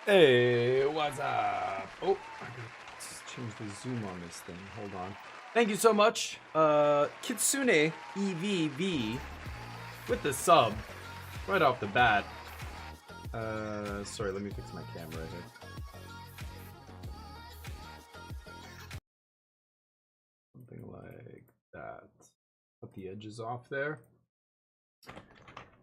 Hey, what's up? Oh, I gotta change the zoom on this thing. Hold on. Thank you so much, Kitsune EVV, with the sub right off the bat. Sorry, let me fix my camera here. Something like that. Put the edges off there.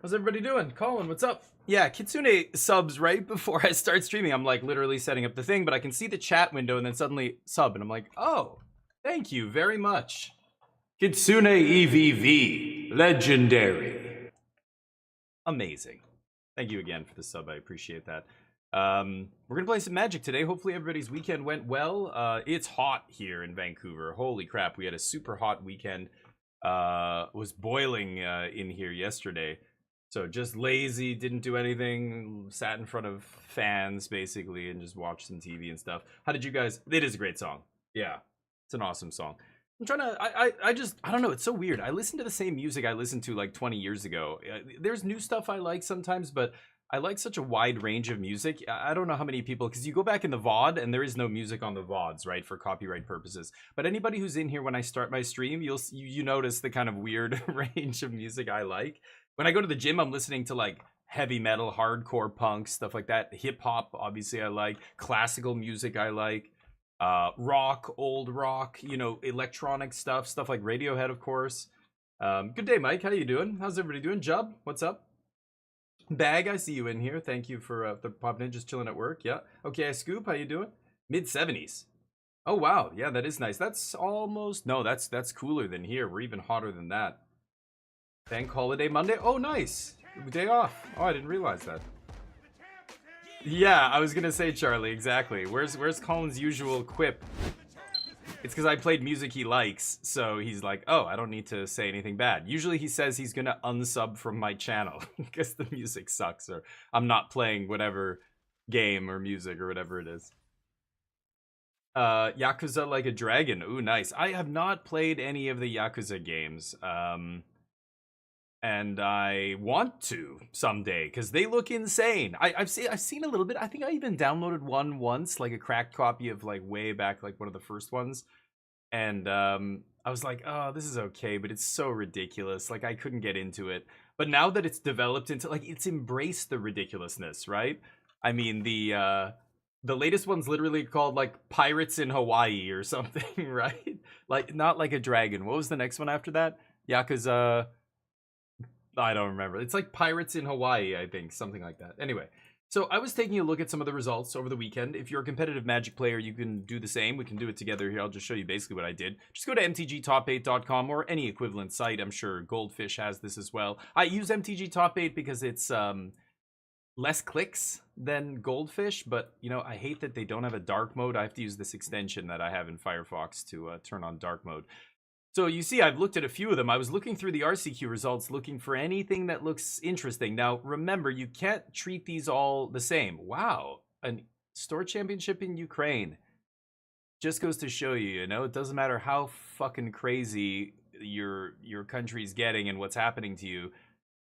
How's everybody doing? Colin, what's up? Yeah, Kitsune subs right before I start streaming. I'm like literally setting up the thing, but I can see the chat window and then suddenly sub, and I'm like, oh, thank you very much. Kitsune EVV, legendary. Amazing. Thank you again for the sub. I appreciate that. We're gonna play some Magic today. Hopefully everybody's weekend went well. It's hot here in Vancouver. Holy crap, we had a super hot weekend. Was boiling in here yesterday. So just lazy, didn't do anything, sat in front of fans basically and just watched some TV and stuff. How did you guys? It is a great song. Yeah, it's an awesome song. I'm trying to, I don't know, it's so weird. I listen to the same music I listened to like 20 years ago. There's new stuff I like sometimes, but I like such a wide range of music. I don't know how many people, because you go back in the VOD and there is no music on the VODs, right, for copyright purposes. But anybody who's in here when I start my stream, you notice the kind of weird range of music I like. When I go to the gym, I'm listening to like heavy metal, hardcore punk, stuff like that. Hip hop, obviously, I like. Classical music, I like. Rock, old rock, you know, electronic stuff like Radiohead, of course. Good day, Mike. How you doing? How's everybody doing? Jub, what's up? Bag, I see you in here. Thank you for the pop ninjas chilling at work. Yeah. Okay, I Scoop, how you doing? Mid-70s. Oh wow, yeah, that is nice. That's almost that's cooler than here. We're even hotter than that. Bank holiday Monday. Oh, nice. Day off. Oh, I didn't realize that. Yeah, I was gonna say, Charlie, exactly. Where's Colin's usual quip? It's because I played music he likes, so he's like, oh, I don't need to say anything bad. Usually he says he's gonna unsub from my channel because the music sucks or I'm not playing whatever game or music or whatever it is. Yakuza Like a Dragon. Ooh, nice. I have not played any of the Yakuza games. And I want to someday because they look insane. I've seen a little bit. I think I even downloaded one once, like a cracked copy of like way back, like one of the first ones. And I was like, oh, this is okay, but it's so ridiculous. Like I couldn't get into it. But now that it's developed into like it's embraced the ridiculousness, right? I mean the latest one's literally called like Pirates in Hawaii or something, right? Like not like a dragon. What was the next one after that? Yakuza. I don't remember. It's like Pirates in Hawaii, I think, something like that. Anyway, so I was taking a look at some of the results over the weekend. If you're a competitive Magic player, you can do the same. We can do it together here. I'll just show you basically what I did. Just go to mtgtop8.com or any equivalent site. I'm sure Goldfish has this as well. I use MTG Top 8 because it's less clicks than Goldfish, but you know, I hate that they don't have a dark mode. I have to use this extension that I have in Firefox to turn on dark mode. So you see, I've looked at a few of them. I was looking through the RCQ results, looking for anything that looks interesting. Now, remember, you can't treat these all the same. Wow, a store championship in Ukraine. Just goes to show you, you know, it doesn't matter how fucking crazy your country's getting and what's happening to you.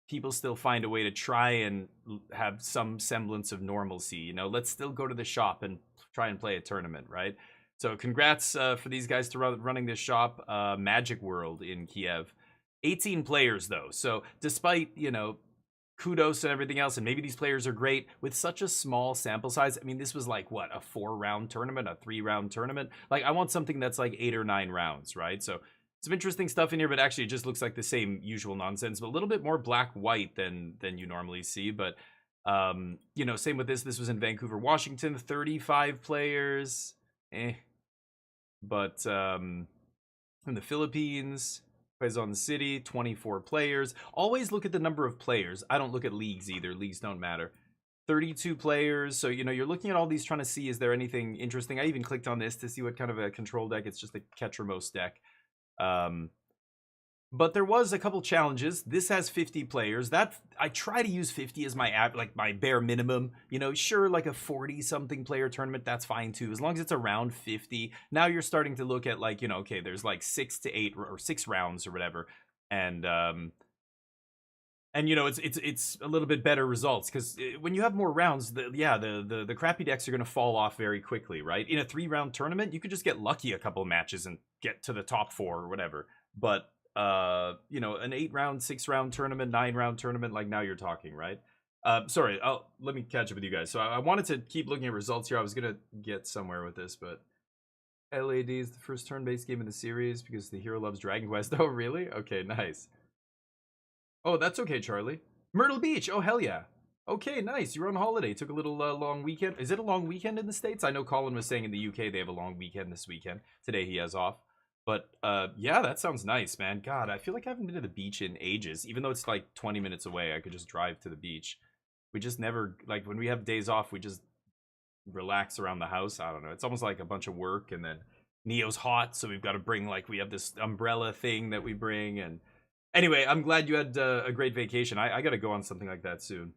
People still find a way to try and have some semblance of normalcy. You know, let's still go to the shop and try and play a tournament, right? So congrats for these guys to running this shop, Magic World in Kiev. 18 players though, so despite, you know, kudos and everything else, and maybe these players are great, with such a small sample size, I mean, this was like, what, a 4-round tournament, a 3-round tournament? Like, I want something that's like 8 or 9 rounds, right? So some interesting stuff in here, but actually it just looks like the same usual nonsense, but a little bit more black-white than you normally see. But, you know, same with this. This was in Vancouver, Washington, 35 players. But in the Philippines, Quezon City, 24 players. Always look at the number of players. I don't look at leagues either. Leagues don't matter. 32 players. So, you know, you're looking at all these trying to see, is there anything interesting? I even clicked on this to see what kind of a control deck. It's just a Ketramos deck. But there was a couple challenges. This has 50 players. That I try to use 50 as my like my bare minimum. You know, sure, like a 40-something player tournament, that's fine too, as long as it's around 50. Now you're starting to look at, like, you know, okay, there's like 6 to 8 or 6 rounds or whatever, and you know, it's a little bit better results, because when you have more rounds, the crappy decks are going to fall off very quickly, right? In a 3-round tournament, you could just get lucky a couple of matches and get to the top 4 or whatever. But you know, an 8-round, 6-round tournament, 9-round tournament, like, now you're talking, right? Sorry, let me catch up with you guys. So I wanted to keep looking at results here. I was gonna get somewhere with this, but LAD is the first turn-based game in the series because the hero loves Dragon Quest. Oh, really? Okay, nice. Oh, that's okay, Charlie. Myrtle Beach. Oh, hell yeah. Okay, nice. You're on holiday. Took a little long weekend. Is it a long weekend in the States? I know Colin was saying in the UK they have a long weekend this weekend. Today he has off. But yeah, that sounds nice, man. God, I feel like I haven't been to the beach in ages. Even though it's like 20 minutes away, I could just drive to the beach. We just never, like, when we have days off, we just relax around the house. I don't know. It's almost like a bunch of work, and then Neo's hot, so we've got to bring, like, we have this umbrella thing that we bring. And anyway, I'm glad you had a great vacation. I got to go on something like that soon.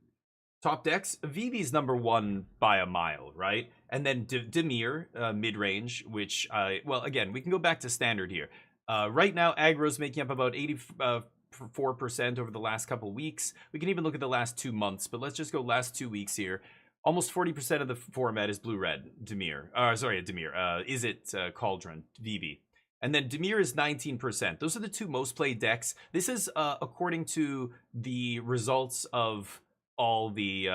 Top decks, Vivi's #1 by a mile, right? And then Dimir, mid-range, which, well, again, we can go back to standard here. Right now, aggro's making up about 84% over the last couple weeks. We can even look at the last 2 months, but let's just go last 2 weeks here. Almost 40% of the format is blue-red, Dimir. Sorry, Dimir. Is it Cauldron, Vivi? And then Dimir is 19%. Those are the 2 most played decks. This is according to the results of all the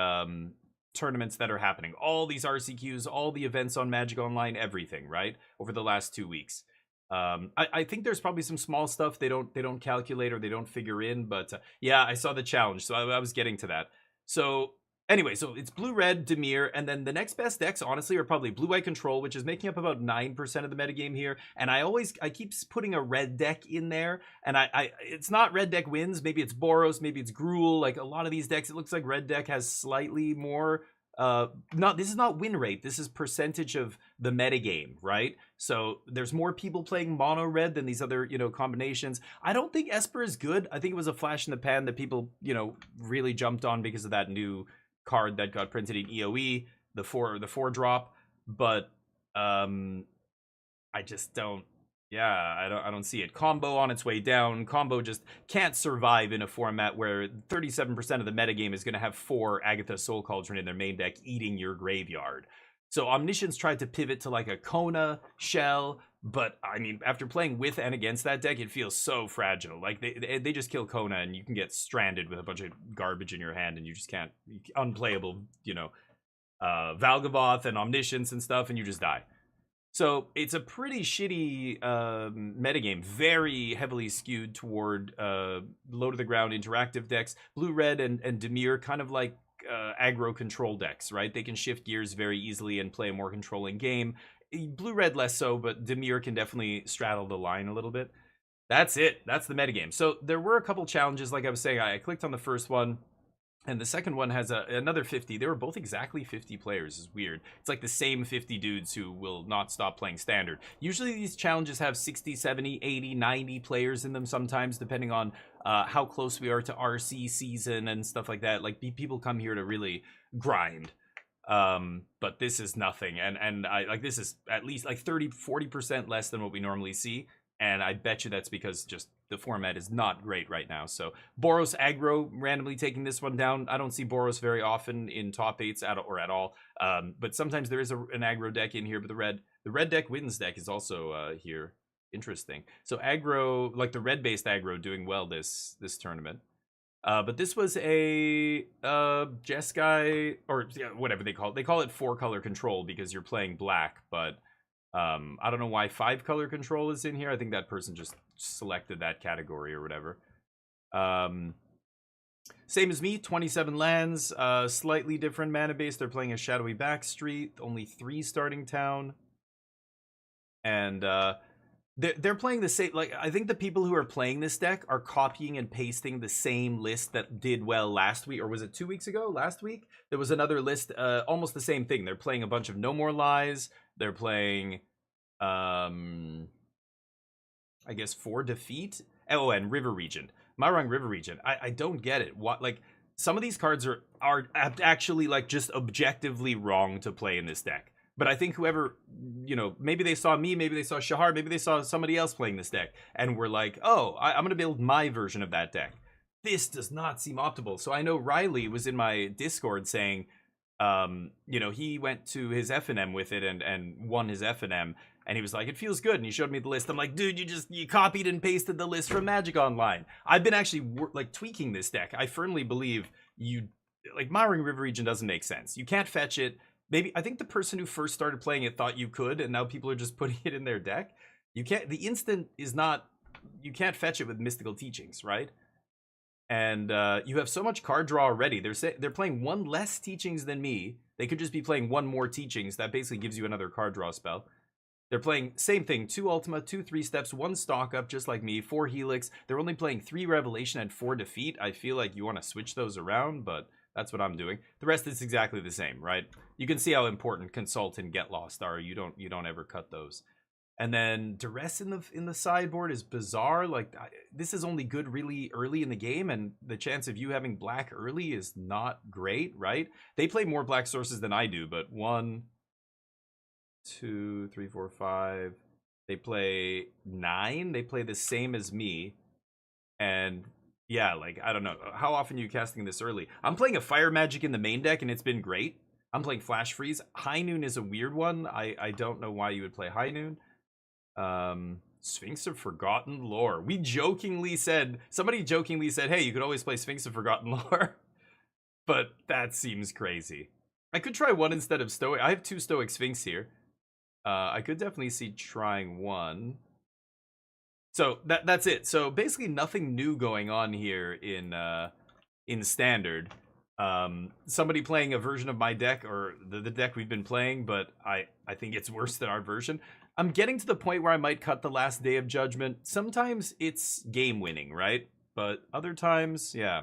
tournaments that are happening, all these RCQs, all the events on Magic Online, everything, right, over the last 2 weeks. I think there's probably some small stuff they don't calculate or they don't figure in, but yeah, I saw the challenge, so I was getting to that. So anyway, so it's blue-red, Dimir, and then the next best decks, honestly, are probably blue-white control, which is making up about 9% of the metagame here. And I keep putting a red deck in there, and it's not red deck wins. Maybe it's Boros, maybe it's Gruul. Like, a lot of these decks, it looks like red deck has slightly more. This is not win rate. This is percentage of the metagame, right? So there's more people playing mono red than these other, you know, combinations. I don't think Esper is good. I think it was a flash in the pan that people, you know, really jumped on because of that new card that got printed in EOE, the 4-drop, but I just don't. Yeah, I don't see it. Combo on its way down. Combo just can't survive in a format where 37% of the metagame is going to have 4 Agatha Soul Cauldron in their main deck eating your graveyard. So Omniscience tried to pivot to like a Kona shell, but I mean, after playing with and against that deck, it feels so fragile. Like, they just kill Kona and you can get stranded with a bunch of garbage in your hand, and you just can't, unplayable, you know, Valgavoth and Omniscience and stuff, and you just die. So it's a pretty shitty metagame, very heavily skewed toward low to the ground interactive decks. Blue-red and Dimir, kind of like aggro control decks, right? They can shift gears very easily and play a more controlling game. Blue-red less so, but Dimir can definitely straddle the line a little bit. That's it. That's the metagame. So there were a couple challenges, like I was saying. I clicked on the first one, and the second one has another 50. They were both exactly 50 players. It's weird. It's like the same 50 dudes who will not stop playing standard. Usually these challenges have 60, 70, 80, 90 players in them sometimes, depending on how close we are to RC season and stuff like that. Like, people come here to really grind. But this is nothing. And I like, this is at least like 30, 40% less than what we normally see. and I bet you that's because just the format is not great right now. So Boros aggro randomly taking this one down. I don't see Boros very often in top 8s at all. But sometimes there is an aggro deck in here. But the red deck wins deck is also here. Interesting. So aggro, like the red based aggro, doing well this tournament. But this was a Jeskai, or whatever they call it. They call it 4-color control because you're playing black, but I don't know why 5-color control is in here. I think that person just selected that category or whatever. Same as me, 27 lands, slightly different mana base. They're playing a Shadowy Backstreet, only 3 starting town. And they're playing the same, like, I think the people who are playing this deck are copying and pasting the same list that did well last week, or was it 2 weeks ago? Last week? There was another list, almost the same thing. They're playing a bunch of No More Lies. They're playing, I guess, 4 Defeat. Oh, and River Regent. Marang River Regent. I don't get it. What, like, some of these cards are actually, like, just objectively wrong to play in this deck. But I think whoever, you know, maybe they saw me, maybe they saw Shahar, maybe they saw somebody else playing this deck, and were like, oh, I'm going to build my version of that deck. This does not seem optimal. So I know Riley was in my Discord saying, you know, he went to his FNM with it and won his FNM, and he was like, it feels good, and he showed me the list. I'm like, dude, you copied and pasted the list from Magic Online. I've been actually, like, tweaking this deck. I firmly believe like, Marang River Region doesn't make sense. You can't fetch it. Maybe, I think the person who first started playing it thought you could, and now people are just putting it in their deck. You can't, the instant is not, you can't fetch it with Mystical Teachings, right? And you have so much card draw already. They're playing 1 less Teachings than me. They could just be playing 1 more Teachings. That basically gives you another card draw spell. They're playing, same thing, 2 Ultima, 2 3 steps, 1 stock up, just like me, 4 Helix. They're only playing 3 Revelation and 4 Defeat. I feel like you want to switch those around, but that's what I'm doing. The rest is exactly the same, right? You can see how important Consult and Get Lost are. You don't ever cut those. And then Duress in the sideboard is bizarre. Like, this is only good really early in the game, and the chance of you having black early is not great, right? They play more black sources than I do, but 1, 2, 3, 4, 5. They play 9. They play the same as me, and yeah, like, I don't know. How often are you casting this early? I'm playing a Fire Magic in the main deck, and it's been great. I'm playing Flash Freeze. High Noon is a weird one. I don't know why you would play High Noon. Sphinx of Forgotten Lore. Somebody jokingly said, hey, you could always play Sphinx of Forgotten Lore. But that seems crazy. I could try 1 instead of Stoic. I have 2 Stoic Sphinx here. I could definitely see trying 1. So that's it. So basically nothing new going on here in Standard. Somebody playing a version of my deck, or the deck we've been playing, but I think it's worse than our version. I'm getting to the point where I might cut the Last Day of Judgment. Sometimes it's game winning, right? But other times, yeah.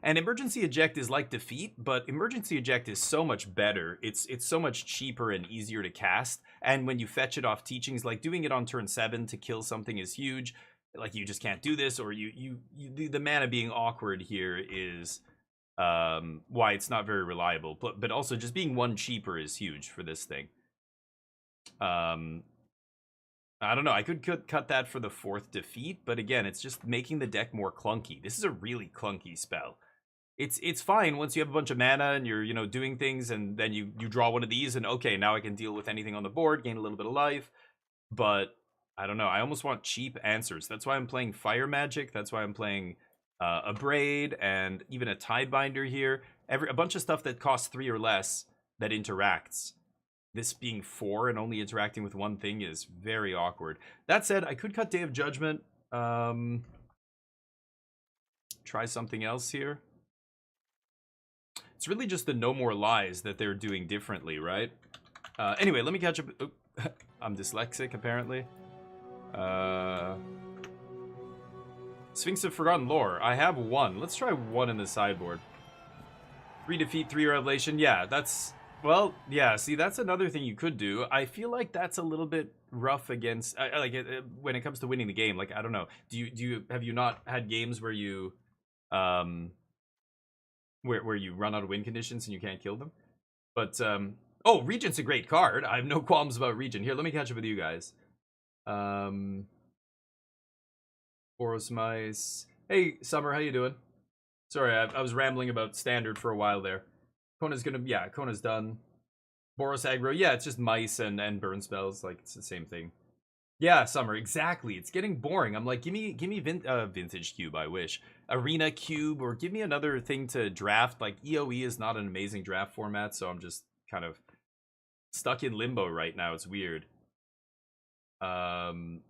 And Emergency Eject is like Defeat, but Emergency Eject is so much better. It's so much cheaper and easier to cast. And when you fetch it off Teachings, like doing it on turn 7 to kill something is huge. Like, you just can't do this, or the mana being awkward here is why it's not very reliable. But also just being 1 cheaper is huge for this thing. I don't know. I could cut that for the 4th Defeat, but again, it's just making the deck more clunky. This is a really clunky spell. It's fine once you have a bunch of mana and you're, you know, doing things, and then you draw one of these, and okay, now I can deal with anything on the board, gain a little bit of life. But I don't know. I almost want cheap answers. That's why I'm playing Fire Magic. That's why I'm playing a Braid and even a Tidebinder here. A bunch of stuff that costs 3 or less that interacts. This being 4 and only interacting with 1 thing is very awkward. That said, I could cut Day of Judgment. Try something else here. It's really just the No More Lies that they're doing differently, right? Anyway, let me catch up. Oh, I'm dyslexic, apparently. Sphinx of Forgotten Lore. I have 1. Let's try 1 in the sideboard. 3 Defeat, 3 Revelation. Yeah, that's... Well, yeah, see, that's another thing you could do. I feel like that's a little bit rough against... when it comes to winning the game. Like, I don't know. Have you not had games where you... Where you run out of win conditions and you can't kill them? But, oh, Regent's a great card. I have no qualms about Regent. Here, let me catch up with you guys. Um, Boros Mice. Hey, Summer, how you doing? Sorry, I was rambling about standard for a while there. Kona's gonna, yeah, Kona's done. Boros aggro, yeah, it's just mice and burn spells, like it's the same thing. Yeah, Summer, exactly. It's getting boring. I'm like, give me vintage cube. I wish arena cube, or give me another thing to draft. Like EOE is not an amazing draft format, so I'm just kind of stuck in limbo right now. It's weird. Um.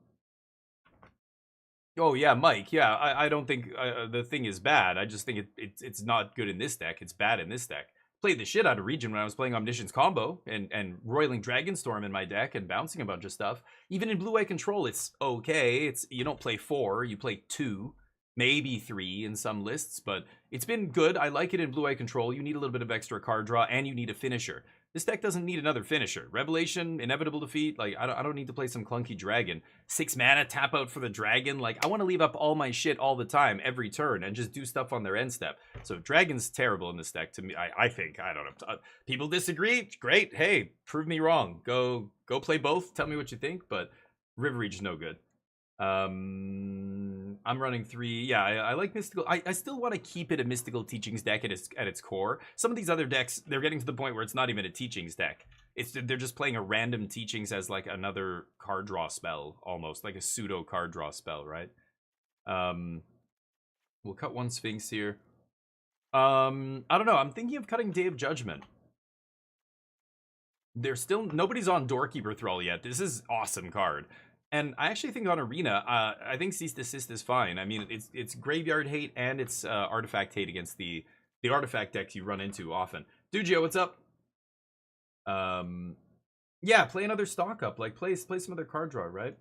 Oh yeah, Mike. Yeah, I don't think the thing is bad. I just think it's not good in this deck. It's bad in this deck. Played the shit out of Region when I was playing Omniscience Combo and roiling Dragonstorm in my deck and bouncing a bunch of stuff. Even in Blue Eye Control, it's okay. It's you don't play 4, you play 2, maybe 3 in some lists, but it's been good. I like it in Blue Eye Control. You need a little bit of extra card draw and you need a finisher. This deck doesn't need another finisher. Revelation, Inevitable Defeat, like I don't need to play some clunky dragon. 6 mana, tap out for the dragon. Like I want to leave up all my shit all the time, every turn, and just do stuff on their end step. So dragon's terrible in this deck to me. I think. I don't know. People disagree. Great. Hey, prove me wrong. Go play both. Tell me what you think. But River Reach is no good. I'm running 3. Yeah, I like Mystical. I still want to keep it a Mystical Teachings deck at its core. Some of these other decks, they're getting to the point where it's not even a Teachings deck. They're just playing a random Teachings as like another card draw spell, almost like a pseudo card draw spell, right? We'll cut one Sphinx here. I don't know. I'm thinking of cutting Day of Judgment. There's still nobody's on Doorkeeper Thrall yet. This is awesome card. And I actually think on Arena, I think Cease Desist is fine. I mean, it's Graveyard hate and it's Artifact hate against the Artifact decks you run into often. Dugio, what's up? Yeah, play another stock up. Like, play some other card draw, right?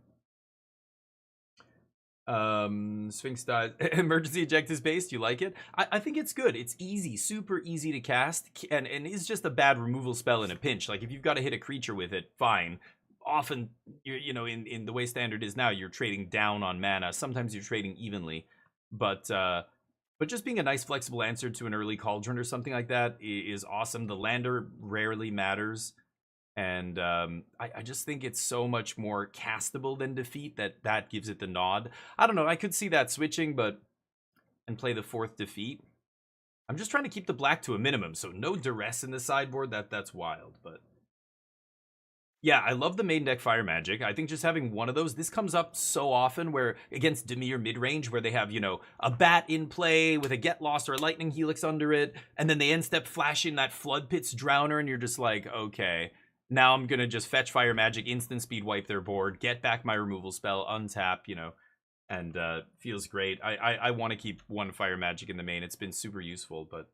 Sphinx dies. Emergency eject is based. You like it? I think it's good. It's easy, super easy to cast, and is just a bad removal spell in a pinch. Like, if you've got to hit a creature with it, fine. Often, you know, in the way standard is now, you're trading down on mana. Sometimes you're trading evenly, but just being a nice flexible answer to an early Cauldron or something like that is awesome. The lander rarely matters, and I just think it's so much more castable than Defeat that gives it the nod. I don't know. I could see that switching, and play the 4th Defeat. I'm just trying to keep the black to a minimum, so no duress in the sideboard. That's wild, but. Yeah, I love the main deck Fire Magic. I think just having one of those, this comes up so often where against Dimir mid-range where they have, you know, a bat in play with a Get Lost or a Lightning Helix under it, and then they end step flash in that Flood Pits Drowner, and you're just like, okay, now I'm going to just fetch Fire Magic, instant speed wipe their board, get back my removal spell, untap, you know, and feels great. I want to keep one Fire Magic in the main. It's been super useful, but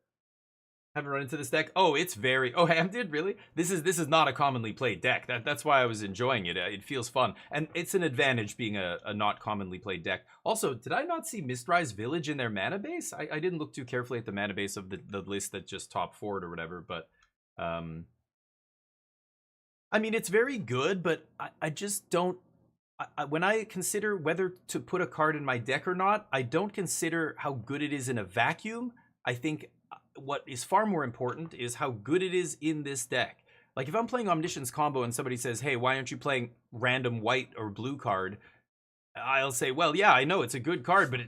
haven't run into this deck. Oh, it's very. Oh, Ham did really. This is not a commonly played deck. That's why I was enjoying it. It feels fun, and it's an advantage being a not commonly played deck. Also, did I not see Mistrise Village in their mana base? I didn't look too carefully at the mana base of the list that just top forward or whatever. But I mean, it's very good, but I just don't. When I consider whether to put a card in my deck or not, I don't consider how good it is in a vacuum. I think what is far more important is how good it is in this deck. Like if I'm playing Omniscience Combo and somebody says, hey, why aren't you playing random white or blue card? I'll say, well, yeah, I know it's a good card, but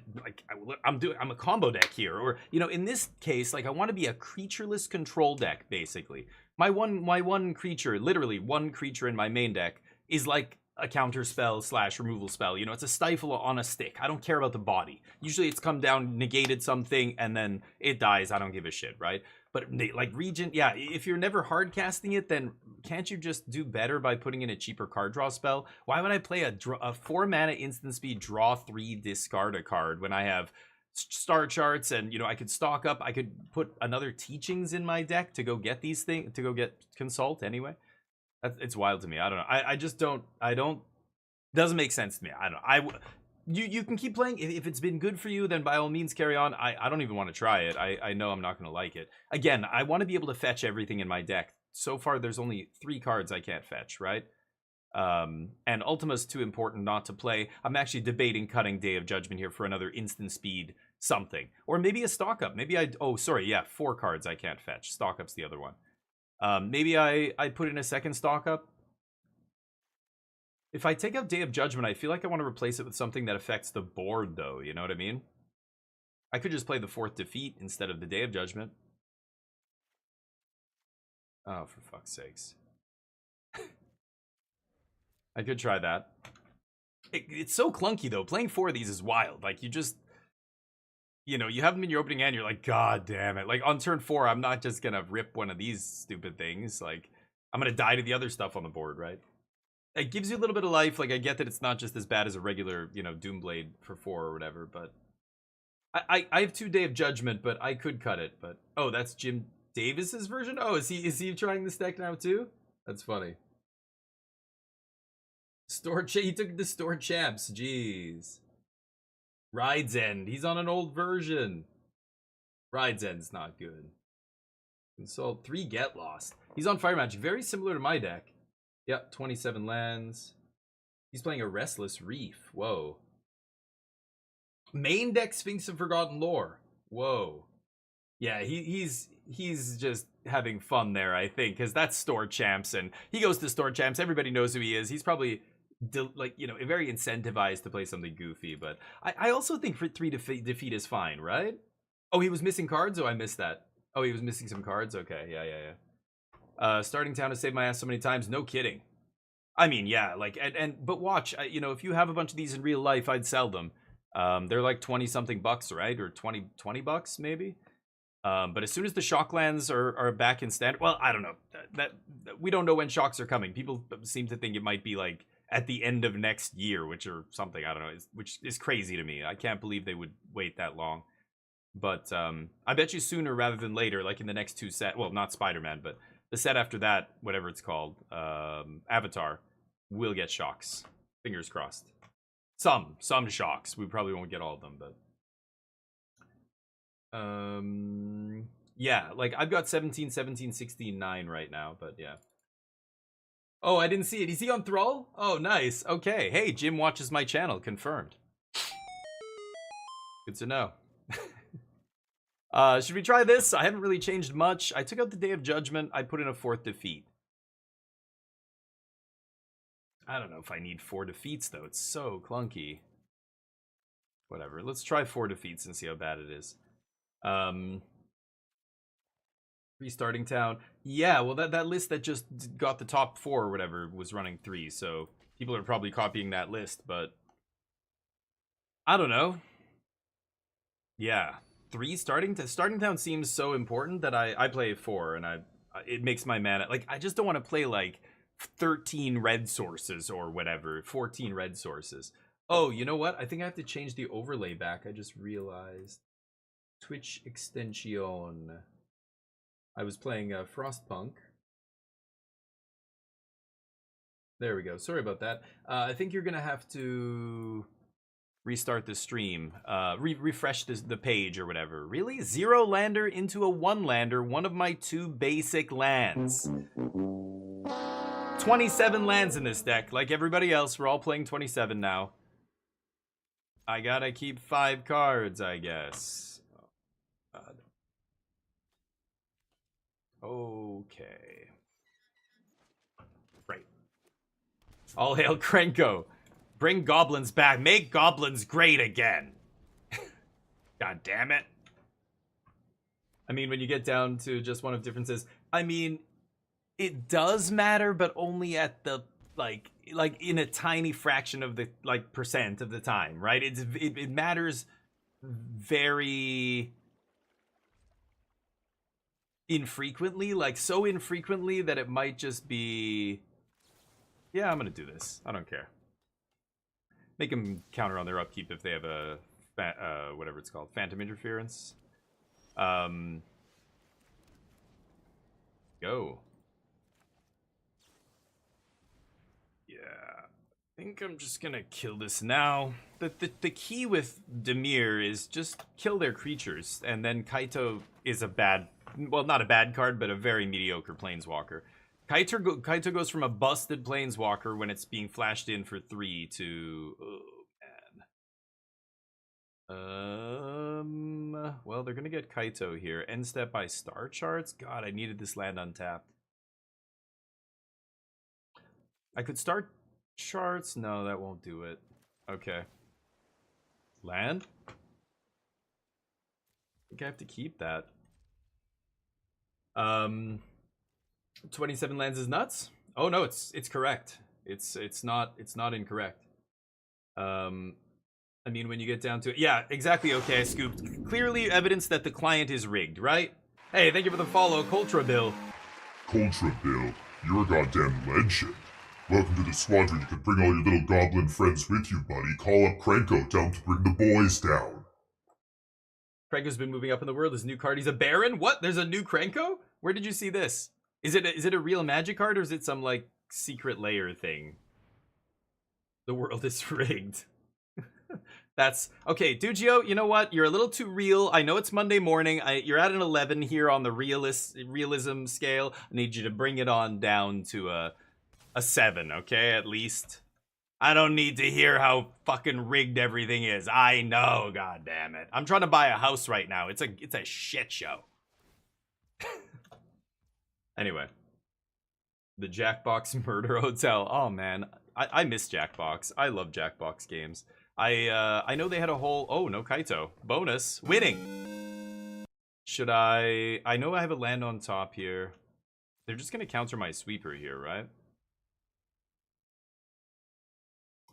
I'm a combo deck here. Or, you know, in this case, like I want to be a creatureless control deck, basically. My one creature, literally one creature in my main deck is like a counter spell / removal spell. You know, it's a stifle on a stick. I don't care about the body. Usually it's come down, negated something, and then it dies. I don't give a shit, right? But like Regent, yeah, if you're never hard casting it, then can't you just do better by putting in a cheaper card draw spell? Why would I play a 4 mana instant speed draw 3 discard a card when I have star charts and, you know, I could stock up, I could put another Teachings in my deck to go get these things, to go get Consult anyway? It's wild to me. I don't know. I just don't. Doesn't make sense to me. I don't know. You can keep playing. If it's been good for you, then by all means carry on. I don't even want to try it. I know I'm not going to like it. Again, I want to be able to fetch everything in my deck. So far, there's only 3 cards I can't fetch, right? And Ultima's too important not to play. I'm actually debating cutting Day of Judgment here for another instant speed something. Or maybe a stock up. Maybe 4 cards I can't fetch. Stock up's the other one. Maybe I put in a second stock up. If I take out Day of Judgment, I feel like I want to replace it with something that affects the board, though. You know what I mean? I could just play the 4th Defeat instead of the Day of Judgment. Oh, for fuck's sakes. I could try that. It's so clunky, though. Playing 4 of these is wild. Like, you just... You know, you have them in your opening hand, you're like, God damn it. Like, on turn 4, I'm not just gonna rip one of these stupid things. Like, I'm gonna die to the other stuff on the board, right? It gives you a little bit of life. Like, I get that it's not just as bad as a regular, you know, Doomblade for 4 or whatever, but... I have 2 Day of Judgment, but I could cut it, but... Oh, that's Jim Davis's version? Oh, is he trying this deck now, too? That's funny. He took the Store Champs, jeez. Ride's End. He's on an old version. Ride's End's not good. Consult 3 Get Lost. He's on Fire Magic. Very similar to my deck. Yep, 27 lands. He's playing a Restless Reef. Whoa. Main deck Sphinx of Forgotten Lore. Whoa. Yeah, he's just having fun there, I think, because that's Store Champs, and he goes to Store Champs. Everybody knows who he is. He's probably... like, you know, very incentivized to play something goofy, but I also think for 3 defeat is fine, right? Oh, he was missing cards? Oh, I missed that. Oh, he was missing some cards? Okay, yeah. Starting town to save my ass so many times, no kidding. I mean, yeah, like, but watch, you know, if you have a bunch of these in real life, I'd sell them. They're like 20-something bucks, right? Or 20 bucks, maybe? But as soon as the shock lands are back in standard, well, I don't know. That we don't know when shocks are coming. People seem to think it might be like at the end of next year, which or something, I don't know, which is crazy to me. I can't believe they would wait that long. But I bet you sooner rather than later, like in the next 2 set, well, not Spider-Man, but the set after that, whatever it's called, Avatar, will get shocks. Fingers crossed. Some shocks. We probably won't get all of them, but yeah, like I've got 17, 17, 16, 9 right now, but yeah. Oh, I didn't see it. Is he on Thrall? Oh, nice. Okay. Hey, Jim watches my channel. Confirmed. Good to know. Should we try this? I haven't really changed much. I took out the Day of Judgment. I put in a 4th defeat. I don't know if I need 4 defeats, though. It's so clunky. Whatever. Let's try 4 defeats and see how bad it is. Restarting town. Yeah, well, that list that just got the top 4 or whatever was running 3, so people are probably copying that list, but I don't know. Yeah, 3 starting town seems so important that I play 4, and it makes my mana, like, I just don't want to play like 13 red sources or whatever, 14 red sources. Oh, you know what? I think I have to change the overlay back. I just realized. Twitch extension. I was playing Frostpunk. There we go. Sorry about that. I think you're gonna have to restart the stream. Refresh the page or whatever. Really? 0 lander into a 1 lander. One of my 2 basic lands. 27 lands in this deck. Like everybody else, we're all playing 27 now. I gotta keep 5 cards, I guess. Oh, God. Okay. Right. All hail Krenko. Bring goblins back. Make goblins great again. God damn it. I mean, when you get down to just one of differences, I mean, it does matter, but only at the, like in a tiny fraction of the, like, percent of the time, right? It matters very infrequently, like so infrequently that it might just be, yeah, I'm gonna do this. I don't care. Make them counter on their upkeep if they have a whatever it's called, phantom interference. Go. Yeah, I think I'm just gonna kill this now. The key with Dimir is just kill their creatures, and then Kaito is a bad, well, not a bad card, but a very mediocre planeswalker. Kaito goes from a busted planeswalker when it's being flashed in for 3 to, oh man. Well, they're gonna get Kaito here. End step by Star Charts. God, I needed this land untapped. I could start Charts? No, that won't do it. Okay. Land? I think I have to keep that. 27 lands is nuts? Oh no, it's correct. It's not incorrect. I mean, when you get down to it, yeah, exactly. Okay, I scooped. Clearly evidence that the client is rigged, right? Hey, thank you for the follow, Cultra Bill. Cultra Bill, you're a goddamn legend. Welcome to the squadron. You can bring all your little goblin friends with you, buddy. Call up Krenko, tell him to bring the boys down. Krenko's been moving up in the world. His new card, he's a Baron? What? There's a new Krenko? Where did you see this? Is it a real magic card, or is it some, like, secret layer thing? The world is rigged. That's okay, Dugio. You know what? You're a little too real. I know it's Monday morning. You're at an 11 here on the realism scale. I need you to bring it on down to a 7, okay? At least. I don't need to hear how fucking rigged everything is. I know, god damn it. I'm trying to buy a house right now. It's a shit show. Anyway, the Jackbox Murder Hotel. Oh man, I miss Jackbox. I love Jackbox games. I know they had a whole, oh, no Kaito. Bonus, winning. Should I know I have a land on top here. They're just gonna counter my sweeper here, right?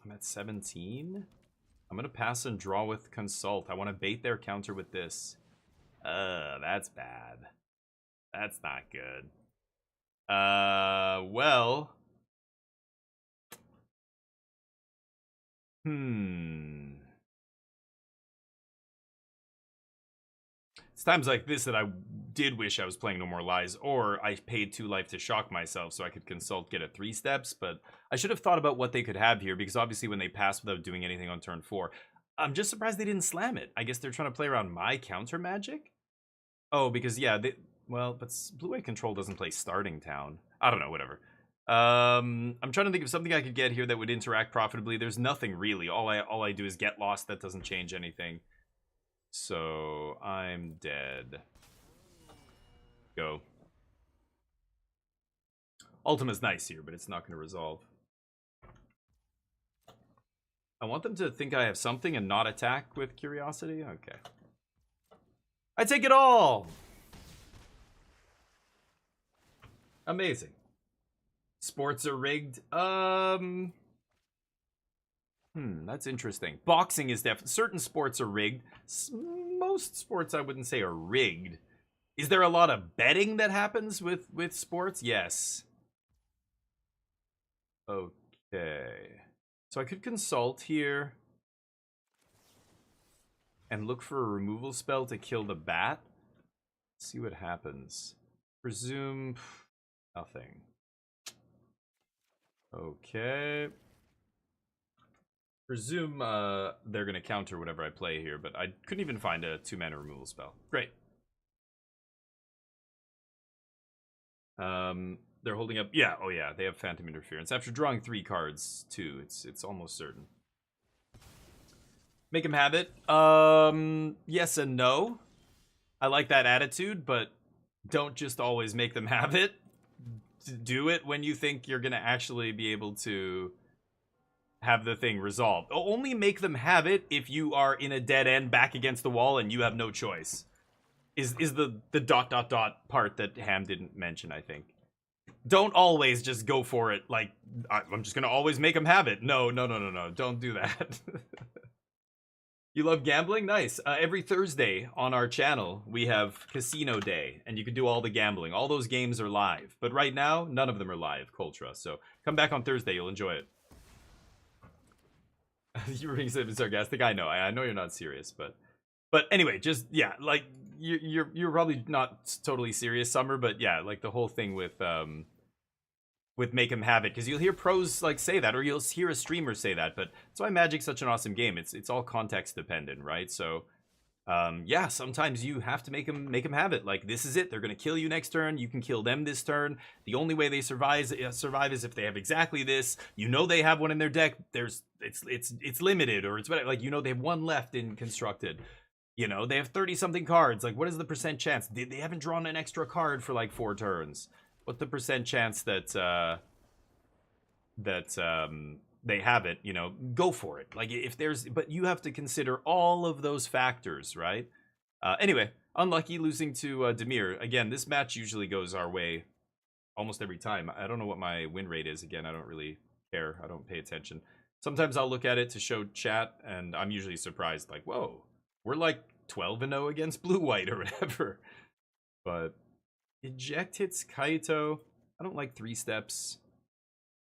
I'm at 17. I'm gonna pass and draw with Consult. I want to bait their counter with this. That's bad. That's not good. Well. It's times like this that I did wish I was playing No More Lies, or I paid 2 life to shock myself so I could Consult, get a 3 steps, but I should have thought about what they could have here, because obviously when they pass without doing anything on turn 4, I'm just surprised they didn't slam it. I guess they're trying to play around my counter magic? Oh, because, yeah, well, but Blue-White Control doesn't play Starting Town. I don't know, whatever. I'm trying to think of something I could get here that would interact profitably. There's nothing really. All I do is get lost. That doesn't change anything. So I'm dead. Go. Ultima's nice here, but it's not going to resolve. I want them to think I have something and not attack with Curiosity. Okay. I take it all. Amazing. Sports are rigged. That's interesting. Boxing is definitely, certain sports are rigged. Most sports I wouldn't say are rigged. Is there a lot of betting that happens with sports? Yes. Okay. So I could Consult here and look for a removal spell to kill the bat. See what happens. Presume nothing. Okay. Presume they're going to counter whatever I play here, but I couldn't even find a 2-mana removal spell. Great. They're holding up. Yeah, oh yeah, they have Phantom Interference. After drawing 3 cards, too, it's almost certain. Make him have it. Yes and no. I like that attitude, but don't just always make them have it. Do it when you think you're going to actually be able to have the thing resolved. Only make them have it if you are in a dead end back against the wall and you have no choice. Is the ... part that Ham didn't mention, I think. Don't always just go for it like, I'm just going to always make them have it. No. Don't do that. You love gambling? Nice. Every Thursday on our channel, we have Casino Day, and you can do all the gambling. All those games are live. But right now, none of them are live, Coltra. So come back on Thursday. You'll enjoy it. You were being sarcastic. I know you're not serious, but anyway, just yeah, like you're probably not totally serious, Summer, but yeah, like the whole thing with Make 'em Have It, because you'll hear pros like say that, or you'll hear a streamer say that, but that's why Magic's such an awesome game. It's all context dependent, right? So yeah, sometimes you have to make them have it. Like, this is it. They're gonna kill you next turn. You can kill them this turn. The only way they survive is if they have exactly this. You know they have one in their deck. It's limited, or it's whatever. Like, you know they have 1 left in constructed. You know they have 30 something cards. Like, what is the percent chance? They haven't drawn an extra card for like 4 turns. What's the percent chance that they have it, you know, go for it. Like if there's, but you have to consider all of those factors, right? Anyway, unlucky losing to Demir. Again, this match usually goes our way almost every time. I don't know what my win rate is. Again, I don't really care. I don't pay attention. Sometimes I'll look at it to show chat, and I'm usually surprised, like, whoa, we're like 12-0 against Blue White or whatever. But eject hits Kaito. I don't like 3 steps.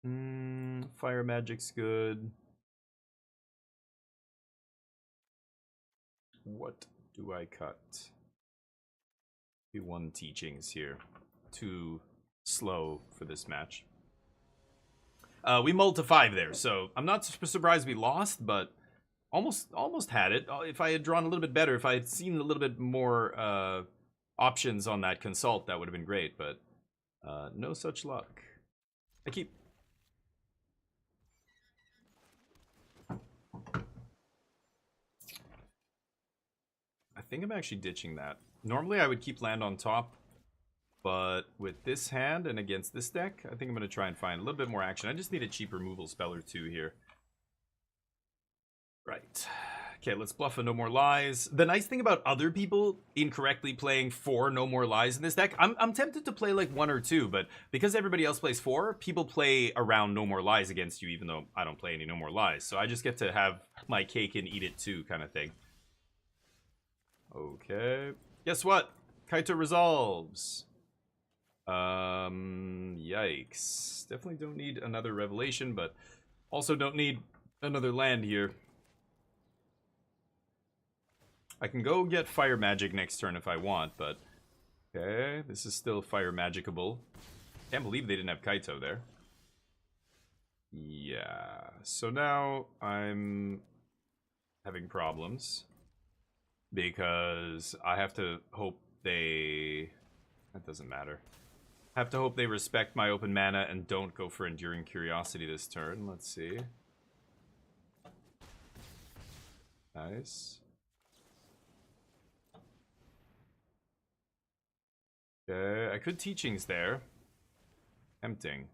Fire magic's good. What do I cut? P1 teachings here. Too slow for this match. We mulled to 5 there, so I'm not surprised we lost, but almost had it. If I had drawn a little bit better, if I had seen a little bit more options on that consult, that would have been great, but no such luck. I think I'm actually ditching that. Normally I would keep land on top, but with this hand and against this deck, I think I'm going to try and find a little bit more action. I just need a cheap removal spell or 2 here. Right. Okay, let's bluff a No More Lies. The nice thing about other people incorrectly playing 4 No More Lies in this deck, I'm tempted to play like 1 or 2, but because everybody else plays 4, people play around No More Lies against you, even though I don't play any No More Lies. So I just get to have my cake and eat it too, kind of thing. Okay. Guess what? Kaito resolves. Yikes. Definitely don't need another revelation, but also don't need another land here. I can go get fire magic next turn if I want, but okay, this is still fire magicable. Can't believe they didn't have Kaito there. Yeah, so now I'm having problems because I have to hope they... That doesn't matter. I have to hope they respect my open mana and don't go for Enduring Curiosity this turn. Let's see. Nice. Okay, I could Teachings there. Tempting.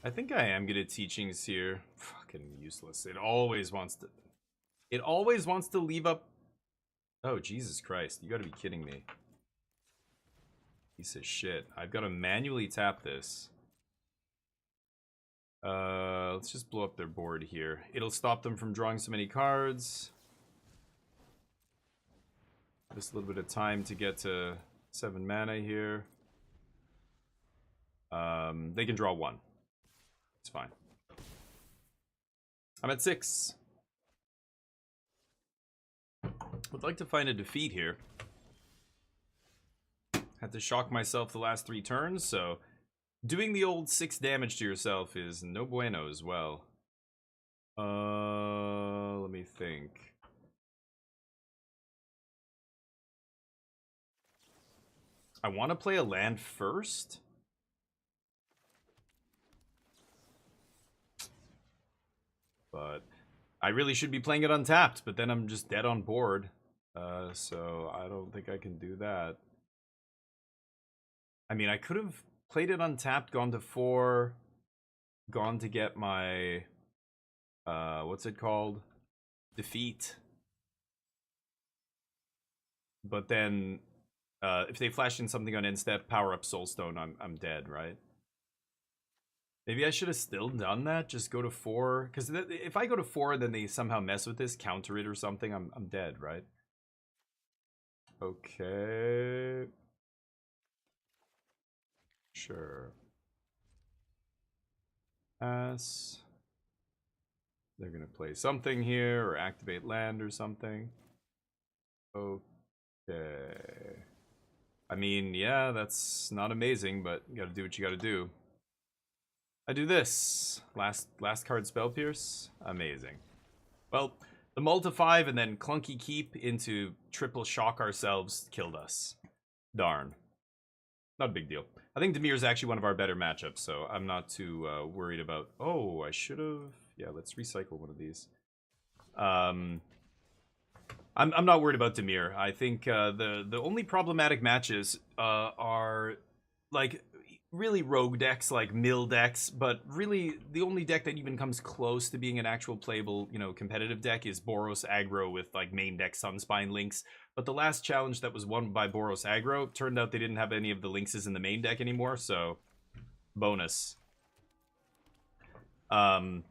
I think I am good at Teachings here. Fucking useless. It always wants to leave up. Oh, Jesus Christ. You gotta be kidding me. Piece of shit. I've got to manually tap this. Let's just blow up their board here. It'll stop them from drawing so many cards. Just a little bit of time to get to 7 mana here. They can draw 1. It's fine. I'm at 6. Would like to find a defeat here. Had to shock myself the last 3 turns, so doing the old 6 damage to yourself is no bueno as well. Let me think. I want to play a land first. But I really should be playing it untapped, but then I'm just dead on board. So I don't think I can do that. I mean, I could have played it untapped, gone to 4, gone to get my, what's it called? Defeat. But then, if they flash in something on end step, power up Soulstone, I'm dead, right? Maybe I should have still done that. Just go to 4, because if I go to 4, then they somehow mess with this, counter it or something. I'm dead, right? Okay. Sure. Pass. They're gonna play something here or activate land or something. Okay. I mean, yeah, that's not amazing, but you gotta do what you gotta do. I do this. Last card, Spell Pierce. Amazing. Well, the mull to 5 and then Clunky Keep into triple shock ourselves killed us. Darn. Not a big deal. I think Demir's actually one of our better matchups, so I'm not too worried about... Oh, I should have... Yeah, let's recycle one of these. I'm not worried about Demir. I think the only problematic matches are like really rogue decks like mill decks, but really the only deck that even comes close to being an actual playable, competitive deck is Boros aggro with like main deck Sunspine links. But the last challenge that was won by Boros aggro turned out they didn't have any of the links in the main deck anymore, so bonus. And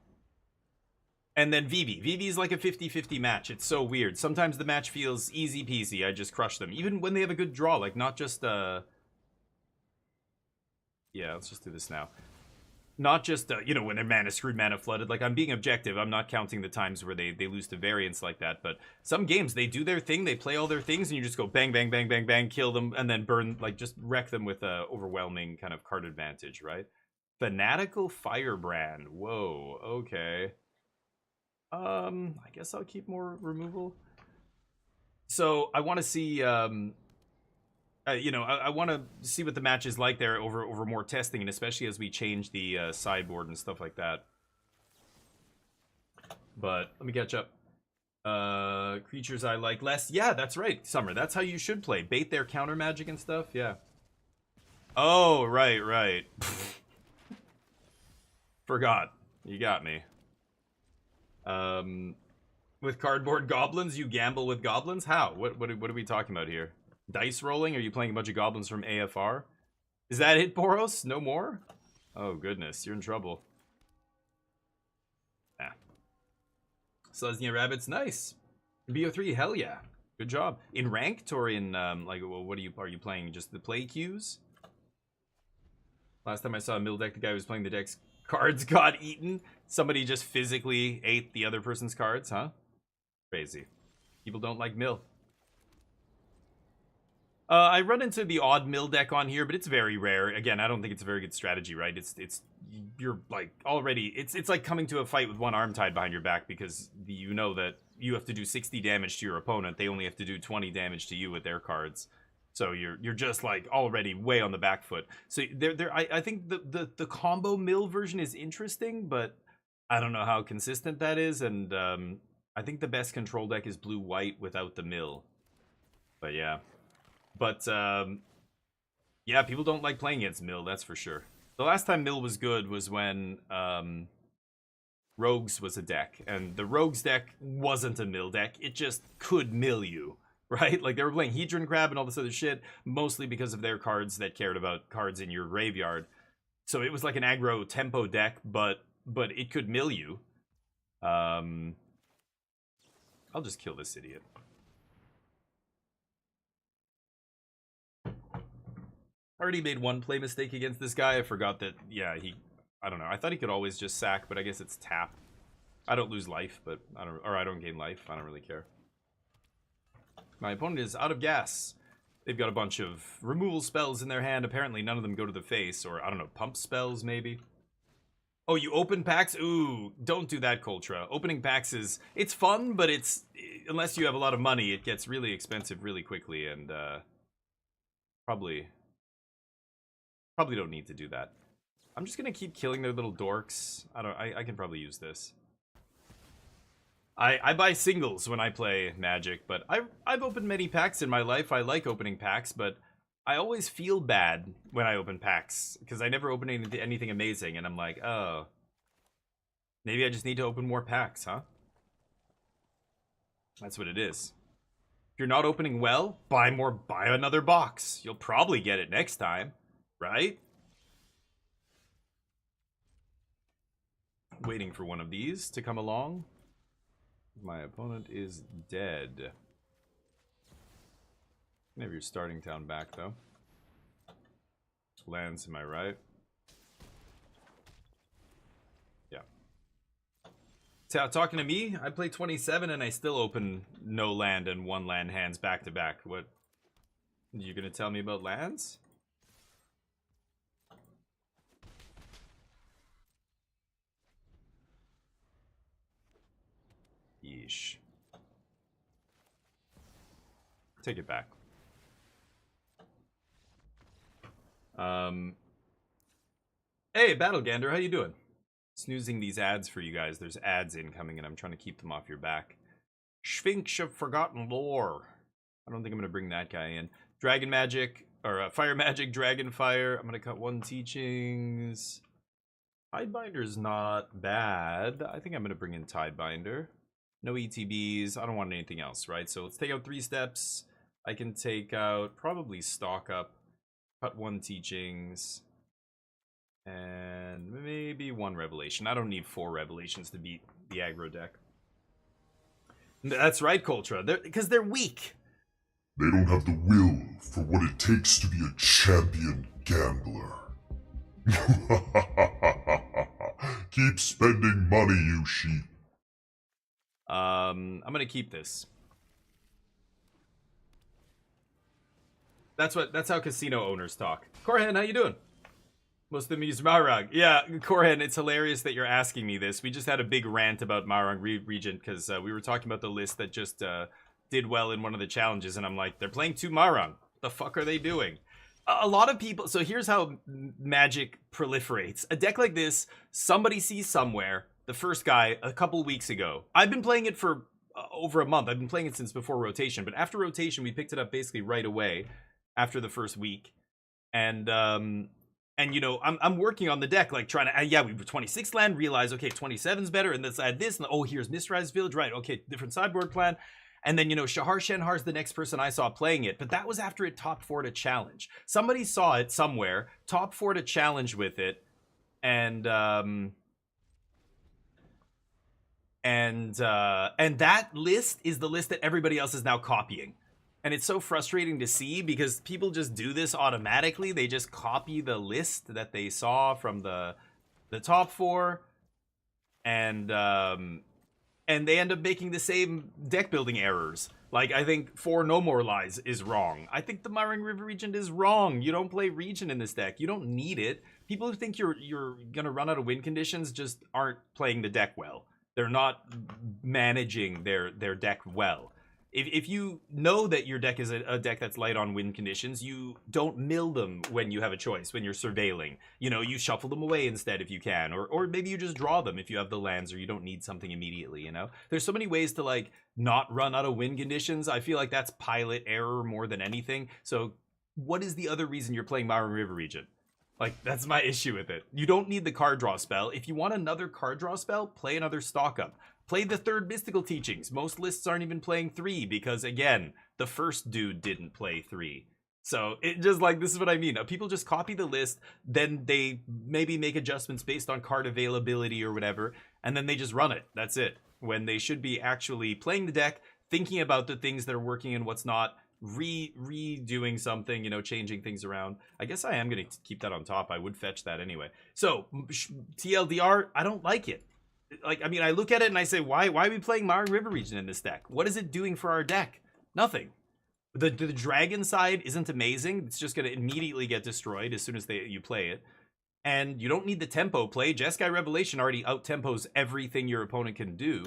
then Vivi. Vivi is like a 50-50 match. It's so weird. Sometimes the match feels easy peasy. I just crush them. Even when they have a good draw, like not just yeah, let's just do this now. Not just when they're mana screwed, mana flooded. Like, I'm being objective. I'm not counting the times where they lose to variance like that. But some games, they do their thing, they play all their things, and you just go bang, bang, bang, bang, bang, kill them, and then burn, like, just wreck them with a overwhelming kind of card advantage, right? Fanatical Firebrand. Whoa, okay. I guess I'll keep more removal. So I want to see, I want to see what the match is like there over more testing, and especially as we change the sideboard and stuff like that. But let me catch up. Creatures I like less. Yeah, that's right, Summer. That's how you should play. Bait their counter magic and stuff. Yeah. Oh, right. Forgot. You got me. With cardboard goblins, you gamble with goblins? How? What are we talking about here? Dice rolling? Are you playing a bunch of goblins from AFR? Is that it, Boros? No more? Oh, goodness. You're in trouble. Ah. Selesnya Rabbits, nice. BO3, hell yeah. Good job. In ranked or in, what are you playing? Just the play queues? Last time I saw a mill deck, the guy who was playing the deck's cards got eaten. Somebody just physically ate the other person's cards, huh? Crazy. People don't like mill. I run into the odd mill deck on here, but it's very rare. Again, I don't think it's a very good strategy, right? You're like already, it's like coming to a fight with one arm tied behind your back because you know that you have to do 60 damage to your opponent. They only have to do 20 damage to you with their cards. So you're just like already way on the back foot. So I think the combo mill version is interesting, but I don't know how consistent that is. And I think the best control deck is blue-white without the mill. But yeah. But, yeah, people don't like playing against Mill, that's for sure. The last time Mill was good was when Rogues was a deck. And the Rogues deck wasn't a Mill deck. It just could mill you, right? Like, they were playing Hedron Crab and all this other shit, mostly because of their cards that cared about cards in your graveyard. So it was like an aggro tempo deck, but it could mill you. I'll just kill this idiot. Already made one play mistake against this guy. I forgot that, yeah, I don't know. I thought he could always just sack, but I guess it's tap. I don't lose life, but I don't gain life. I don't really care. My opponent is out of gas. They've got a bunch of removal spells in their hand. Apparently none of them go to the face, or I don't know, pump spells maybe. Oh, you open packs? Ooh, don't do that, Coltra. Opening packs it's fun, but unless you have a lot of money, it gets really expensive really quickly, and probably don't need to do that. I'm just gonna keep killing their little dorks. I can probably use this. I buy singles when I play Magic, but I've opened many packs in my life. I like opening packs, but I always feel bad when I open packs because I never open anything amazing, and I'm like, oh, maybe I just need to open more packs, huh? That's what it is. If you're not opening well, buy another box. You'll probably get it next time. Right? Waiting for one of these to come along. My opponent is dead. Maybe your starting town back, though. Lands, am I right? Yeah. Talking to me? I play 27 and I still open no land and one land hands back to back. What? You gonna tell me about lands? Yeesh. Take it back. Um, hey, Battlegander, how you doing? Snoozing these ads for you guys. There's ads incoming, and I'm trying to keep them off your back. Sphinx of Forgotten Lore. I don't think I'm going to bring that guy in. Dragon Magic, or Fire Magic, Dragon Fire. I'm going to cut 1 Teachings. Tidebinder's not bad. I think I'm going to bring in Tidebinder. No ETBs. I don't want anything else, right? So let's take out 3 steps. I can take out probably Stock Up, cut 1 Teachings, and maybe 1 Revelation. I don't need 4 Revelations to beat the aggro deck. That's right, Coltra. Because they're weak. They don't have the will for what it takes to be a champion gambler. Keep spending money, you sheep. I'm gonna keep this. That's how casino owners talk. Corhan, how you doing? Most of them use Marang. Yeah, Corhan, it's hilarious that you're asking me this. We just had a big rant about Marang Regent because we were talking about the list that just did well in one of the challenges, and I'm like, they're playing 2 Marang. The fuck are they doing? A lot of people. So here's how Magic proliferates. A deck like this, somebody sees somewhere. The first guy a couple weeks ago. I've been playing it for over a month. I've been playing it since before rotation, but after rotation, we picked it up basically right away after the first week, and you know, I'm working on the deck, like trying to, yeah, we were 26 land, realize, okay, 27's better, and let's add this, and oh, here's Mistrise Village, right, okay, different sideboard plan. And then, you know, Shahar Shenhar's the next person I saw playing it, but that was after it top 4 to challenge. Somebody saw it somewhere, top 4 to challenge with it, and that list is the list that everybody else is now copying. And it's so frustrating to see because people just do this automatically. They just copy the list that they saw from the top 4, and they end up making the same deck building errors. Like, I think 4 No More Lies is wrong. I think the Marang River Regent is wrong. You don't play Regent in this deck. You don't need it. People who think you're gonna run out of win conditions just aren't playing the deck well. They're not managing their deck well. If you know that your deck is a deck that's light on win conditions, you don't mill them when you have a choice, when you're surveilling. You know, you shuffle them away instead if you can, or maybe you just draw them if you have the lands or you don't need something immediately, you know? There's so many ways to, like, not run out of win conditions. I feel like that's pilot error more than anything. So what is the other reason you're playing Marang River Regent? Like, that's my issue with it. You don't need the card draw spell. If you want another card draw spell, play another Stock Up. Play the 3rd Mystical Teachings. Most lists aren't even playing 3 because, again, the first dude didn't play 3. So it just, like, this is what I mean. People just copy the list, then they maybe make adjustments based on card availability or whatever, and then they just run it. That's it. When they should be actually playing the deck, thinking about the things that are working and what's not, redoing something, you know, changing things around. I guess I am going to keep that on top. I would fetch that anyway. So, TLDR, I don't like it. Like, I mean, I look at it and I say, why are we playing Marang River Region in this deck? What is it doing for our deck? Nothing. The dragon side isn't amazing. It's just going to immediately get destroyed as soon as you play it. And you don't need the tempo play. Jeskai Revelation already out-tempos everything your opponent can do.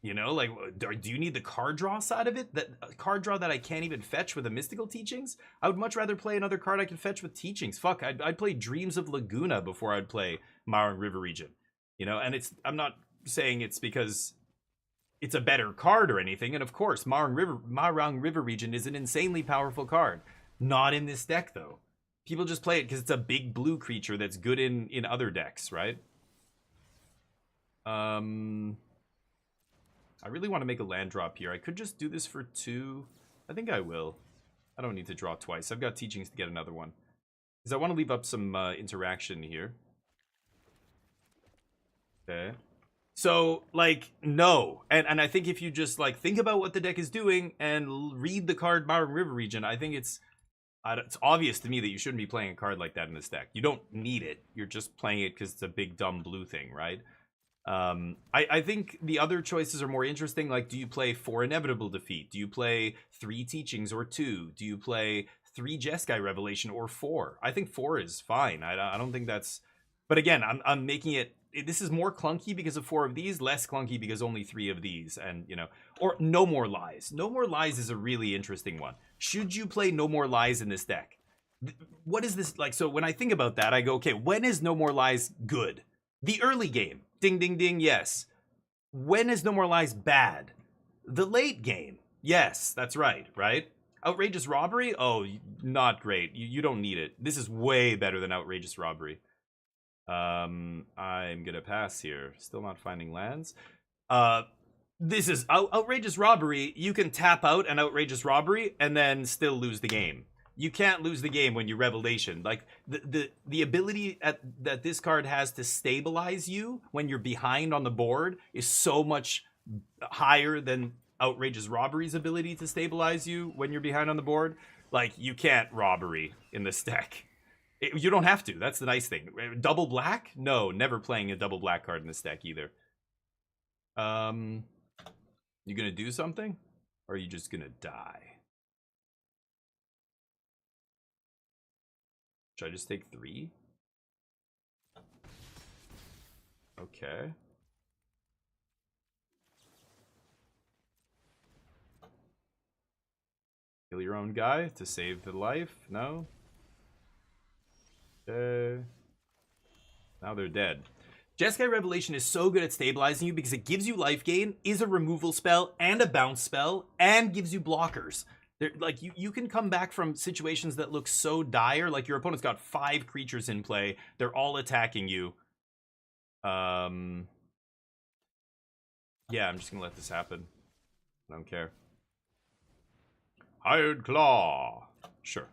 You know, like, do you need the card draw side of it? That card draw that I can't even fetch with the Mystical Teachings? I would much rather play another card I can fetch with Teachings. Fuck, I'd play Dreams of Laguna before I'd play Marang River Region. You know, and I'm not saying it's because it's a better card or anything. And of course, Marang River Region is an insanely powerful card. Not in this deck, though. People just play it because it's a big blue creature that's good in other decks, right? I really want to make a land drop here. I could just do this for 2. I think I will. I don't need to draw twice. I've got Teachings to get another one. Because I want to leave up some interaction here. Okay. So, like, no. And I think if you just, like, think about what the deck is doing and read the card Marang River Region, I think it's obvious to me that you shouldn't be playing a card like that in this deck. You don't need it. You're just playing it because it's a big, dumb blue thing, right? I think the other choices are more interesting. Like, do you play 4 Inevitable Defeat? Do you play 3 Teachings or 2? Do you play 3 Jeskai Revelation or 4? I think 4 is fine. I don't think that's But again, I'm making it. This is more clunky because of 4 of these, less clunky because only 3 of these, and you know, or no more lies. No more lies is a really interesting one. Should you play no more lies in this deck? What is this like? So when I think about that, I go, okay, when is no more lies good? The early game, ding ding ding, yes. When is no more lies bad? The late game, yes, that's right, right? Outrageous robbery, oh, not great. You don't need it. This is way better than outrageous robbery. I'm gonna pass here. Still not finding lands. This is outrageous robbery. You can tap out an outrageous robbery and then still lose the game. You can't lose the game when you revelation. Like the ability that this card has to stabilize you when you're behind on the board is so much higher than outrageous robbery's ability to stabilize you when you're behind on the board. Like you can't robbery in this deck. You don't have to. That's the nice thing. Double black? No, never playing a double black card in this deck either. You gonna do something? Or are you just gonna die? Should I just take 3? Okay. Kill your own guy to save the life? No? Okay. Now they're dead. Jeskai Revelation is so good at stabilizing you because it gives you life gain, is a removal spell, and a bounce spell, and gives you blockers. Like you can come back from situations that look so dire, like your opponent's got 5 creatures in play, they're all attacking you. Yeah, I'm just gonna let this happen. I don't care. Hired Claw. Sure.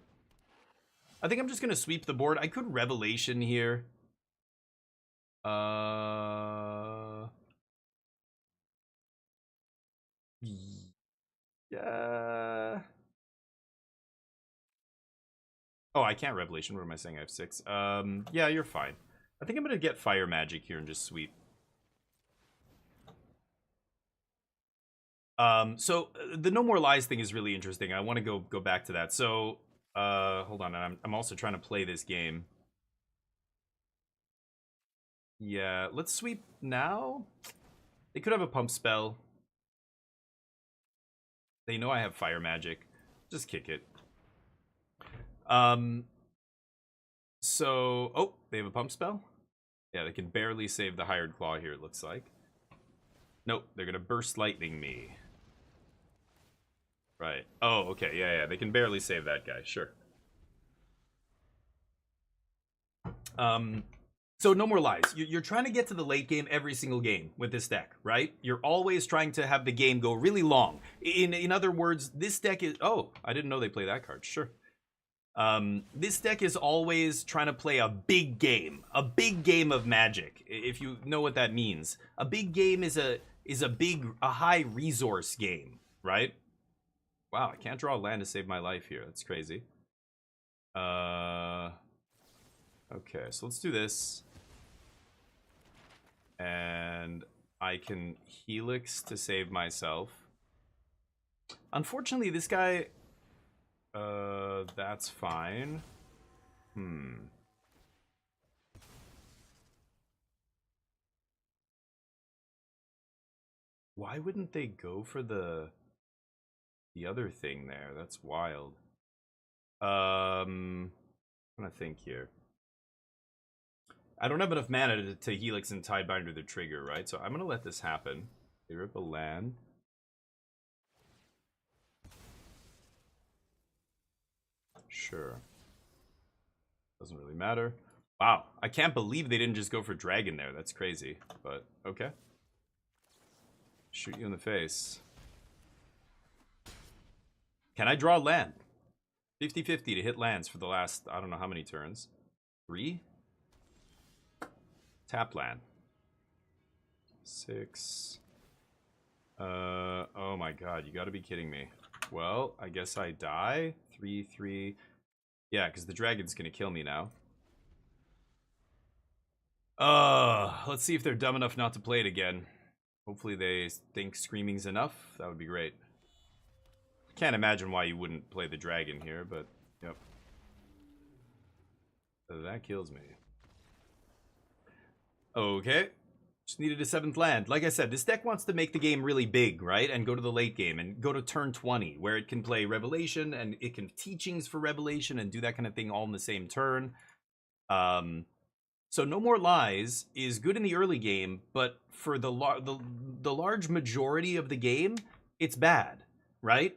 I think I'm just gonna sweep the board. I could Revelation here. Yeah. Oh, I can't Revelation. What am I saying? I have 6. Yeah, you're fine. I think I'm gonna get Fire Magic here and just sweep. So the No More Lies thing is really interesting. I want to go back to that. So, hold on. I'm also trying to play this game. Yeah, let's sweep now. They could have a pump spell. They know I have Fire Magic. Just kick it. So, oh, they have a pump spell? Yeah, they can barely save the Hired Claw here, it looks like. Nope, they're gonna Burst Lightning me. Right. Oh, okay, yeah, they can barely save that guy, sure. So no more lies. You're trying to get to the late game every single game with this deck, right? You're always trying to have the game go really long. In other words, this deck is... Oh, I didn't know they play that card. Sure. This deck is always trying to play a big game of Magic. If you know what that means, a big game is a high resource game, right? Wow, I can't draw a land to save my life here. That's crazy. Okay, so let's do this. And I can Helix to save myself. Unfortunately, this guy... that's fine. Why wouldn't they go for the other thing there? That's wild. I'm trying to think here. I don't have enough mana to Helix and Tidebinder the trigger, right? So I'm gonna let this happen. They rip a land. Sure. Doesn't really matter. Wow, I can't believe they didn't just go for Dragon there. That's crazy, but okay. Shoot you in the face. Can I draw land? 50-50 to hit lands for the last, I don't know how many turns. 3? Tap land. 6. Oh my god, you gotta be kidding me. Well, I guess I die. 3-3. Yeah, because the dragon's gonna kill me now. Let's see if they're dumb enough not to play it again. Hopefully they think Screaming's enough. That would be great. Can't imagine why you wouldn't play the dragon here, but yep. So that kills me. Okay. Just needed a 7th land. Like I said, this deck wants to make the game really big, right? And go to the late game and go to turn 20, where it can play Revelation and it can teachings for Revelation and do that kind of thing all in the same turn. So No More Lies is good in the early game, but for the large majority of the game, it's bad, right?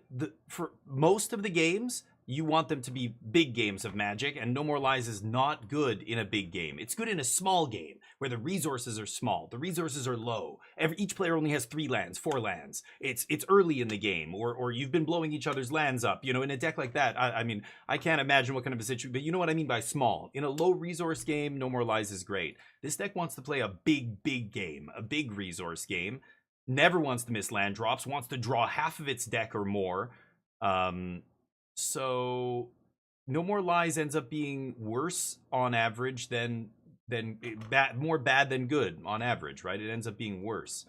For most of the games, you want them to be big games of Magic, and No More Lies is not good in a big game. It's good in a small game where the resources are small, the resources are low. Each player only has 3 lands, 4 lands. It's early in the game, or you've been blowing each other's lands up. You know, in a deck like that, I mean, I can't imagine what kind of a situation, but you know what I mean by small. In a low resource game, No More Lies is great. This deck wants to play a big game, a big resource game. Never wants to miss land drops, wants to draw half of its deck or more. So No More Lies ends up being worse on average than more bad than good on average, right? It ends up being worse.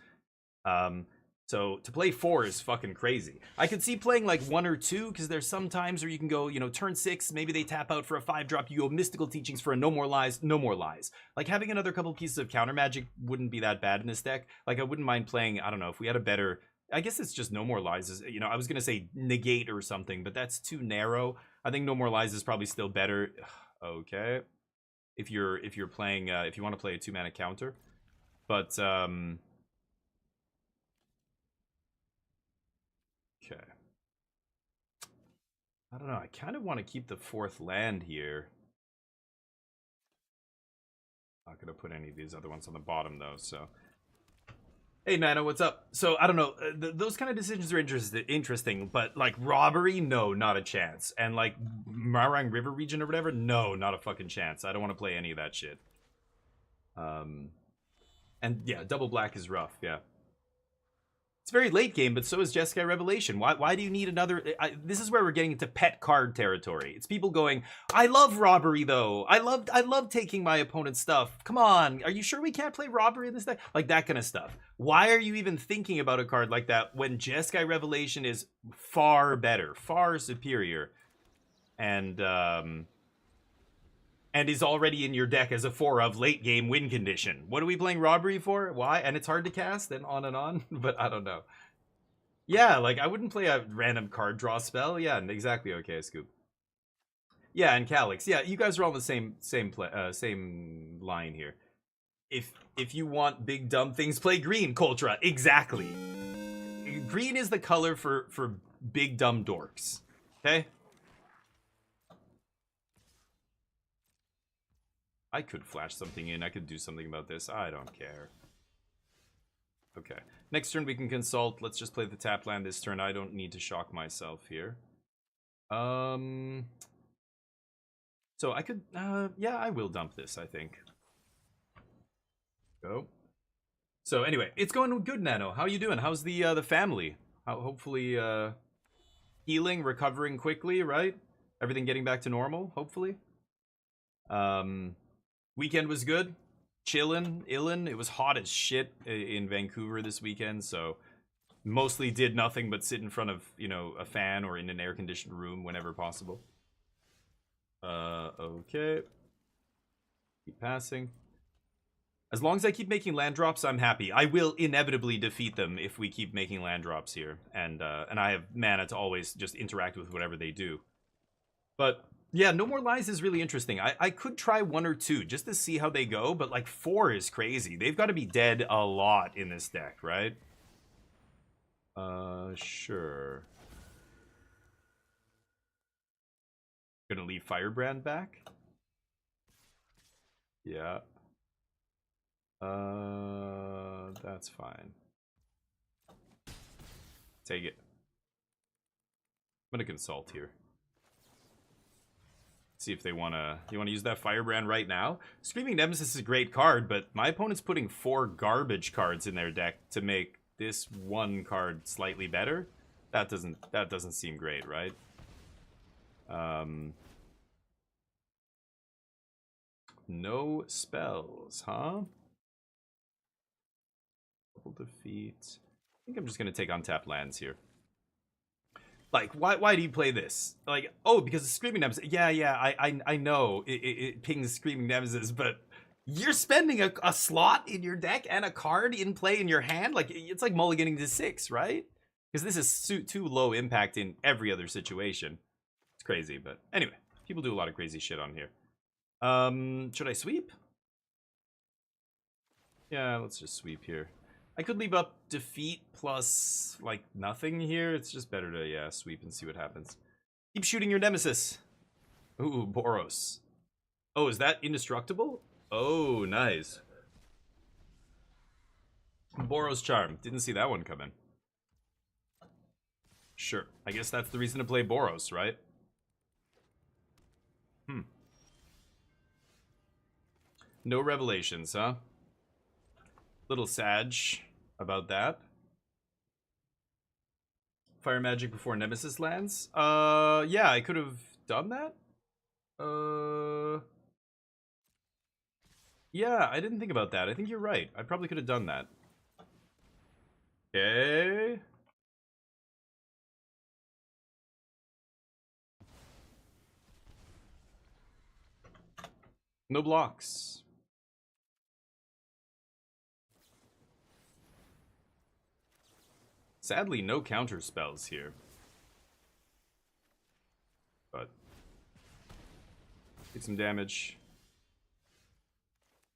So to play 4 is fucking crazy. I could see playing like 1 or 2 because there's some times where you can go, you know, turn 6, maybe they tap out for a 5-drop, you go Mystical Teachings for a No More Lies, No More Lies. Like having another couple pieces of counter magic wouldn't be that bad in this deck. Like I wouldn't mind playing, I don't know, if we had a better, I guess it's just No More Lies is, you know, I was gonna say Negate or something, but that's too narrow. I think No More Lies is probably still better. Okay. If you're playing if you want to play a 2-mana counter. But okay. I don't know. I kind of want to keep the 4th land here. Not gonna put any of these other ones on the bottom though, so. Hey Nano, what's up? So I don't know, those kind of decisions are interesting, but like robbery, no, not a chance. And like Marang River region or whatever, no, not a fucking chance. I don't want to play any of that shit. And yeah, double black is rough, yeah. It's very late game, but so is Jeskai Revelation. Why do you need another? This is where we're getting into pet card territory. It's people going, I love robbery though. I love taking my opponent's stuff. Come on, are you sure we can't play robbery in this deck? Like that kind of stuff. Why are you even thinking about a card like that when Jeskai Revelation is far better, far superior, and is already in your deck as a 4 of late game win condition. What are we playing robbery for? Why? And it's hard to cast and on, but I don't know. Yeah, like I wouldn't play a random card draw spell. Yeah, exactly. Okay, Scoop. Yeah, and Calyx. Yeah, you guys are all on the same line here. If you want big dumb things, play green, Coltra. Exactly. Green is the color for big dumb dorks. Okay? I could flash something in. I could do something about this. I don't care. Okay. Next turn we can consult. Let's just play the tap land this turn. I don't need to shock myself here. So I could, yeah, I will dump this, I think. Go. So anyway, it's going good, Nano. How you doing? How's the family? Hopefully, healing, recovering quickly, right? Everything getting back to normal, hopefully. Weekend was good. Illin. It was hot as shit in Vancouver this weekend, so mostly did nothing but sit in front of, you know, a fan or in an air-conditioned room whenever possible. Okay. Keep passing. As long as I keep making land drops, I'm happy. I will inevitably defeat them if we keep making land drops here, and I have mana to always just interact with whatever they do. But yeah, No More Lies is really interesting. I could try 1 or 2 just to see how they go, but like 4 is crazy. They've got to be dead a lot in this deck, right? Sure. Gonna leave Firebrand back? Yeah. That's fine. Take it. I'm gonna consult here. See if they wanna. You wanna use that Firebrand right now? Screaming Nemesis is a great card, but my opponent's putting 4 garbage cards in their deck to make this 1 card slightly better. That doesn't seem great, right? No spells, huh? Double defeat. I think I'm just gonna take untapped lands here. Like, why do you play this? Like, oh, because of Screaming Nemesis. Yeah, I know it pings Screaming Nemesis, but You're spending a slot in your deck and a card in play in your hand? Like, it's like mulliganing to 6, right? Because this is too low impact in every other situation. It's crazy, but anyway. People do a lot of crazy shit on here. Should I sweep? Yeah, let's just sweep here. I could leave up defeat plus, like, nothing here. It's just better to, yeah, sweep and see what happens. Keep shooting your nemesis. Ooh, Boros. Oh, is that indestructible? Oh, nice. Boros Charm. Didn't see that one coming. Sure. I guess that's the reason to play Boros, right? No revelations, huh? Little sag about that. Fire magic before Nemesis lands? Yeah, I could have done that. Yeah, I didn't think about that. I think you're right. I probably could have done that. Okay. No blocks. Sadly, no counter spells here. But get some damage.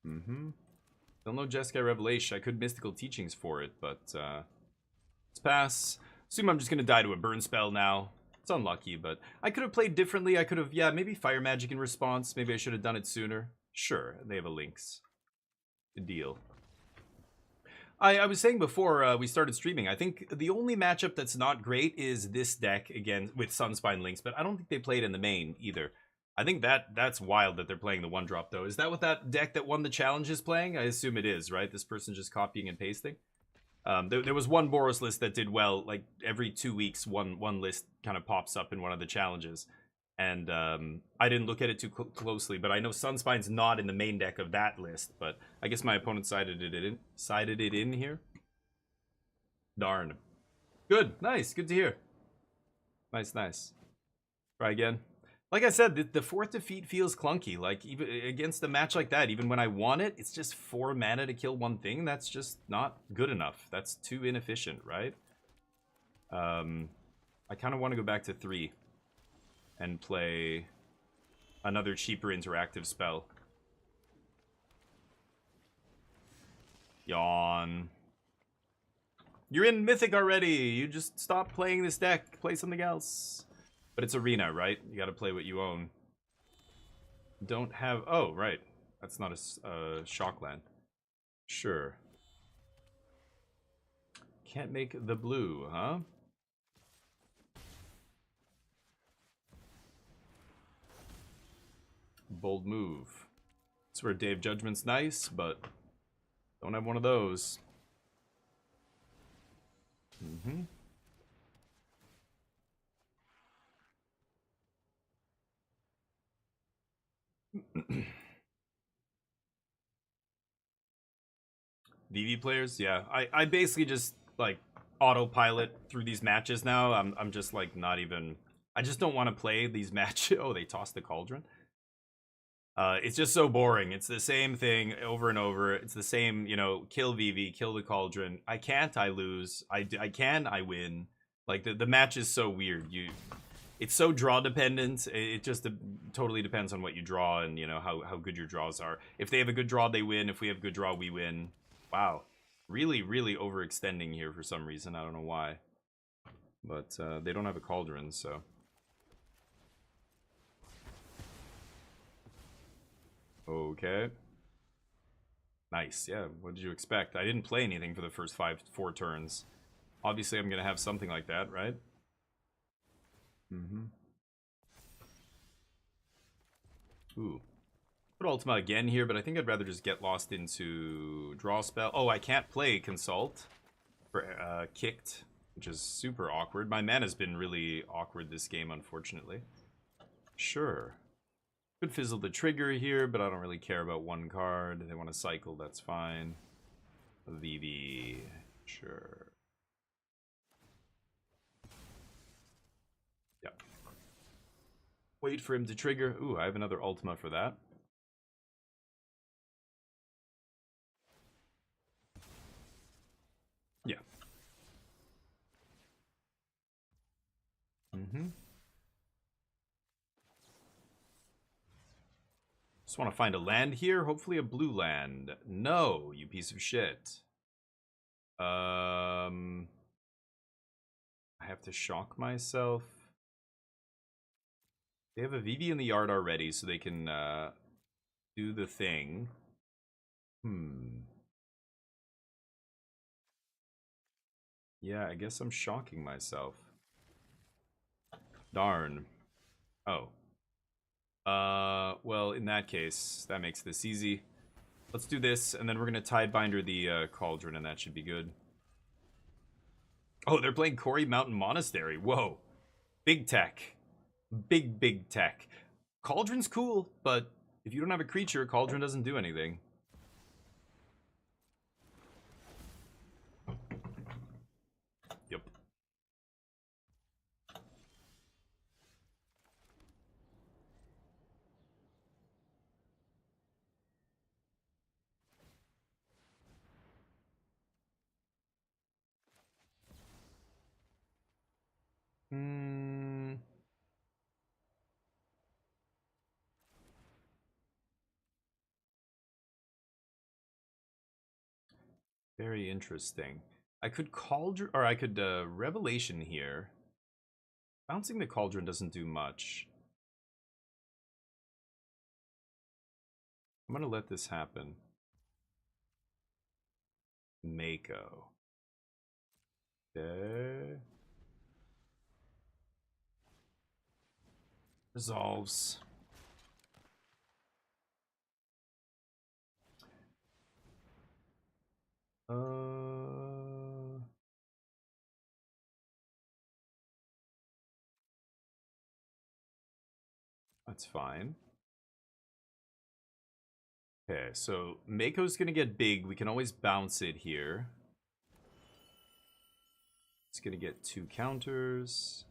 Still no Jeskai Revelation. I could Mystical Teachings for it, but let's pass. Assume I'm just gonna die to a burn spell now. It's unlucky, but I could have played differently. I could have, yeah, maybe Fire Magic in response. Maybe I should have done it sooner. Sure, they have a Lynx. Good deal. I was saying before we started streaming, I think the only matchup that's not great is this deck again with Sunspine Lynx, but I don't think they played in the main either. I think that's wild that they're playing the 1-drop though. Is that what that deck that won the challenge is playing? I assume it is, right? This person just copying and pasting. There was one Boros list that did well. Like every 2 weeks, one list kind of pops up in one of the challenges. And I didn't look at it too closely, but I know Sunspine's not in the main deck of that list. But I guess my opponent sided it in here. Darn. Good, nice, good to hear. Nice. Try again. Like I said, the fourth defeat feels clunky. Like even against a match like that, even when I want it, it's just 4 mana to kill one thing. That's just not good enough. That's too inefficient, right? I kind of want to go back to 3. And play another cheaper interactive spell. Yawn. You're in Mythic already. You just stop playing this deck. Play something else. But it's Arena, right? You gotta play what you own. Don't have... Oh, right. That's not a Shockland. Sure. Can't make the blue, huh? Bold move. That's where Day of Judgment's nice, but don't have one of those. VV players, yeah. I basically just like autopilot through these matches now. I'm just like not even. I just don't want to play these matches. Oh, they tossed the cauldron. It's just so boring. It's the same thing over and over. It's the same, you know, kill VV, kill the cauldron. I can't, I lose. I can, I win. Like the match is so weird. It's so draw dependent. It just totally depends on what you draw and you know how good your draws are. If they have a good draw, they win. If we have good draw, we win. Wow, really overextending here for some reason. I don't know why, but they don't have a cauldron, so. Okay. Nice, yeah. What did you expect? I didn't play anything for the first 4 turns. Obviously, I'm gonna have something like that, right? Ooh. Put Ultima again here, but I think I'd rather just get lost into draw spell. Oh, I can't play Consult for kicked, which is super awkward. My mana's been really awkward this game, unfortunately. Sure. Could fizzle the trigger here, but I don't really care about one card. They want to cycle, that's fine. VV, sure. Yep. Wait for him to trigger. Ooh, I have another Ultima for that. Mm-hmm. Just want to find a land here. Hopefully a blue land. No, you piece of shit. I have to shock myself. They have a VV in the yard already, so they can do the thing. Yeah, I guess I'm shocking myself. Darn. Oh. Well, in that case, that makes this easy. Let's do this, and then we're gonna Tidebinder the Cauldron, and that should be good. Oh, they're playing Quarry Mountain Monastery. Whoa. Big tech. Big tech. Cauldron's cool, but if you don't have a creature, Cauldron doesn't do anything. Yep. Very interesting. I could Cauldron, or I could Revelation here. Bouncing the Cauldron doesn't do much. I'm gonna let this happen. Mako. Okay. Resolves. That's fine. Okay, so Mako's gonna get big. We can always bounce it here. It's gonna get 2 counters.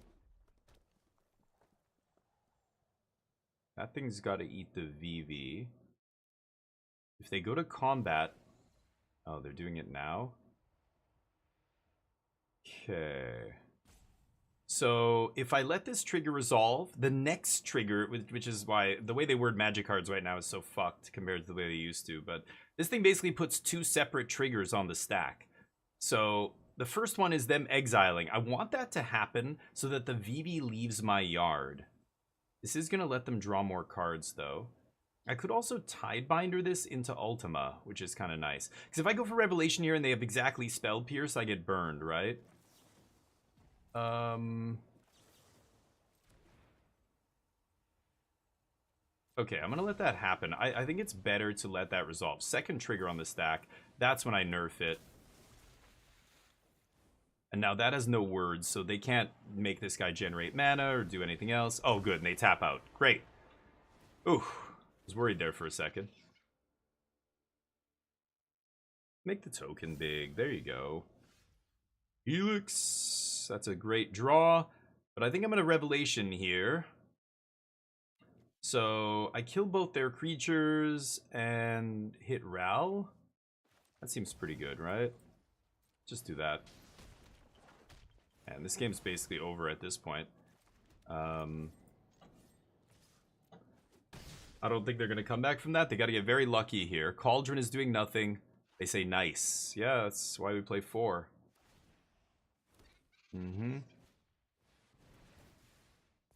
That thing's gotta eat the VV. If they go to combat... Oh, they're doing it now? Okay. So, if I let this trigger resolve, the next trigger, which is why the way they word magic cards right now is so fucked compared to the way they used to, but this thing basically puts 2 separate triggers on the stack. So, the first one is them exiling. I want that to happen so that the VV leaves my yard. This is going to let them draw more cards, though. I could also Tidebinder this into Ultima, which is kind of nice. Because if I go for Revelation here and they have exactly Spell Pierce, I get burned, right? Okay, I'm gonna let that happen. I think it's better to let that resolve. Second trigger on the stack, that's when I nerf it. And now that has no words, so they can't make this guy generate mana or do anything else. Oh, good, and they tap out. Great. Ooh, I was worried there for a second. Make the token big. There you go. Helix. That's a great draw. But I think I'm going to Revelation here. So I kill both their creatures and hit Ral. That seems pretty good, right? Just do that. And this game's basically over at this point. I don't think they're going to come back from that. They got to get very lucky here. Cauldron is doing nothing. They say nice. Yeah, that's why we play 4.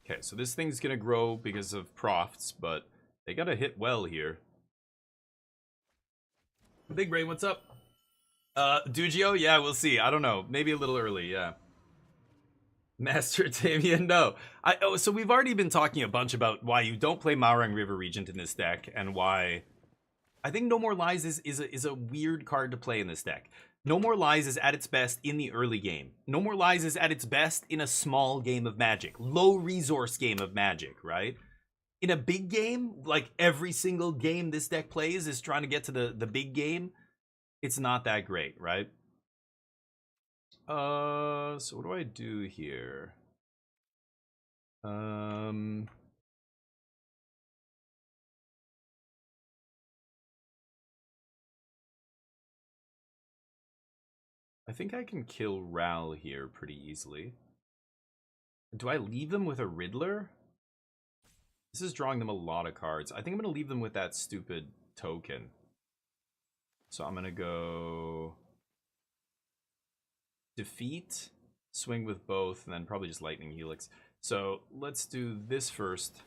Okay, so this thing's gonna grow because of profts, but they gotta hit well here. Big Brain, what's up? Dugio? Yeah, we'll see. I don't know. Maybe a little early, yeah. Master Tamian, no. So we've already been talking a bunch about why you don't play Maurang River Regent in this deck, and why I think No More Lies is a weird card to play in this deck. No More Lies is at its best in the early game. No More Lies is at its best in a small game of Magic. Low resource game of Magic, right? In a big game, like every single game this deck plays is trying to get to the big game, it's not that great, right? So what do I do here? I think I can kill Ral here pretty easily. Do I leave them with a Riddler? This is drawing them a lot of cards. I think I'm going to leave them with that stupid token. So I'm going to go defeat, swing with both, and then probably just lightning helix. So let's do this first.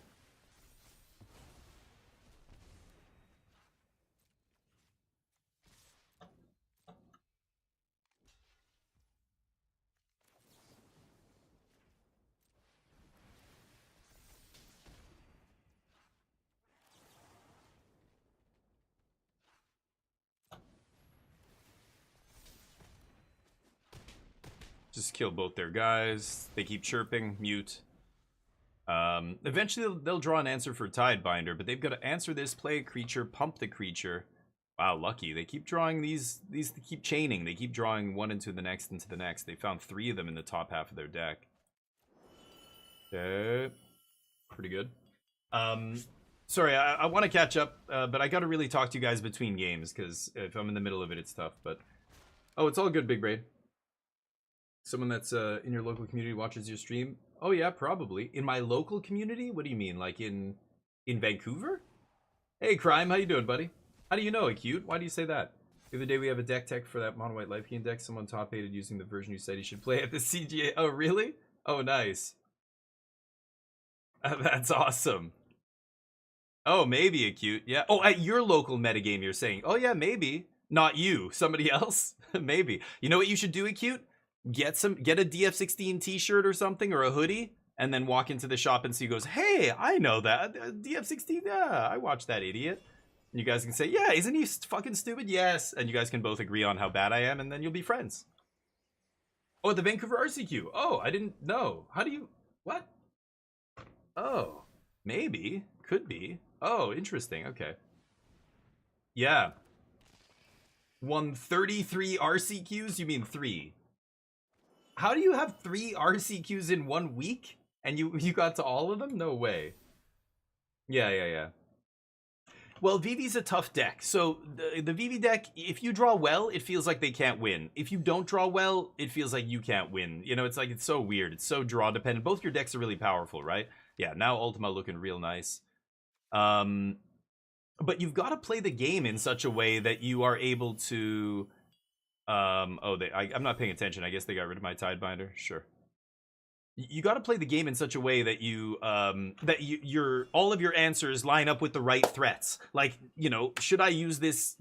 Just kill both their guys. They keep chirping. Mute. Eventually they'll draw an answer for Tidebinder, but they've got to answer this, play a creature, pump the creature. Wow, lucky. They keep drawing these they keep chaining. They keep drawing one into the next, into the next. They found 3 of them in the top half of their deck. Okay. Pretty good. Sorry, I want to catch up, but I got to really talk to you guys between games, because if I'm in the middle of it, it's tough, but... Oh, it's all good, Big Braid. Someone that's in your local community watches your stream? Oh yeah, probably. In my local community? What do you mean? Like in Vancouver? Hey, Crime, how you doing, buddy? How do you know, Acute? Why do you say that? The other day we have a deck tech for that mono white life gain deck. Someone top aided using the version you said he should play at the CGA. Oh, really? Oh, nice. That's awesome. Oh, maybe, Acute. Yeah. Oh, at your local metagame, you're saying. Oh, yeah, maybe. Not you. Somebody else? Maybe. You know what you should do, Acute? Get a DF16 t-shirt or something, or a hoodie, and then walk into the shop and see who goes, hey, I know that. DF16, yeah, I watched that idiot. And you guys can say, yeah, isn't he fucking stupid? Yes. And you guys can both agree on how bad I am, and then you'll be friends. Oh, the Vancouver RCQ. Oh, I didn't know. How do you... What? Oh, maybe. Could be. Oh, interesting. Okay. Yeah. 133 RCQs? You mean 3? How do you have 3 RCQs in 1 week? And you got to all of them? No way. Yeah. Well, VV's a tough deck. So the VV deck, if you draw well, it feels like they can't win. If you don't draw well, it feels like you can't win. You know, it's like, it's so weird. It's so draw dependent. Both your decks are really powerful, right? Yeah, now Ultima looking real nice. But you've got to play the game in such a way that you are able to... I'm not paying attention. I guess they got rid of my Tidebinder. Sure. You got to play the game in such a way that your all of your answers line up with the right threats. Like, you know, should I use this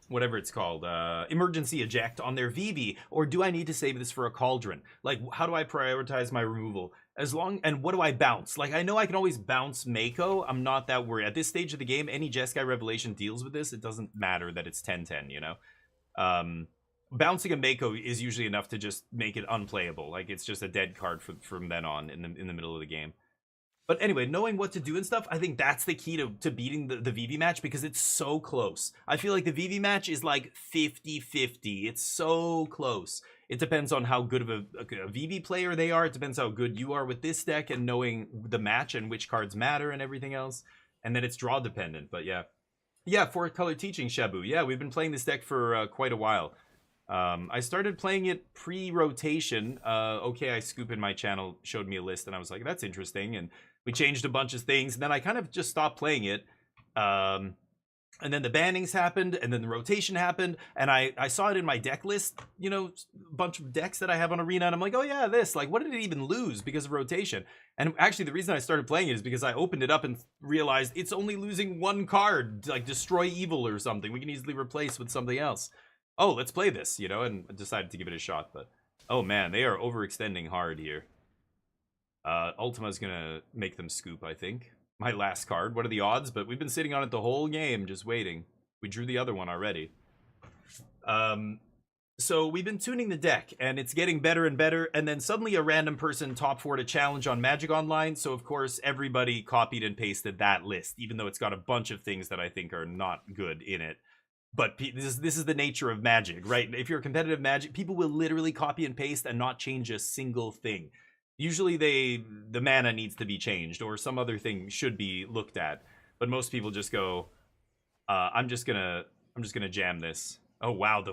whatever it's called, emergency eject on their VV, or do I need to save this for a cauldron? Like, how do I prioritize my removal? And what do I bounce? Like, I know I can always bounce Mako. I'm not that worried. At this stage of the game, any Jeskai Revelation deals with this. It doesn't matter that it's 10-10, you know? Bouncing a Mako is usually enough to just make it unplayable. Like, it's just a dead card from then on in the middle of the game. But anyway, knowing what to do and stuff, I think that's the key to beating the VV match, because it's so close. I feel like the VV match is like 50-50. It's so close. It depends on how good of a VV player they are. It depends how good you are with this deck and knowing the match and which cards matter and everything else. And then it's draw dependent, but yeah. Yeah, 4-color teaching, Shabu. Yeah, we've been playing this deck for quite a while. I started playing it pre-rotation. Okay, I Scoop in my channel showed me a list, and I was like, that's interesting. And we changed a bunch of things, and then I kind of just stopped playing it. And then the bannings happened, and then the rotation happened, and I saw it in my deck list, you know, a bunch of decks that I have on Arena, and I'm like, oh yeah, this, like, what did it even lose because of rotation? And actually, the reason I started playing it is because I opened it up and realized it's only losing 1 card, like Destroy Evil or something. We can easily replace with something else. Oh, let's play this, you know, and I decided to give it a shot, but... Oh man, they are overextending hard here. Ultima's gonna make them scoop, I think. My last card. What are the odds? But we've been sitting on it the whole game, just waiting. We drew the other one already. So we've been tuning the deck, and it's getting better and better, and then suddenly a random person top 4'd a challenge on Magic Online, so of course everybody copied and pasted that list, even though it's got a bunch of things that I think are not good in it. But this is the nature of Magic, right? If you're a competitive Magic, people will literally copy and paste and not change a single thing. Usually the mana needs to be changed, or some other thing should be looked at. But most people just go, I'm just gonna jam this. Oh wow,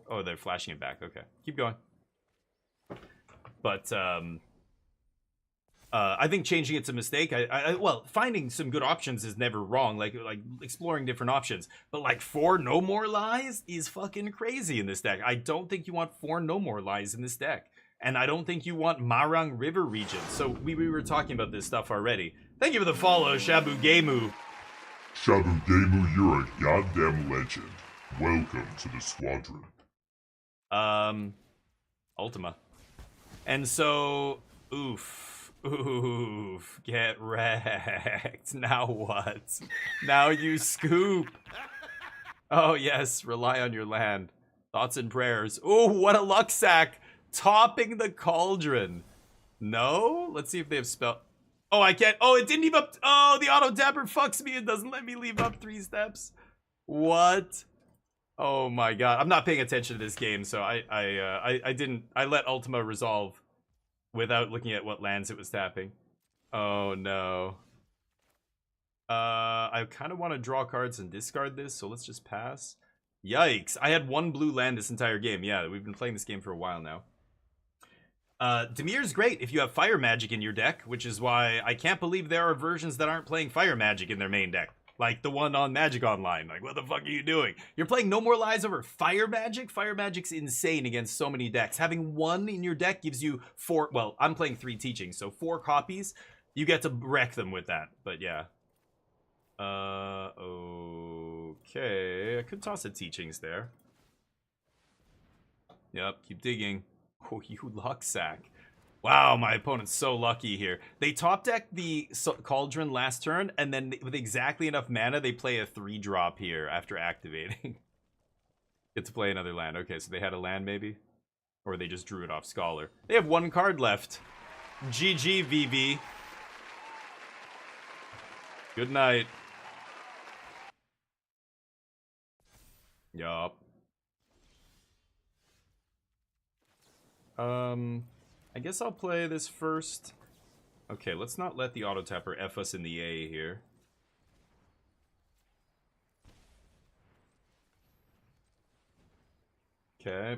oh, they're flashing it back. Okay, keep going. But I think changing it's a mistake. Well, finding some good options is never wrong. Like exploring different options. But like 4 No More Lies is fucking crazy in this deck. I don't think you want 4 No More Lies in this deck. And I don't think you want Marang River region. So we were talking about this stuff already. Thank you for the follow, Shabu Gemu. Shabu Gemu, you're a goddamn legend. Welcome to the squadron. Ultima. And so, oof, get wrecked. Now what? Now you scoop. Oh yes, rely on your land. Thoughts and prayers. Oh, what a luck sack. Topping the cauldron. No? Let's see if they have spell. Oh, I can't. Oh, it didn't leave up. Oh, the auto tapper fucks me. It doesn't let me leave up 3 steps. What? Oh my god. I'm not paying attention to this game, so I didn't. I let Ultima resolve without looking at what lands it was tapping. Oh no. I kind of want to draw cards and discard this, so let's just pass. Yikes. I had 1 blue land this entire game. Yeah, we've been playing this game for a while now. Dimir's great if you have Fire Magic in your deck, which is why I can't believe there are versions that aren't playing Fire Magic in their main deck. Like the one on Magic Online. Like, what the fuck are you doing? You're playing No More Lies over Fire Magic? Fire Magic's insane against so many decks. Having 1 in your deck gives you 4... Well, I'm playing 3 teachings, so 4 copies. You get to wreck them with that, but yeah. Okay. I could toss the teachings there. Yep, keep digging. Oh, you luck sack. Wow, my opponent's so lucky here. They top deck the Cauldron last turn, and then with exactly enough mana, they play a 3-drop here after activating. Get to play another land. Okay, so they had a land maybe? Or they just drew it off Scholar. They have 1 card left. GG, VV. Good night. Yup. I guess I'll play this first. Okay, let's not let the auto tapper F us in the A here. Okay.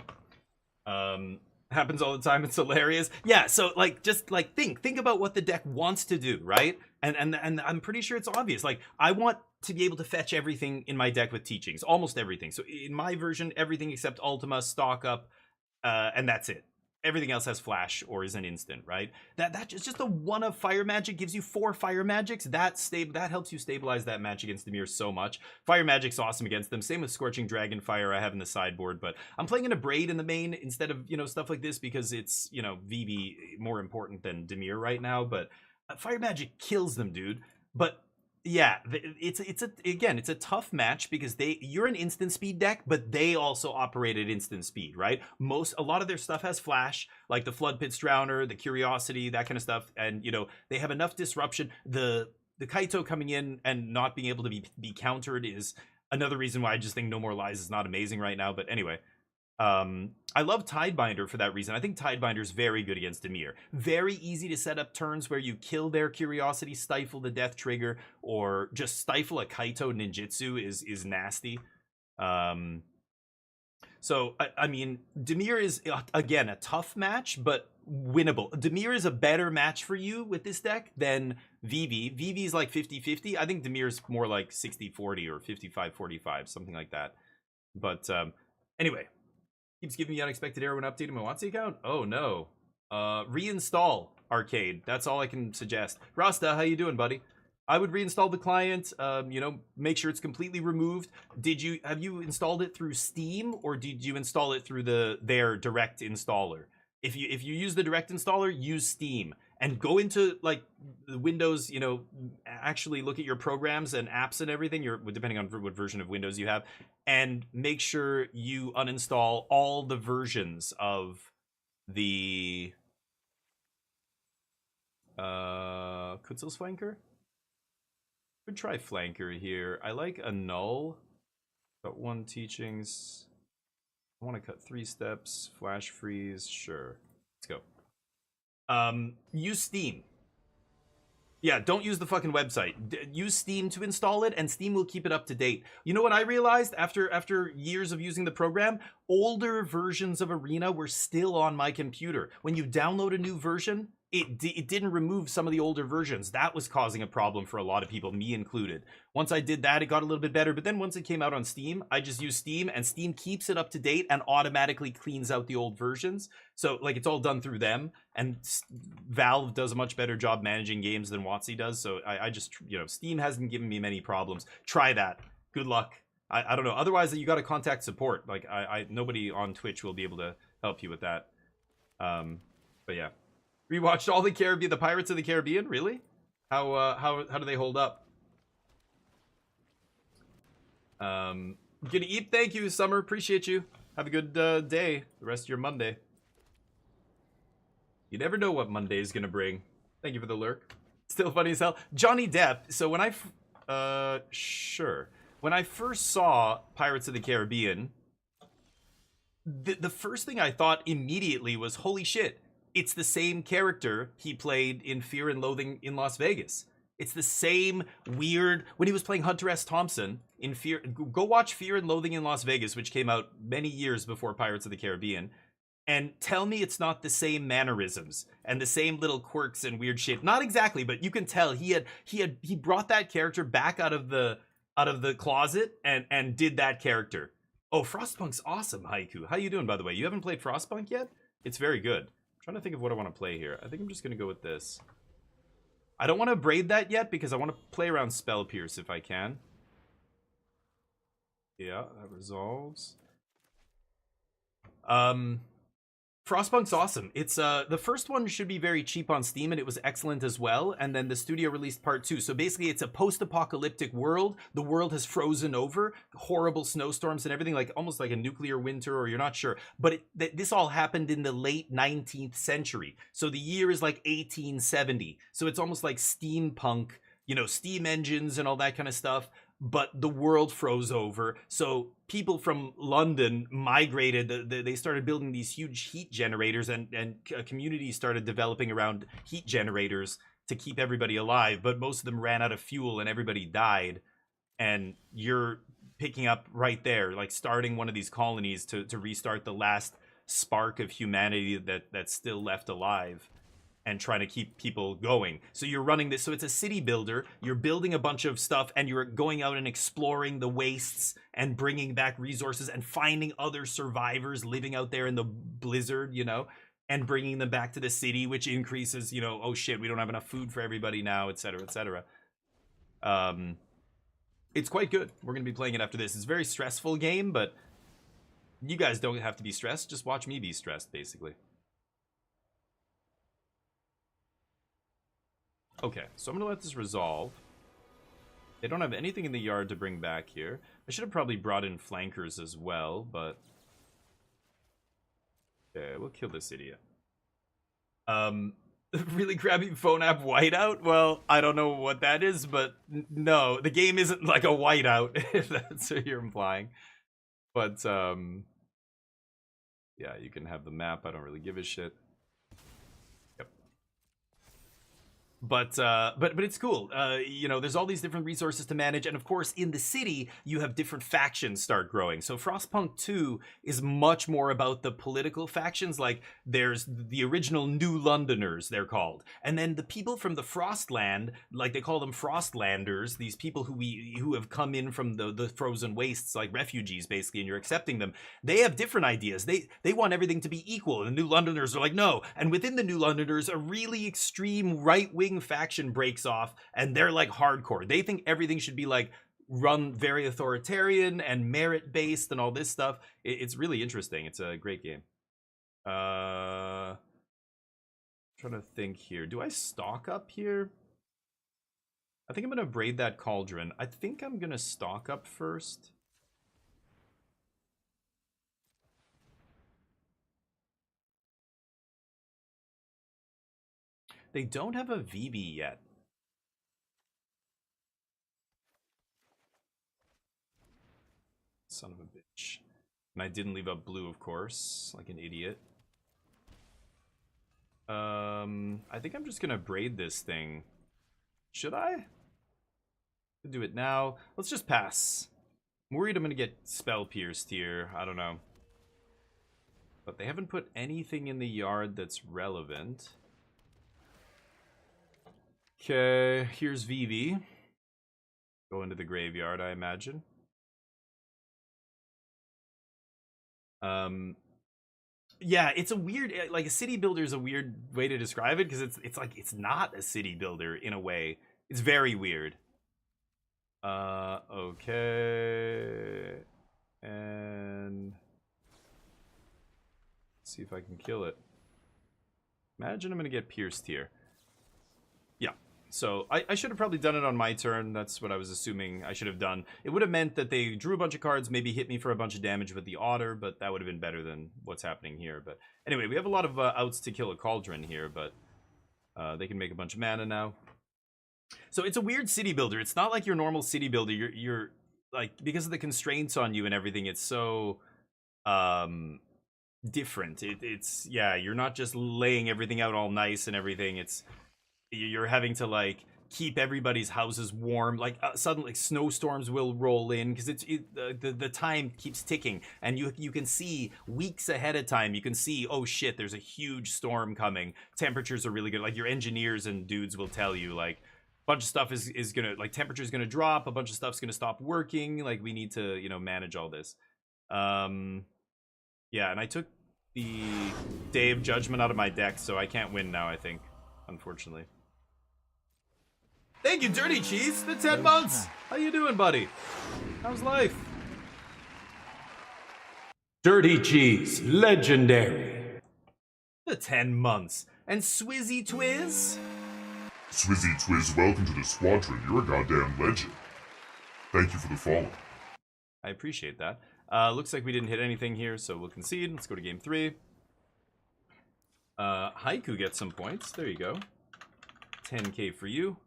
Happens all the time. It's hilarious. Yeah, so like just like think about what the deck wants to do, right? And I'm pretty sure it's obvious. Like I want to be able to fetch everything in my deck with teachings, almost everything. So in my version, everything except Ultima, stock up, and that's it. Everything else has flash or is an instant, right? That just the 1 of Fire Magic gives you 4 Fire Magics. That helps you stabilize that match against Dimir so much. Fire Magic's awesome against them. Same with Scorching Dragon Fire I have in the sideboard, but I'm playing in a Braid in the main instead of, stuff like this because it's, VV more important than Dimir right now, but Fire Magic kills them, dude. But yeah, it's a tough match because you're an instant speed deck, but they also operate at instant speed, right? A lot of their stuff has flash, like the Flood Pit's Drowner, the Curiosity, that kind of stuff, and they have enough disruption. The Kaito coming in and not being able to be countered is another reason why I just think No More Lies is not amazing right now. But anyway, I love Tidebinder for that reason. I think Tidebinder's very good against Dimir. Very easy to set up turns where you kill their Curiosity, stifle the Death Trigger, or just stifle a Kaito ninjutsu is nasty. So, I mean, Dimir is, again, a tough match, but winnable. Dimir is a better match for you with this deck than VV. VV is like 50-50. I think Dimir is more like 60-40 or 55-45, something like that. But anyway. Keeps giving me unexpected error when updating my WotC account. Oh no. Reinstall Arcade. That's all I can suggest. Rasta, how you doing, buddy? I would reinstall the client. Make sure it's completely removed. Have you installed it through Steam or did you install it through their direct installer? If you use the direct installer, use Steam and go into like the Windows. Actually look at your programs and apps and everything. Depending on what version of Windows you have. And make sure you uninstall all the versions of the Kutzel's Flanker. Could try Flanker here. I like Annul. Got 1 teachings. I want to cut 3 steps. Flash freeze. Sure. Let's go. Use Steam. Yeah, don't use the fucking website. Use Steam to install it, and Steam will keep it up to date. You know what I realized after years of using the program? Older versions of Arena were still on my computer. When you download a new version, it didn't remove some of the older versions. That was causing a problem for a lot of people, me included. Once I did that, it got a little bit better. But then once it came out on Steam, I just used Steam, and Steam keeps it up to date and automatically cleans out the old versions. So like it's all done through them, and Valve does a much better job managing games than WotC does. So I just, you know, Steam hasn't given me many problems. Try that. Good luck. I don't know. Otherwise, you got to contact support. Like nobody on Twitch will be able to help you with that. But yeah, rewatched all the Pirates of the Caribbean. Really? How do they hold up? Gonna eat. Thank you, Summer. Appreciate you. Have a good day. The rest of your Monday. You never know what Monday is gonna bring. Thank you for the lurk. Still funny as hell. Johnny Depp. So when when I first saw Pirates of the Caribbean, the first thing I thought immediately was, holy shit, it's the same character he played in Fear and Loathing in Las Vegas. It's the same weird, when he was playing Hunter S. Thompson in Fear. Go watch Fear and Loathing in Las Vegas, which came out many years before Pirates of the Caribbean. And tell me it's not the same mannerisms and the same little quirks and weird shit. Not exactly, but you can tell he brought that character back out of the closet and did that character. Oh, Frostpunk's awesome, Haiku. How you doing, by the way? You haven't played Frostpunk yet? It's very good. I'm trying to think of what I want to play here. I think I'm just gonna go with this. I don't want to braid that yet because I want to play around Spell Pierce if I can. Yeah, that resolves. Frostpunk's awesome. It's the first one should be very cheap on Steam, and it was excellent as well. And then the studio released part 2. So basically, it's a post-apocalyptic world. The world has frozen over, horrible snowstorms and everything, like almost like a nuclear winter, or you're not sure. But this all happened in the late 19th century. So the year is like 1870. So it's almost like steampunk, you know, steam engines and all that kind of stuff. But the world froze over, so people from London migrated. They started building these huge heat generators, and communities started developing around heat generators to keep everybody alive. But most of them ran out of fuel, and everybody died. And you're picking up right there, like starting one of these colonies to restart the last spark of humanity that's still left alive, and trying to keep people going. So you're running this, so it's a city builder, you're building a bunch of stuff, and you're going out and exploring the wastes and bringing back resources and finding other survivors living out there in the blizzard, you know, and bringing them back to the city, which increases, you know, oh shit, we don't have enough food for everybody now, etc., etc. It's quite good. We're gonna be playing it after this. It's a very stressful game, but you guys don't have to be stressed, just watch me be stressed, basically. Okay, so I'm gonna let this resolve. They don't have anything in the yard to bring back here. I should have probably brought in flankers as well, but... Okay, we'll kill this idiot. Really crappy phone app whiteout? Well, I don't know what that is, but no, the game isn't like a whiteout, if that's what you're implying. But, yeah, you can have the map. I don't really give a shit. But it's cool. You know, there's all these different resources to manage, and of course, in the city, you have different factions start growing. So Frostpunk 2 is much more about the political factions. Like, there's the original New Londoners, they're called, and then the people from the Frostland, like they call them Frostlanders. These people who have come in from the frozen wastes, like refugees, basically, and you're accepting them. They have different ideas. They want everything to be equal, and the New Londoners are like, no. And within the New Londoners, a really extreme right-wing faction breaks off, and they're like hardcore. They think everything should be like run very authoritarian and merit based and all this stuff. It's really interesting. It's a great game. Trying to think here. Do I stock up here? I think I'm gonna braid that cauldron. I think I'm gonna stock up first. They don't have a VB yet. Son of a bitch. And I didn't leave up blue, of course, like an idiot. I think I'm just gonna braid this thing. Should I? Do it now. Let's just pass. I'm worried I'm gonna get spell pierced here. I don't know. But they haven't put anything in the yard that's relevant. Okay, here's Vivi. Go into the graveyard, I imagine. Yeah, it's a weird, like a city builder is a weird way to describe it because it's like it's not a city builder in a way. It's very weird. Okay. And let's see if I can kill it. Imagine I'm gonna get pierced here. Yeah. So I should have probably done it on my turn. That's what I was assuming I should have done. It would have meant that they drew a bunch of cards, maybe hit me for a bunch of damage with the otter, but that would have been better than what's happening here. But anyway, we have a lot of outs to kill a cauldron here, but they can make a bunch of mana now. So it's a weird city builder. It's not like your normal city builder. You're like, because of the constraints on you and everything, it's so different. It's yeah, you're not just laying everything out all nice and everything. You're having to like keep everybody's houses warm. Like suddenly like, snowstorms will roll in because the time keeps ticking, and you can see weeks ahead of time. You can see, oh shit, there's a huge storm coming. Temperatures are really good. Like your engineers and dudes will tell you like a bunch of stuff is gonna, like, temperature's gonna drop, a bunch of stuff's gonna stop working, like we need to, you know, manage all this. Yeah, and I took the Day of Judgment out of my deck, so I can't win now, I think, unfortunately. Thank you, Dirty Cheese, the 10 months! How you doing, buddy? How's life? Dirty Cheese, legendary. The 10 months. And Swizzy Twiz? Swizzy Twiz, welcome to the squadron. You're a goddamn legend. Thank you for the follow. I appreciate that. Looks like we didn't hit anything here, so we'll concede. Let's go to game 3. Haiku gets some points. There you go. 10k for you.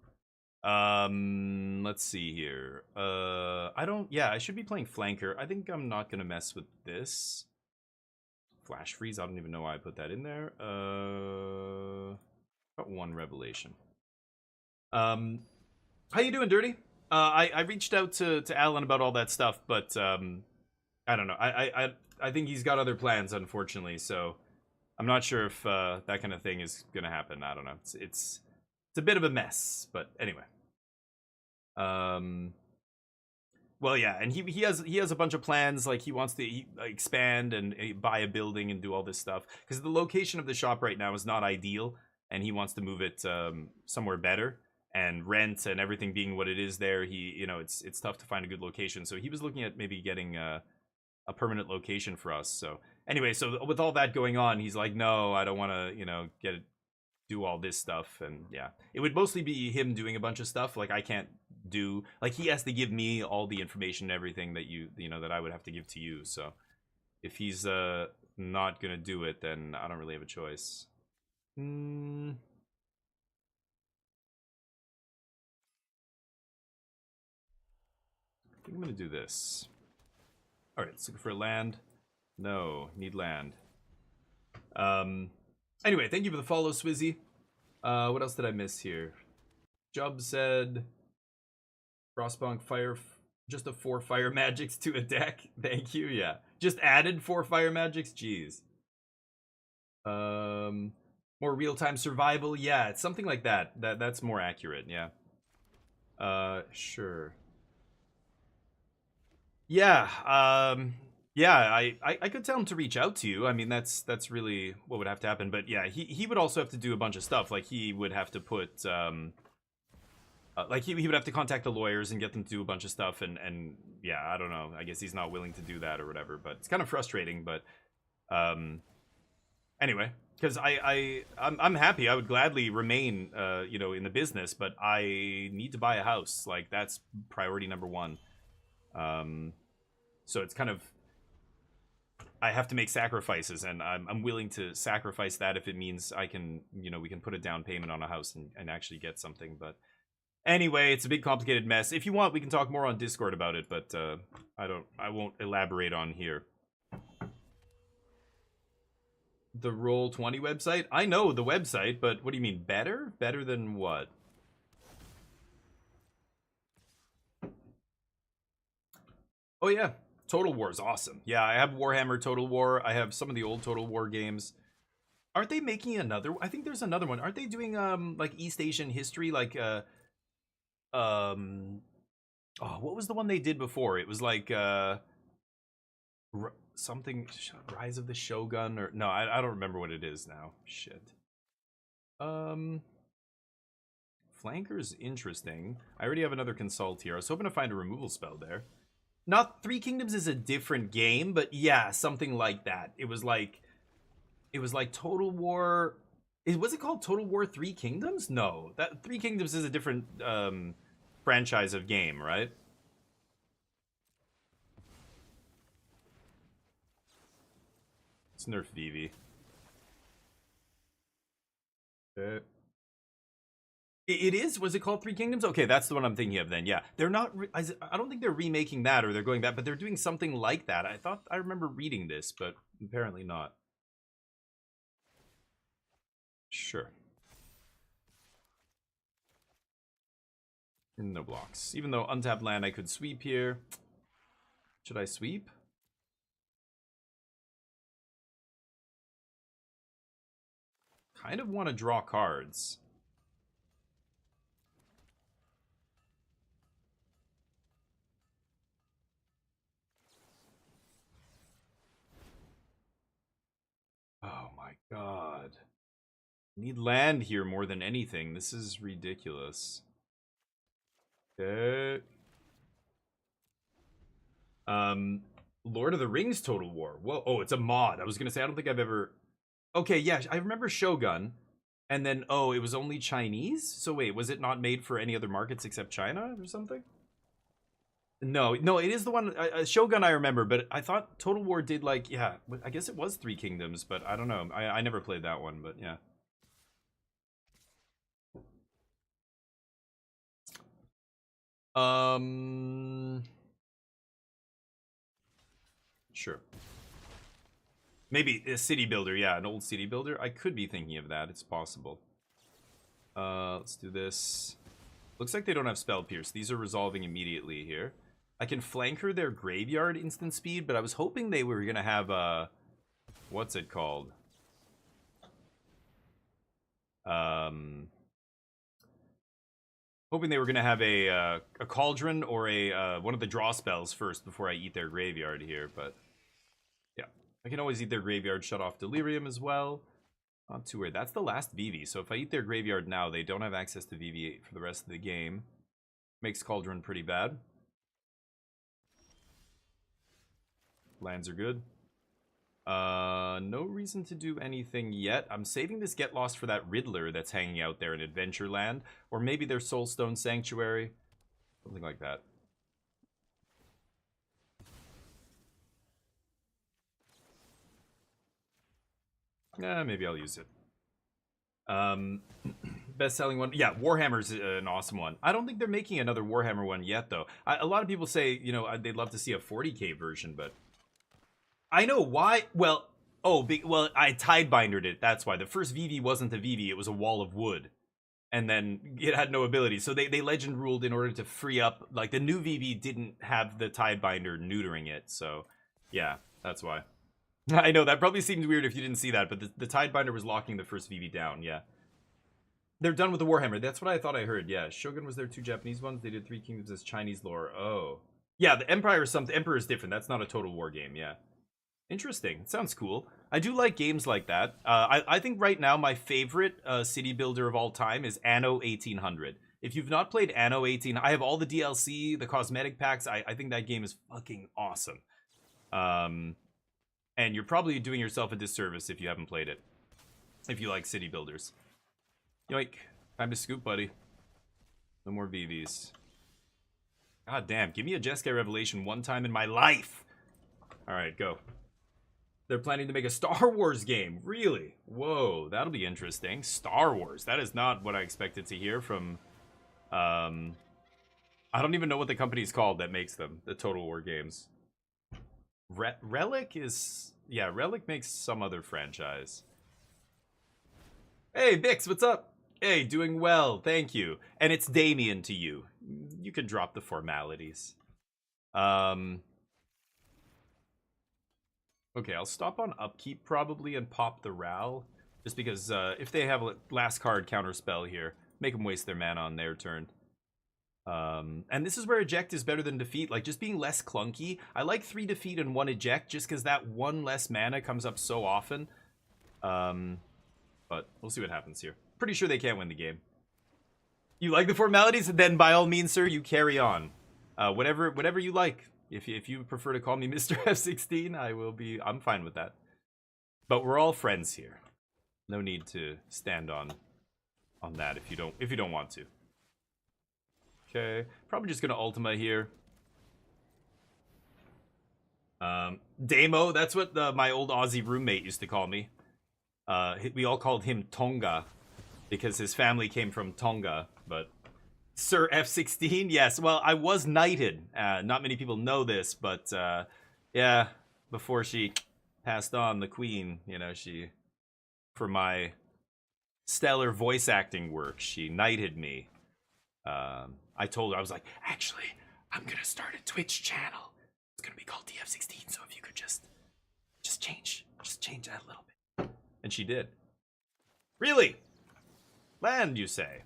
Let's see here. I should be playing flanker. I think I'm not gonna mess with this. Flash freeze, I don't even know why I put that in there. Got one revelation. How you doing, Dirty? I reached out to Alan about all that stuff, but I don't know. I think he's got other plans, unfortunately, so I'm not sure if that kind of thing is gonna happen. I don't know. It's a bit of a mess, but anyway. Well, yeah, and he has a bunch of plans. Like he wants to expand and buy a building and do all this stuff because the location of the shop right now is not ideal, and he wants to move it somewhere better. And rent and everything being what it is there, it's tough to find a good location. So he was looking at maybe getting a permanent location for us. So anyway, so with all that going on, he's like, no, I don't want to, do all this stuff. And yeah, it would mostly be him doing a bunch of stuff. Like I can't do, like he has to give me all the information and everything that that I would have to give to you. So if he's not gonna do it, then I don't really have a choice. I think I'm gonna do this. Alright, let's look for land. No, need land. Anyway, thank you for the follow, Swizzy. What else did I miss here? Jub said Frostpunk just a 4 fire magics to a deck. Thank you, yeah. Just added 4 fire magics, jeez. More real-time survival, yeah, it's something like that. That's more accurate, yeah. Sure. Yeah, I could tell him to reach out to you. I mean, that's really what would have to happen. But yeah, he would also have to do a bunch of stuff. Like he would have to put, like he would have to contact the lawyers and get them to do a bunch of stuff. And yeah, I don't know. I guess he's not willing to do that or whatever. But it's kind of frustrating. But anyway, because I'm happy. I would gladly remain, in the business. But I need to buy a house. Like that's priority number 1. So it's kind of, I have to make sacrifices, and I'm willing to sacrifice that if it means I can, we can put a down payment on a house and actually get something. But anyway, it's a big complicated mess. If you want, we can talk more on Discord about it, but I won't elaborate on here. The Roll20 website? I know the website, but what do you mean better? Better than what? Oh yeah, Total War is awesome. Yeah, I have Warhammer Total War. I have some of the old Total War games. Aren't they making another? I think there's another one. Aren't they doing like East Asian history? Like um, oh, what was the one they did before? It was like something Rise of the Shogun or no, I don't remember what it is now. Shit. Flanker's interesting. I already have another consult here. I was hoping to find a removal spell there. Not Three Kingdoms is a different game, but yeah, something like that. It was like Total War. Was it called Total War Three Kingdoms? No, that Three Kingdoms is a different franchise of game, right? It's Nerf Vivi. It is? Was it called Three Kingdoms? Okay, that's the one I'm thinking of then. Yeah, they're not. I don't think they're remaking that or they're going back, but they're doing something like that. I thought I remember reading this, but apparently not. Sure. No blocks. Even though untapped land, I could sweep here. Should I sweep? Kind of want to draw cards. Oh my god. I need land here more than anything. This is ridiculous. Okay. Lord of the Rings Total War. Whoa. Oh, it's a mod. I was gonna say I don't think I've ever. Okay, yeah, I remember Shogun. And then, oh, it was only Chinese? So wait, was it not made for any other markets except China or something? No, it is the one, Shogun I remember, but I thought Total War did like, yeah, I guess it was Three Kingdoms, but I don't know. I never played that one, but yeah. Sure. Maybe a city builder, yeah, an old city builder. I could be thinking of that. It's possible. Let's do this. Looks like they don't have Spell Pierce. These are resolving immediately here. I can flanker their graveyard instant speed, but I was hoping they were gonna have what's it called? Hoping they were gonna have a cauldron or a one of the draw spells first before I eat their graveyard here, but yeah, I can always eat their graveyard, shut off Delirium as well. Not too weird. That's the last VV, so if I eat their graveyard now, they don't have access to VV8 for the rest of the game. Makes Cauldron pretty bad. Lands are good. No reason to do anything yet. I'm saving this Get Lost for that Riddler that's hanging out there in Adventureland. Or maybe their Soulstone Sanctuary. Something like that. Maybe I'll use it. Best-selling one. Yeah, Warhammer's an awesome one. I don't think they're making another Warhammer one yet, though. A lot of people say, you know, they'd love to see a 40k version, but I know why. Well, well, I Tidebindered it. That's why. The first VV wasn't a VV. It was a wall of wood. And then it had no ability. So they legend ruled in order to free up. Like, the new VV didn't have the Tidebinder neutering it. So, yeah, that's why. I know, that probably seemed weird if you didn't see that. But the Tidebinder was locking the first VV down, yeah. They're done with the Warhammer. That's what I thought I heard, yeah. Shogun was their 2 Japanese ones. They did 3 Kingdoms as Chinese lore. Oh. Yeah, the Empire is something. Emperor is different. That's not a Total War game, yeah. Interesting. It sounds cool. I do like games like that. I think right now my favorite city builder of all time is Anno 1800. If you've not played Anno 18, I have all the DLC, the cosmetic packs. I think that game is fucking awesome. And you're probably doing yourself a disservice if you haven't played it. If you like city builders. Yoink. Time to scoop, buddy. No more VVs. God damn. Give me a Jeskai Revelation one time in my life. Alright, go. They're planning to make a Star Wars game. Really? Whoa, that'll be interesting. Star Wars. That is not what I expected to hear from... I don't even know what the company's called that makes them. The Total War games. Relic is... Yeah, Relic makes some other franchise. Hey, Bix, what's up? Hey, doing well, thank you. And it's Damien to you. You can drop the formalities. Okay, I'll stop on upkeep probably and pop the Ral. Just because if they have a last card counterspell here, make them waste their mana on their turn. And this is where eject is better than defeat, like just being less clunky. I like 3 defeat and 1 eject just because that 1 less mana comes up so often. But we'll see what happens here. Pretty sure they can't win the game. You like the formalities? Then by all means, sir, you carry on. Whatever you like. If you prefer to call me Mr. F16, I'm fine with that. But we're all friends here. No need to stand on that if you don't want to. Okay, probably just gonna Ultima here. Damo, that's what my old Aussie roommate used to call me. We all called him Tonga because his family came from Tonga. But Sir F16, yes. Well, I was knighted. Not many people know this, but yeah, before she passed on, the Queen, you know, for my stellar voice acting work, she knighted me. I told her, I was like, actually, I'm gonna start a Twitch channel. It's gonna be called DF16, so if you could just change that a little bit. And she did. Really? Land, you say?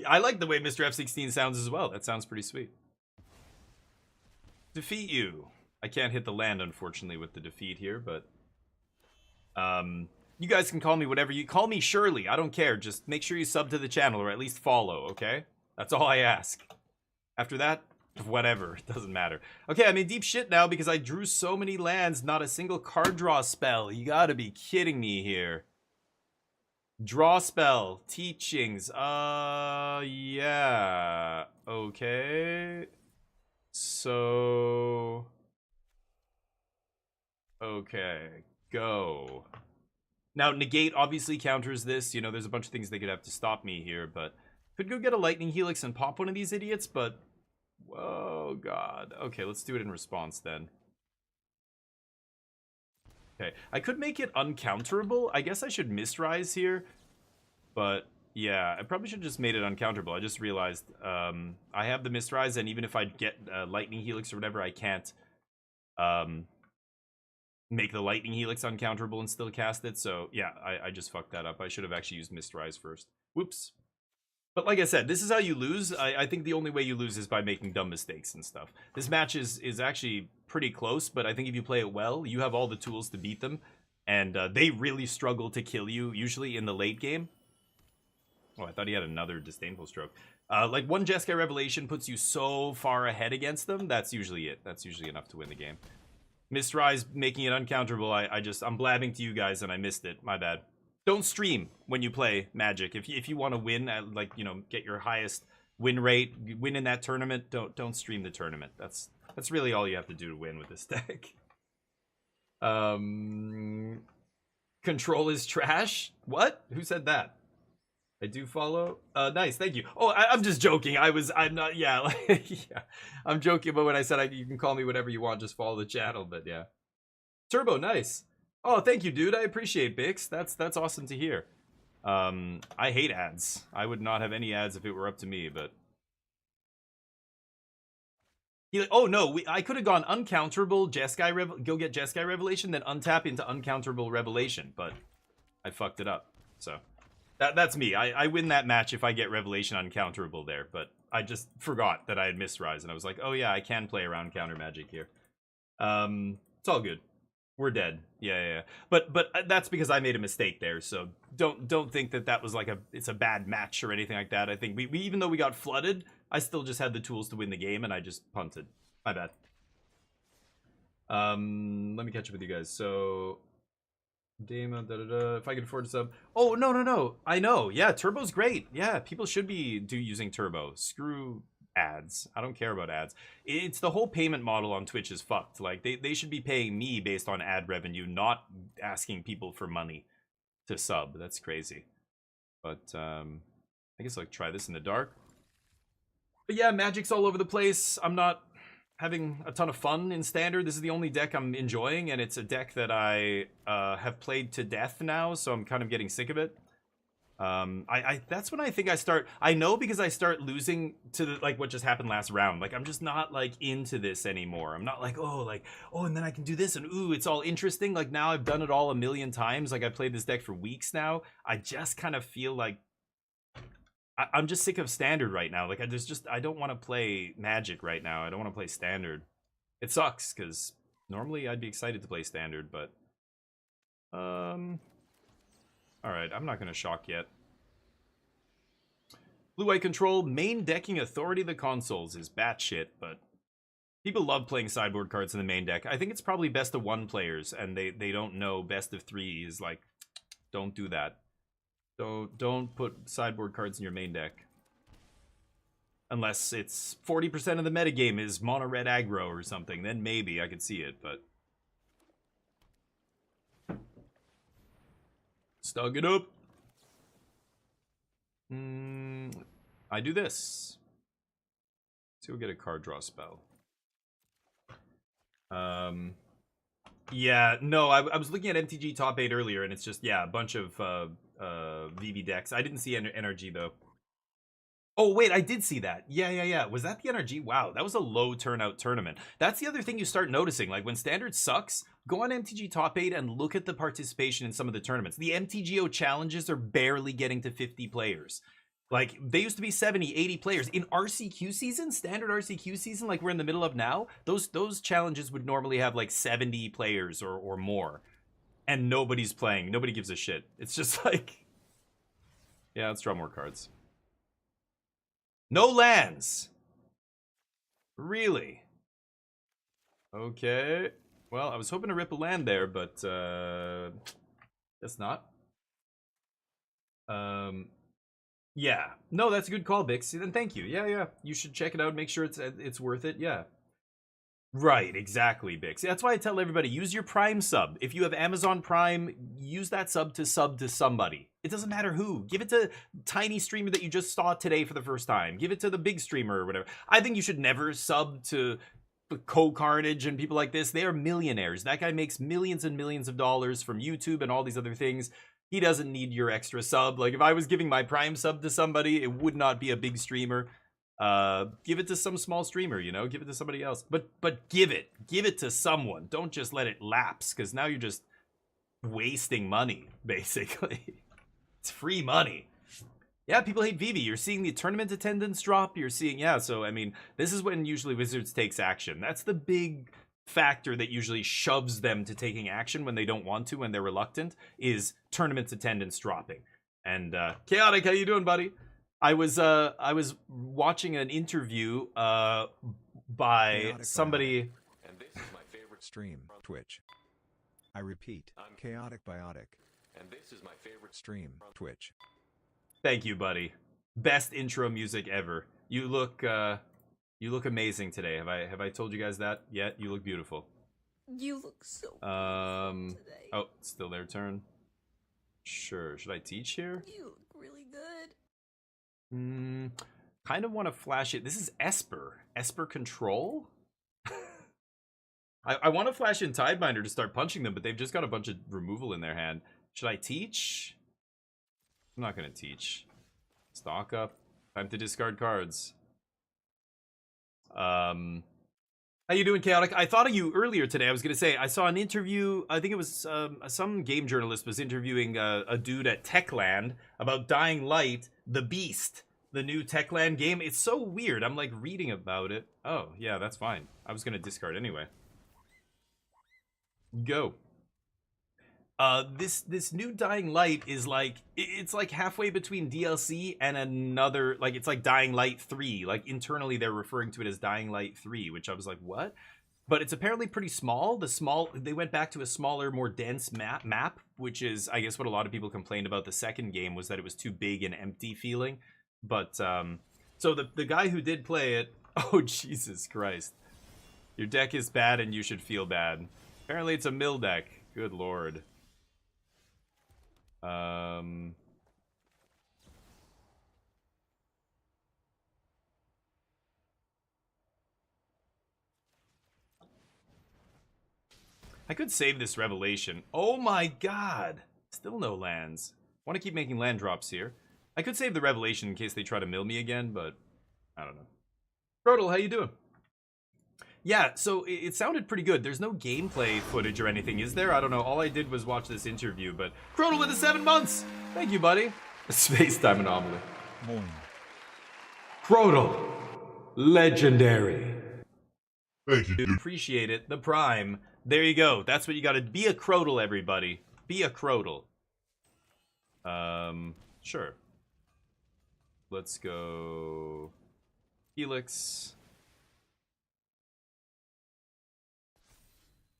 I like the way Mr. F16 sounds as well. That sounds pretty sweet. Defeat you. I can't hit the land, unfortunately, with the defeat here, but you guys can call me whatever you call me. Shirley, I don't care. Just make sure you sub to the channel or at least follow, okay? That's all I ask. After that, whatever. It doesn't matter. Okay, I'm in deep shit now because I drew so many lands, not a single card draw spell. You gotta be kidding me here. Draw spell, teachings, yeah, okay, so, okay, go. Now, negate obviously counters this, you know, there's a bunch of things they could have to stop me here, but could go get a lightning helix and pop one of these idiots, but, oh god, okay, let's do it in response then. Okay, I could make it uncounterable. I guess I should misrise here. But, yeah, I probably should have just made it uncounterable. I just realized I have the misrise, and even if I get Lightning Helix or whatever, I can't make the Lightning Helix uncounterable and still cast it. So, yeah, I just fucked that up. I should have actually used misrise first. Whoops. But like I said, this is how you lose. I think the only way you lose is by making dumb mistakes and stuff. This match is actually pretty close, but I think if you play it well, you have all the tools to beat them. And they really struggle to kill you, usually in the late game. Oh, I thought he had another disdainful stroke. Like, one Jeskai Revelation puts you so far ahead against them, that's usually it. That's usually enough to win the game. Mistrise making it uncounterable, I'm blabbing to you guys and I missed it. My bad. Don't stream when you play Magic. If you want to win, like, you know, get your highest win rate, win in that tournament, don't stream the tournament. That's really all you have to do to win with this deck. Control is trash? What? Who said that? I do follow. Nice, thank you. Oh, I'm just joking. I'm not. Yeah, like, yeah. I'm joking about when I said you can call me whatever you want. Just follow the channel. But yeah, Turbo, nice. Oh, thank you, dude. I appreciate Bix. That's awesome to hear. I hate ads. I would not have any ads if it were up to me. But oh no, I could have gone uncounterable Jeskai go get Jeskai Revelation, then untap into uncounterable Revelation. But I fucked it up. So. That's me. I win that match if I get Revelation uncounterable there, but I just forgot that I had missed Rise, and I was like, oh yeah, I can play around counter magic here. It's all good. We're dead. Yeah. But that's because I made a mistake there, so don't think that was like it's a bad match or anything like that. I think we even though we got flooded, I still just had the tools to win the game, and I just punted. My bad. Let me catch up with you guys. So... Dama, if I can afford to sub. Oh, no. I know. Yeah, Turbo's great. Yeah, people should be using Turbo. Screw ads. I don't care about ads. It's the whole payment model on Twitch is fucked. Like, they should be paying me based on ad revenue, not asking people for money to sub. That's crazy. But, I guess I'll try this in the dark. But yeah, Magic's all over the place. I'm not having a ton of fun in Standard. This is the only deck I'm enjoying, and it's a deck that I have played to death now, so I'm kind of getting sick of it. That's when I think I start. I know because I start losing to the, like what just happened last round. Like I'm just not like into this anymore. I'm not like oh, and then I can do this and ooh, it's all interesting. Like now I've done it all a million times. Like I played this deck for weeks now. I just kind of feel like I'm just sick of standard right now. Like I don't want to play Magic right now. I don't want to play standard. It sucks because normally I'd be excited to play standard, but all right, I'm not gonna shock yet. Blue-white control, main decking authority of the consoles is batshit, but people love playing sideboard cards in the main deck. I think it's probably best of 1 players, and they don't know best of 3 is like, don't do that. Don't put sideboard cards in your main deck. Unless it's 40% of the metagame is mono red aggro or something, then maybe I could see it, but stug it up. I do this. So we'll get a card draw spell. Yeah, no, I was looking at MTG top 8 earlier, and it's just, yeah, a bunch of VV decks. I didn't see NRG, though. Oh, wait, I did see that. Yeah. Was that the NRG? Wow, that was a low turnout tournament. That's the other thing you start noticing. Like, when Standard sucks, go on MTG Top 8 and look at the participation in some of the tournaments. The MTGO challenges are barely getting to 50 players. Like, they used to be 70, 80 players. In RCQ season, standard RCQ season, like we're in the middle of now, those challenges would normally have, like, 70 players or more. And nobody's playing. Nobody gives a shit. It's just like... Yeah, let's draw more cards. No lands! Really? Okay. Well, I was hoping to rip a land there, but that's not. Yeah. No, that's a good call, Bix. Then thank you. Yeah. You should check it out. Make sure it's worth it. Yeah. Right, exactly, Bix. That's why I tell everybody, use your Prime sub. If you have Amazon Prime, use that sub to somebody. It doesn't matter who. Give it to tiny streamer that you just saw today for the first time. Give it to the big streamer or whatever. I think you should never sub to Co-Carnage and people like this. They are millionaires. That guy makes millions and millions of dollars from YouTube and all these other things. He doesn't need your extra sub. Like, if I was giving my Prime sub to somebody, it would not be a big streamer. Give it to some small streamer, you know, give it to somebody else, but give it to someone. Don't just let it lapse, because now you're just wasting money, basically. It's free money. Yeah, people hate Vivi. You're seeing the tournament attendance drop. You're seeing, yeah, so I mean, this is when usually Wizards takes action. That's the big factor that usually shoves them to taking action when they don't want to, when they're reluctant, is tournament attendance dropping. And Chaotic, how you doing, buddy? I was watching an interview by Chaotic somebody. And this is my favorite stream, Twitch. I repeat, Chaotic Biotic. And this is my favorite stream, Twitch. Thank you, buddy. Best intro music ever. You look amazing today. Have I told you guys that yet? You look beautiful. You look so beautiful today. Oh, it's still their turn. Sure. Should I teach here? You look really good. Kind of want to flash it. This is Esper Control? I want to flash in Tidebinder to start punching them, but they've just got a bunch of removal in their hand. Should I teach? I'm not going to teach. Stock up. Time to discard cards. How you doing, Chaotic? I thought of you earlier today. I was going to say, I saw an interview. I think it was some game journalist was interviewing a dude at Techland about Dying Light, the Beast, the new Techland game. It's so weird. I'm like reading about it. Oh, yeah, that's fine. I was going to discard anyway. Go. This new Dying Light is like, it's like halfway between DLC and another, like, it's like Dying Light 3. Like, internally they're referring to it as Dying Light 3, which I was like, what? But it's apparently pretty small. They went back to a smaller, more dense map, which is, I guess, what a lot of people complained about the second game, was that it was too big and empty feeling. But, so the guy who did play it, oh, Jesus Christ. Your deck is bad and you should feel bad. Apparently it's a mill deck. Good lord. I could save this revelation. Oh my god! Still no lands. Want to keep making land drops here. I could save the Revelation in case they try to mill me again, but I don't know. Brodel, how you doing? Yeah, so it sounded pretty good. There's no gameplay footage or anything, is there? I don't know. All I did was watch this interview, but Crodel with the 7 months! Thank you, buddy. A space-time anomaly. Moin. Crodel. Legendary. Thank you, dude. Appreciate it. The Prime. There you go. That's what you gotta be a Crodel, everybody. Be a Crodel. Sure. Let's go Helix.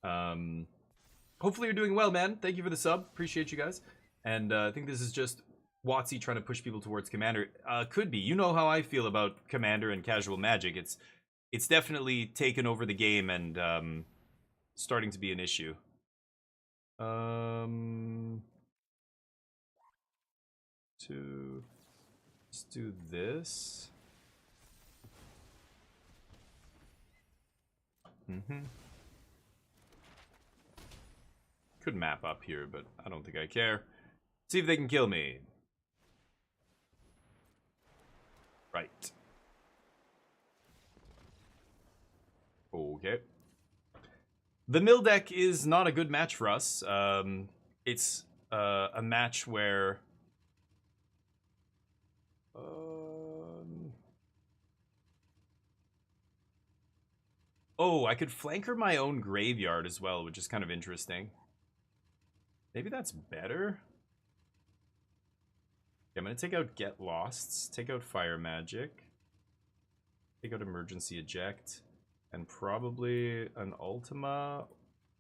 Hopefully you're doing well, man. Thank you for the sub. Appreciate you guys. And I think this is just WotC trying to push people towards Commander. Could be. You know how I feel about Commander and casual Magic. It's definitely taken over the game and starting to be an issue. Let's do this. Could map up here, but I don't think I care. See if they can kill me. Right. Okay. The mill deck is not a good match for us. It's a match where... Oh, I could flanker my own graveyard as well, which is kind of interesting. Maybe that's better? Okay, I'm going to take out Get Losts, take out Fire Magic, take out Emergency Eject, and probably an Ultima.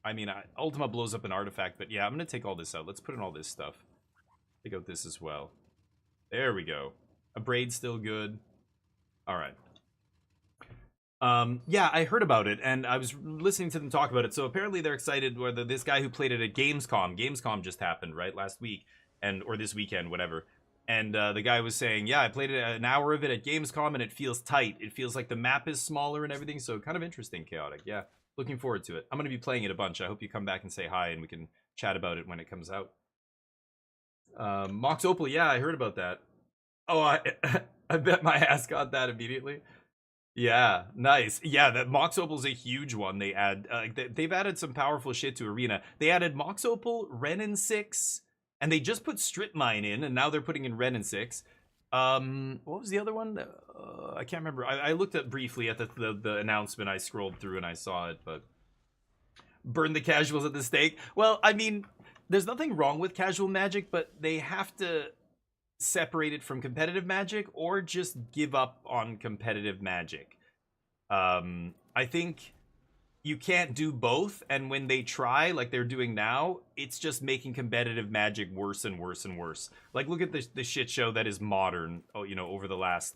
I mean, Ultima blows up an artifact, but yeah, I'm going to take all this out. Let's put in all this stuff. Take out this as well. There we go. A Braid's still good. All right. Yeah, I heard about it, and I was listening to them talk about it. So apparently they're excited. Whether this guy who played it at Gamescom just happened, right, last week, or this weekend, whatever. And the guy was saying, yeah, I played it an hour of it at Gamescom, and it feels tight. It feels like the map is smaller and everything. So kind of interesting, Chaotic. Yeah, looking forward to it. I'm going to be playing it a bunch. I hope you come back and say hi, and we can chat about it when it comes out. Mox Opal, yeah, I heard about that. Oh, I bet my ass got that immediately. Yeah, nice. Yeah, that Mox Opal's a huge one. They add, they've added some powerful shit to Arena. They added Mox Opal, Renin 6, and they just put Strip Mine in, and now they're putting in Renin 6. What was the other one? I can't remember. I looked at briefly at the announcement. I scrolled through and I saw it, but burn the casuals at the stake. Well, I mean, there's nothing wrong with casual Magic, but they have to separate it from competitive Magic or just give up on competitive Magic. I think you can't do both, and when they try like they're doing now, it's just making competitive Magic worse and worse and worse. Like, look at the shit show that is Modern, you know, over the last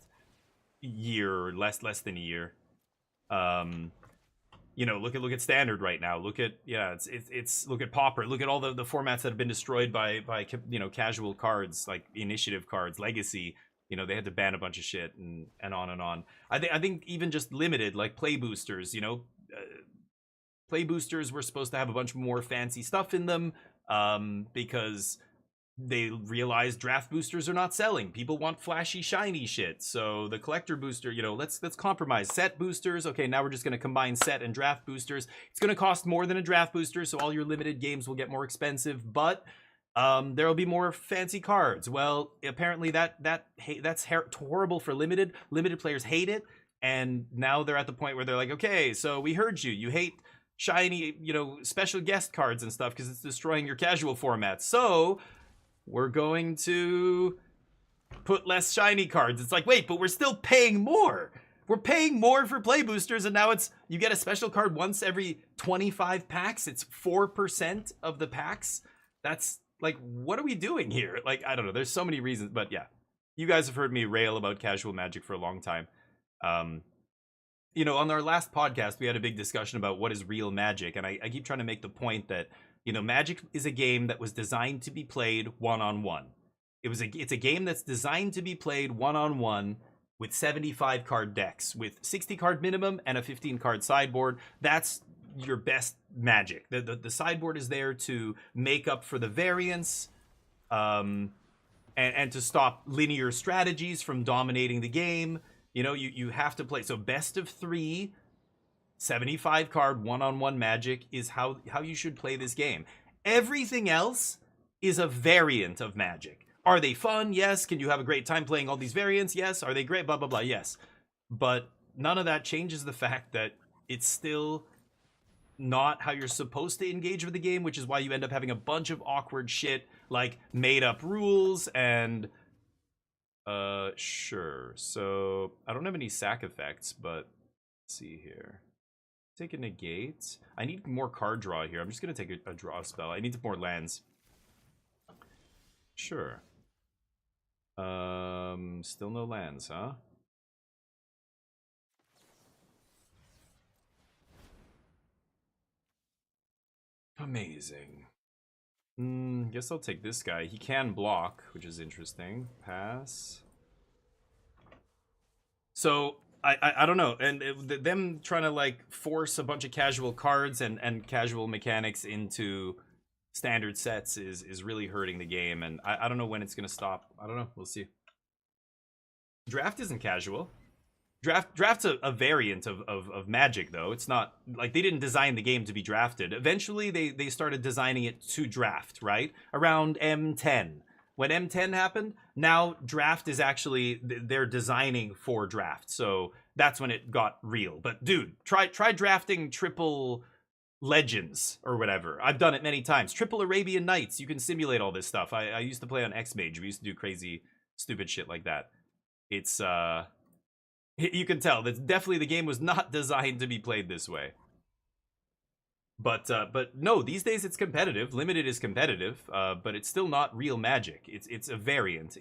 year or less than a year. You know, look at Standard right now. Look at, yeah, it's look at Pauper. Look at all the formats that have been destroyed by you know, casual cards, like Initiative cards, Legacy. You know, they had to ban a bunch of shit and on and on. I think even just limited, like Play Boosters, you know, Play Boosters were supposed to have a bunch more fancy stuff in them, because they realized draft boosters are not selling. People want flashy, shiny shit. So the collector booster, you know, let's compromise. Set boosters. Okay, now we're just going to combine set and draft boosters. It's going to cost more than a draft booster, so all your limited games will get more expensive, but there will be more fancy cards. Well, apparently that's horrible for limited. Limited players hate it, and now they're at the point where they're like, okay, so we heard you. You hate shiny, you know, special guest cards and stuff because it's destroying your casual format. So we're going to put less shiny cards. It's like, wait, but we're still paying more. We're paying more for play boosters, and now it's, you get a special card once every 25 packs. It's 4% of the packs. That's like, what are we doing here? Like, I don't know. There's so many reasons, but yeah. You guys have heard me rail about casual Magic for a long time. You know, on our last podcast, we had a big discussion about what is real Magic, and I keep trying to make the point that, you know, Magic is a game that was designed to be played one-on-one. It's a game that's designed to be played one-on-one with 75 card decks, with 60 card minimum and a 15 card sideboard. That's your best Magic. The sideboard is there to make up for the variance. and to stop linear strategies from dominating the game. You know, you have to play. So best of 3, 75 card one-on-one Magic is how you should play this game. Everything else is a variant of Magic. Are they fun? Yes. Can you have a great time playing all these variants? Yes. Are they great? Blah, blah, blah. Yes. But none of that changes the fact that it's still not how you're supposed to engage with the game, which is why you end up having a bunch of awkward shit like made up rules and sure. So I don't have any sack effects, but let's see here. Take a negate. I need more card draw here. I'm just gonna take a draw spell. I need more lands. Sure. Still no lands, huh? Amazing. Guess I'll take this guy. He can block, which is interesting. Pass. So I don't know, and them trying to like force a bunch of casual cards and casual mechanics into standard sets is really hurting the game, and I don't know when it's gonna stop. I don't know. We'll see. Draft isn't casual. Draft's a variant of Magic, though. It's not like they didn't design the game to be drafted. Eventually, they started designing it to draft, right? Around M10. When M10 happened, now draft is actually, they're designing for draft. So that's when it got real. But dude, try drafting triple Legends or whatever. I've done it many times. Triple Arabian Nights. You can simulate all this stuff. I used to play on X-Mage. We used to do crazy, stupid shit like that. It's, you can tell that definitely the game was not designed to be played this way. But no, these days it's competitive. Limited is competitive, but it's still not real Magic. It's a variant.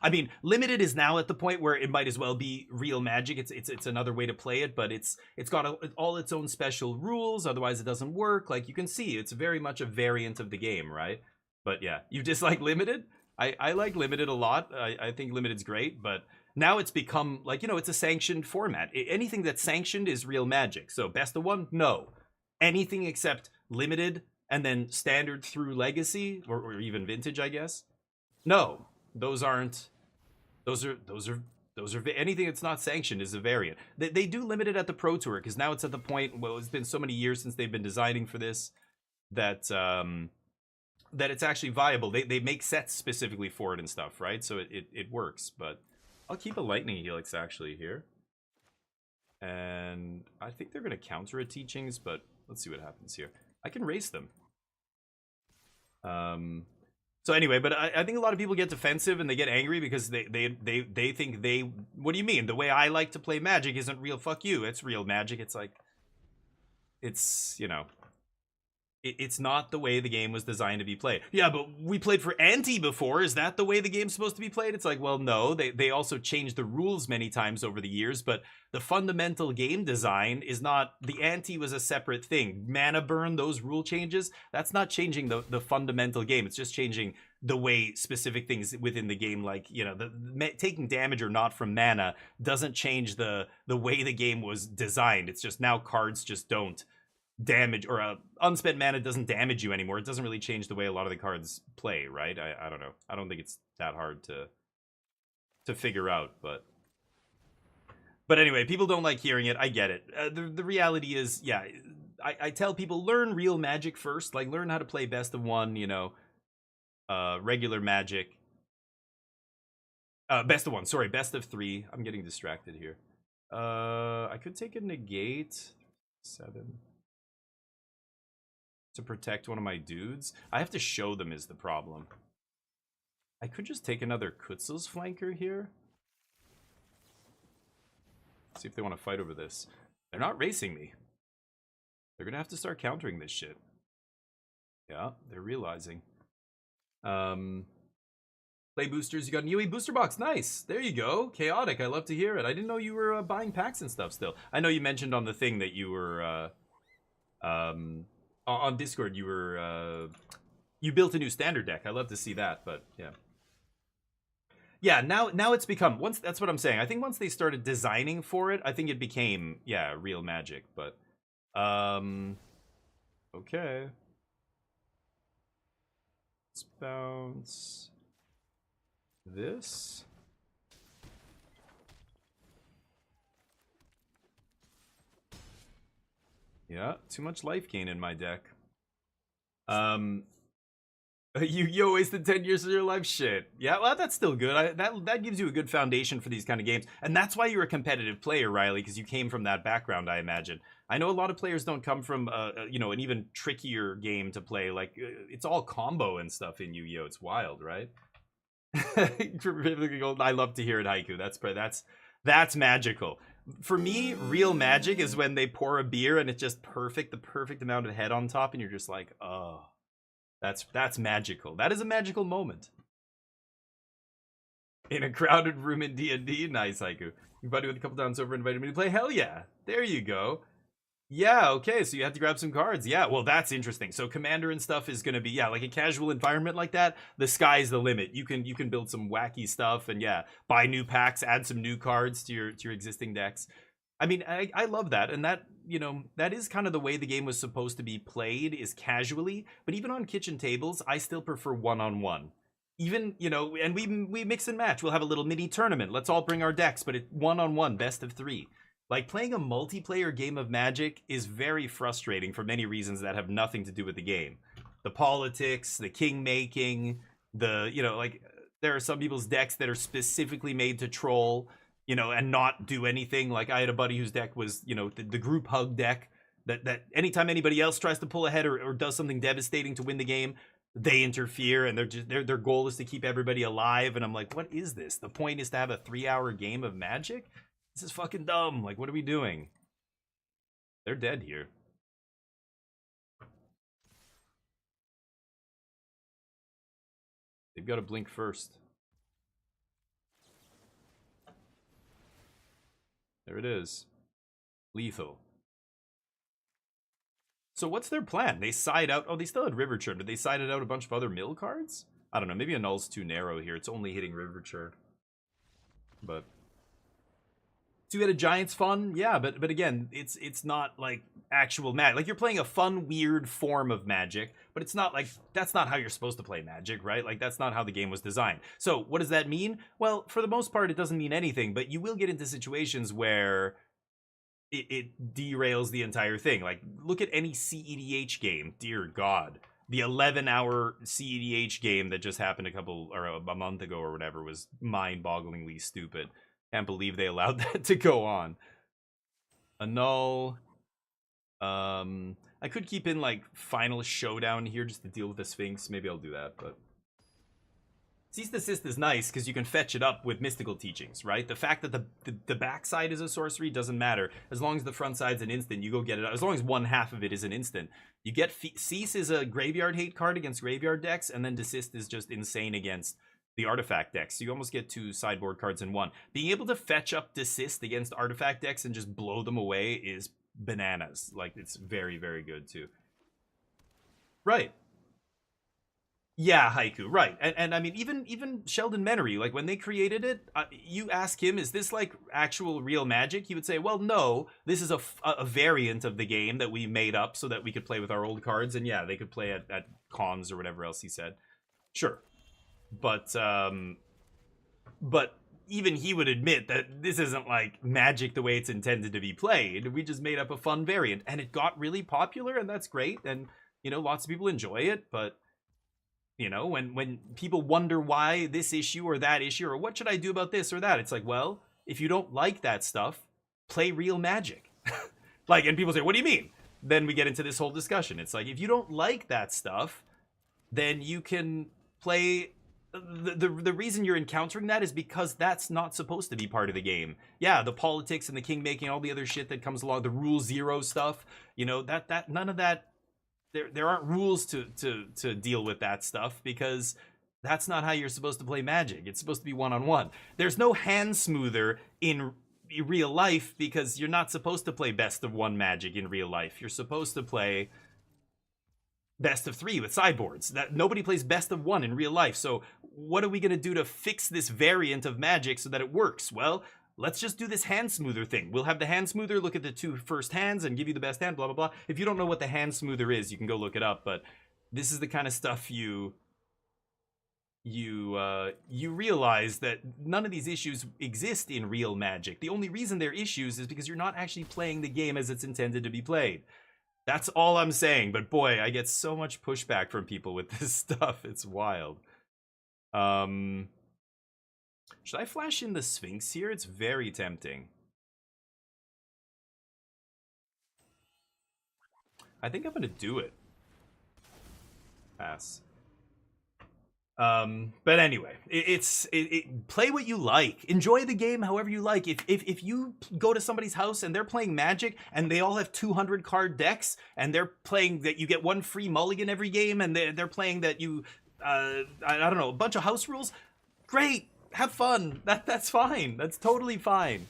I mean, Limited is now at the point where it might as well be real Magic. It's another way to play it, but it's got all its own special rules. Otherwise, it doesn't work. Like you can see, it's very much a variant of the game, right? But yeah, you dislike Limited? I like Limited a lot. I think Limited's great, but now it's become like, you know, it's a sanctioned format. Anything that's sanctioned is real Magic. So best of 1, no. Anything except Limited and then Standard through Legacy or even Vintage, I guess. No, those are anything that's not sanctioned is a variant. They do Limited at the Pro Tour because now it's at the point. Well, it's been so many years since they've been designing for this that that it's actually viable. They make sets specifically for it and stuff, right? So it works. But I'll keep a Lightning Helix actually here. And I think they're going to counter a Teachings, but let's see what happens here. I can race them. So anyway, but I think a lot of people get defensive and they get angry because they think what do you mean? The way I like to play Magic isn't real. Fuck you. It's real Magic. It's like, it's, you know, it's not the way the game was designed to be played. Yeah, but we played for Ante before. Is that the way the game's supposed to be played? It's like, well, no. They also changed the rules many times over the years, but the fundamental game design is not. The Ante was a separate thing. Mana burn, those rule changes, that's not changing the fundamental game. It's just changing the way specific things within the game, like, you know, taking damage or not from mana doesn't change the way the game was designed. It's just now cards just don't damage, or unspent mana doesn't damage you anymore. It doesn't really change the way a lot of the cards play, right? I don't know. I don't think it's that hard to figure out, but anyway, people don't like hearing it. I get it. The reality is, yeah, I tell people learn real Magic first. Like learn how to play best of 1, you know, regular Magic. Best of 1, sorry, best of 3. I'm getting distracted here. I could take a negate 7. To protect one of my dudes. I have to show them is the problem. I could just take another Kutzel's flanker here. See if they want to fight over this. They're not racing me. They're gonna have to start countering this shit. Yeah, they're realizing. Play boosters. You got an UE booster box. Nice. There you go. Chaotic. I love to hear it. I didn't know you were buying packs and stuff still. I know you mentioned on the thing that you were on Discord, you were you built a new standard deck. I love to see that, but yeah, now it's become, once, that's what I'm saying. I think once they started designing for it, I think it became, yeah, real Magic. But okay, let's bounce this. Yeah, too much life gain in my deck. You wasted 10 years of your life. Shit. Yeah, well, that's still good. That gives you a good foundation for these kind of games. And that's why you're a competitive player, Riley, because you came from that background, I imagine. I know a lot of players don't come from, you know, an even trickier game to play. Like, it's all combo and stuff in Yu-Gi-Oh! It's wild, right? I love to hear it, Haiku. That's magical. For me, real magic is when they pour a beer and it's just perfect, the perfect amount of head on top, and you're just like, oh. That's magical. That is a magical moment. In a crowded room in D&D, nice, Haiku. Your buddy with a couple times over invited me to play. Hell yeah, there you go. Yeah, okay, so you have to grab some cards. Yeah, well, that's interesting. So Commander and stuff is gonna be, yeah, like a casual environment like that. The sky's the limit. You can build some wacky stuff and yeah, buy new packs, add some new cards to your existing decks. I mean, I love that, and that, you know, that is kind of the way the game was supposed to be played, is casually. But even on kitchen tables, I still prefer one-on-one. Even, you know, and we mix and match. We'll have a little mini tournament. Let's all bring our decks, but it's one-on-one, best of 3. Like, playing a multiplayer game of Magic is very frustrating for many reasons that have nothing to do with the game. The politics, the king making, the, you know, like, there are some people's decks that are specifically made to troll, you know, and not do anything. Like, I had a buddy whose deck was, you know, the group hug deck, that anytime anybody else tries to pull ahead or does something devastating to win the game, they interfere, and their goal is to keep everybody alive. And I'm like, what is this? The point is to have a 3-hour game of Magic? This is fucking dumb. Like, what are we doing? They're dead here. They've got to blink first. There it is. Lethal. So what's their plan? They side out... Oh, they still had River Churn. Did they side out a bunch of other mill cards? I don't know. Maybe a null's too narrow here. It's only hitting River Churn. But... Two-headed Giant's fun. Yeah, but again, it's not like actual Magic. Like, you're playing a fun, weird form of Magic, but it's not like... That's not how you're supposed to play Magic, right? Like, that's not how the game was designed. So, what does that mean? Well, for the most part, it doesn't mean anything, but you will get into situations where it derails the entire thing. Like, look at any CEDH game. Dear God. The 11-hour CEDH game that just happened a month ago or whatever was mind-bogglingly stupid. Can't believe they allowed that to go on. A null. I could keep in, like, Final Showdown here just to deal with the Sphinx. Maybe I'll do that, but... Cease Desist is nice because you can fetch it up with Mystical Teachings, right? The fact that the backside is a sorcery doesn't matter. As long as the front side's an instant, you go get it. As long as one half of it is an instant. You get... Cease is a graveyard hate card against graveyard decks, and then Desist is just insane against the artifact decks. So you almost get 2 sideboard cards in one. Being able to fetch up Desist against artifact decks and just blow them away is bananas. Like, it's very, very good too. Right. Yeah, Haiku, right. And I mean, even Sheldon Menery, like, when they created it, you ask him, is this like actual real Magic? He would say, well, no, this is a variant of the game that we made up so that we could play with our old cards. And yeah, they could play at cons or whatever else he said. Sure. But even he would admit that this isn't like Magic the way it's intended to be played. We just made up a fun variant, and it got really popular, and that's great. And, you know, lots of people enjoy it, but, you know, when people wonder why this issue or that issue, or what should I do about this or that, it's like, well, if you don't like that stuff, play real Magic. Like, and people say, what do you mean? Then we get into this whole discussion. It's like, if you don't like that stuff, then you can play... The reason you're encountering that is because that's not supposed to be part of the game. Yeah, the politics and the king making, all the other shit that comes along, the Rule Zero stuff, you know, that none of that, there aren't rules to deal with that stuff, because that's not how you're supposed to play Magic. It's supposed to be one-on-one. There's no hand smoother in real life, because you're not supposed to play best of 1 Magic in real life. You're supposed to play best of 3 with sideboards. That nobody plays best of 1 in real life. So what are we going to do to fix this variant of Magic so that it works? Well, let's just do this hand smoother thing. We'll have the hand smoother look at the 2 first hands and give you the best hand, blah, blah, blah. If you don't know what the hand smoother is, you can go look it up. But this is the kind of stuff you you realize that none of these issues exist in real Magic. The only reason they're issues is because you're not actually playing the game as it's intended to be played. That's all I'm saying. But boy, I get so much pushback from people with this stuff. It's wild. Should I flash in the Sphinx here? It's very tempting. I think I'm gonna do it. Pass. But anyway, play what you like. Enjoy the game however you like. If you go to somebody's house and they're playing Magic and they all have 200 card decks and they're playing that you get one free mulligan every game and they're playing that you I don't know, a bunch of house rules, great, have fun. That's fine. That's totally fine.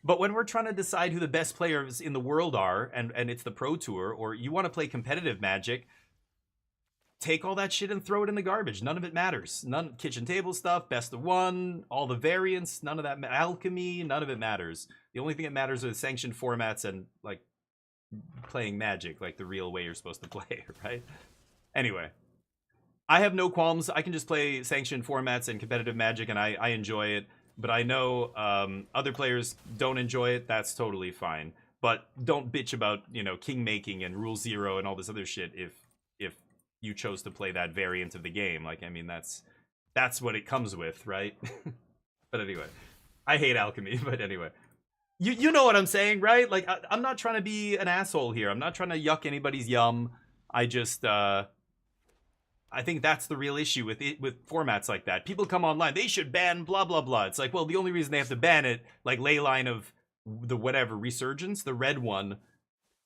But when we're trying to decide who the best players in the world are and it's the Pro Tour, or you want to play competitive Magic, take all that shit and throw it in the garbage. None of it matters. None kitchen table stuff, best of one, all the variants, none of that alchemy, none of it matters. The only thing that matters are the sanctioned formats and like playing Magic like the real way you're supposed to play, right? Anyway, I have no qualms. I can just play sanctioned formats and competitive Magic and I enjoy it. But I know other players don't enjoy it. That's totally fine. But don't bitch about, you know, king making and rule zero and all this other shit if you chose to play that variant of the game. Like, I mean, that's what it comes with, right? But anyway, I hate alchemy, but anyway. You know what I'm saying, right? Like, I'm not trying to be an asshole here. I'm not trying to yuck anybody's yum. I just, I think that's the real issue with formats like that. People come online, they should ban blah, blah, blah. It's like, well, the only reason they have to ban it, like Leyline of the whatever, Resurgence, the red one,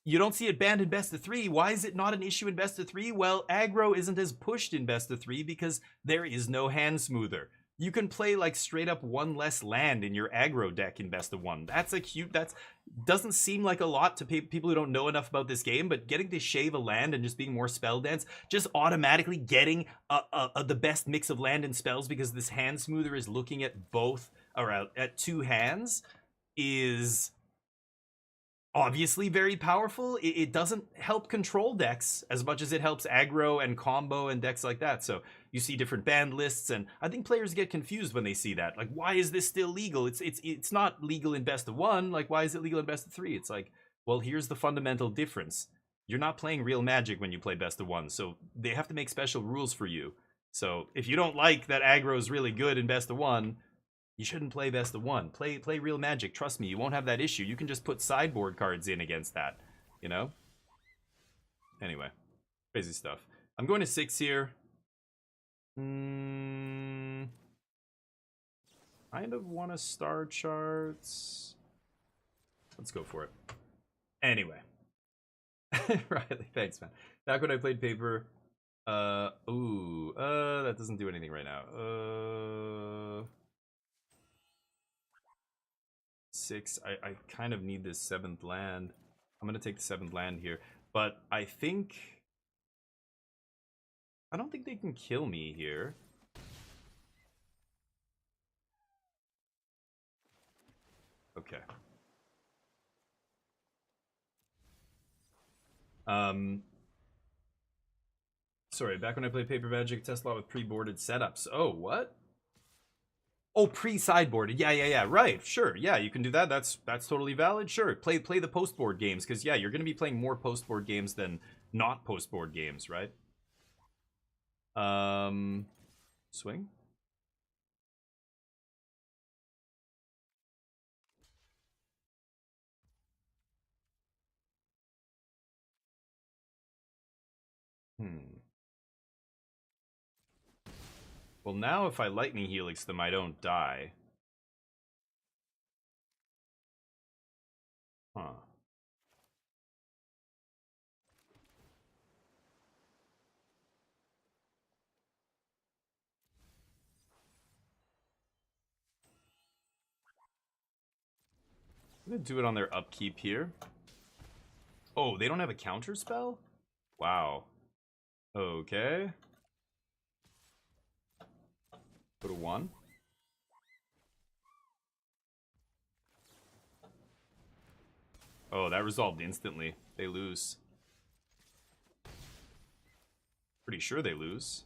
you don't see it banned in best of 3. Why is it not an issue in best of 3? Well, aggro isn't as pushed in best of 3 because there is no hand smoother. You can play like straight up one less land in your aggro deck in best of 1. That's doesn't seem like a lot to people who don't know enough about this game, but getting to shave a land and just being more spell dense, just automatically getting the best mix of land and spells because this hand smoother is looking at both, or at 2 hands, is obviously very powerful. It doesn't help control decks as much as it helps aggro and combo and decks like that. So you see different banned lists, and I think players get confused when they see that. Like, why is this still legal? It's not legal in best of 1. Like, why is it legal in best of 3? It's like, well, here's the fundamental difference. You're not playing real Magic when you play best of 1, so they have to make special rules for you. So if you don't like that aggro is really good in best of 1, you shouldn't play best of 1. Play real Magic. Trust me, you won't have that issue. You can just put sideboard cards in against that, you know? Anyway, crazy stuff. I'm going to 6 here. Kind of want to star charts. Let's go for it. Anyway. Riley, thanks, man. Back when I played paper. That doesn't do anything right now. 6. I kind of need this 7th land. I'm gonna take the 7th land here, but I don't think they can kill me here. Okay. Sorry, back when I played Paper Magic, test lot with pre-boarded setups. Oh, what? Oh, pre-sideboarded. Yeah. Right. Sure. Yeah, you can do that. That's totally valid. Sure. Play the post-board games, because yeah, you're going to be playing more post-board games than not post-board games, right? Swing. Well, now if I Lightning Helix them, I don't die. Huh. I'm gonna do it on their upkeep here. Oh, they don't have a counter spell? Wow. Okay. Go to 1. Oh, that resolved instantly. They lose. Pretty sure they lose.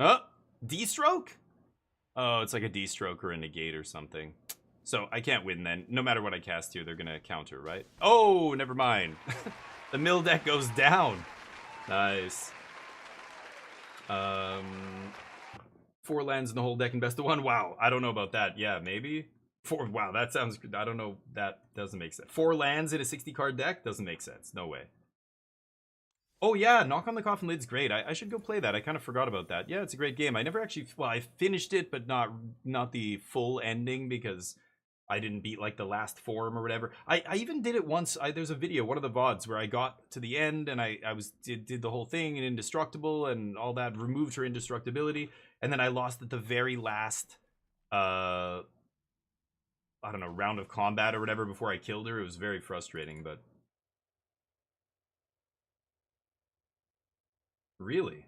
Huh? D-stroke? Oh, it's like a D-stroke or a negate or something. So I can't win then. No matter what I cast here, they're gonna counter, right? Oh, never mind. The mill deck goes down. Nice. 4 lands in the whole deck and best of 1. Wow, I don't know about that. Yeah, maybe. 4. Wow, that sounds good. I don't know. That doesn't make sense. 4 lands in a 60 card deck doesn't make sense. No way. Oh yeah, Knock on the Coffin Lid's great. I should go play that. I kind of forgot about that. Yeah, it's a great game. I never actually, well, I finished it, but not the full ending because I didn't beat like the last form or whatever. I even did it once. There's a video, one of the VODs, where I got to the end and I did the whole thing in Indestructible and all that, removed her indestructibility, and then I lost at the very last I don't know, round of combat or whatever before I killed her. It was very frustrating, but really?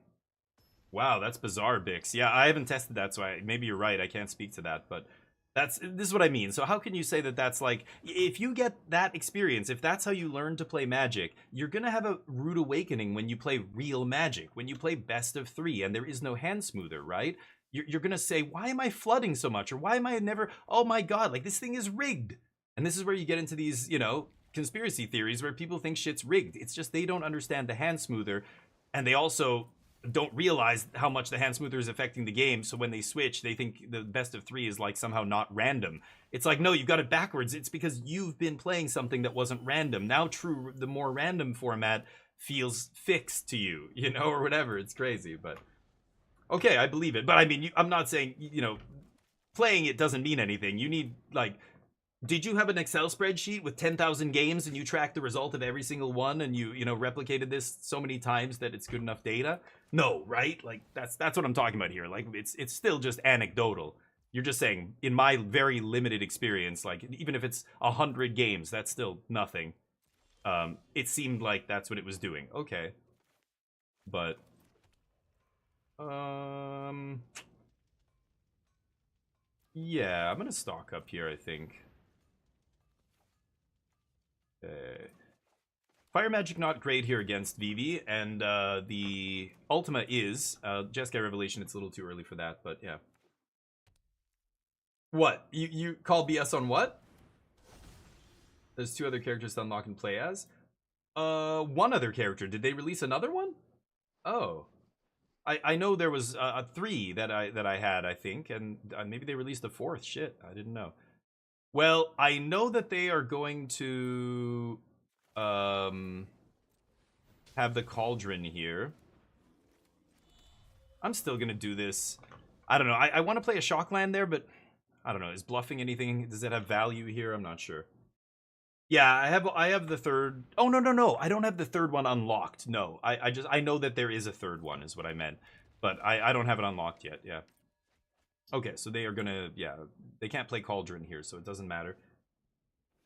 Wow, that's bizarre, Bix. Yeah, I haven't tested that, so maybe you're right. I can't speak to that, but this is what I mean. So how can you say that that's like, if you get that experience, if that's how you learn to play Magic, you're gonna have a rude awakening when you play real Magic, when you play best of 3 and there is no hand smoother, right? You're gonna say, why am I flooding so much? Or why am I never, oh my god, like this thing is rigged. And this is where you get into these, you know, conspiracy theories where people think shit's rigged. It's just they don't understand the hand smoother. And they also don't realize how much the hand smoother is affecting the game, so when they switch, they think the best of 3 is like somehow not random. It's like, no, you've got it backwards. It's because you've been playing something that wasn't random. Now, true, the more random format feels fixed to you, you know, or whatever. It's crazy, but okay, I believe it. But I mean, I'm not saying, you know, playing it doesn't mean anything. You need, like, did you have an Excel spreadsheet with 10,000 games and you tracked the result of every single one and you know, replicated this so many times that it's good enough data? No, right? Like, that's what I'm talking about here. Like, it's still just anecdotal. You're just saying, in my very limited experience, like, even if it's 100 games, that's still nothing. It seemed like that's what it was doing. Okay. But, yeah, I'm gonna stock up here, I think. Fire Magic not great here against Vivi, and the Ultima is. Jeskai Revelation, it's a little too early for that, but yeah. What? You call BS on what? There's 2 other characters to unlock and play as? 1 other character. Did they release another one? Oh. I know there was 3 that I had, I think, and maybe they released a 4th. Shit, I didn't know. Well, I know that they are going to have the Cauldron here. I'm still gonna do this. I don't know. I want to play a Shockland there, but I don't know. Is bluffing anything? Does it have value here? I'm not sure. Yeah, I have the 3rd. Oh no. I don't have the 3rd one unlocked. No. I know that there is a 3rd one is what I meant. But I don't have it unlocked yet. Yeah. Okay, so they are gonna, yeah, they can't play Cauldron here, so it doesn't matter.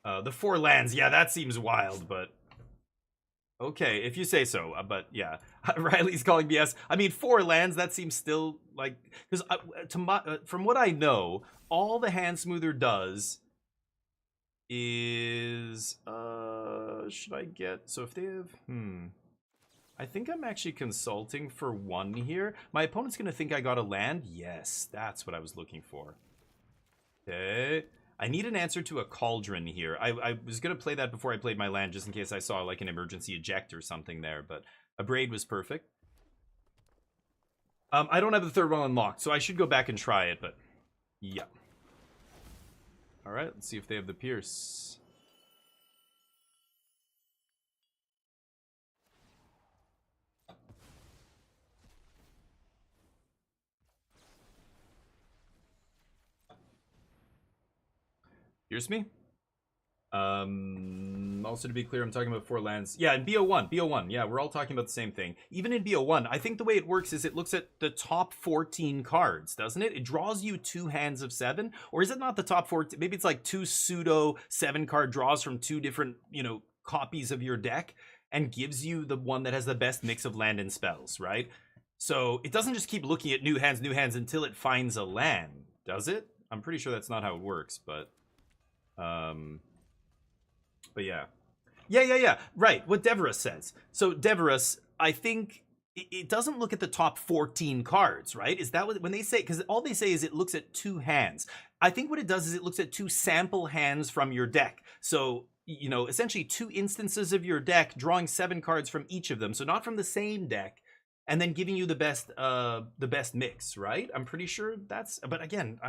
The 4 lands, yeah, that seems wild, but okay, if you say so. But yeah, Riley's calling BS. I mean, 4 lands, that seems still like, because from what I know, all the hand smoother does is should I get, so if they have, I think I'm actually consulting for 1 here. My opponent's gonna think I got a land. Yes, that's what I was looking for. Okay, I need an answer to a Cauldron here. I was gonna play that before I played my land, just in case I saw like an emergency eject or something there, but a Braid was perfect. I don't have the 3rd one unlocked, so I should go back and try it, but yeah. All right, let's see if they have the Pierce. Pierce me? Also to be clear, I'm talking about 4 lands. Yeah, in BO1, yeah, we're all talking about the same thing. Even in BO1, I think the way it works is it looks at the top 14 cards, doesn't it? It draws you 2 hands of 7, or is it not the top 14? Maybe it's like 2 pseudo 7-card draws from 2 different, you know, copies of your deck, and gives you the one that has the best mix of land and spells, right? So it doesn't just keep looking at new hands until it finds a land, does it? I'm pretty sure that's not how it works, but yeah. Right, what Deverus says. So Deverus, I think it doesn't look at the top 14 cards, right? Is that what when they say? Because all they say is it looks at 2 hands. I think what it does is it looks at 2 sample hands from your deck. So you know, essentially 2 instances of your deck, drawing 7 cards from each of them. So not from the same deck, and then giving you the best mix, right? I'm pretty sure that's. But again,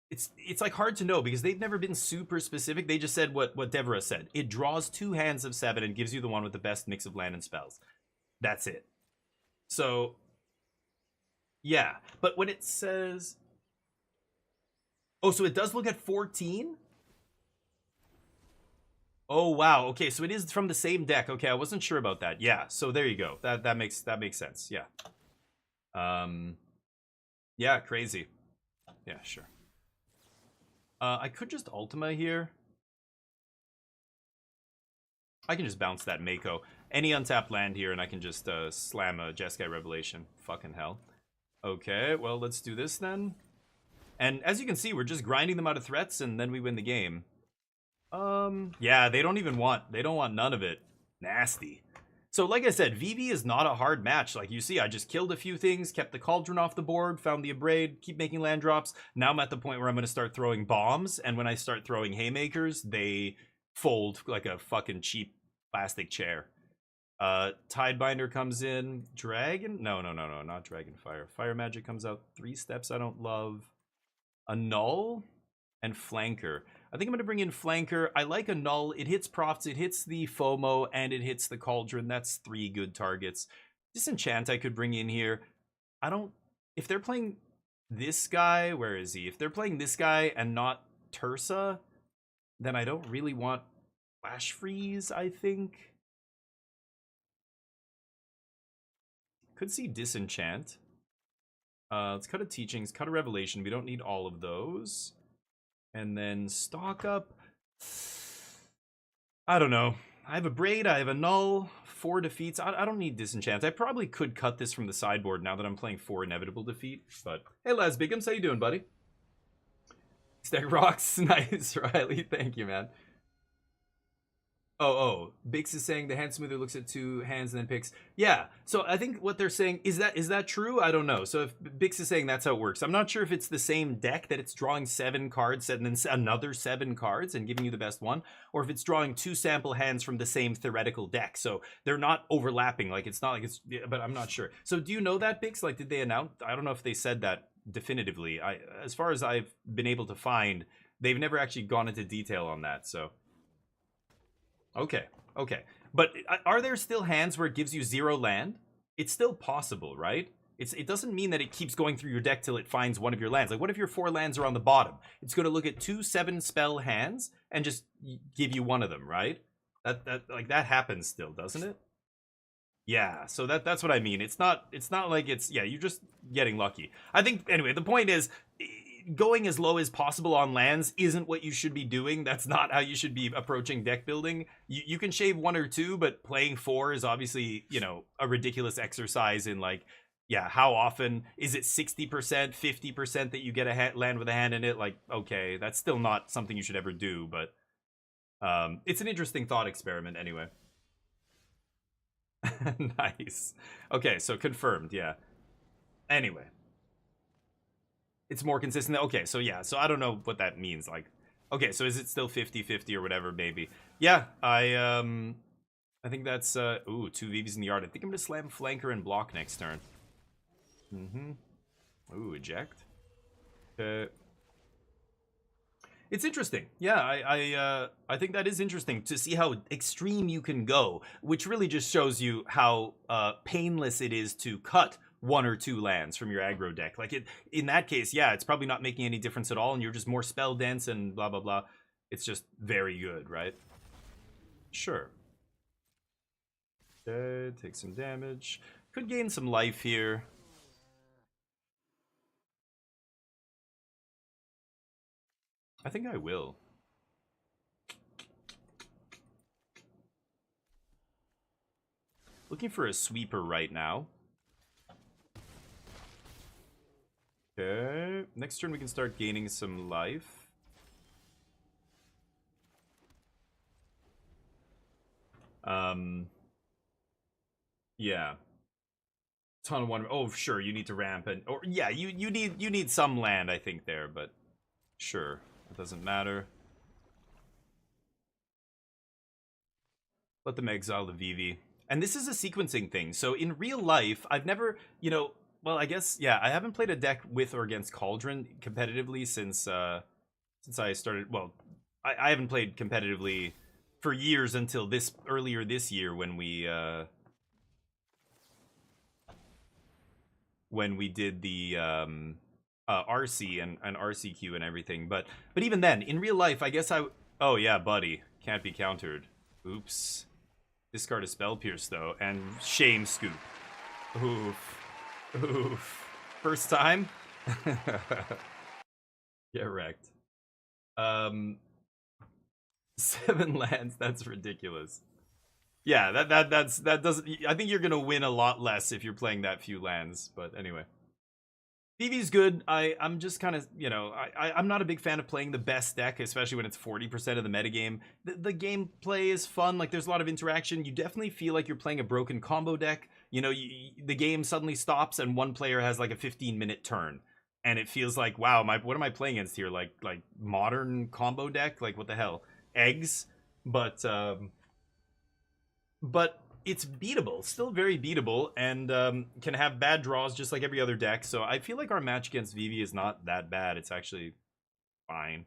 it's like hard to know because they've never been super specific. They just said what Deborah said. It draws 2 hands of 7 and gives you the one with the best mix of land and spells. That's it. So yeah, but when it says, oh, so it does look at 14. Oh wow. Okay, so it is from the same deck. Okay, I wasn't sure about that. Yeah. So there you go. That makes sense. Yeah. Yeah. Crazy. Yeah. Sure. I could just Ultima here. I can just bounce that Mako. Any untapped land here, and I can just slam a Jeskai Revelation. Fucking hell. Okay, well, let's do this then. And as you can see, we're just grinding them out of threats, and then we win the game. Yeah, they don't want none of it. Nasty. So like I said, VV is not a hard match. Like you see, I just killed a few things, kept the Cauldron off the board, found the Abrade, keep making land drops. Now I'm at the point where I'm going to start throwing bombs, and when I start throwing haymakers, they fold like a fucking cheap plastic chair. Tidebinder comes in. Dragon? No, not Dragonfire. Fire Magic comes out. 3 steps I don't love. Annul and Flanker. I think I'm going to bring in Flanker. I like Annul. It hits Profts, it hits the FOMO, and it hits the Cauldron. That's 3 good targets. Disenchant I could bring in here. I don't... If they're playing this guy, where is he? If they're playing this guy and not Tursa, then I don't really want Flash Freeze, I think. Could see Disenchant. Let's cut a Teachings, cut a Revelation. We don't need all of those. And then stock up. I don't know. I have a Braid, I have a Null, 4 defeats. I don't need Disenchant. I probably could cut this from the sideboard now that I'm playing 4 Inevitable Defeat. But hey, Les Bigums, how you doing, buddy? Stack Rocks, nice, Riley. Thank you, man. Oh, Bix is saying the hand smoother looks at 2 hands and then picks. Yeah, so I think what they're saying, is that true? I don't know. So if Bix is saying that's how it works, I'm not sure if it's the same deck that it's drawing 7 cards and then another 7 cards and giving you the best one, or if it's drawing 2 sample hands from the same theoretical deck. So they're not overlapping, like it's not like it's, but I'm not sure. So do you know that, Bix? Like, did they announce? I don't know if they said that definitively. As far as I've been able to find, they've never actually gone into detail on that, so. Okay. But are there still hands where it gives you 0 land? It's still possible, right? It doesn't mean that it keeps going through your deck till it finds one of your lands. Like, what if your 4 lands are on the bottom? It's going to look at 2 7-spell hands and just give you one of them, right? That happens still, doesn't it? Yeah, so that's what I mean. It's not like it's, yeah, you're just getting lucky. I think, anyway, the point is, going as low as possible on lands isn't what you should be doing. That's not how you should be approaching deck building. You can shave 1 or 2, but playing 4 is obviously, you know, a ridiculous exercise in, like, yeah, how often? Is it 60%, 50% that you get a land with a hand in it? Like, okay, that's still not something you should ever do, but it's an interesting thought experiment anyway. Nice. Okay, so confirmed, yeah. Anyway. It's more consistent. Okay, so yeah, so I don't know what that means. Like, okay, so is it still 50-50 or whatever, maybe? Yeah, I think that's, 2 VVs in the yard. I think I'm gonna slam Flanker and block next turn. Ooh, eject. Okay. It's interesting. Yeah, I think that is interesting to see how extreme you can go, which really just shows you how painless it is to cut 1 or 2 lands from your aggro deck. Like, in that case, yeah, it's probably not making any difference at all, and you're just more spell dense and blah blah blah. It's just very good, right? Sure. Okay, take some damage. Could gain some life here. I think I will. Looking for a sweeper right now. Okay, next turn we can start gaining some life. Yeah. ton of one. Oh, sure, you need to ramp and or yeah, you need some land, I think there, but sure, it doesn't matter. Let them exile the Vivi. And this is a sequencing thing. So in real life, I've never, you know, well, I guess yeah, I haven't played a deck with or against Cauldron competitively since I started. Well, I haven't played competitively for years until earlier this year when we did the RC and RCQ and everything. But even then, in real life, I guess oh yeah, buddy, can't be countered. Oops. Discard a Spell Pierce though, and shame scoop. Oof. Oof. First time? Get wrecked. 7 lands, that's ridiculous. Yeah, that doesn't. I think you're gonna win a lot less if you're playing that few lands. But anyway, Vivi's good. I'm just kind of, you know, I'm not a big fan of playing the best deck, especially when it's 40% of the metagame. The gameplay is fun. Like there's a lot of interaction. You definitely feel like you're playing a broken combo deck. You know, the game suddenly stops and one player has like a 15-minute turn, and it feels like, wow, what am I playing against here? Like modern combo deck? Like what the hell? Eggs, but it's beatable, still very beatable, and can have bad draws just like every other deck. So I feel like our match against Vivi is not that bad. It's actually fine.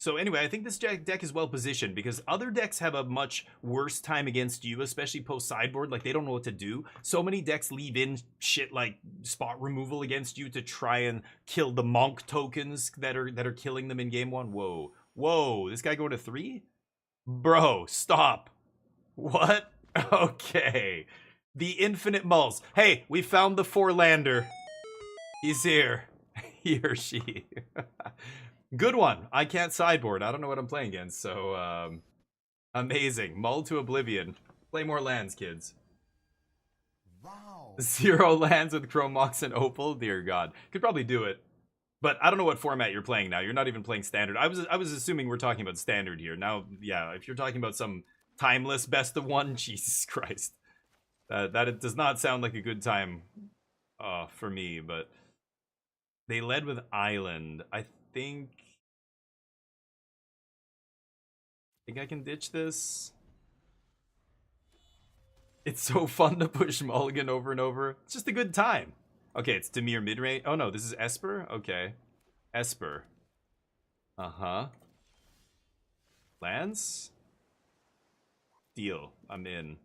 So anyway, I think this deck is well positioned because other decks have a much worse time against you, especially post sideboard. Like they don't know what to do. So many decks leave in shit like spot removal against you to try and kill the Monk tokens that are killing them in game 1. Whoa, this guy going to 3? Bro, stop. What? Okay. The infinite mulls. Hey, we found the 4-lander. He's here. He or she. Good one. I can't sideboard. I don't know what I'm playing against, so amazing. Mull to oblivion. Play more lands, kids. Wow. 0 lands with Chrome Mox and Opal. Dear God. Could probably do it. But I don't know what format you're playing now. You're not even playing standard. I was assuming we're talking about standard here. Now, yeah, if you're talking about some timeless best of 1, Jesus Christ. That it does not sound like a good time for me, but they led with Island. I think I can ditch this. It's so fun to push Mulligan over and over. It's just a good time. Okay, it's Dimir midrange. Oh no, this is Esper? Okay. Esper. Uh-huh. Lands? Deal. I'm in.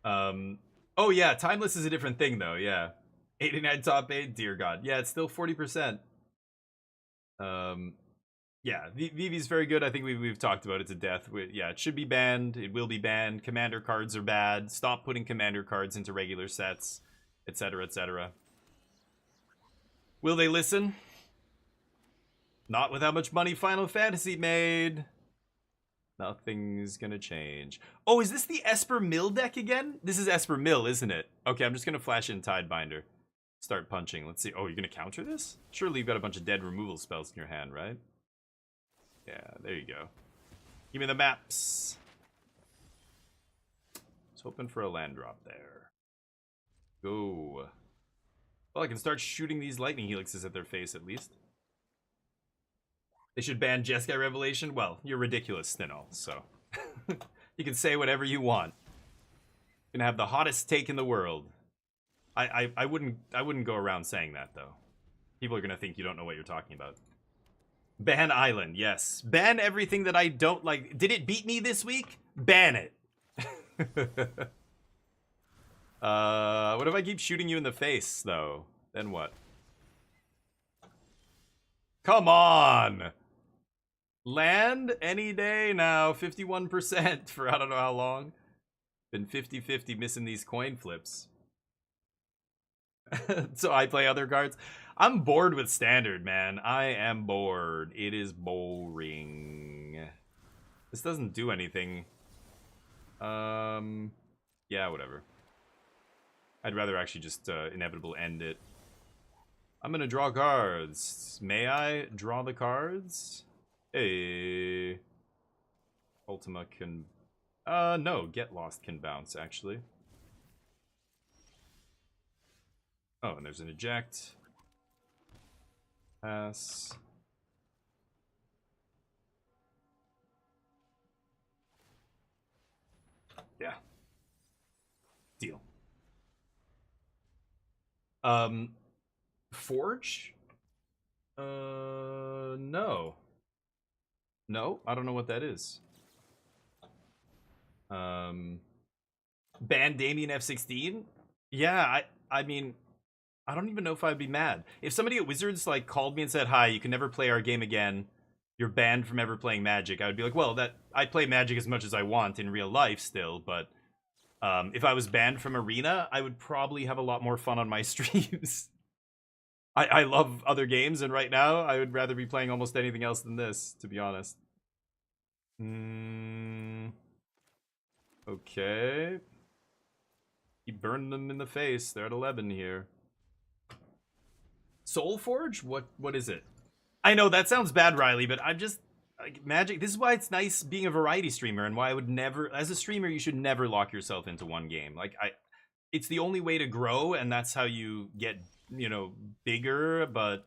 Oh yeah, Timeless is a different thing though, yeah. 89 top 8, dear God. Yeah, it's still 40%. Yeah, Vivi's very good. I think we've talked about it to death. Yeah, it should be banned. It will be banned. Commander cards are bad. Stop putting commander cards into regular sets, etc., etc. Will they listen? Not with how much money Final Fantasy made. Nothing's gonna change. Oh, is this the Esper Mill deck again? This is Esper Mill, isn't it? Okay, I'm just gonna flash in Tidebinder. Start punching. Let's see. Oh, you're gonna counter this? Surely you've got a bunch of dead removal spells in your hand, right? Yeah, there you go. Give me the maps. I was hoping for a land drop there. Go. Well, I can start shooting these lightning helixes at their face at least. They should ban Jeskai Revelation. Well, you're ridiculous, Stinol, so you can say whatever you want. You're gonna have the hottest take in the world. I wouldn't go around saying that though. People are gonna think you don't know what you're talking about. Ban Island, yes. Ban everything that I don't like. Did it beat me this week? Ban it. What if I keep shooting you in the face, though? Then what? Come on! Land any day now. 51% for I don't know how long. Been 50-50 missing these coin flips. So I play other cards. I'm bored with standard, man. I am bored. It is boring. This doesn't do anything. Yeah, whatever. I'd rather actually just inevitable end it. I'm gonna draw cards. May I draw the cards? Hey. Ultima can No, Get Lost can bounce, actually. Oh, and there's an eject. Pass. Yeah. Deal. Forge? No. No, I don't know what that is. Ban Damien F16? Yeah, I mean, I don't even know if I'd be mad. If somebody at Wizards, like, called me and said, hi, you can never play our game again, you're banned from ever playing Magic, I would be like, well, I play Magic as much as I want in real life still, but if I was banned from Arena, I would probably have a lot more fun on my streams. I love other games, and right now, I would rather be playing almost anything else than this, to be honest. Okay. He burned them in the face. They're at 11 here. Soulforge? What is it? I know, that sounds bad, Riley, but I'm just... Like, Magic... This is why it's nice being a variety streamer, and why I would never... As a streamer, you should never lock yourself into one game. Like, it's the only way to grow, and that's how you get, you know, bigger, but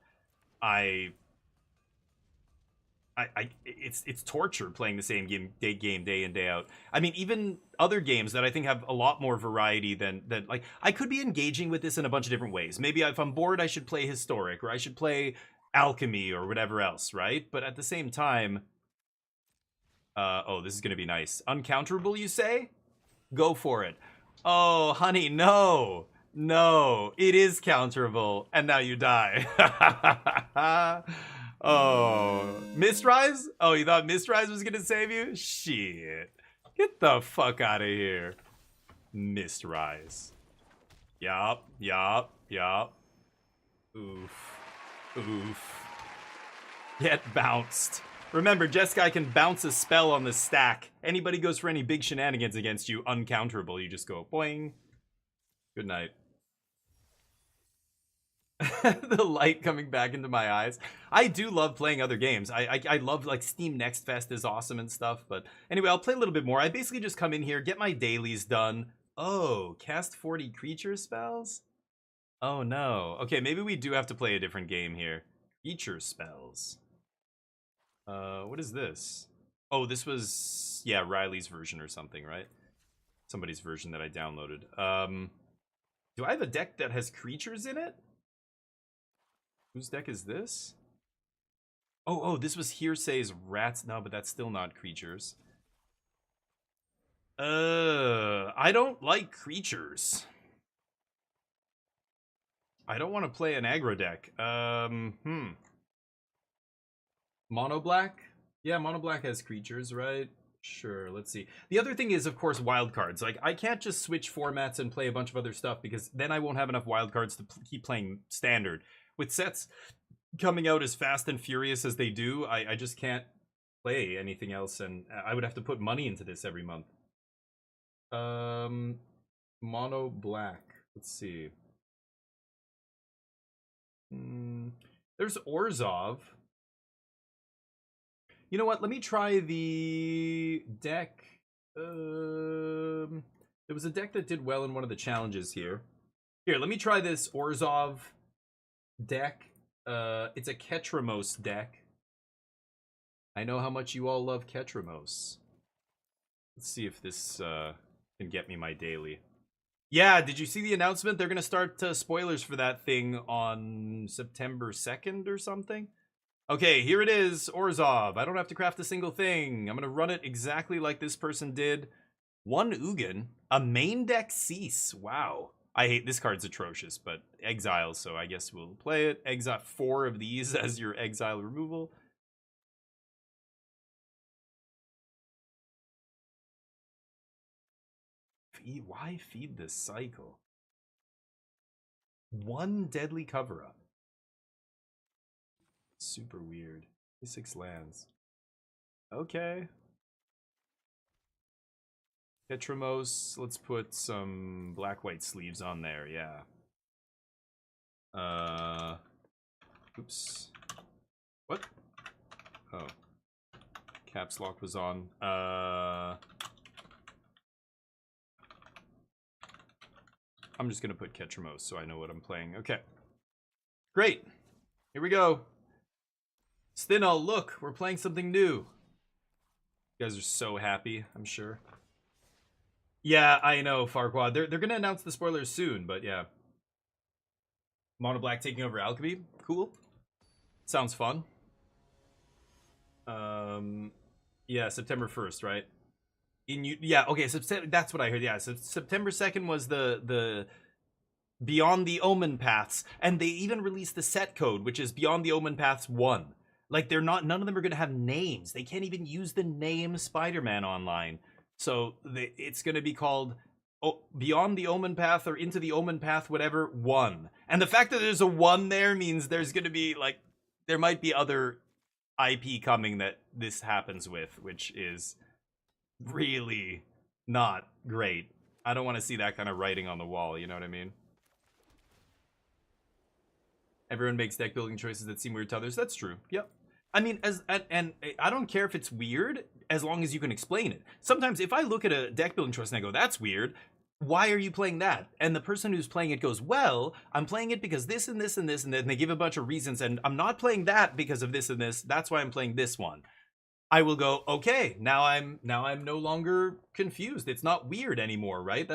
it's torture playing the same game day in day out. I mean, even other games that I think have a lot more variety than like, I could be engaging with this in a bunch of different ways. Maybe if I'm bored, I should play Historic, or I should play Alchemy, or whatever else, right? But at the same time, oh, this is gonna be nice. Uncounterable, you say? Go for it. Oh, honey, no. No, it is counterable, and now you die. Oh, Mistrise? Oh, you thought Mistrise was gonna save you? Shit. Get the fuck out of here. Mistrise. Yup. Oof. Get bounced. Remember, Jeskai can bounce a spell on the stack. Anybody goes for any big shenanigans against you, uncounterable. You just go boing. Good night. The light coming back into my eyes. I do love playing other games. I love, like, Steam Next Fest is awesome and stuff. But anyway, I'll play a little bit more. I basically just come in here, get my dailies done. Oh, cast 40 creature spells? Oh no. Okay, maybe we do have to play a different game here. Creature spells. What is this? Oh, this was, yeah, Riley's version or something, right? Somebody's version that I downloaded. Do I have a deck that has creatures in it? Whose deck is this? Oh, this was Hearsay's Rats. No, but that's still not creatures. I don't like creatures. I don't want to play an aggro deck. Mono black? Yeah, mono black has creatures, right? Sure, let's see. The other thing is, of course, wildcards. Like, I can't just switch formats and play a bunch of other stuff, because then I won't have enough wildcards to keep playing standard. With sets coming out as fast and furious as they do, I just can't play anything else, and I would have to put money into this every month. Mono black. Let's see. There's Orzhov. You know what? Let me try the deck. There was a deck that did well in one of the challenges here. Here, let me try this Orzhov deck. It's a Ketramos deck. I know how much you all love Ketramos. Let's see if this can get me my daily. Yeah, did you see the announcement? They're gonna start spoilers for that thing on September 2nd or something. Okay, here it is, Orzhov. I don't have to craft a single thing. I'm gonna run it exactly like this person did. One Ugin, a main deck Cease. Wow. I hate this card's atrocious, but exile, so I guess we'll play it. Exile 4 of these as your exile removal. Why feed this cycle? One deadly cover-up. Super weird. 6 lands. Okay. Ketramos, let's put some black-white sleeves on there, yeah. Oops. What? Oh. Caps lock was on. I'm just gonna put Ketramos so I know what I'm playing. Okay. Great. Here we go. Stinol, look, we're playing something new. You guys are so happy, I'm sure. Yeah, I know, Farquaad. They're gonna announce the spoilers soon, but yeah. Mono Black taking over Alchemy. Cool. Sounds fun. Yeah, September 1st, right? Yeah, okay, that's what I heard. Yeah, so September 2nd was the Beyond the Omen Paths, and they even released the set code, which is Beyond the Omen Paths 1. Like, none of them are going to have names. They can't even use the name Spider-Man online. So it's going to be called Beyond the Omen Path or Into the Omen Path, whatever, 1. And the fact that there's a 1 there means there's going to be, like, there might be other IP coming that this happens with, which is really not great. I don't want to see that kind of writing on the wall, you know what I mean? Everyone makes deck building choices that seem weird to others. That's true. Yep. I mean, and I don't care if it's weird as long as you can explain it. Sometimes if I look at a deck building choice and I go, that's weird, why are you playing that? And the person who's playing it goes, well, I'm playing it because this and this and this, and then they give a bunch of reasons, and I'm not playing that because of this and this. That's why I'm playing this one. I will go, okay, now I'm no longer confused. It's not weird anymore, right?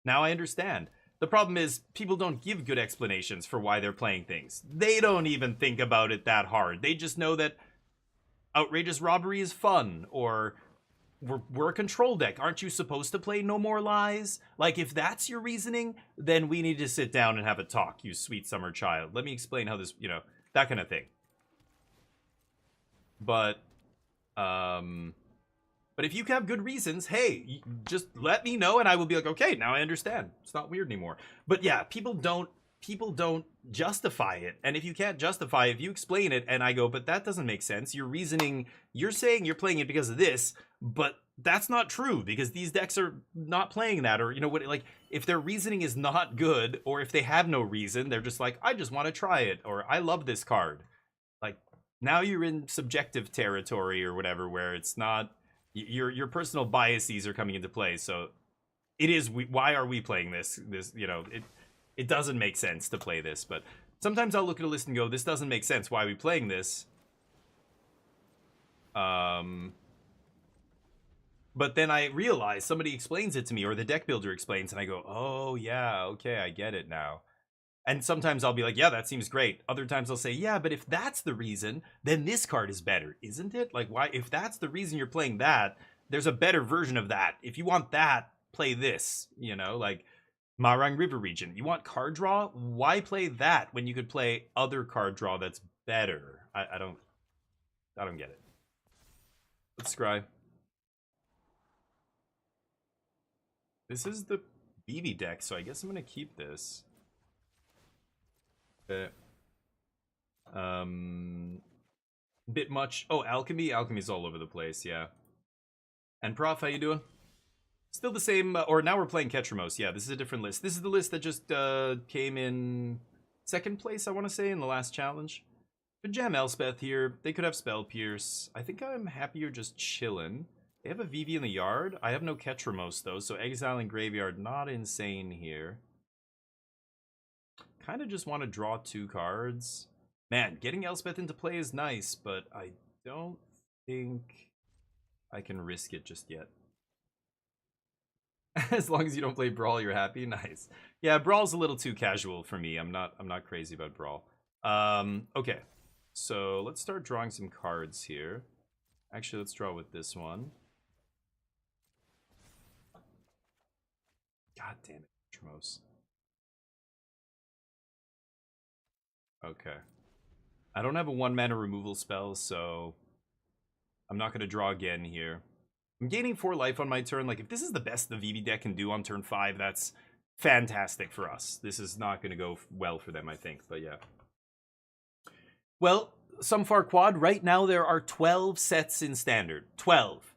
Now I understand. The problem is people don't give good explanations for why they're playing things. They don't even think about it that hard. They just know that outrageous robbery is fun, or we're a control deck. Aren't you supposed to play No More Lies? Like, if that's your reasoning, then we need to sit down and have a talk, you sweet summer child. Let me explain how this, that kind of thing. But if you have good reasons, hey, just let me know and I will be like, okay, now I understand. It's not weird anymore. But yeah, people don't justify it. And if you can't justify it, if you explain it and I go, but that doesn't make sense. Your reasoning, you're saying you're playing it because of this, but that's not true because these decks are not playing that. Or, like, if their reasoning is not good, or if they have no reason, they're just like, I just want to try it, or I love this card. Like, now you're in subjective territory or whatever, where it's not, your personal biases are coming into play. So it is, why are we playing this? It doesn't make sense to play this, but sometimes I'll look at a list and go, this doesn't make sense. Why are we playing this? But then I realize somebody explains it to me, or the deck builder explains, and I go, oh yeah, okay, I get it now. And sometimes I'll be like, yeah, that seems great. Other times I'll say, yeah, but if that's the reason, then this card is better, isn't it? Like, why? If that's the reason you're playing that, there's a better version of that. If you want that, play this, like Marang River Region. You want card draw? Why play that when you could play other card draw that's better? I don't get it. Let's scry. This is the BB deck, so I guess I'm going to keep this. Bit much. Oh, Alchemy's all over the place, yeah. And Prof, how you doing? Still the same, or now we're playing Ketramos. Yeah, this is a different list. This is the list that just came in second place, I want to say, in the last challenge. But Jam Elspeth here. They could have Spell Pierce. I think I'm happier just chilling. They have a VV in the yard. I have no Ketramos, though, so Exile and Graveyard, not insane here. Kind of just want to draw 2 cards. Man, getting Elspeth into play is nice, but I don't think I can risk it just yet. As long as you don't play Brawl, you're happy. Nice. Yeah, Brawl's a little too casual for me. I'm not crazy about Brawl. Okay. So let's start drawing some cards here. Actually, let's draw with this one. God damn it, Tremos. Okay. I don't have a 1-mana removal spell, so I'm not going to draw again here. I'm gaining 4 life on my turn. Like, if this is the best the VV deck can do on turn 5, that's fantastic for us. This is not going to go well for them, I think, but yeah. Well, some Farquad, right now there are 12 sets in Standard. 12.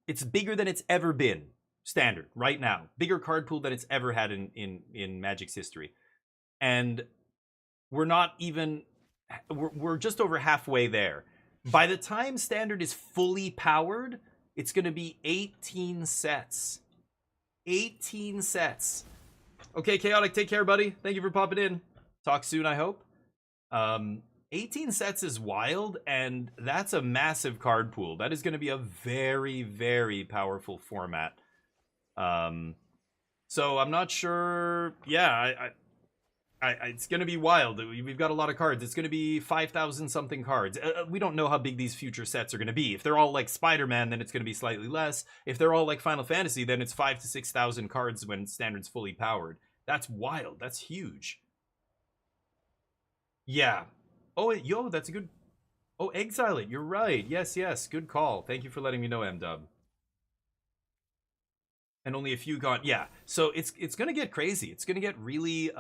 It's bigger than it's ever been. Standard, right now. Bigger card pool than it's ever had in Magic's history. And we're not even, we're just over halfway there. By the time Standard is fully powered, it's going to be 18 sets. 18 sets. Okay, Chaotic, take care, buddy. Thank you for popping in. Talk soon, I hope. 18 sets is wild, and that's a massive card pool. That is going to be a very, very powerful format. So I'm not sure. Yeah, it's going to be wild. We've got a lot of cards. It's going to be 5,000 something cards. We don't know how big these future sets are going to be. If they're all like Spider-Man, then it's going to be slightly less. If they're all like Final Fantasy, then it's 5,000 to 6,000 cards when Standard's fully powered. That's wild. That's huge. Yeah. Oh, yo, that's a good... Oh, Exile It. You're right. Yes, yes. Good call. Thank you for letting me know, M-Dub. And only a few gone. Yeah, so it's going to get crazy. It's going to get really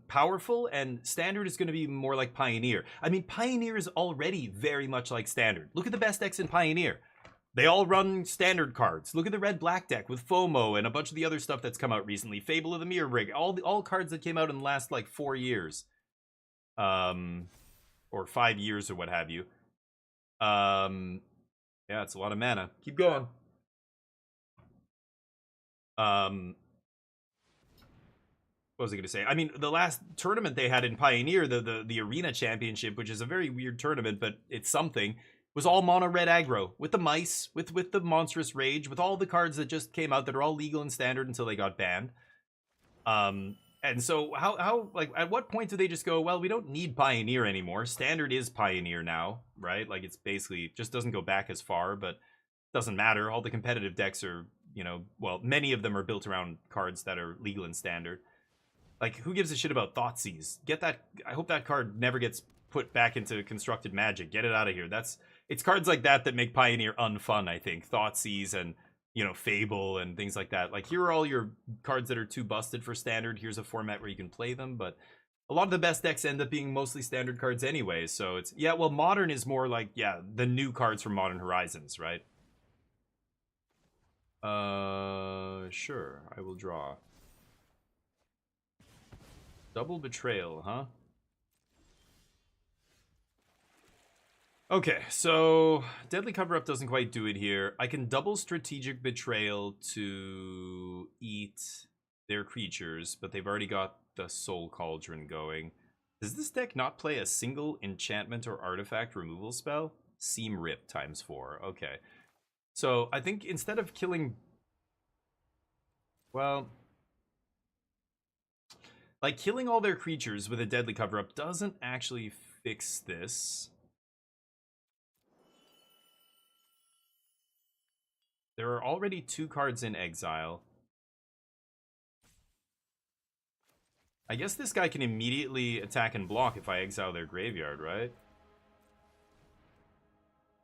powerful, and Standard is going to be more like Pioneer. I mean, Pioneer is already very much like Standard. Look at the best decks in Pioneer. They all run Standard cards. Look at the red-black deck with FOMO and a bunch of the other stuff that's come out recently. Fable of the Mirror Brig. All cards that came out in the last, like, 4 years. Or 5 years or what have you. Yeah, it's a lot of mana. Keep going. What was I going to say? I mean, the last tournament they had in Pioneer, the Arena Championship, which is a very weird tournament, but it's something, was all mono red aggro with the mice, with the monstrous rage, with all the cards that just came out that are all legal and standard until they got banned. And so how like at what point do they just go, well, we don't need Pioneer anymore. Standard is Pioneer now, right? Like it's basically just doesn't go back as far, but doesn't matter. All the competitive decks are, you know, well, many of them are built around cards that are legal and standard. Like, who gives a shit about Thoughtseize? Get that. I hope that card never gets put back into constructed Magic. Get it out of here. It's cards like that that make Pioneer unfun, I think. Thoughtseize and, you know, Fable and things like that. Like, here are all your cards that are too busted for Standard. Here's a format where you can play them, but a lot of the best decks end up being mostly Standard cards anyway. So it's, yeah, well, Modern is more like, yeah, the new cards from Modern Horizons, right? Sure, I will draw. Double Betrayal, huh? Okay, so Deadly Cover-Up doesn't quite do it here. I can double Strategic Betrayal to eat their creatures, but they've already got the Soul Cauldron going. Does this deck not play a single enchantment or artifact removal spell? Seam Rip ×4. Okay. So I think instead of killing... Well... Like, killing all their creatures with a Deadly Cover-Up doesn't actually fix this. There are already 2 cards in exile. I guess this guy can immediately attack and block if I exile their graveyard, right?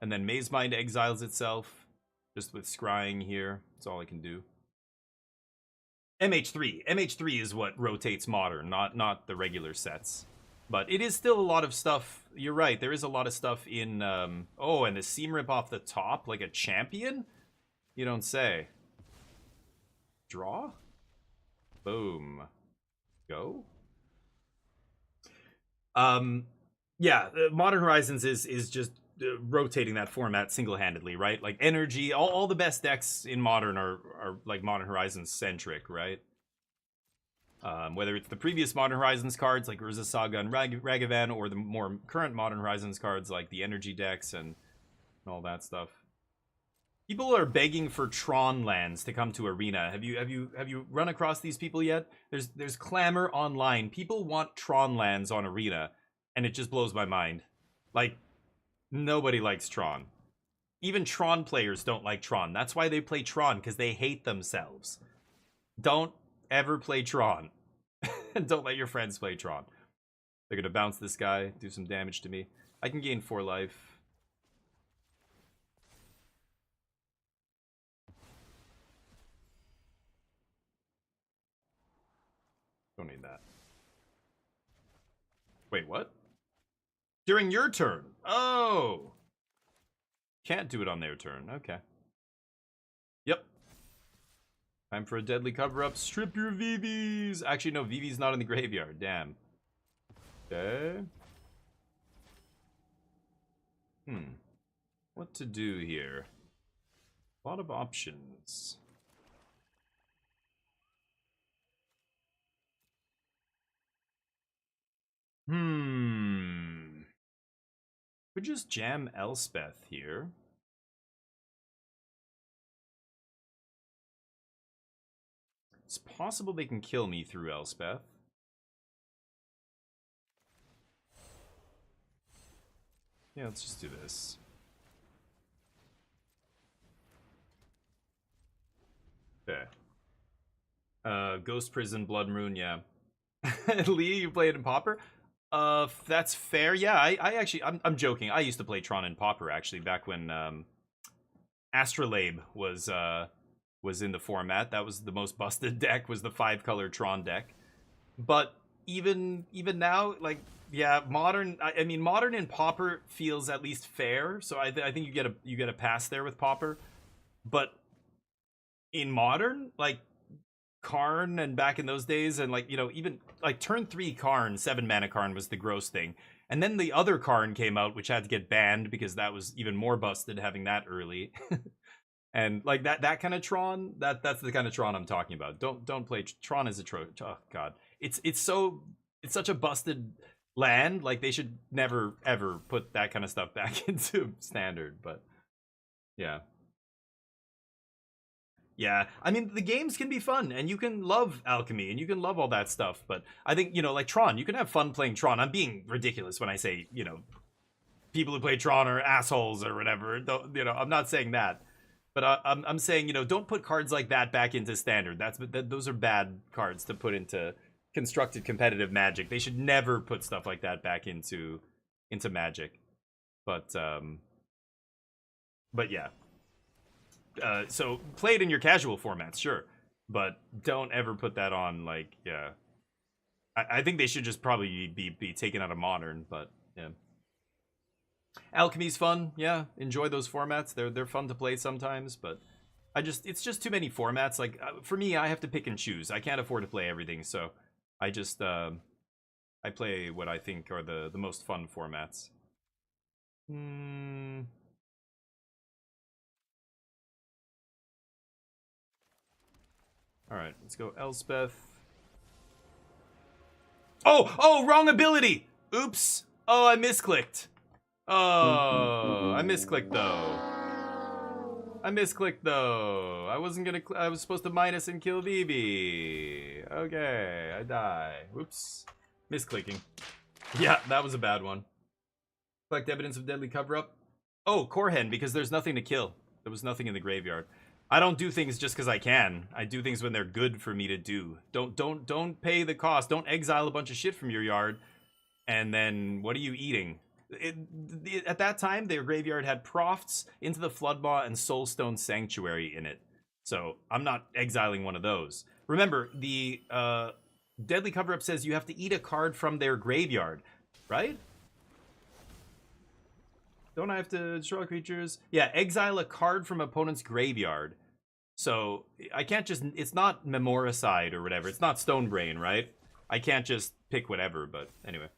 And then Maze Mind exiles itself, just with scrying here. That's all I can do. MH3. MH3 is what rotates Modern, not the regular sets. But it is still a lot of stuff. You're right, there is a lot of stuff in... oh, and the Seam Rip off the top, like a champion? You don't say. Draw? Boom. Go? Yeah, Modern Horizons is just rotating that format single-handedly, right? Like Energy, all the best decks in Modern are like Modern Horizons centric, right? Whether it's the previous Modern Horizons cards like Urza Saga and Ragavan, or the more current Modern Horizons cards like the Energy decks and all that stuff. People are begging for Tron lands to come to Arena. Have you run across these people yet? There's clamor online. People want Tron lands on Arena, and it just blows my mind. Like, nobody likes Tron. Even Tron players don't like Tron. That's why they play Tron, because they hate themselves. Don't ever play Tron. And don't let your friends play Tron. They're gonna bounce this guy, do some damage to me. I can gain 4 life. Don't need that. Wait, what? During your turn. Oh. Can't do it on their turn. Okay. Yep. Time for a Deadly Cover-Up. Strip your VVs. Actually, no, VV's not in the graveyard. Damn. Okay. What to do here? A lot of options. Could just jam Elspeth here. It's possible they can kill me through Elspeth. Yeah, let's just do this. Okay. Ghost Prison, Blood Moon, yeah. Lee, you played in Pauper? That's fair. Yeah, I actually, I'm joking. I used to play Tron in Pauper, actually, back when, Astrolabe was in the format. That was the most busted deck, was the 5-color Tron deck. But even now, like, yeah, modern, I mean, modern in Pauper feels at least fair, so I think you get a pass there with Pauper. But in modern, like, Karn and back in those days, and like, you know, even like turn 3 Karn, 7-mana Karn was the gross thing. And then the other Karn came out, which had to get banned because that was even more busted having that early. And like that kind of Tron, that's the kind of Tron I'm talking about. Don't play Tron as a oh god. It's such a busted land, like they should never ever put that kind of stuff back into standard, but yeah. Yeah, I mean, the games can be fun, and you can love alchemy, and you can love all that stuff, but I think, you know, like Tron, you can have fun playing Tron. I'm being ridiculous when I say, you know, people who play Tron are assholes or whatever. You know, I'm not saying that. But I'm saying, you know, don't put cards like that back into standard. Those are bad cards to put into constructed competitive Magic. They should never put stuff like that back into Magic. But yeah. So play it in your casual formats, sure, but don't ever put that on, like, yeah. I think they should just probably be taken out of modern, but yeah. Alchemy's fun, yeah. Enjoy those formats. They're fun to play sometimes, but it's just too many formats. Like for me, I have to pick and choose. I can't afford to play everything, so I just I play what I think are the most fun formats. All right, let's go Elspeth. Oh, wrong ability. Oops. Oh, I misclicked. Oh, I misclicked though. I wasn't gonna. I was supposed to minus and kill Vivi. Okay, I die. Whoops. Misclicking. Yeah, that was a bad one. Collect evidence of deadly cover-up. Oh, Korhen, because there's nothing to kill. There was nothing in the graveyard. I don't do things just because I can. I do things when they're good for me to do. Don't pay the cost. Don't exile a bunch of shit from your yard. And then, what are you eating? At that time, their graveyard had Profts, Into the Floodmaw, and Soulstone Sanctuary in it. So, I'm not exiling one of those. Remember, the Deadly Cover-Up says you have to eat a card from their graveyard, right? Don't I have to destroy creatures? Yeah, exile a card from opponent's graveyard. So, I can't just... It's not Memoricide or whatever. It's not Stonebrain, right? I can't just pick whatever, but anyway.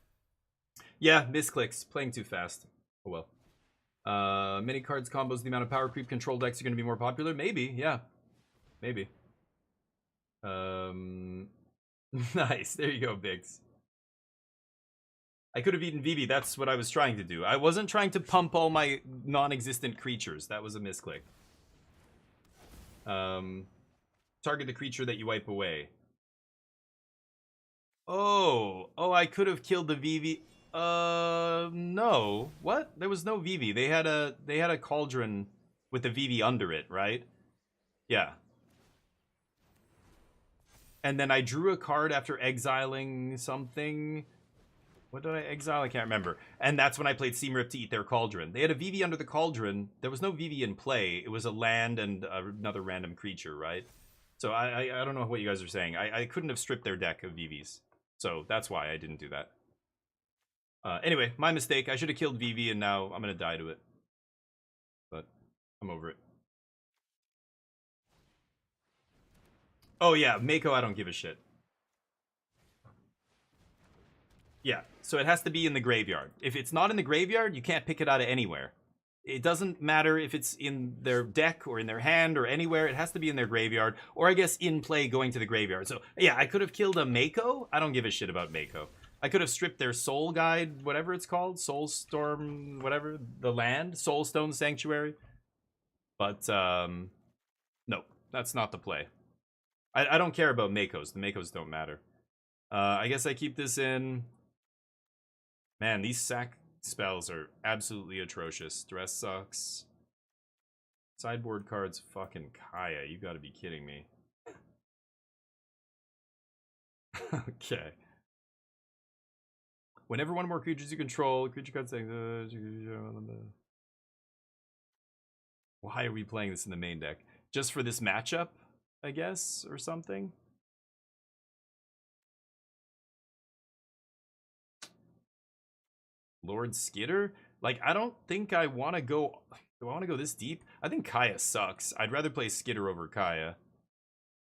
Yeah, misclicks. Playing too fast. Oh well. Many cards combos the amount of power creep control decks are going to be more popular? Maybe, yeah. Maybe. Nice. There you go, Biggs. I could have eaten Vivi. That's what I was trying to do. I wasn't trying to pump all my non-existent creatures. That was a misclick. Target the creature that you wipe away. Oh, I could have killed the Vivi. No. What? There was no Vivi. They had a cauldron with the Vivi under it, right? Yeah. And then I drew a card after exiling something. What did I exile? I can't remember. And that's when I played Seamrip to eat their cauldron. They had a Vivi under the cauldron. There was no Vivi in play. It was a land and another random creature, right? So I don't know what you guys are saying. I couldn't have stripped their deck of Vivis. So that's why I didn't do that. Anyway, my mistake. I should have killed Vivi, and now I'm going to die to it. But I'm over it. Oh, yeah. Mako, I don't give a shit. Yeah, so it has to be in the graveyard. If it's not in the graveyard, you can't pick it out of anywhere. It doesn't matter if it's in their deck or in their hand or anywhere. It has to be in their graveyard, or I guess in play going to the graveyard. So, yeah, I could have killed a Mako. I don't give a shit about Mako. I could have stripped their Soul Guide, whatever it's called, Soulstorm, whatever, the land, Soulstone Sanctuary. But, no, that's not the play. I don't care about Makos. The Makos don't matter. I guess I keep this in. Man, these sack spells are absolutely atrocious. Dress sucks. Sideboard cards, fucking Kaya. You gotta be kidding me. Okay. Whenever one or more creatures you control, creature cards say. Why are we playing this in the main deck? Just for this matchup, I guess, or something? Lord Skitter? Like, I don't think I want to go... Do I want to go this deep? I think Kaya sucks. I'd rather play Skitter over Kaya.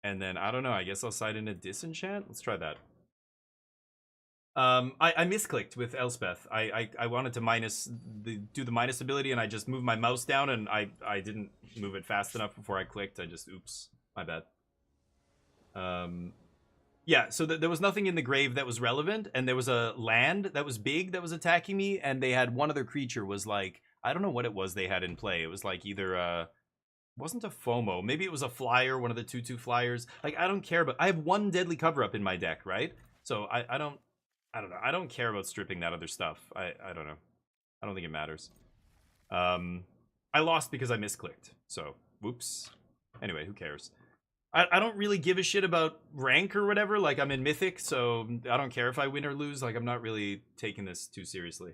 And then, I don't know, I guess I'll side in a Disenchant? Let's try that. I misclicked with Elspeth. I wanted to do the minus ability, and I just moved my mouse down, and I didn't move it fast enough before I clicked. I just, oops, my bad. Yeah, so there was nothing in the grave that was relevant, and there was a land that was big that was attacking me, and they had one other creature was like, I don't know what it was they had in play. It was like either it wasn't a FOMO, maybe it was a flyer, one of the 2/2 flyers. Like, I don't care, but I have one deadly cover up in my deck, right? So I don't know. I don't care about stripping that other stuff. I don't know. I don't think it matters. I lost because I misclicked. So, whoops. Anyway, who cares? I don't really give a shit about rank or whatever. Like, I'm in Mythic, so I don't care if I win or lose. Like, I'm not really taking this too seriously.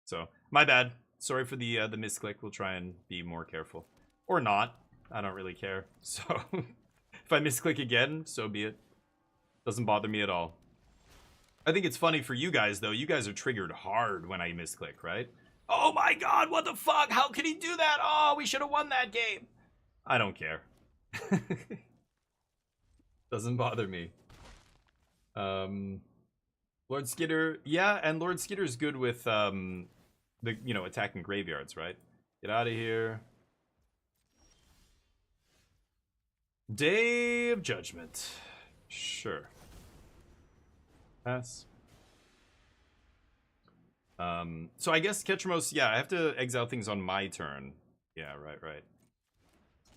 So, my bad. Sorry for the misclick. We'll try and be more careful. Or not. I don't really care. So, if I misclick again, so be it. Doesn't bother me at all. I think it's funny for you guys, though. You guys are triggered hard when I misclick, right? Oh my god, what the fuck? How can he do that? Oh, we should have won that game. I don't care. Doesn't bother me. Lord Skitter, yeah, and Lord Skitter's good with attacking graveyards, right? Get out of here. Day of Judgment. Sure. Pass. So I guess Ketramos, yeah, I have to exile things on my turn. Yeah, right.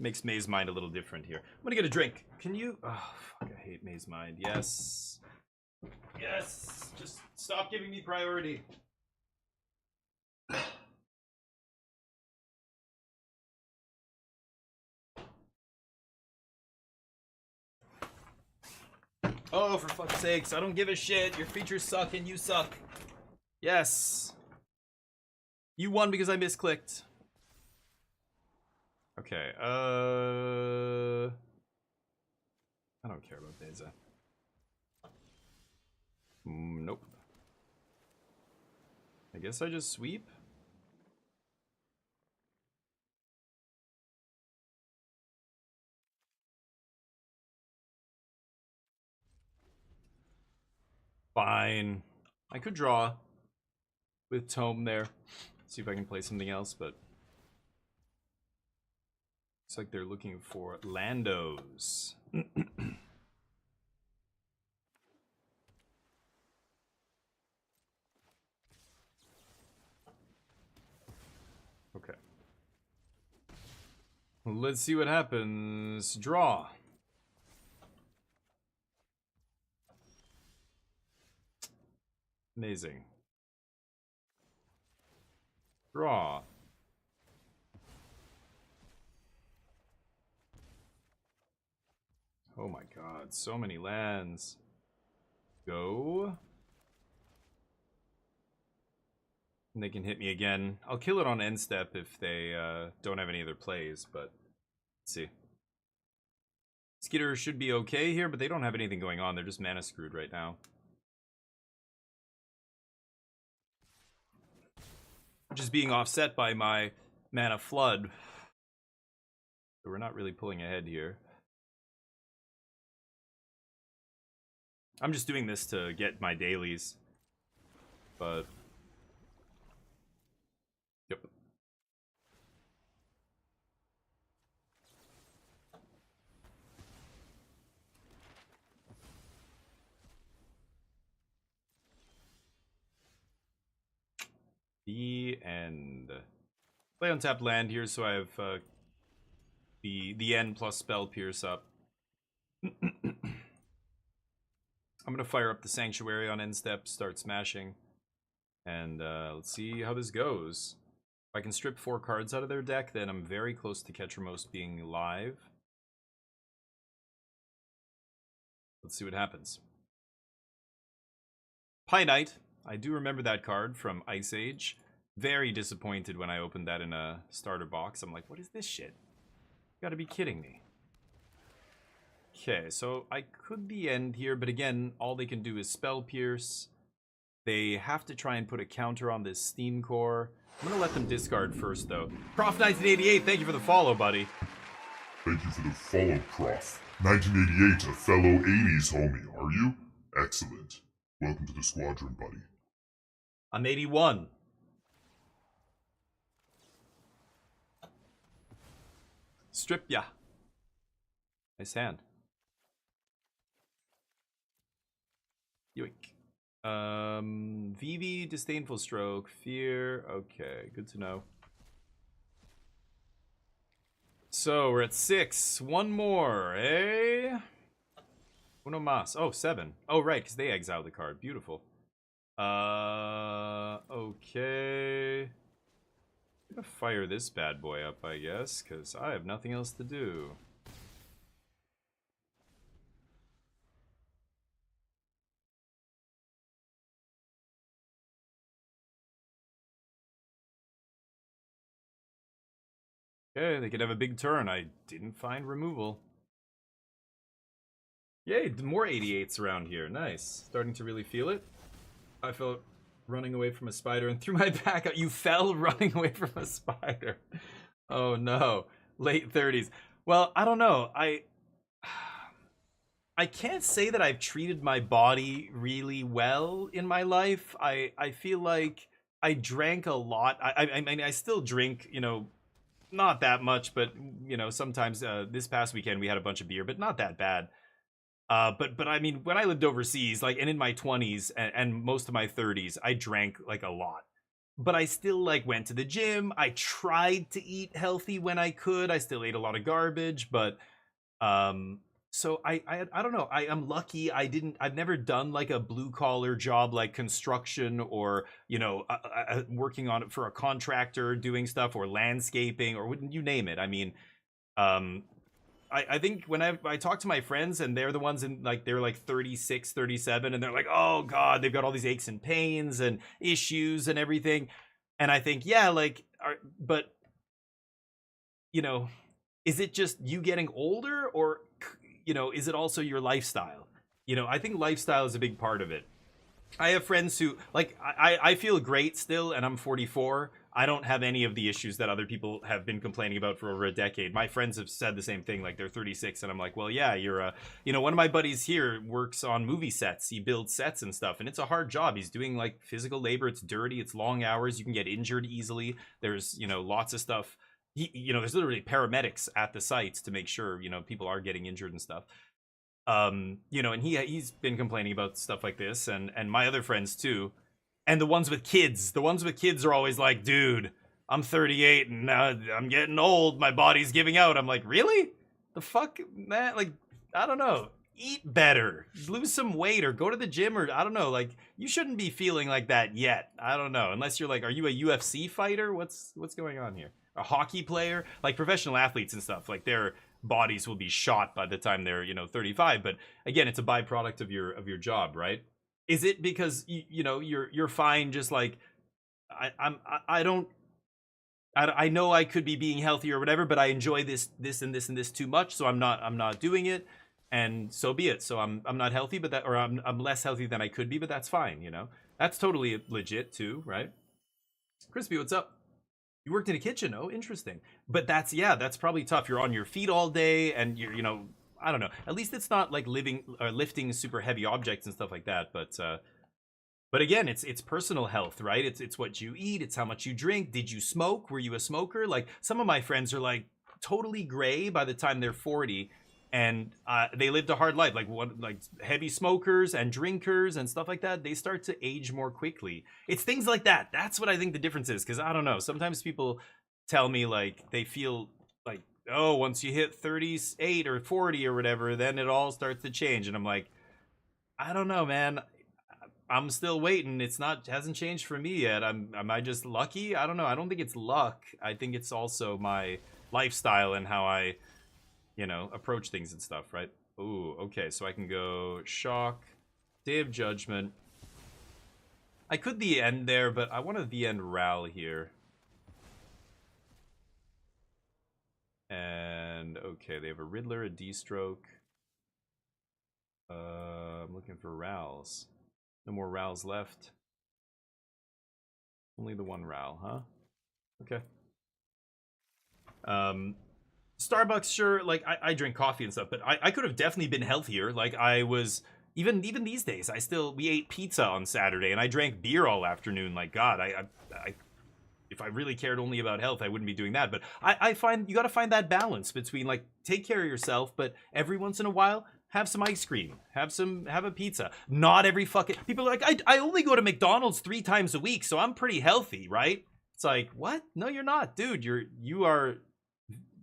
Makes Maze Mind a little different here. I'm gonna get a drink. Can you... Oh, fuck, I hate Maze Mind. Yes. Yes! Just stop giving me priority. Oh, for fuck's sakes, I don't give a shit. Your features suck and you suck. Yes. You won because I misclicked. Okay, I don't care about Beza. Nope. I guess I just sweep? Fine. I could draw with Tome there. See if I can play something else, but it's like they're looking for Landos. Okay. Let's see what happens. Draw. Amazing. Draw. Oh my god, so many lands. Go. And they can hit me again. I'll kill it on end step if they don't have any other plays, but let's see. Skitter should be okay here, but they don't have anything going on. They're just mana screwed right now. Which is being offset by my mana flood. So we're not really pulling ahead here. I'm just doing this to get my dailies. But... Yep. The end. Play untapped land here, so I have the end plus spell pierce up. I'm gonna fire up the Sanctuary on end step, start smashing, and let's see how this goes. If I can strip 4 cards out of their deck, then I'm very close to Ketchermost being live. Let's see what happens. Pie Knight. I do remember that card from Ice Age. Very disappointed when I opened that in a starter box. I'm like, what is this shit? You gotta be kidding me. Okay, so I could be end here, but again, all they can do is Spell Pierce. They have to try and put a counter on this Steam Core. I'm gonna let them discard first, though. Prof1988, thank you for the follow, buddy. Thank you for the follow, Prof. 1988, a fellow 80s homie, are you? Excellent. Welcome to the squadron, buddy. I'm 81. Strip ya. Nice hand. Yoink. VV, Disdainful Stroke, Fear. Okay, good to know. So, we're at 6. One more, eh? Uno mas. Oh, 7. Oh, right, because they exile the card. Beautiful. Okay. I'm gonna fire this bad boy up, I guess, because I have nothing else to do. Okay, they could have a big turn. I didn't find removal. Yay, more 88s around here. Nice. Starting to really feel it. I felt running away from a spider and threw my back out. You fell running away from a spider. Oh no. Late 30s. Well, I don't know. I can't say that I've treated my body really well in my life. I feel like I drank a lot. I mean, I still drink, you know, not that much, but, you know, sometimes this past weekend we had a bunch of beer, but not that bad. But I mean, when I lived overseas, like, and in my 20s and most of my 30s, I drank like a lot. But I still like went to the gym. I tried to eat healthy when I could. I still ate a lot of garbage, but so I don't know. I'm lucky. I've never done like a blue collar job like construction or, you know, working on it for a contractor doing stuff or landscaping or you name it. I mean, I think when I talk to my friends and they're the ones in like, they're like 36, 37, and they're like, oh God, they've got all these aches and pains and issues and everything. And I think, yeah, like, but, you know, is it just you getting older or, you know, is it also your lifestyle? You know, I think lifestyle is a big part of it. I have friends who, like, I feel great still, and I'm 44. I don't have any of the issues that other people have been complaining about for over a decade. My friends have said the same thing, like they're 36, and I'm like, well, yeah, you're you know, one of my buddies here works on movie sets. He builds sets and stuff, and it's a hard job. He's doing like physical labor. It's dirty. It's long hours. You can get injured easily. There's, you know, lots of stuff. You know, there's literally paramedics at the sites to make sure, you know, people are getting injured and stuff. You know, and he's been complaining about stuff like this, and my other friends too. And the ones with kids are always like, dude, I'm 38 and now I'm getting old. My body's giving out. I'm like, really? The fuck, man? Like, I don't know. Eat better, lose some weight, or go to the gym, or I don't know. Like, you shouldn't be feeling like that yet. I don't know. Unless you're like, are you a UFC fighter? What's going on here? A hockey player? Like professional athletes and stuff. Like their bodies will be shot by the time they're, you know, 35. But again, it's a byproduct of your job, right? Is it because you know you're fine? Just like I know I could be being healthy or whatever, but I enjoy this and this too much, so I'm not doing it, and so be it. So I'm not healthy, but that, or I'm less healthy than I could be, but that's fine. You know, that's totally legit too, right? Crispy, what's up? You worked in a kitchen? Oh, interesting. But that's probably tough. You're on your feet all day, and you're, you know, I don't know. At least it's not like lifting super heavy objects and stuff like that. But again, it's personal health, right? It's what you eat. It's how much you drink. Did you smoke? Were you a smoker? Like some of my friends are like totally gray by the time they're 40, and they lived a hard life. Like heavy smokers and drinkers and stuff like that, they start to age more quickly. It's things like that. That's what I think the difference is. Because I don't know. Sometimes people tell me like they feel like, oh, once you hit 38 or 40 or whatever, then it all starts to change. And I'm like, I don't know, man. I'm still waiting. Hasn't changed for me yet. Am I just lucky? I don't know. I don't think it's luck. I think it's also my lifestyle and how I, approach things and stuff, right? Ooh, okay. So I can go shock, Day of Judgment. I could the end there, but I wanted the end Ral here. And okay, they have a Riddler, a D-Stroke. I'm looking for Rals. No more Rals left. Only the one Ral, huh? Okay. Starbucks, sure. Like I drink coffee and stuff, but I could have definitely been healthier. Like I was even these days. We ate pizza on Saturday, and I drank beer all afternoon. Like God, I if I really cared only about health, I wouldn't be doing that. But I find you got to find that balance between like take care of yourself, but every once in a while have some ice cream, have a pizza. Not every fucking people are like I only go to McDonald's 3 times a week, so I'm pretty healthy, right? It's like what? No, you're not, dude.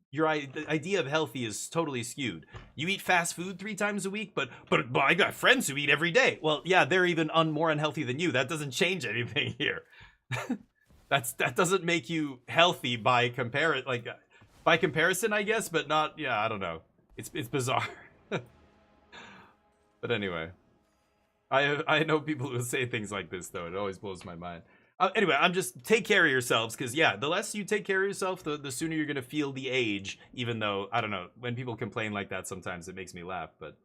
Your idea of healthy is totally skewed. You eat fast food 3 times a week, but I got friends who eat every day. Well, yeah, they're even more unhealthy than you. That doesn't change anything here. That doesn't make you healthy by comparison, I guess, but not. Yeah, I don't know. It's bizarre. But anyway, I know people who say things like this though. It always blows my mind. Anyway, I'm just take care of yourselves because yeah, the less you take care of yourself, the sooner you're gonna feel the age. Even though I don't know, when people complain like that, sometimes it makes me laugh. But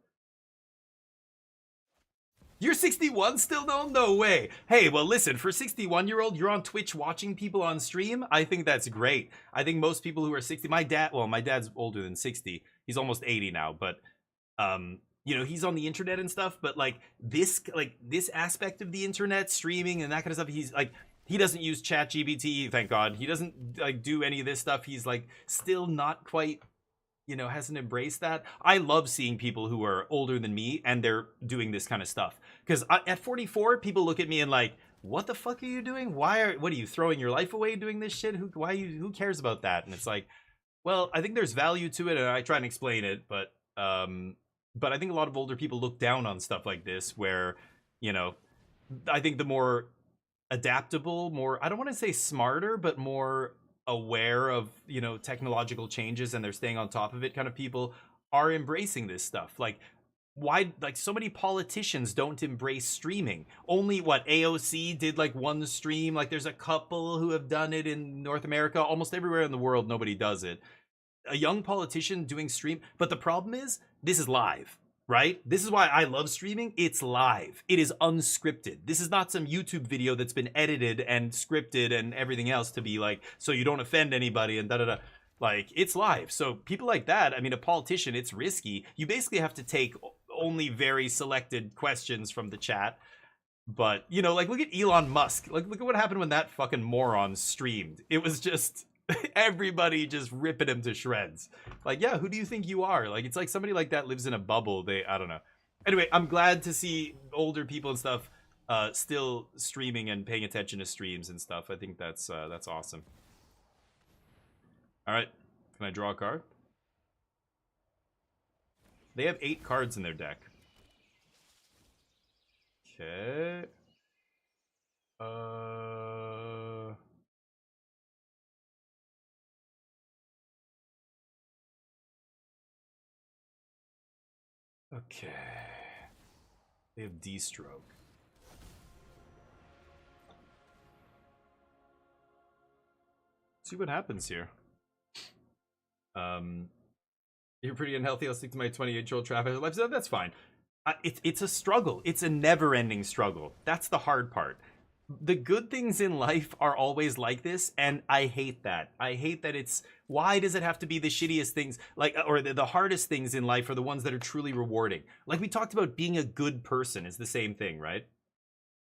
you're 61 still though? No way. Hey, well listen, for 61-year-old, you're on Twitch watching people on stream. I think that's great. I think most people who are 60, my dad's older than 60. He's almost 80 now, but he's on the internet and stuff, but this aspect of the internet, streaming and that kind of stuff, he's like, he doesn't use ChatGPT, thank God. He doesn't do any of this stuff. He's still not quite, hasn't embraced that. I love seeing people who are older than me and they're doing this kind of stuff. Because at 44, people look at me and like, what the fuck are you doing? What are you throwing your life away doing this shit? Who cares about that? And it's like, well, I think there's value to it and I try and explain it, but I think a lot of older people look down on stuff like this where, I think the more adaptable, more, I don't want to say smarter, but more aware of, technological changes and they're staying on top of it kind of people are embracing this stuff. Why, so many politicians don't embrace streaming. Only AOC did one stream. There's a couple who have done it in North America. Almost everywhere in the world, nobody does it. A young politician doing stream, but the problem is this is live, right? This is why I love streaming. It's live. It is unscripted. This is not some YouTube video that's been edited and scripted and everything else to be so you don't offend anybody and da-da-da. It's live. So people like that, I mean, a politician, it's risky. You basically have to take only very selected questions from the chat. But, look at Elon Musk. Look at what happened when that fucking moron streamed. It was just everybody just ripping him to shreds. Yeah, who do you think you are? It's like somebody like that lives in a bubble. I don't know. Anyway, I'm glad to see older people and stuff still streaming and paying attention to streams and stuff. I think that's awesome. All right, can I draw a card? They have 8 cards in their deck. Okay. Okay. They have D-Stroke. See what happens here. You're pretty unhealthy. I'll stick to my 28-year-old traffic life. So that's fine. It's a struggle. It's a never-ending struggle. That's the hard part. The good things in life are always like this, and I hate that. I hate that why does it have to be the shittiest things, or the hardest things in life are the ones that are truly rewarding? We talked about, being a good person is the same thing, right?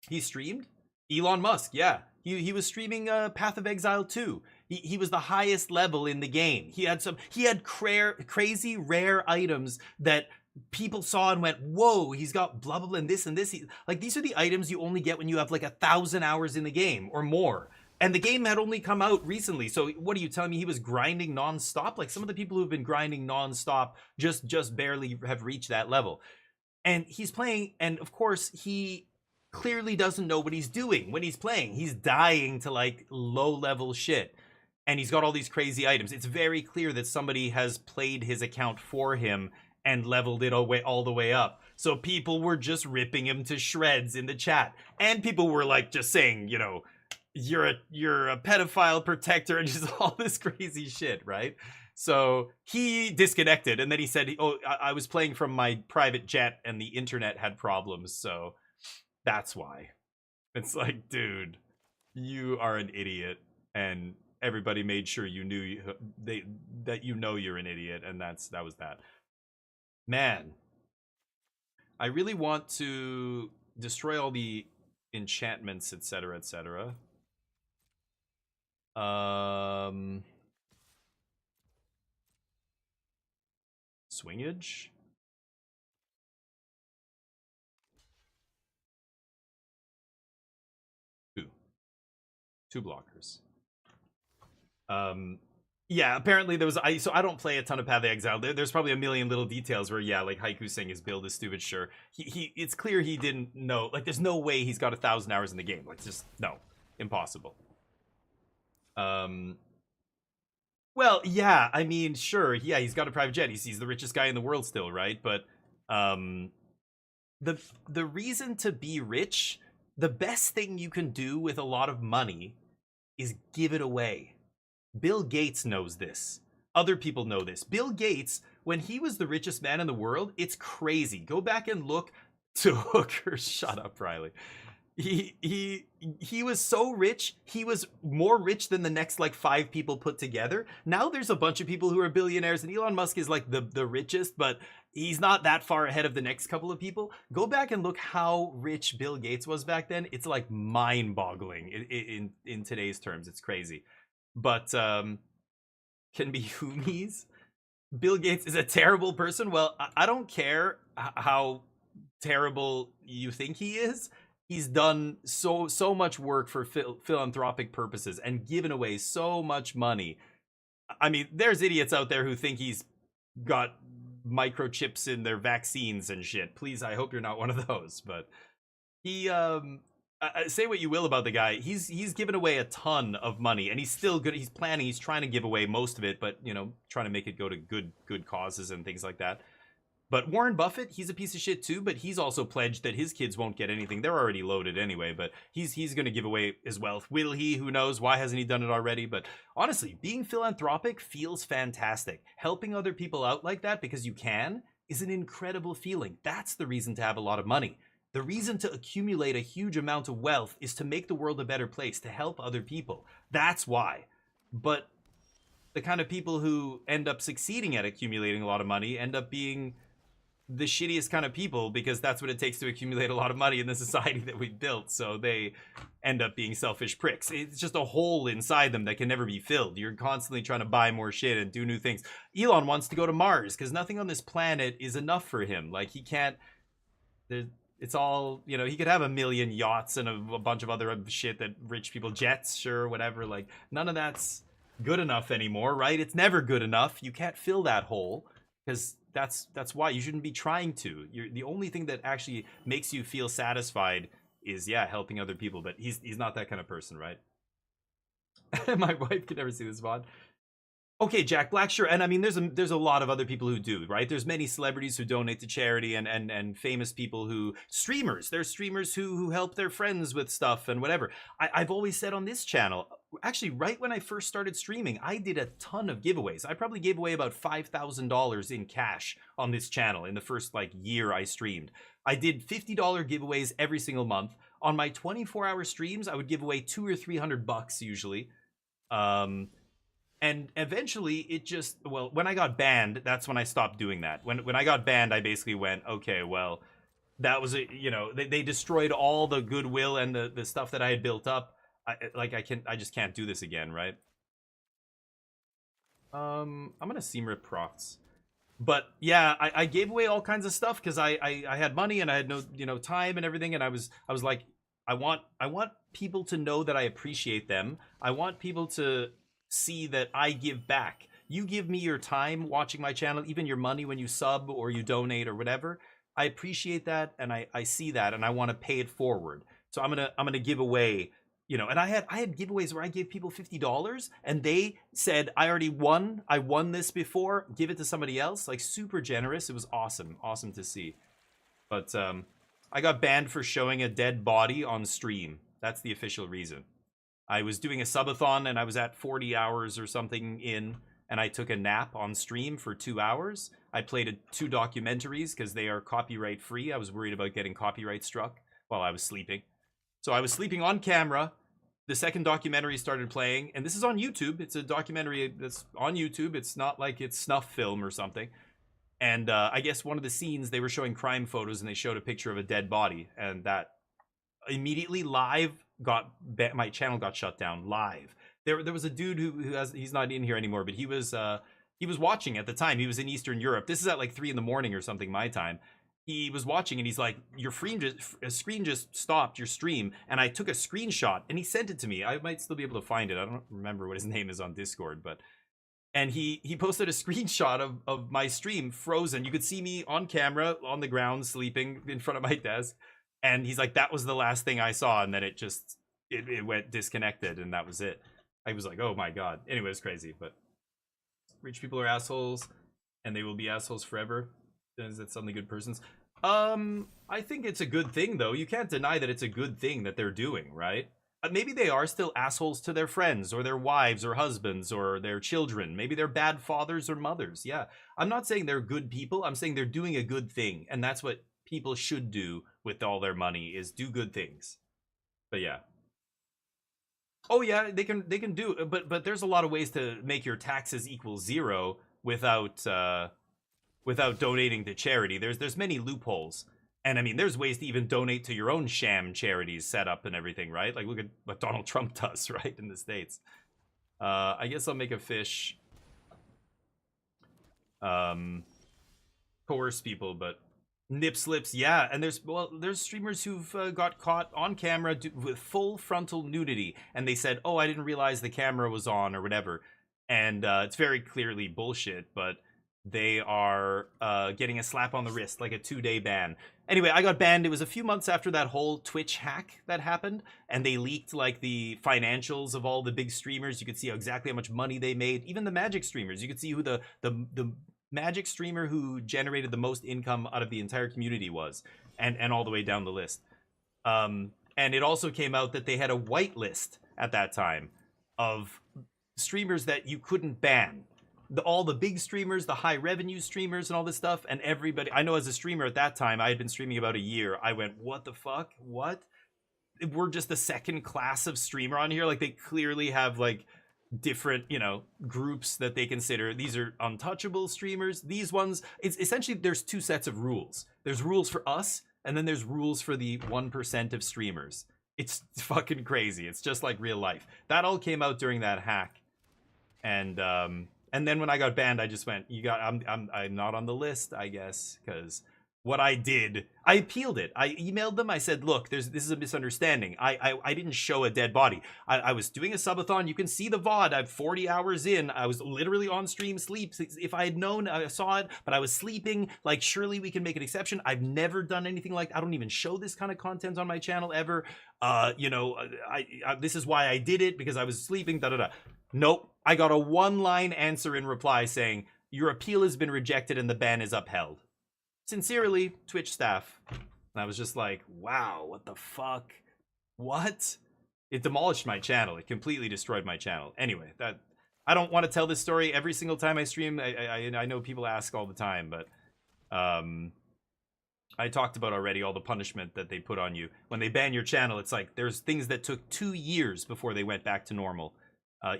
He streamed? Elon Musk, yeah. He was streaming Path of Exile 2. He was the highest level in the game. He had crazy rare items that people saw and went, whoa, he's got blah blah blah and this and this. Like, these are the items you only get when you have like 1,000 hours in the game or more. And the game had only come out recently. So what are you telling me, he was grinding nonstop? Like, some of the people who've been grinding nonstop just barely have reached that level. And he's playing, and of course he clearly doesn't know what he's doing when he's playing. He's dying to like low level shit. And he's got all these crazy items. It's very clear that somebody has played his account for him and leveled it all the way up. So people were just ripping him to shreds in the chat. And people were like just saying, you know, you're a pedophile protector and just all this crazy shit, right? So he disconnected, and then he said, oh, I was playing from my private jet and the internet had problems, so that's why. It's like, dude, you are an idiot, and everybody made sure you knew that you know you're an idiot, and that was that. Man, I really want to destroy all the enchantments, etc., etc. Swingage. Two blockers. Yeah, apparently there was so I don't play a ton of Path of Exile. There's probably a million little details where, yeah, like Haiku saying his build is stupid. Sure, he it's clear he didn't know. Like, there's no way he's got 1,000 hours in the game. Like, just no, impossible. Well, yeah, I mean, sure, yeah, he's got a private jet. He's the richest guy in the world still, right? But the reason to be rich, the best thing you can do with a lot of money is give it away. Bill Gates knows this. Other people know this. Bill Gates, when he was the richest man in the world, it's crazy. Go back and look to hookers. Shut up, Riley. He was so rich, he was more rich than the next like 5 people put together. Now there's a bunch of people who are billionaires, and Elon Musk is like the richest, but he's not that far ahead of the next couple of people. Go back and look how rich Bill Gates was back then. It's like mind-boggling in today's terms. It's crazy. But can be Hoomies. Bill Gates is a terrible person. Well, I don't care how terrible you think he is. He's done so much work for philanthropic purposes and given away so much money. I mean, there's idiots out there who think he's got microchips in their vaccines and shit. Please, I hope you're not one of those. But he, say what you will about the guy, he's given away a ton of money, and he's still good. He's planning. He's trying to give away most of it, but you know, trying to make it go to good causes and things like that. But Warren Buffett, he's a piece of shit too, but he's also pledged that his kids won't get anything. They're already loaded anyway, but he's going to give away his wealth. Will he? Who knows? Why hasn't he done it already? But honestly, being philanthropic feels fantastic. Helping other people out like that because you can is an incredible feeling. That's the reason to have a lot of money. The reason to accumulate a huge amount of wealth is to make the world a better place, to help other people. That's why. But the kind of people who end up succeeding at accumulating a lot of money end up being the shittiest kind of people, because that's what it takes to accumulate a lot of money in the society that we've built. So they end up being selfish pricks. It's just a hole inside them that can never be filled. You're constantly trying to buy more shit and do new things. Elon wants to go to Mars because nothing on this planet is enough for him. Like, he can't, it's all, you know, he could have a million yachts and a bunch of other shit that rich people, jets, sure, whatever. Like, none of that's good enough anymore, right? It's never good enough. You can't fill that hole, because that's why you shouldn't be trying to. The only thing that actually makes you feel satisfied is, yeah, helping other people. But he's not that kind of person, right? My wife could never see this VOD. Okay, Jack Black, sure. And I mean, there's a lot of other people who do, right? There's many celebrities who donate to charity, and famous people who, streamers. There's streamers who help their friends with stuff and whatever. I've always said on this channel, actually, right when I first started streaming, I did a ton of giveaways. I probably gave away about $5,000 in cash on this channel in the first like year I streamed. I did $50 giveaways every single month. On my 24-hour streams, I would give away $200 or $300 usually. And eventually it just, well, when I got banned, that's when I stopped doing that. When I got banned, I basically went, okay, well, that was, you know, they destroyed all the goodwill and the stuff that I had built up. I just can't do this again, right? I'm gonna seam rip profts. But yeah, I gave away all kinds of stuff because I had money and I had no time and everything, and I was like, I want people to know that I appreciate them. I want people to see that I give back. You give me your time watching my channel, even your money when you sub or you donate or whatever. I appreciate that, and I see that, and I want to pay it forward. So I'm gonna give away, and I had giveaways where I gave people $50 and they said, I already won. I won this before. Give it to somebody else. Like, super generous. It was awesome. Awesome to see. But I got banned for showing a dead body on stream. That's the official reason. I was doing a subathon and I was at 40 hours or something in, and I took a nap on stream for 2 hours. I played 2 documentaries because they are copyright free. I was worried about getting copyright struck while I was sleeping. So I was sleeping on camera. The second documentary started playing, and this is on YouTube. It's a documentary that's on YouTube. It's not like it's snuff film or something. And I guess one of the scenes, they were showing crime photos, and they showed a picture of a dead body, and that immediately live my channel got shut down live. There was a dude he's not in here anymore, but he was watching at the time. He was in Eastern Europe. This is at like 3 in the morning or something my time. He was watching and he's like, your screen just stopped your stream. And I took a screenshot and he sent it to me. I might still be able to find it. I don't remember what his name is on Discord, and he posted a screenshot of my stream frozen. You could see me on camera on the ground sleeping in front of my desk. And he's like, that was the last thing I saw. And then it went disconnected and that was it. I was like, oh my God. Anyway, it's crazy, but rich people are assholes and they will be assholes forever. Is that suddenly good persons? I think it's a good thing, though. You can't deny that it's a good thing that they're doing, right? Maybe they are still assholes to their friends or their wives or husbands or their children. Maybe they're bad fathers or mothers. Yeah. I'm not saying they're good people. I'm saying they're doing a good thing. And that's what people should do with all their money, is do good things. But yeah. Oh yeah, they can do, but there's a lot of ways to make your taxes equal 0 without donating to charity. There's many loopholes. And I mean, there's ways to even donate to your own sham charities set up and everything, right? Like, look at what Donald Trump does, right, in the States. I guess I'll make a fish. Coerce people, but nip slips, yeah. And there's streamers who've got caught on camera with full frontal nudity, and they said, oh, I didn't realize the camera was on or whatever. And it's very clearly bullshit, but they are getting a slap on the wrist, like a 2-day ban. Anyway, I got banned. It was a few months after that whole Twitch hack that happened, and they leaked like the financials of all the big streamers. You could see exactly how much money they made. Even the Magic streamers, you could see who the Magic streamer who generated the most income out of the entire community was, and all the way down the list. And it also came out that they had a whitelist at that time of streamers that you couldn't ban. All the big streamers, the high revenue streamers and all this stuff, and everybody. I know as a streamer at that time, I had been streaming about a year. I went, what the fuck? What? We're just the second class of streamer on here. Like, they clearly have like different, groups that they consider. These are untouchable streamers. These ones, it's essentially, there's 2 sets of rules. There's rules for us, and then there's rules for the 1% of streamers. It's fucking crazy. It's just like real life. That all came out during that hack. And then when I got banned, I just went, I'm not on the list, I guess, because what I did, I appealed it. I emailed them. I said, look, this is a misunderstanding. I didn't show a dead body. I was doing a subathon. You can see the VOD. I'm 40 hours in. I was literally on stream sleep. If I had known, I saw it, but I was sleeping. Like, surely we can make an exception. I've never done anything like, I don't even show this kind of content on my channel ever. This is why I did it, because I was sleeping, Nope. I got a 1-line answer in reply saying, your appeal has been rejected and the ban is upheld. Sincerely, Twitch staff. And I was just like, wow, what the fuck? What? It demolished my channel. It completely destroyed my channel. Anyway, I don't want to tell this story every single time I stream. I know people ask all the time, but I talked about already all the punishment that they put on you. When they ban your channel, it's like there's things that took 2 years before they went back to normal.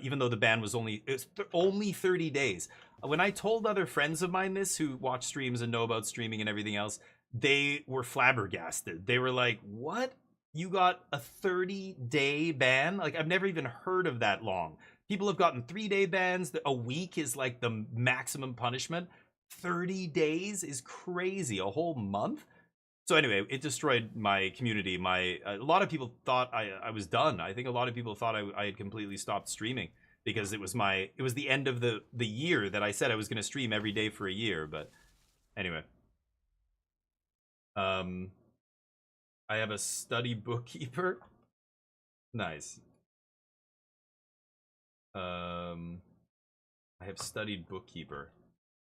Even though the ban was only 30 days. When I told other friends of mine this, who watch streams and know about streaming and everything else, they were flabbergasted. They were like, what? you got a 30-day ban. Like, I've never even heard of that long. People have gotten 3-day bans. A week is like the maximum punishment. 30 days is crazy. A whole month? So anyway, it destroyed my community. A lot of people thought I was done. I think a lot of people thought I had completely stopped streaming because it was the end of the year that I said I was going to stream every day for a year. But anyway, I have a study bookkeeper. Nice. I have studied bookkeeper.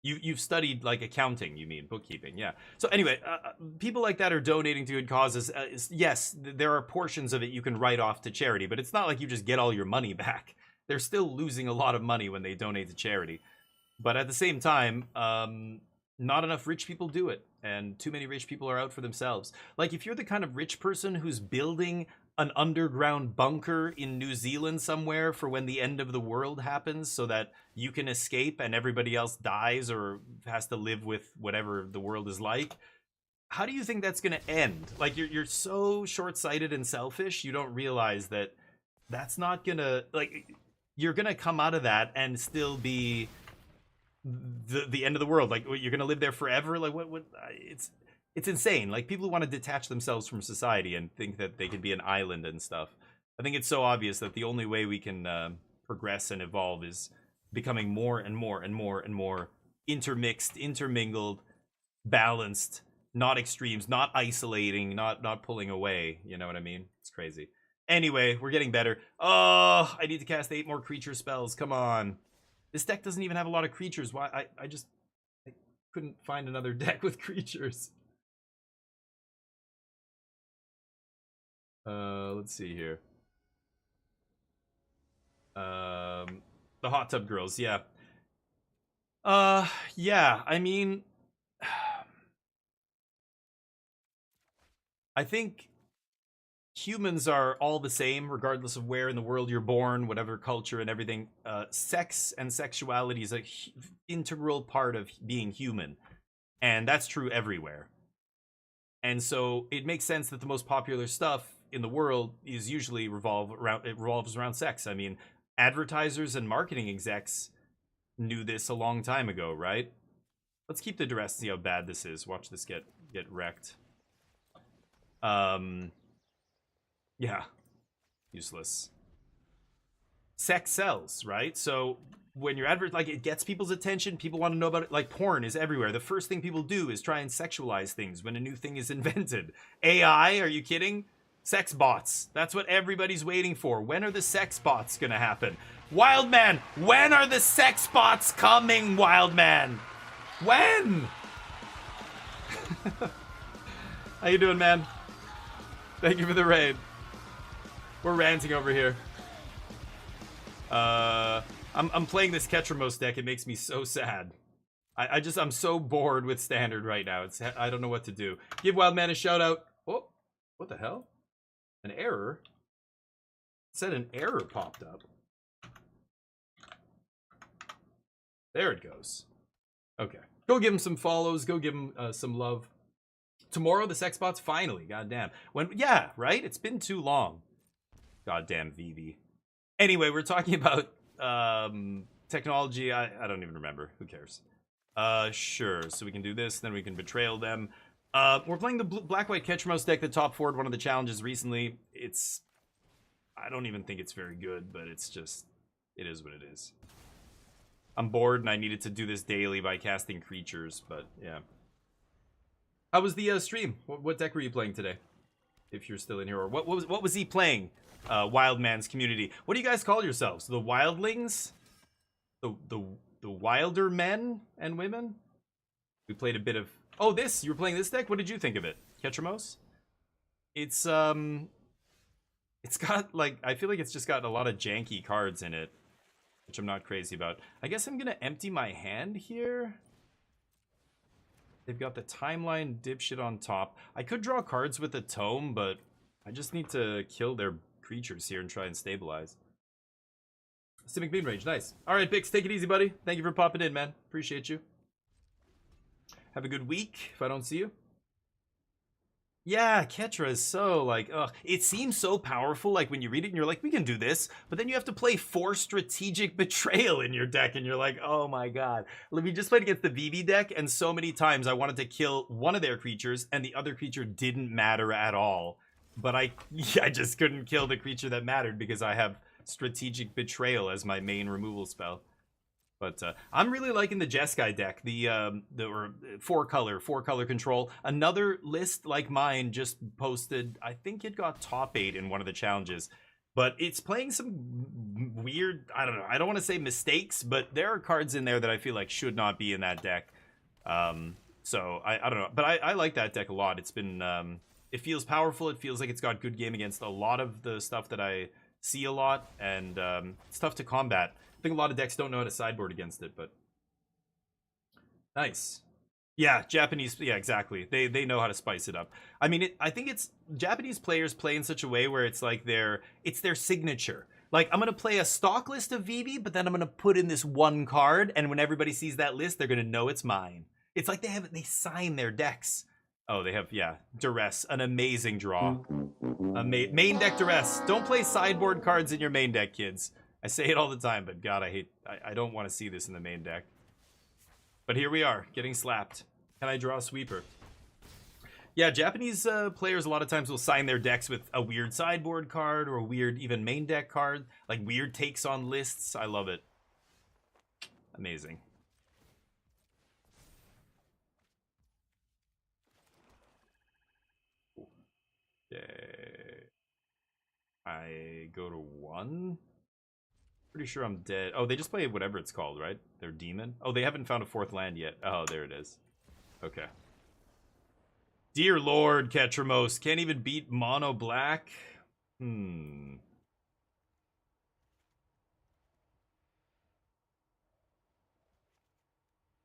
You've studied like accounting, you mean bookkeeping, yeah. So anyway, people like that are donating to good causes. Yes, there are portions of it you can write off to charity, but it's not like you just get all your money back. They're still losing a lot of money when they donate to charity. But at the same time, not enough rich people do it, and too many rich people are out for themselves. Like, if you're the kind of rich person who's building an underground bunker in New Zealand somewhere for when the end of the world happens so that you can escape and everybody else dies or has to live with whatever the world is like, how do you think that's going to end? Like, you're so short-sighted and selfish, you don't realize that that's not going to, like, you're going to come out of that and still be the end of the world. Like, you're going to live there forever? Like, what it's insane. Like, people who want to detach themselves from society and think that they can be an island and stuff. I think it's so obvious that the only way we can progress and evolve is becoming more and more and more and more intermixed, intermingled, balanced, not extremes, not isolating, not pulling away. You know what I mean? It's crazy. Anyway, we're getting better. Oh, I need to cast 8 more creature spells. Come on. This deck doesn't even have a lot of creatures. Why? I couldn't find another deck with creatures. Let's see here. The hot tub girls, yeah. Yeah, I mean, I think humans are all the same, regardless of where in the world you're born, whatever culture and everything. Sex and sexuality is an integral part of being human, and that's true everywhere. And so it makes sense that the most popular stuff in the world is usually revolves around sex. I mean, advertisers and marketing execs knew this a long time ago, right? Let's keep the duress, see how bad this is. Watch this get wrecked. Yeah. Useless. Sex sells, right? So when you're like, it gets people's attention, people want to know about it. Like, porn is everywhere. The first thing people do is try and sexualize things when a new thing is invented. AI, are you kidding? Sex bots. That's what everybody's waiting for. When are the sex bots gonna happen? Wildman, when are the sex bots coming, Wildman? When? How you doing, man? Thank you for the raid. We're ranting over here. I'm playing this Ketramos deck. It makes me so sad. I'm so bored with standard right now. I don't know what to do. Give Wildman a shout out. Oh, what the hell? An error? It said an error popped up. There it goes. Okay. Go give him some follows. Go give him some love. Tomorrow, the sex bots finally. Goddamn. Yeah, right? It's been too long. Goddamn Vivi. Anyway, we're talking about technology. I don't even remember. Who cares? Sure. So we can do this. Then we can betrayal them. We're playing the Black-White Ketramos deck that top forward one of the challenges recently. I don't even think it's very good, but it's just, it is what it is. I'm bored and I needed to do this daily by casting creatures, but yeah. How was the stream? What deck were you playing today? If you're still in here, or what was he playing? Wildman's community. What do you guys call yourselves? The Wildlings? The Wilder men and women? We played a bit of... Oh, you were playing this deck? What did you think of it? Ketramos? It's got, like, I feel like it's just got a lot of janky cards in it, which I'm not crazy about. I guess I'm gonna empty my hand here. They've got the timeline dipshit on top. I could draw cards with a tome, but I just need to kill their creatures here and try and stabilize. Simic Bean Range, nice. Alright, Bix, take it easy, buddy. Thank you for popping in, man. Appreciate you. Have a good week if I don't see you. Yeah, Ketra is so like, ugh. It seems so powerful, like when you read it and you're like, we can do this, but then you have to play 4 strategic betrayal in your deck, and you're like, oh my god. We just played against the VV deck, and so many times I wanted to kill one of their creatures, and the other creature didn't matter at all. But I just couldn't kill the creature that mattered because I have strategic betrayal as my main removal spell. But I'm really liking the Jeskai deck, the four color control. Another list like mine just posted. I think it got top 8 in one of the challenges, but it's playing some weird. I don't know. I don't want to say mistakes, but there are cards in there that I feel like should not be in that deck. So I don't know, but I like that deck a lot. It's been it feels powerful. It feels like it's got good game against a lot of the stuff that I see a lot, and it's tough to combat. I think a lot of decks don't know how to sideboard against it, but nice. Yeah, Japanese. Yeah, exactly. They know how to spice it up. I mean, I think it's Japanese players play in such a way where it's like it's their signature. Like, I'm gonna play a stock list of VV, but then I'm gonna put in this one card, and when everybody sees that list, they're gonna know it's mine. It's like they sign their decks. Oh, they have, yeah, Duress, an amazing draw. Main deck Duress. Don't play sideboard cards in your main deck, kids. I say it all the time, but God, I don't want to see this in the main deck. But here we are, getting slapped. Can I draw a sweeper? Yeah, Japanese players a lot of times will sign their decks with a weird sideboard card or a weird even main deck card. Like weird takes on lists. I love it. Amazing. Okay. I go to 1. Pretty sure I'm dead. Oh, they just play whatever it's called, right? Their demon. Oh, they haven't found a 4th land yet. Oh, there it is. Okay. Dear Lord, Ketramos. Can't even beat mono black.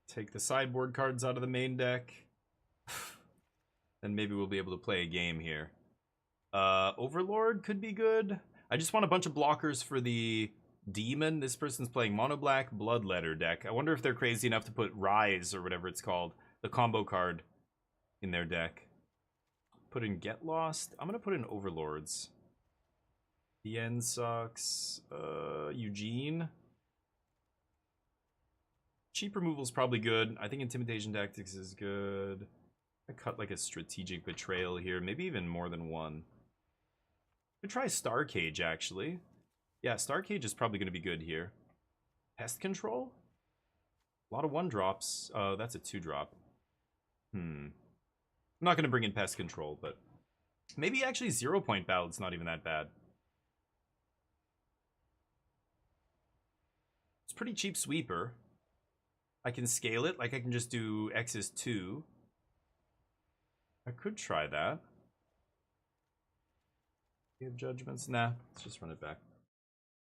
Take the sideboard cards out of the main deck. Then maybe we'll be able to play a game here. Overlord could be good. I just want a bunch of blockers for the demon. This person's playing mono black bloodletter deck. I wonder if they're crazy enough to put Rise or whatever it's called, the combo card, in their deck. Put in Get Lost. I'm gonna put in Overlords. The end sucks. Eugene. Cheap removal is probably good. I think Intimidation Tactics is good. I cut like a strategic betrayal here, maybe even more than one. Could try Star Cage actually. Yeah, Star Cage is probably going to be good here. Pest Control? A lot of 1-drops. That's a 2-drop. I'm not going to bring in Pest Control, but maybe actually 0-point Ballad's not even that bad. It's pretty cheap sweeper. I can scale it, like I can just do X is 2. I could try that. You have judgments? Nah, let's just run it back.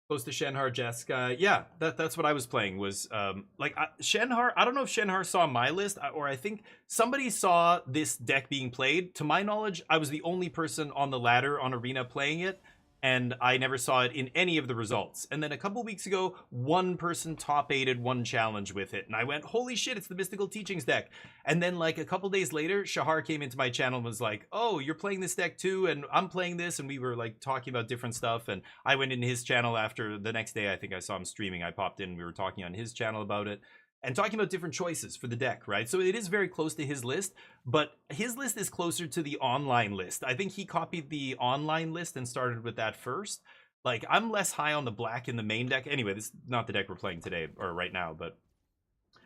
Close to Shenhar Jeskai. Yeah, that's what I was playing was Shenhar. I don't know if Shenhar saw my list or I think somebody saw this deck being played. To my knowledge, I was the only person on the ladder on Arena playing it, and I never saw it in any of the results. And then a couple weeks ago, one person top 8'd one challenge with it, and I went, holy shit, it's the Mystical Teachings deck. And then like a couple days later, Shahar came into my channel and was like, oh, you're playing this deck too, and I'm playing this, and we were like talking about different stuff, and I went into his channel after the next day. I think I saw him streaming. I popped in, we were talking on his channel about it, and talking about different choices for the deck, right? So it is very close to his list, but his list is closer to the online list. I think he copied the online list and started with that first. Like, I'm less high on the black in the main deck. Anyway, this is not the deck we're playing today, or right now, but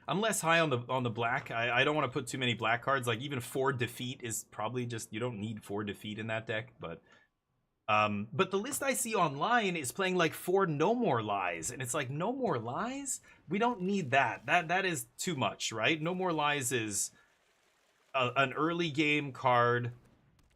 I'm less high on the black. I don't want to put too many black cards. Like, even 4 defeat is probably just, you don't need 4 defeat in that deck, but the list I see online is playing like 4 No More Lies, and it's like, No More Lies? We don't need that. That is too much, right? No More Lies is an early game card,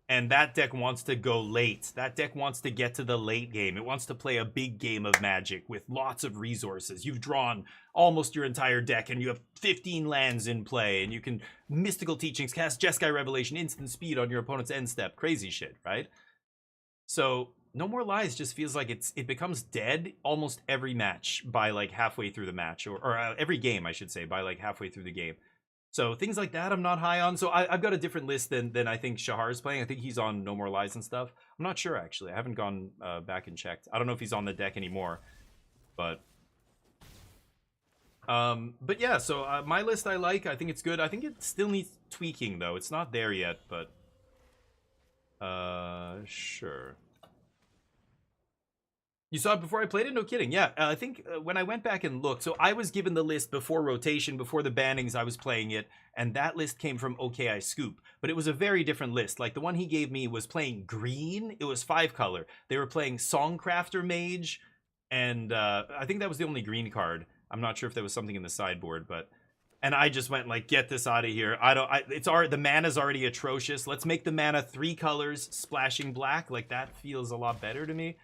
and that deck wants to go late. That deck wants to get to the late game. It wants to play a big game of Magic with lots of resources. You've drawn almost your entire deck, and you have 15 lands in play, and you can Mystical Teachings, cast Jeskai Revelation, instant speed on your opponent's end step. Crazy shit, right? So No More Lies just feels like it becomes dead almost every match by like halfway through the match, or every game, I should say, by like halfway through the game. So things like that I'm not high on. So I've got a different list than I think Shahar's playing. I think he's on No More Lies and stuff. I'm not sure, actually. I haven't gone back and checked. I don't know if he's on the deck anymore. But yeah, so my list I like. I think it's good. I think it still needs tweaking, though. It's not there yet, but sure. You saw it before I played it? No kidding. Yeah, I think when I went back and looked, so I was given the list before rotation, before the bannings, I was playing it, and that list came from OKI Scoop. But it was a very different list. Like, the one he gave me was playing green. It was 5-color. They were playing Songcrafter Mage, and I think that was the only green card. I'm not sure if there was something in the sideboard, but... And I just went like, get this out of here. The mana's already atrocious. Let's make the mana 3 colors, splashing black. Like, that feels a lot better to me.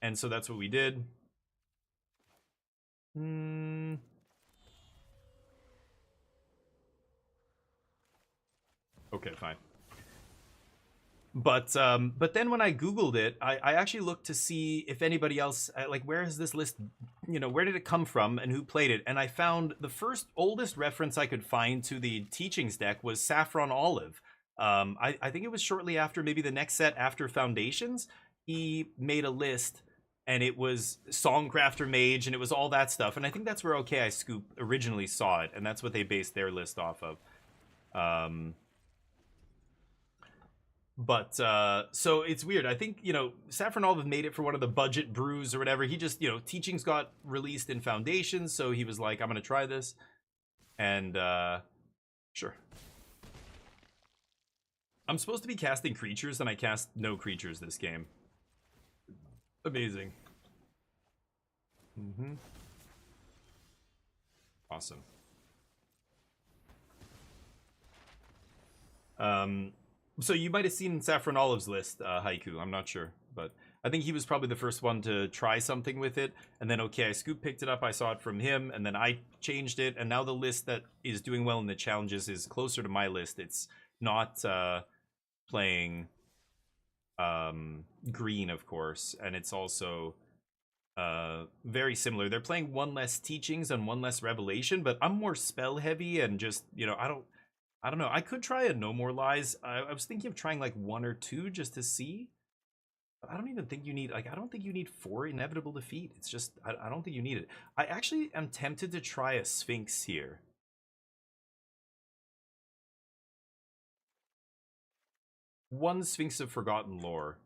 And so that's what we did. Okay, fine. But then when I Googled it, I actually looked to see if anybody else, like, where is this list, where did it come from and who played it? And I found the oldest reference I could find to the Teachings deck was Saffron Olive. I think it was shortly after, maybe the next set after Foundations, he made a list. And it was Songcrafter Mage, and it was all that stuff. And I think that's where OKI Scoop originally saw it, and that's what they based their list off of. So it's weird. I think, Saffron Olive made it for one of the budget brews or whatever. He just, Teachings got released in Foundations, so he was like, I'm going to try this. And, sure. I'm supposed to be casting creatures, and I cast no creatures this game. Amazing. Awesome. So you might have seen Saffron Olive's list, Haiku. I'm not sure, but I think he was probably the first one to try something with it. And then OKI Scoop picked it up. I saw it from him, and then I changed it. And now the list that is doing well in the challenges is closer to my list. It's not playing green, of course, and it's also very similar. They're playing one less Teachings and one less Revelation, but I'm more spell heavy and just, I don't know. I could try a No More Lies. I was thinking of trying like 1 or 2 just to see. But I don't even think you need, I don't think you need 4 Inevitable Defeat. It's just, I don't think you need it. I actually am tempted to try a Sphinx here. One Sphinx of Forgotten Lore.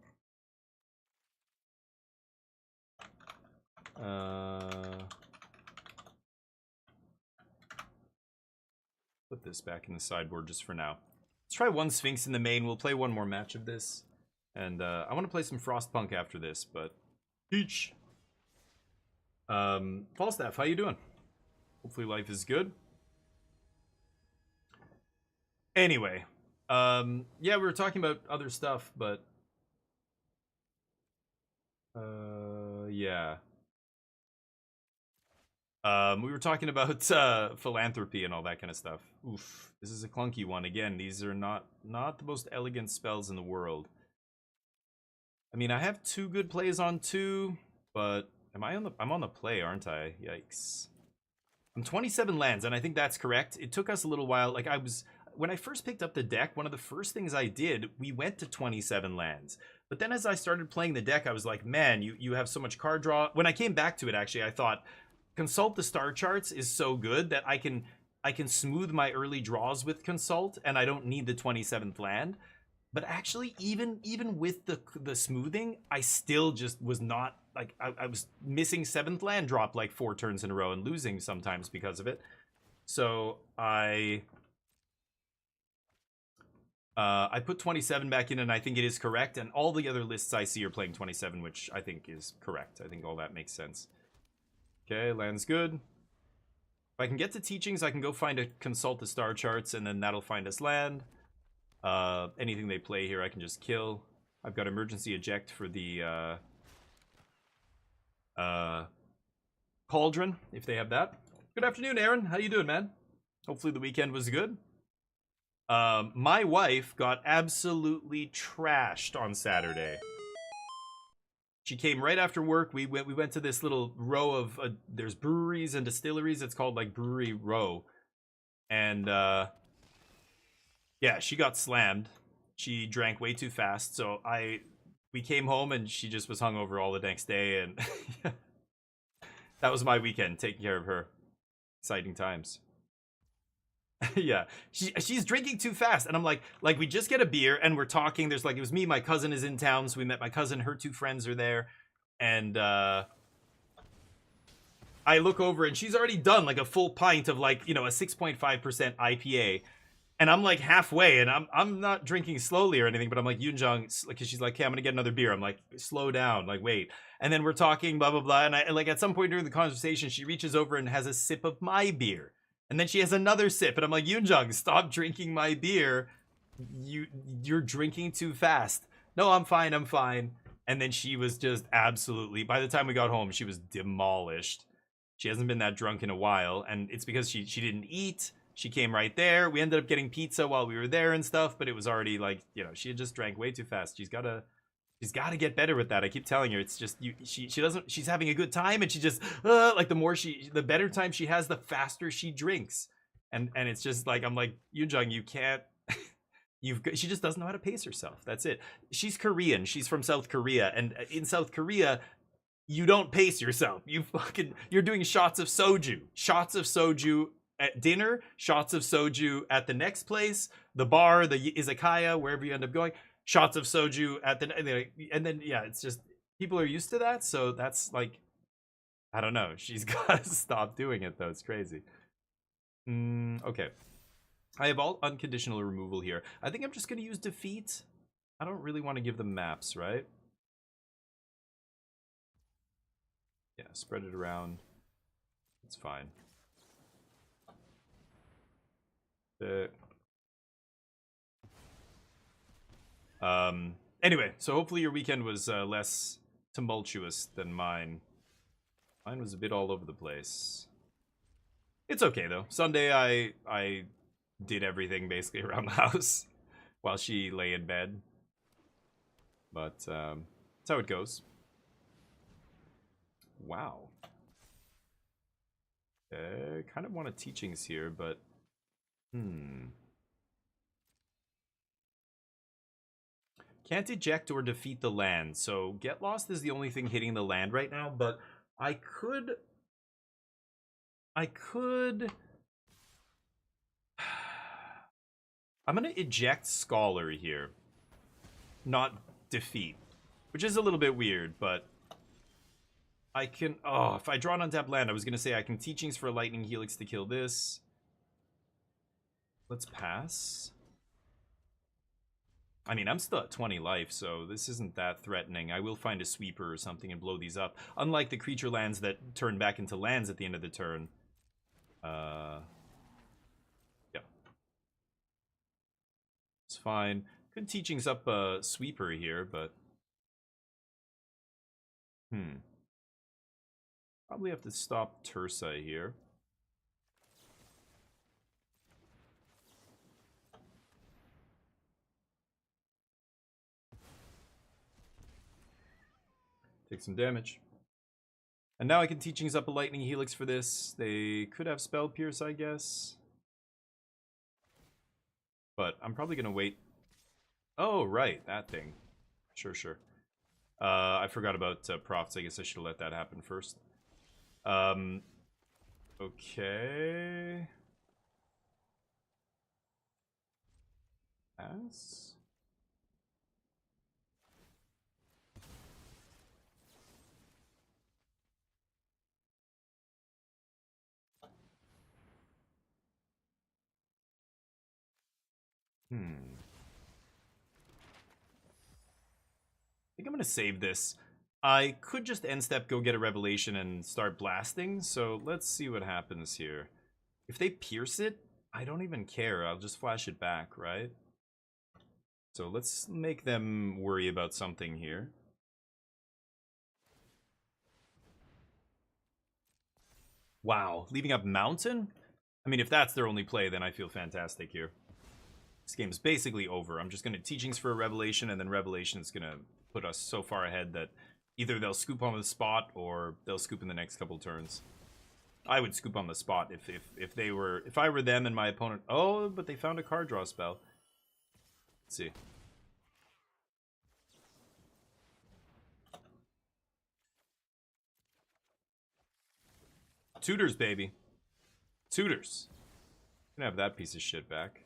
Put this back in the sideboard just for now. Let's try 1 Sphinx in the main. We'll play 1 more match of this. And I want to play some Frostpunk after this, but... Each! Falstaff, how you doing? Hopefully life is good. Anyway. Yeah, we were talking about other stuff, but... yeah. We were talking about philanthropy and all that kind of stuff. Oof, this is a clunky one. Again, these are not the most elegant spells in the world. I mean, I have 2 good plays on 2, but I'm on the play, aren't I? Yikes. I'm 27 lands, and I think that's correct. It took us a little while. Like, when I first picked up the deck, one of the first things I did, we went to 27 lands. But then as I started playing the deck, I was like, man, you have so much card draw. When I came back to it, actually, I thought, Consult the Star Charts is so good that I can smooth my early draws with Consult, and I don't need the 27th land. But actually, even with the smoothing, I still just was not, like, I was missing 7th land drop like 4 turns in a row and losing sometimes because of it. So I put 27 back in, and I think it is correct. And all the other lists I see are playing 27, which I think is correct. I think all that makes sense. Okay, land's good. If I can get to Teachings, I can go consult the Star Charts, and then that'll find us land. Anything they play here, I can just kill. I've got Emergency Eject for the Cauldron, if they have that. Good afternoon, Aaron. How you doing, man? Hopefully the weekend was good. My wife got absolutely trashed on Saturday. She came right after work. We went to this little row of there's breweries and distilleries. It's called like Brewery Row. And yeah, she got slammed. She drank way too fast, so we came home and she just was hungover all the next day, and that was my weekend taking care of her. Exciting times. Yeah, she's drinking too fast, and I'm like we just get a beer and we're talking. There's like, it was me, my cousin is in town, so we met my cousin, her two friends are there, and I look over and she's already done like a full pint of like, you know, a 6.5% IPA. And I'm like halfway, and I'm not drinking slowly or anything, but I'm like, Yoonjung, like, she's like, okay, I'm gonna get another beer. I'm like, slow down, like, wait. And then we're talking, blah blah blah, and I like, at some point during the conversation, she reaches over and has a sip of my beer, and then she has another sip, and I'm like, Yoonjung, stop drinking my beer. You're drinking too fast. No, I'm fine, I'm fine. And then she was just absolutely, by the time we got home, she was demolished. She hasn't been that drunk in a while, and it's because she didn't eat. She came right there. We ended up getting pizza while we were there and stuff, but it was already like, you know, she had just drank way too fast. She's gotta get better with that. I keep telling her, it's just she doesn't, she's having a good time, and she just like, the better time she has, the faster she drinks. And it's just like, I'm like, Yoonjung, you can't she just doesn't know how to pace herself. That's it. She's Korean. She's from South Korea, and in South Korea, you don't pace yourself. You're doing shots of soju at dinner, shots of soju at the next place, the bar, the izakaya, wherever you end up going, shots of soju at the, and then yeah, it's just, people are used to that, so that's like, I don't know. She's got to stop doing it though. It's crazy. Okay. I have all unconditional removal here. I think I'm just gonna use defeat. I don't really want to give them maps, right? Yeah, spread it around. It's fine. Anyway, so hopefully your weekend was less tumultuous than mine. Mine was a bit all over the place. It's okay though. Sunday I did everything basically around the house while she lay in bed. But that's how it goes. Wow. Kind of wanted teachings here, but can't eject or defeat the land, so get lost is the only thing hitting the land right now, but I could I'm gonna eject Scholar here, not defeat, which is a little bit weird, but I can, oh, if I draw an untapped land, I was gonna say I can teachings for a lightning helix to kill this. Let's pass. I mean, I'm still at 20 life, so this isn't that threatening. I will find a sweeper or something and blow these up. Unlike the creature lands that turn back into lands at the end of the turn. Yeah. It's fine. Good teachings up a sweeper here, but... Probably have to stop Tursa here. Take some damage. And now I can teachings up a lightning helix for this. They could have spell pierce, I guess. But I'm probably gonna wait. Oh, right, that thing. Sure. I forgot about profs. I guess I should have let that happen first. Okay. Pass. I think I'm gonna save this. I could just end step, go get a revelation, and start blasting, so let's see what happens here. If they pierce it, I don't even care. I'll just flash it back, right? So let's make them worry about something here. Wow, leaving up Mountain? I mean, if that's their only play, then I feel fantastic here. This game's basically over. I'm just going to teachings for a revelation, and then revelation is going to put us so far ahead that either they'll scoop on the spot or they'll scoop in the next couple turns. I would scoop on the spot if I were them and my opponent. Oh, but they found a card draw spell. Let's see. Tutors, baby. Tutors. Gonna have that piece of shit back.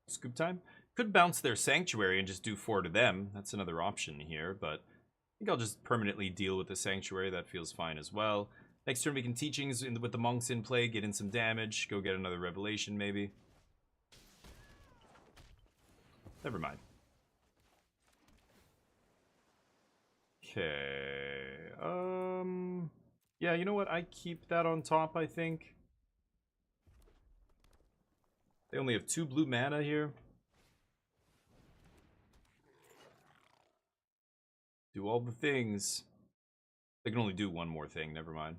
Scoop time? Could bounce their Sanctuary and just do 4 to them. That's another option here, but I think I'll just permanently deal with the Sanctuary. That feels fine as well. Next turn we can Teachings with the Monks in play, get in some damage, go get another Revelation maybe. Never mind. Okay. Yeah, you know what? I keep that on top, I think. They only have 2 blue mana here. Do all the things. They can only do one more thing, never mind.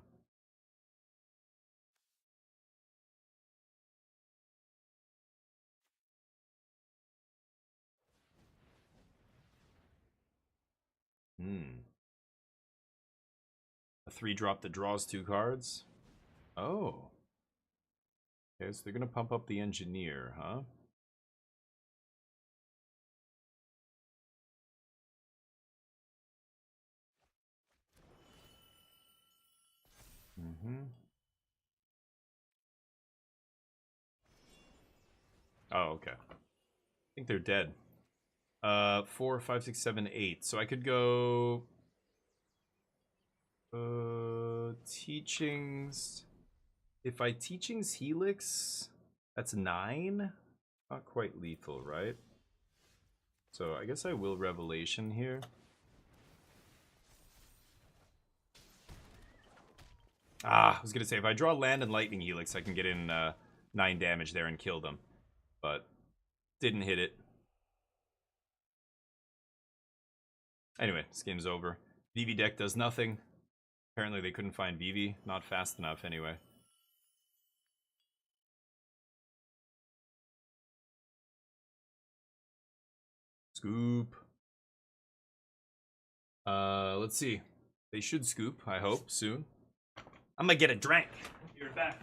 A 3-drop that draws 2 cards? Oh. Okay, so they're gonna pump up the Engineer, huh? Oh, okay. I think they're dead. 4, 5, 6, 7, 8. So I could go... Teachings... If I Teachings Helix, that's 9? Not quite lethal, right? So I guess I will Revelation here. I was gonna say, if I draw Land and Lightning Helix, I can get in 9 damage there and kill them. But didn't hit it. Anyway, this game's over. VV deck does nothing. Apparently they couldn't find VV. Not fast enough, anyway. Scoop. Let's see. They should scoop, I hope, soon. I'm gonna get a drink. You're back.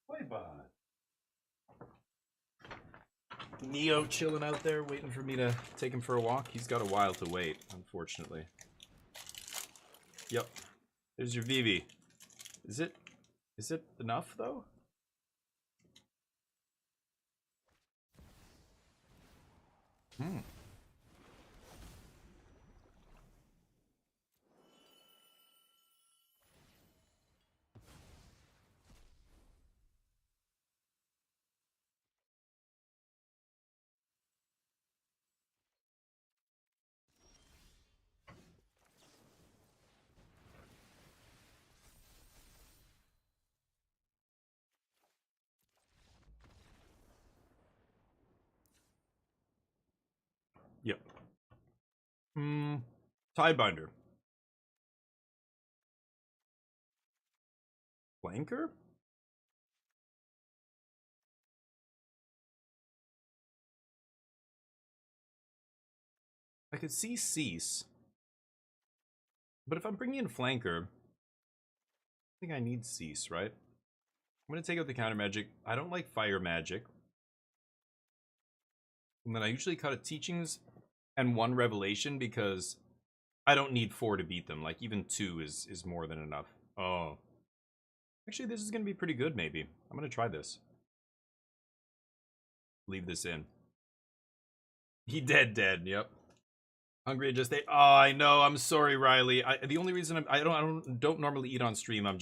Way behind. Neo chilling out there, waiting for me to take him for a walk. He's got a while to wait, unfortunately. Yep. There's your VV. Is it enough, though? Yep. Tidebinder. Flanker? I could see Cease. But if I'm bringing in Flanker, I think I need Cease, right? I'm going to take out the counter magic. I don't like fire magic. And then I usually cut a Teachings and 1 Revelation because I don't need 4 to beat them. Like, even 2 is more than enough. Oh. Actually, this is going to be pretty good, maybe. I'm going to try this. Leave this in. He dead, yep. Hungry just ate. Oh, I know. I'm sorry, Riley. The only reason I don't normally eat on stream. I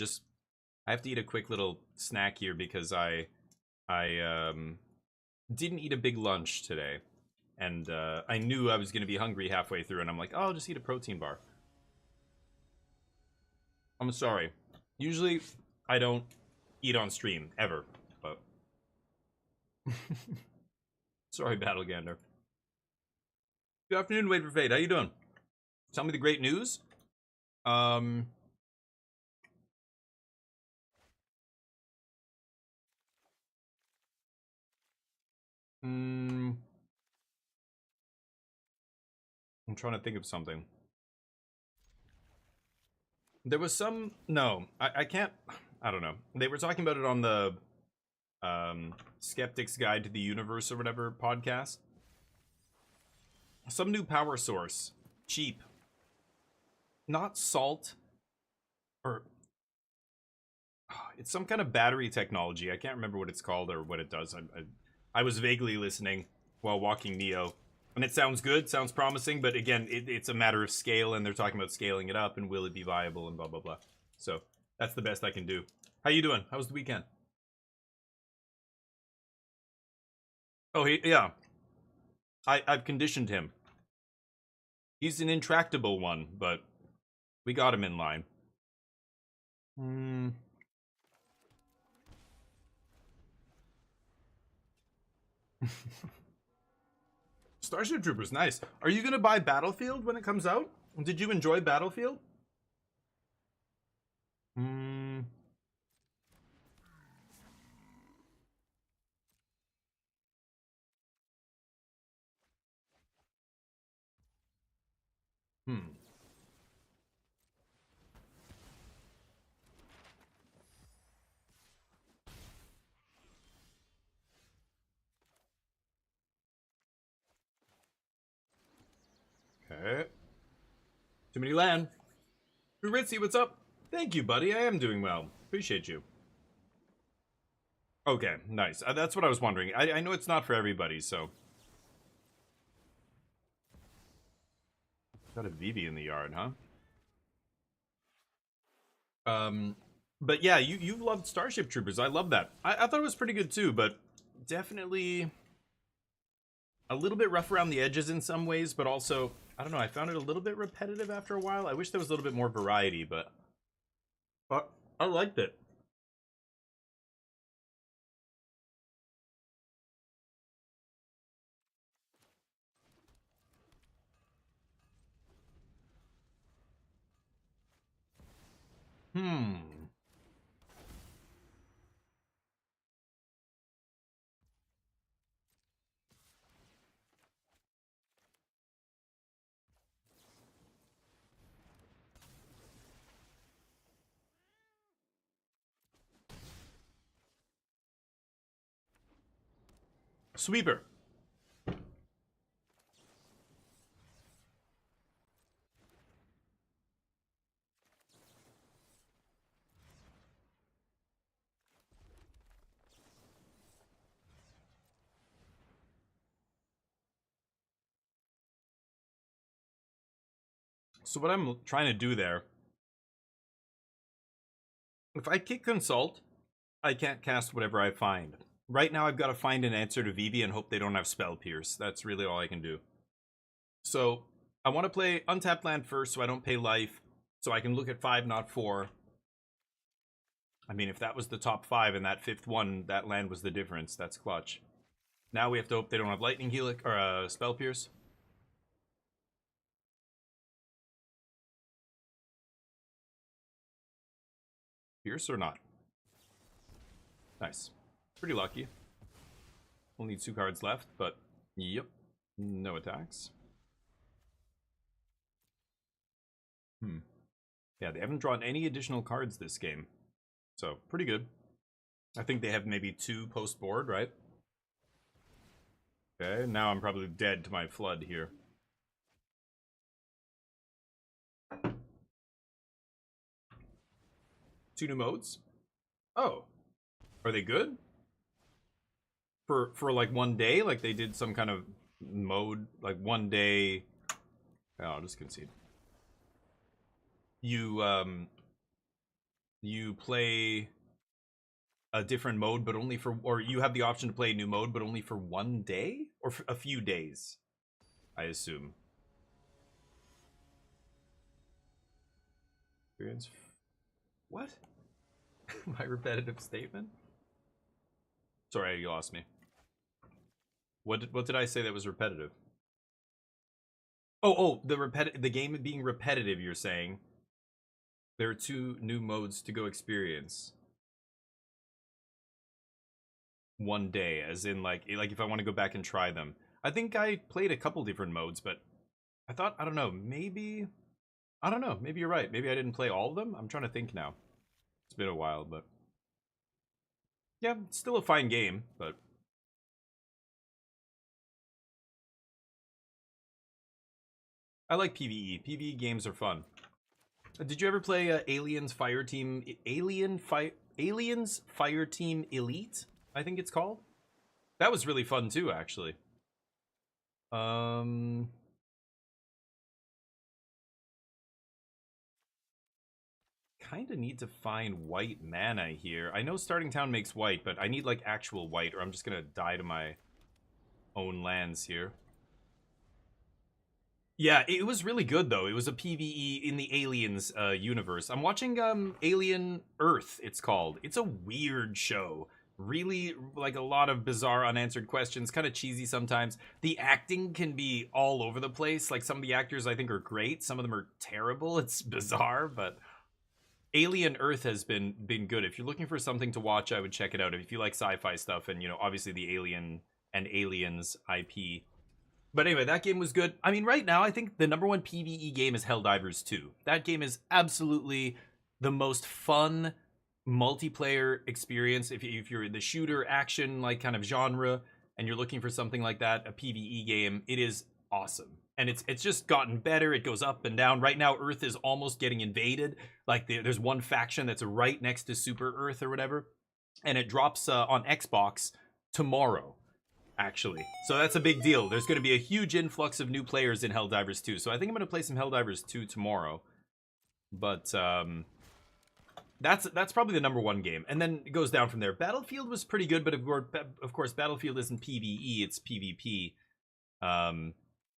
have to eat a quick little snack here because I didn't eat a big lunch today, and I knew I was going to be hungry halfway through, and I'm like, oh, I'll just eat a protein bar. I'm sorry. Usually, I don't eat on stream ever, but sorry, Battlegander. Good afternoon, Wait for Fate. How you doing? Tell me the great news. I'm trying to think of something. There was some... No, I can't... I don't know. They were talking about it on the Skeptic's Guide to the Universe or whatever podcast. Some new power source. Cheap. Not salt. Or... It's some kind of battery technology. I can't remember what it's called or what it does. I was vaguely listening while walking Neo. And it sounds good, sounds promising, but again, it's a matter of scale, and they're talking about scaling it up, and will it be viable, and blah, blah, blah. So, that's the best I can do. How you doing? How was the weekend? Oh, yeah. I've conditioned him. He's an intractable one, but we got him in line. Starship Troopers, nice. Are you gonna buy Battlefield when it comes out? Did you enjoy Battlefield? Okay. Too many land. Ritzy, what's up? Thank you, buddy. I am doing well. Appreciate you. Okay, nice. That's what I was wondering. I know it's not for everybody, so. Got a Vivi in the yard, huh? But yeah, you've loved Starship Troopers. I love that. I thought it was pretty good too, but definitely a little bit rough around the edges in some ways, but also, I don't know, I found it a little bit repetitive after a while. I wish there was a little bit more variety, but I liked it. Sweeper. So what I'm trying to do there, if I kick Consult, I can't cast whatever I find. Right now I've got to find an answer to Vivi and hope they don't have Spell Pierce. That's really all I can do. So I want to play untapped land first so I don't pay life, so I can look at 5, not 4. I mean, if that was the top 5 and that 5th one, that land was the difference. That's clutch. Now we have to hope they don't have Lightning Helix or Spell Pierce. Pierce or not? Nice. Pretty lucky. We'll need 2 cards left, but yep. No attacks. Yeah, they haven't drawn any additional cards this game. So, pretty good. I think they have maybe 2 post-board, right? Okay, now I'm probably dead to my flood here. Two new modes? Oh. Are they good? For like 1 day? Like they did some kind of mode, like 1 day... Oh, I'll just concede. You play a different mode, but only for... Or you have the option to play a new mode, but only for 1 day? Or for a few days, I assume. Experience... What? My repetitive statement? Sorry, you lost me. What did I say that was repetitive? Oh, the game being repetitive, you're saying. There are 2 new modes to go experience. one day, as in like if I want to go back and try them. I think I played a couple different modes, but I thought, I don't know, maybe you're right. Maybe I didn't play all of them. I'm trying to think now. It's been a while, but yeah, it's still a fine game, but I like PvE. PvE games are fun. Did you ever play Aliens Fireteam Elite? I think it's called. That was really fun too, actually. Kind of need to find white mana here. I know Starting Town makes white, but I need like actual white, or I'm just gonna die to my own lands here. Yeah, it was really good though. It was a PvE in the Aliens universe. I'm watching Alien Earth, it's called. It's a weird show. Really, like, a lot of bizarre unanswered questions, kind of cheesy sometimes. The acting can be all over the place. Like, some of the actors I think are great, some of them are terrible. It's bizarre, but Alien Earth has been good. If you're looking for something to watch, I would check it out. If you like sci-fi stuff and, you know, obviously the Alien and Aliens IP. But anyway, that game was good. I mean, right now, I think the #1 PvE game is Helldivers 2. That game is absolutely the most fun multiplayer experience. If you're in the shooter action, like, kind of genre, and you're looking for something like that, a PvE game, it is awesome. And it's just gotten better. It goes up and down. Right now, Earth is almost getting invaded. Like, there's one faction that's right next to Super Earth or whatever. And it drops on Xbox tomorrow, actually. So that's a big deal. There's going to be a huge influx of new players in Helldivers 2. So I think I'm going to play some Helldivers 2 tomorrow. But that's probably the #1 game. And then it goes down from there. Battlefield was pretty good, but of course Battlefield isn't PvE, it's PvP.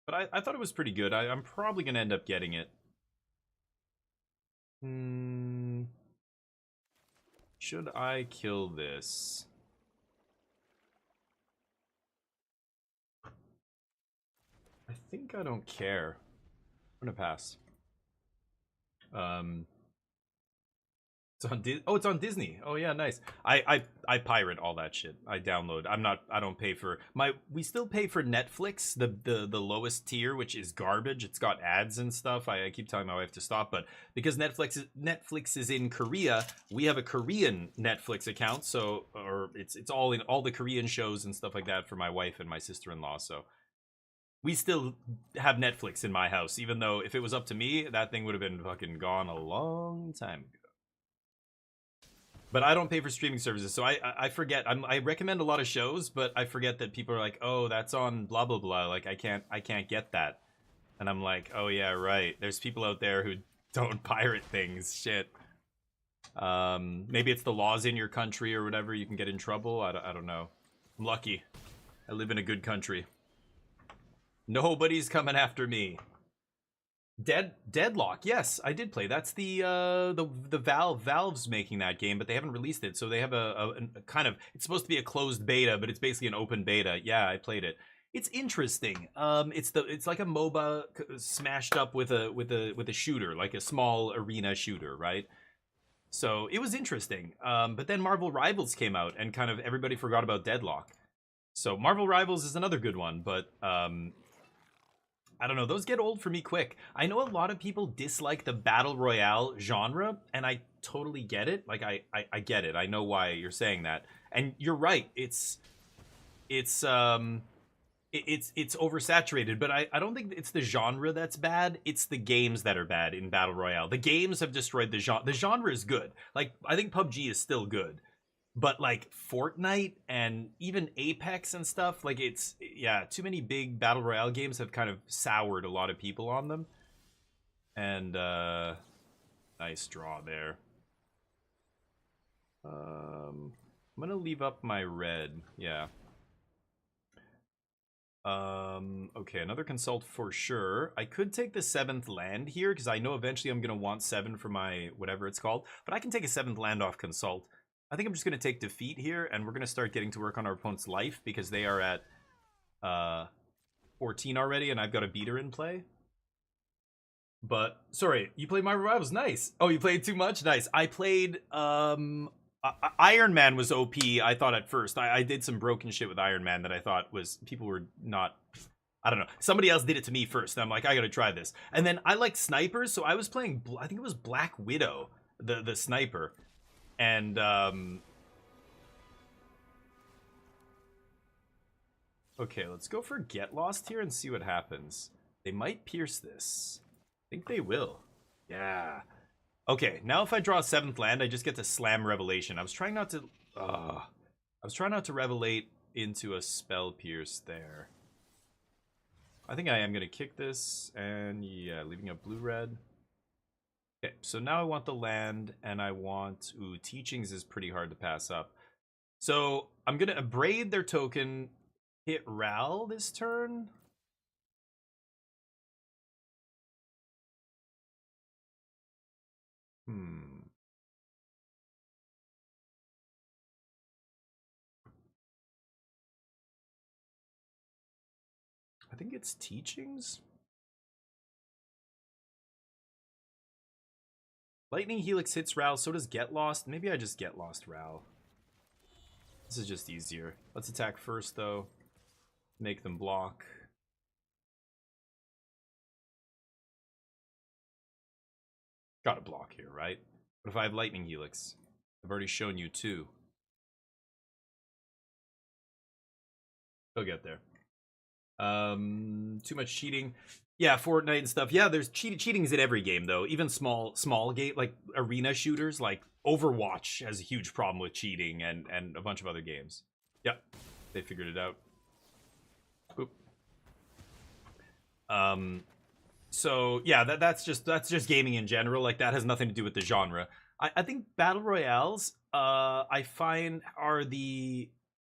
But I thought it was pretty good. I'm probably going to end up getting it. Should I kill this? I think I don't care. I'm gonna pass. It's on it's on Disney. Oh yeah, nice. I pirate all that shit. I download. I don't pay for we still pay for Netflix, the lowest tier, which is garbage. It's got ads and stuff. I keep telling my wife to stop, but because Netflix is in Korea, we have a Korean Netflix account, so it's all in all the Korean shows and stuff like that for my wife and my sister-in-law, so we still have Netflix in my house, even though if it was up to me, that thing would have been fucking gone a long time ago. But I don't pay for streaming services, so I forget. I recommend a lot of shows, but I forget that people are like, oh, that's on blah blah blah. Like I can't get that, and I'm like, oh yeah, right. There's people out there who don't pirate things. Shit. Maybe it's the laws in your country or whatever. You can get in trouble. I don't know. I'm lucky. I live in a good country. Nobody's coming after me. Deadlock, yes, I did play. That's the Valve's making that game, but they haven't released it, so they have a kind of, it's supposed to be a closed beta, but it's basically an open beta. Yeah, I played it. It's interesting. It's like a MOBA smashed up with a shooter, like a small arena shooter, right? So it was interesting. But then Marvel Rivals came out, and kind of everybody forgot about Deadlock. So Marvel Rivals is another good one, but I don't know, those get old for me quick. I know a lot of people dislike the Battle Royale genre, and I totally get it. Like, I get it. I know why you're saying that. And you're right. It's oversaturated, but I don't think it's the genre that's bad. It's the games that are bad in Battle Royale. The games have destroyed the genre. The genre is good. Like, I think PUBG is still good. But like Fortnite and even Apex and stuff, like too many big Battle Royale games have kind of soured a lot of people on them. And nice draw there. I'm gonna leave up my red, yeah. Okay, another consult for sure. I could take the 7th land here, because I know eventually I'm gonna want 7 for my whatever it's called. But I can take a 7th land off consult. I think I'm just going to take defeat here, and we're going to start getting to work on our opponent's life, because they are at 14 already, and I've got a beater in play. But, sorry, you played Marvel Rivals? Nice. Oh, you played too much? Nice. I played Iron Man was OP, I thought at first. I did some broken shit with Iron Man that I thought was, people were not, I don't know. Somebody else did it to me first, and I'm like, I gotta try this. And then I like snipers, so I was playing, I think it was Black Widow, the sniper. And, okay, let's go for Get Lost here and see what happens. They might pierce this. I think they will. Yeah. Okay, now if I draw a 7th land, I just get to slam Revelation. I was trying not to Revelate into a Spell Pierce there. I think I am going to kick this, and yeah, leaving a blue-red. Okay, so now I want the land, and I want... Ooh, Teachings is pretty hard to pass up. So I'm going to Abrade their token, hit Ral this turn. I think it's Teachings. Lightning Helix hits Ral, so does Get Lost. Maybe I just Get Lost Ral. This is just easier. Let's attack first, though. Make them block. Gotta block here, right? What if I have Lightning Helix? I've already shown you 2. He'll get there. Too much cheating. Yeah, Fortnite and stuff. Yeah, there's cheating's in every game though. Even small game like arena shooters, like Overwatch has a huge problem with cheating, and a bunch of other games. Yep, they figured it out. Oop. So yeah, that's just gaming in general. Like that has nothing to do with the genre. I think battle royales, I find are the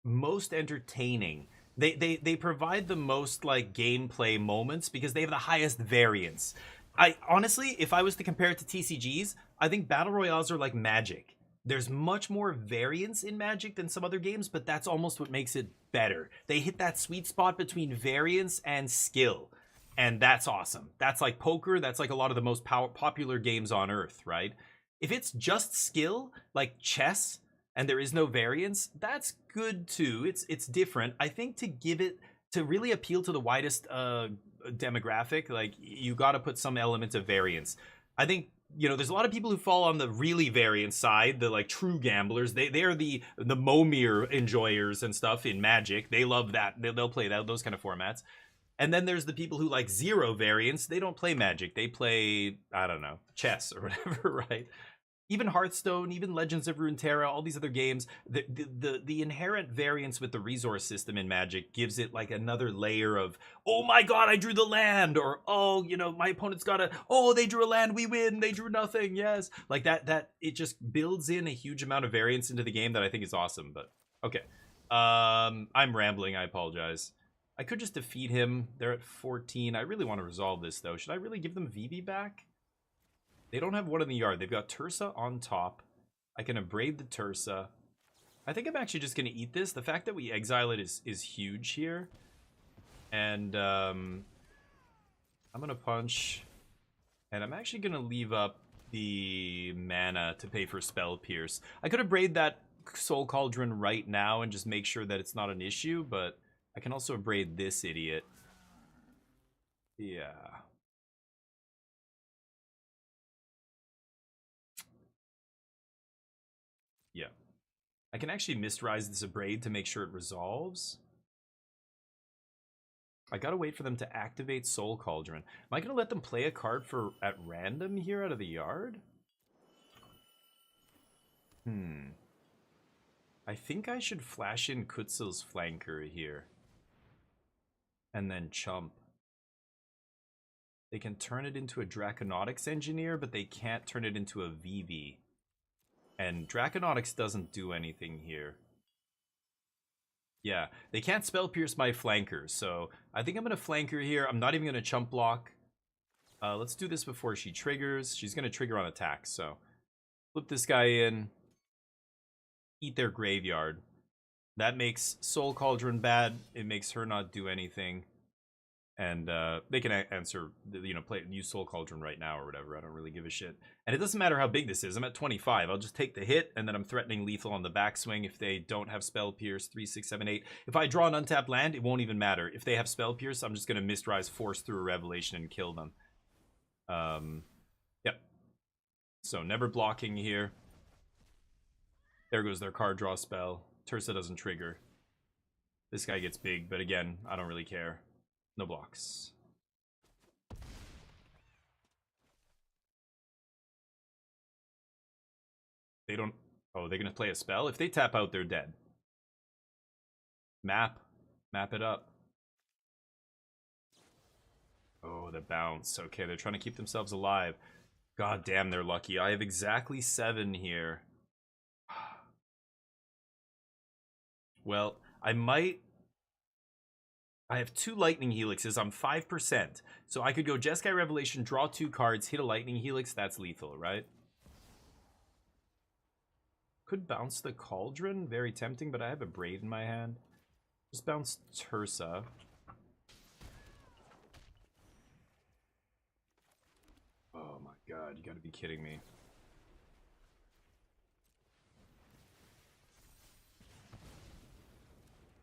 most entertaining. They provide the most like gameplay moments because they have the highest variance. I honestly, if I was to compare it to TCGs, I think battle royales are like Magic. There's much more variance in Magic than some other games, but that's almost what makes it better. They hit that sweet spot between variance and skill, and that's awesome. That's like poker. That's like a lot of the most popular games on earth, right? If it's just skill, like chess, and there is no variance, that's good too. It's different. I think to give it, to really appeal to the widest demographic, like you got to put some element of variance. I think, you know, there's a lot of people who fall on the really variant side, the like true gamblers. They are the Momir enjoyers and stuff in Magic. They love that. They'll play that, those kind of formats. And then there's the people who like zero variance. They don't play Magic. They play, I don't know, chess or whatever, right? Even Hearthstone, even Legends of Runeterra, all these other games, the inherent variance with the resource system in Magic gives it like another layer of, oh my god, I drew the land, or oh, you know, my opponent's got they drew a land, we win, they drew nothing, yes. Like that it just builds in a huge amount of variance into the game that I think is awesome. But okay. I'm rambling, I apologize. I could just defeat him. They're at 14. I really want to resolve this though. Should I really give them VV back? They don't have one in the yard. They've got Tursa on top. I can Abrade the Tursa. I think I'm actually just going to eat this. The fact that we exile it is huge here. And I'm going to punch. And I'm actually going to leave up the mana to pay for Spell Pierce. I could Abrade that Soul Cauldron right now and just make sure that it's not an issue, but I can also Abrade this idiot. Yeah. Yeah. I can actually Mistrise this Abrade to make sure it resolves. I gotta wait for them to activate Soul Cauldron. Am I gonna let them play a card at random here out of the yard? I think I should flash in Kutzel's Flanker here. And then Chump. They can turn it into a Draconautics Engineer, but they can't turn it into a VV. And Draconautics doesn't do anything here. Yeah, they can't Spell Pierce my Flanker, so I think I'm going to Flanker here. I'm not even going to Chump Block. Let's do this before she triggers. She's going to trigger on attack, so flip this guy in. Eat their graveyard. That makes Soul Cauldron bad. It makes her not do anything. And they can answer, you know, use Soul Cauldron right now or whatever. I don't really give a shit. And it doesn't matter how big this is. I'm at 25. I'll just take the hit, and then I'm threatening lethal on the backswing if they don't have Spell Pierce. 3, 6, 7, 8. If I draw an untapped land, it won't even matter. If they have Spell Pierce, I'm just going to Mistrise, force through a Revelation, and kill them. Yep. So never blocking here. There goes their card draw spell. Tersa doesn't trigger. This guy gets big, but again, I don't really care. No blocks. They don't... Oh, they're going to play a spell? If they tap out, they're dead. Map. Map it up. Oh, the bounce. Okay, they're trying to keep themselves alive. God damn, they're lucky. I have exactly 7 here. Well, I might... I have 2 Lightning Helixes. I'm 5%. So I could go Jeskai Revelation, draw 2 cards, hit a Lightning Helix. That's lethal, right? Could bounce the Cauldron. Very tempting, but I have a Braid in my hand. Just bounce Tersa. Oh my god, you gotta be kidding me.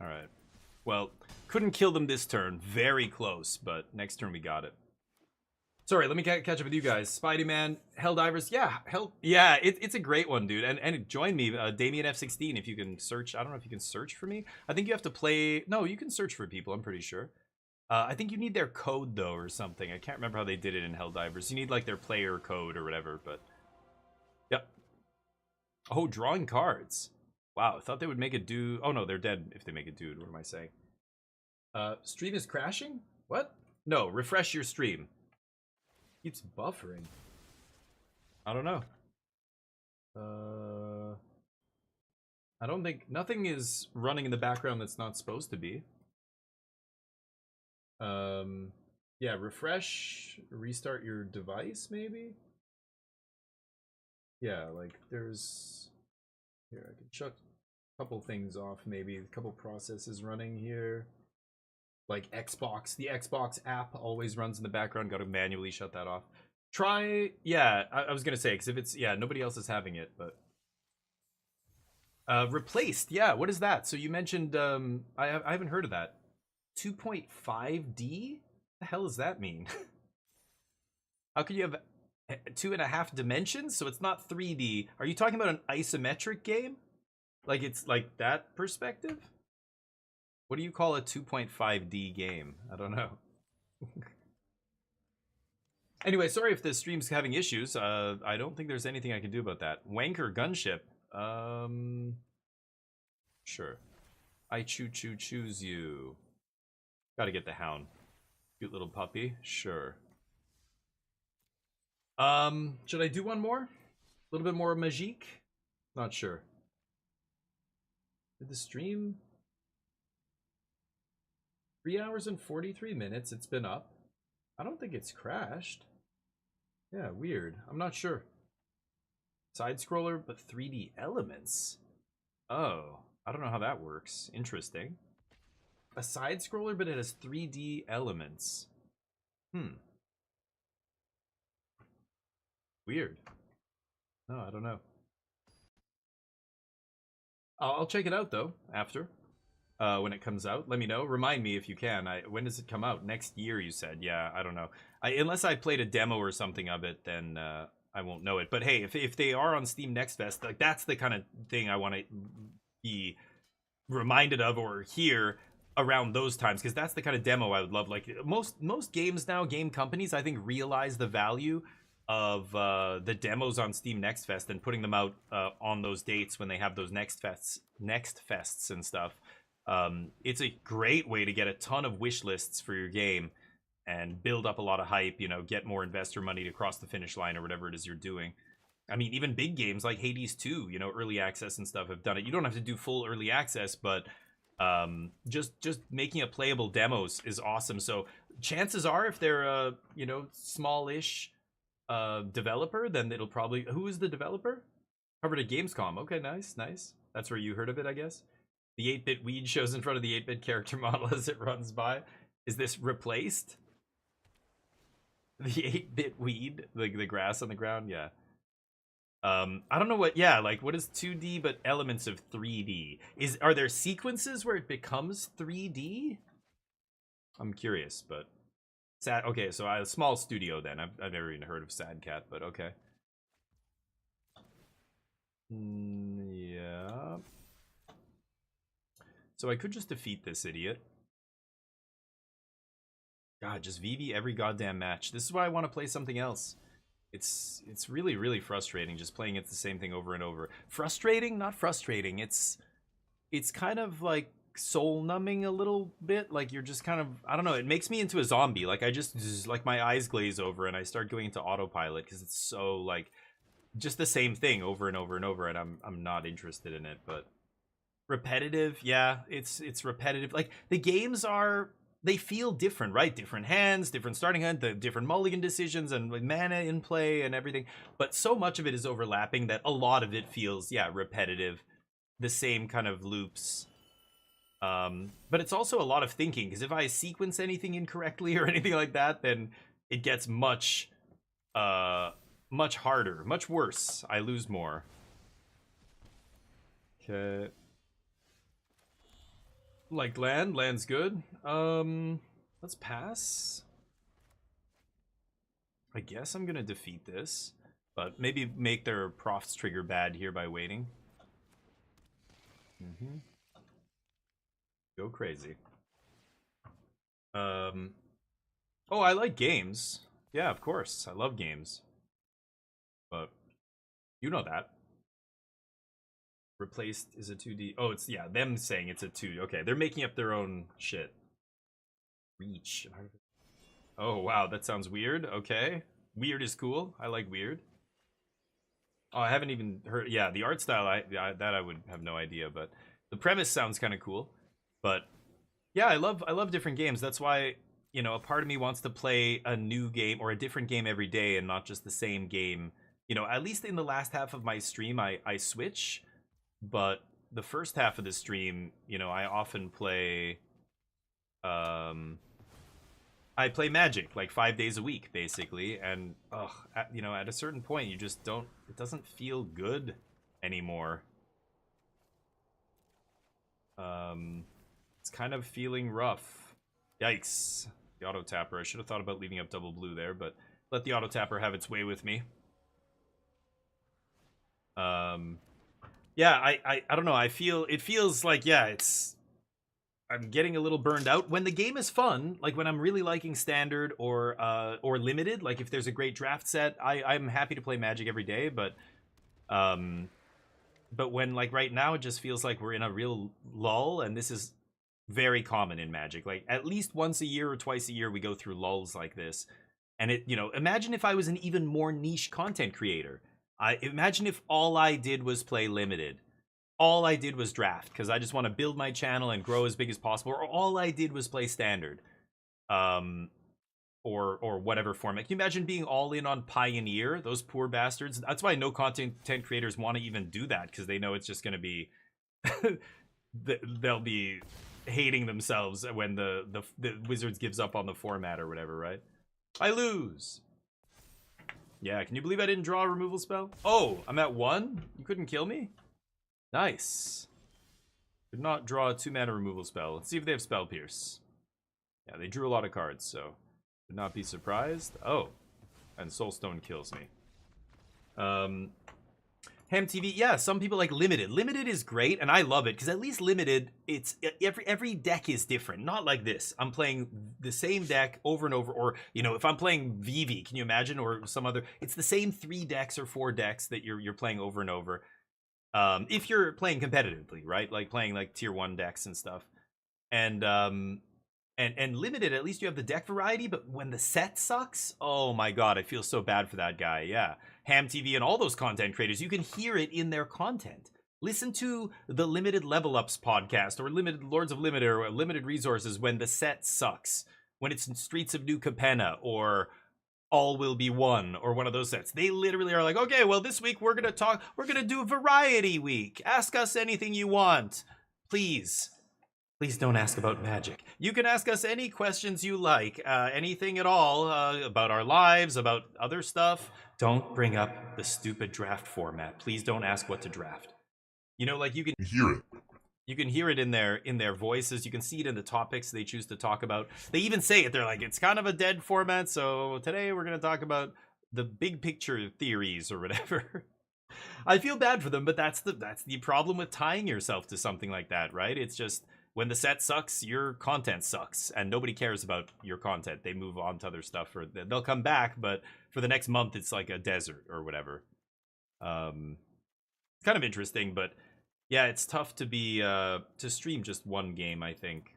Alright. Well, couldn't kill them this turn. Very close, but next turn we got it. Sorry, let me catch up with you guys. Spidey-Man, Helldivers, yeah, it's a great one, dude. And join me, Damien F16, if you can search. I don't know if you can search for me. I think you have to play... No, you can search for people, I'm pretty sure. I think you need their code, though, or something. I can't remember how they did it in Helldivers. You need, like, their player code or whatever, but... Yep. Oh, drawing cards. Wow, I thought they would make a dude... Oh, no, they're dead if they make a dude. What am I saying? Stream is crashing? What? No, refresh your stream. Keeps buffering. I don't know. I don't think... Nothing is running in the background that's not supposed to be. Yeah, refresh, restart your device, maybe? Yeah, like, there's... Here, I can shut a couple things off, maybe. A couple processes running here. Like Xbox. The Xbox app always runs in the background. Got to manually shut that off. Try... Yeah, I was gonna say, because if it's... Yeah, nobody else is having it, but... Replaced. Yeah, what is that? So you mentioned... I haven't heard of that. 2.5D? The hell does that mean? How can you have 2.5 dimensions? So it's not 3D. Are you talking about an isometric game? Like it's like that perspective? What do you call a 2.5D game? I don't know. Anyway, sorry if the stream's having issues. I don't think there's anything I can do about that. Wanker Gunship. Sure. I choose you. Gotta get the hound. Cute little puppy. Sure. Should I do one more? A little bit more Magique? Not sure. Did the stream... 3 hours and 43 minutes. It's been up. I don't think it's crashed. Yeah, weird. I'm not sure. Side scroller, but 3D elements. Oh, I don't know how that works. Interesting. A side scroller, but it has 3D elements. Weird. No, I don't know. I'll check it out though after. When it comes out, let me know. Remind me if you can. When does it come out? Next year, you said. Yeah, I don't know. Unless I played a demo or something of it, then I won't know it. But hey, if they are on Steam Next Fest, like that's the kind of thing I want to be reminded of or hear around those times, because that's the kind of demo I would love. Like most games now, game companies, I think, realize the value of the demos on Steam Next Fest and putting them out on those dates when they have those Next Fests and stuff. It's a great way to get a ton of wish lists for your game and build up a lot of hype, you know, get more investor money to cross the finish line or whatever it is you're doing. I mean, even big games like Hades 2, you know, early access and stuff have done it. You don't have to do full early access, but just making a playable demos is awesome. So chances are, if they're a, you know, smallish developer, then it'll probably... Who is the developer? Covered at Gamescom. Okay, nice. That's where you heard of it, I guess. The 8-bit weed shows in front of the 8-bit character model as it runs by. Is this replaced? The 8-bit weed, like the grass on the ground, yeah. I don't know what, yeah, like what is 2D but elements of 3D? Are there sequences where it becomes 3D? I'm curious, but sad. Okay, so a small studio then. I've never even heard of Sad Cat, but okay. Yeah. So I could just defeat this idiot. God, just VV every goddamn match. This is why I want to play something else. It's really, really frustrating just playing it the same thing over and over. Frustrating? Not frustrating. It's kind of like soul numbing a little bit. Like you're just kind of, I don't know, it makes me into a zombie. Like I just like my eyes glaze over and I start going into autopilot because it's so like just the same thing over and over and over, and I'm not interested in it. But repetitive, yeah, it's repetitive. Like the games are, they feel different, right? Different hands, different starting hand, the different mulligan decisions and mana in play and everything. But so much of it is overlapping that a lot of it feels, yeah, repetitive. The same kind of loops. But it's also a lot of thinking, because if I sequence anything incorrectly or anything like that, then it gets much harder, much worse. I lose more. Okay. Like land's good. Let's pass. I guess I'm gonna defeat this, but maybe make their profs trigger bad here by waiting. Go crazy. Oh, I like games. Yeah, of course. I love games. But you know that. Replaced is a 2D. Oh, it's, yeah, them saying it's a 2D. Okay, they're making up their own shit. Reach. Oh, wow, that sounds weird. Okay. Weird is cool. I like weird. Oh, I haven't even heard. Yeah, the art style, that I would have no idea, but the premise sounds kind of cool. But yeah, I love different games. That's why, you know, a part of me wants to play a new game or a different game every day and not just the same game. You know, at least in the last half of my stream, I switch. But the first half of the stream, you know, I often play, I play Magic like 5 days a week, basically. And, you know, at a certain point, you just don't, it doesn't feel good anymore. It's kind of feeling rough. Yikes. The auto tapper. I should have thought about leaving up double blue there, but let the auto tapper have its way with me. Yeah, I don't know. It feels like, yeah, I'm getting a little burned out. When the game is fun, like when I'm really liking standard or limited, like if there's a great draft set, I'm happy to play Magic every day, but when, like, right now, it just feels like we're in a real lull, and this is very common in Magic. Like, at least once a year or twice a year, we go through lulls like this. And it, you know, imagine if I was an even more niche content creator. Imagine if all I did was play limited. All I did was draft, because I just want to build my channel and grow as big as possible. Or all I did was play standard. Or whatever format. Can you imagine being all in on Pioneer? Those poor bastards. That's why no content creators want to even do that, because they know it's just going to be they'll be hating themselves when the Wizards gives up on the format or whatever, right? I lose. Yeah, can you believe I didn't draw a removal spell? Oh, I'm at 1? You couldn't kill me? Nice. Did not draw a 2-mana removal spell. Let's see if they have Spell Pierce. Yeah, they drew a lot of cards, so would not be surprised. Oh, and Soulstone kills me. Ham TV, yeah, some people like limited. Limited is great, and I love it, because at least limited, it's every deck is different. Not like this. I'm playing the same deck over and over, or, you know, if I'm playing VV, can you imagine, or some other, it's the same 3 decks or 4 decks that you're playing over and over. If you're playing competitively, right? Like playing like tier 1 decks and stuff. And limited, at least you have the deck variety, but when the set sucks, oh my god, I feel so bad for that guy. Yeah, Ham TV and all those content creators, you can hear it in their content. Listen to the Limited Level Ups podcast, or Limited Lords of Limited, or Limited Resources when the set sucks. When it's Streets of New Capenna, or All Will Be One, or one of those sets. They literally are like, okay, well, this week we're gonna do a variety week. Ask us anything you want, please. Please don't ask about magic. You can ask us any questions you like, anything at all, about our lives, about other stuff. Don't bring up the stupid draft format. Please don't ask what to draft. You know, like you can Hear it. you can hear it in their voices. You can see it in the topics they choose to talk about. They even say it. They're like, it's kind of a dead format, so today we're going to talk about the big picture theories or whatever. I feel bad for them, but that's the problem with tying yourself to something like that, right? It's just when the set sucks, your content sucks, and nobody cares about your content. They move on to other stuff, or they'll come back, but for the next month, it's like a desert or whatever. It's kind of interesting, but yeah, it's tough to be to stream just one game, I think,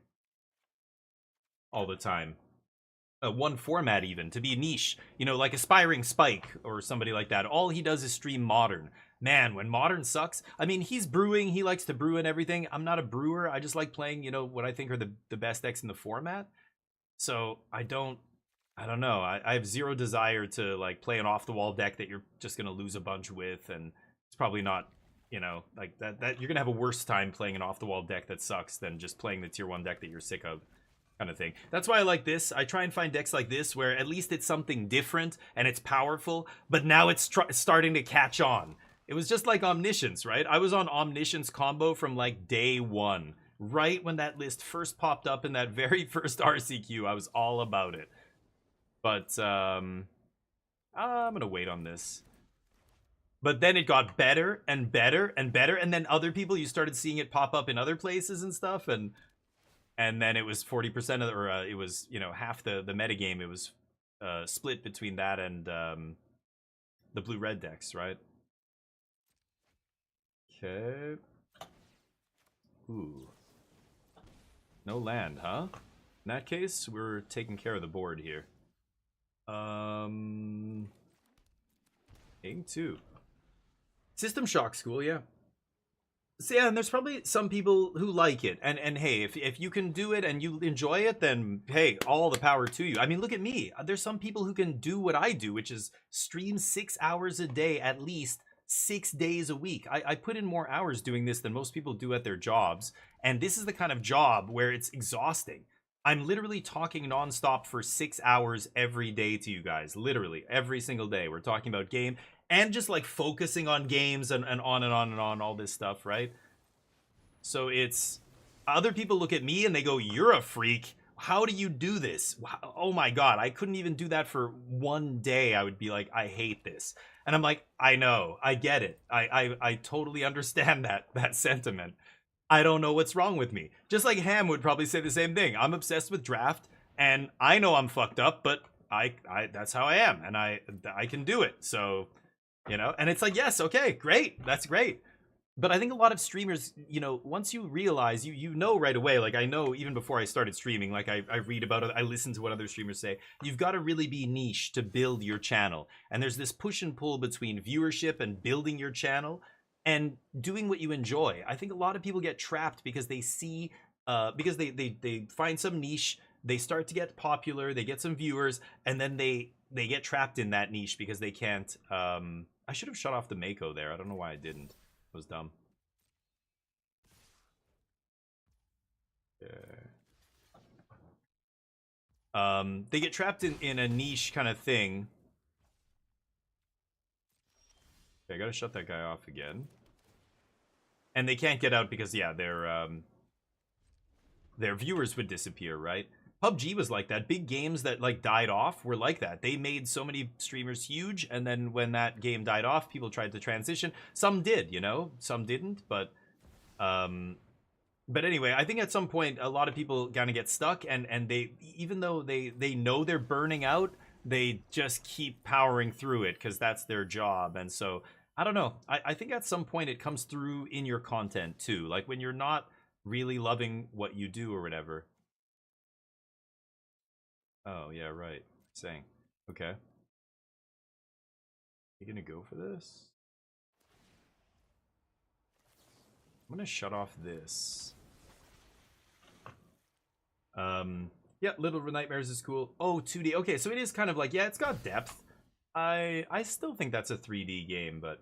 all the time. One format, even to be niche, you know, like Aspiring Spike or somebody like that. All he does is stream modern. Man, when modern sucks, I mean, he's brewing, he likes to brew and everything. I'm not a brewer. I just like playing, you know, what I think are the best decks in the format. So I don't know. I have zero desire to like play an off the wall deck that you're just gonna lose a bunch with, and it's probably not, you know, like that you're gonna have a worse time playing an off the wall deck that sucks than just playing the tier 1 deck that you're sick of. Kind of thing. That's why I like this. I try and find decks like this where at least it's something different and it's powerful, but now it's starting to catch on. It was just like Omniscience, right? I was on Omniscience combo from like day one. Right when that list first popped up in that very first RCQ, I was all about it. But I'm gonna wait on this. But then it got better and better and better, and then other people, you started seeing it pop up in other places and stuff, and then it was 40% of, or it was, you know, half the metagame. It was split between that and the blue-red decks, right? Okay. Ooh. No land, huh? In that case, we're taking care of the board here. Game 2. System Shock School, yeah. So yeah, and there's probably some people who like it, and hey, if you can do it and you enjoy it, then hey, all the power to you. I mean, look at me. There's some people who can do what I do, which is stream 6 hours a day, at least 6 days a week. I put in more hours doing this than most people do at their jobs, and this is the kind of job where it's exhausting. I'm literally talking nonstop for 6 hours every day to you guys, literally every single day. We're talking about game. And just like focusing on games and on and on and on, all this stuff, right? So it's, other people look at me and they go, you're a freak. How do you do this? Oh my God, I couldn't even do that for one day. I would be like, I hate this. And I'm like, I know, I get it. I totally understand that sentiment. I don't know what's wrong with me. Just like Ham would probably say the same thing. I'm obsessed with draft and I know I'm fucked up, but I that's how I am, and I can do it. So, you know, and it's like, yes, okay, great, that's great. But I think a lot of streamers, you know, once you realize, you know right away, like I know even before I started streaming, like I read about it, I listen to what other streamers say, you've got to really be niche to build your channel. And there's this push and pull between viewership and building your channel and doing what you enjoy. I think a lot of people get trapped because they see, because they find some niche, they start to get popular, they get some viewers, and then they get trapped in that niche because they can't, I should have shut off the Mako there. I don't know why I didn't. It was dumb. Yeah. They get trapped in a niche kind of thing. Okay, I gotta shut that guy off again. And they can't get out because, yeah, their viewers would disappear, right? PUBG was like that. Big games that like died off were like that. They made so many streamers huge, and then when that game died off, people tried to transition. Some did, you know, some didn't, but anyway, I think at some point a lot of people kind of get stuck, and they, even though they know they're burning out, they just keep powering through it because that's their job. And so I don't know. I think at some point it comes through in your content too, like when you're not really loving what you do or whatever. Oh, yeah, right. Saying. Okay. You gonna go for this? I'm gonna shut off this. Yeah, Little Nightmares is cool. Oh, 2D. Okay, so it is kind of like, yeah, it's got depth. I still think that's a 3D game, but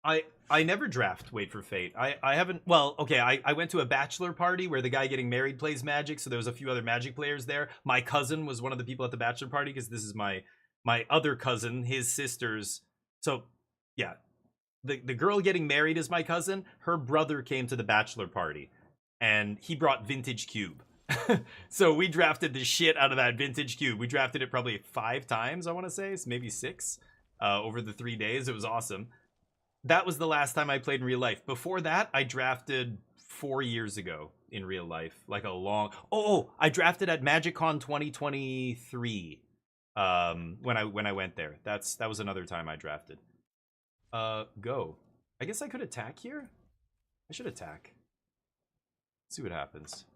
I never draft Wait for Fate. I haven't. Well, okay. I went to a bachelor party where the guy getting married plays Magic, so there was a few other Magic players there. My cousin was one of the people at the bachelor party because this is my other cousin, his sister's. So yeah, the girl getting married is my cousin. Her brother came to the bachelor party, and he brought Vintage Cube. So we drafted the shit out of that Vintage Cube. We drafted it probably 5 times, I want to say, so maybe 6 over the 3 days. It was awesome. That was the last time I played in real life. Before that, I drafted 4 years ago in real life, like a long. Oh, I drafted at MagicCon 2023. When I went there, that was another time I drafted. Go. I guess I could attack here. I should attack. See what happens.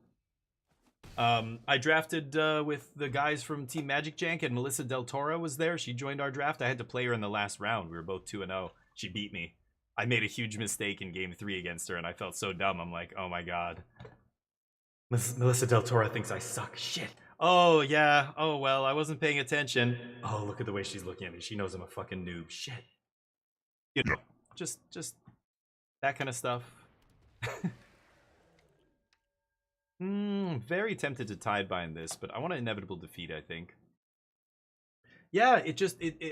I drafted with the guys from Team Magic Jank, and Melissa Del Toro was there. She joined our draft. I had to play her in the last round. We were both 2-0. She beat me. I made a huge mistake in game 3 against her, and I felt so dumb. I'm like, oh my god. Melissa Del Toro thinks I suck. Shit. Oh, yeah. Oh, well, I wasn't paying attention. Oh, look at the way she's looking at me. She knows I'm a fucking noob. Shit. You know, just that kind of stuff. Very tempted to Tidebind this, but I want an Inevitable Defeat, I think. Yeah,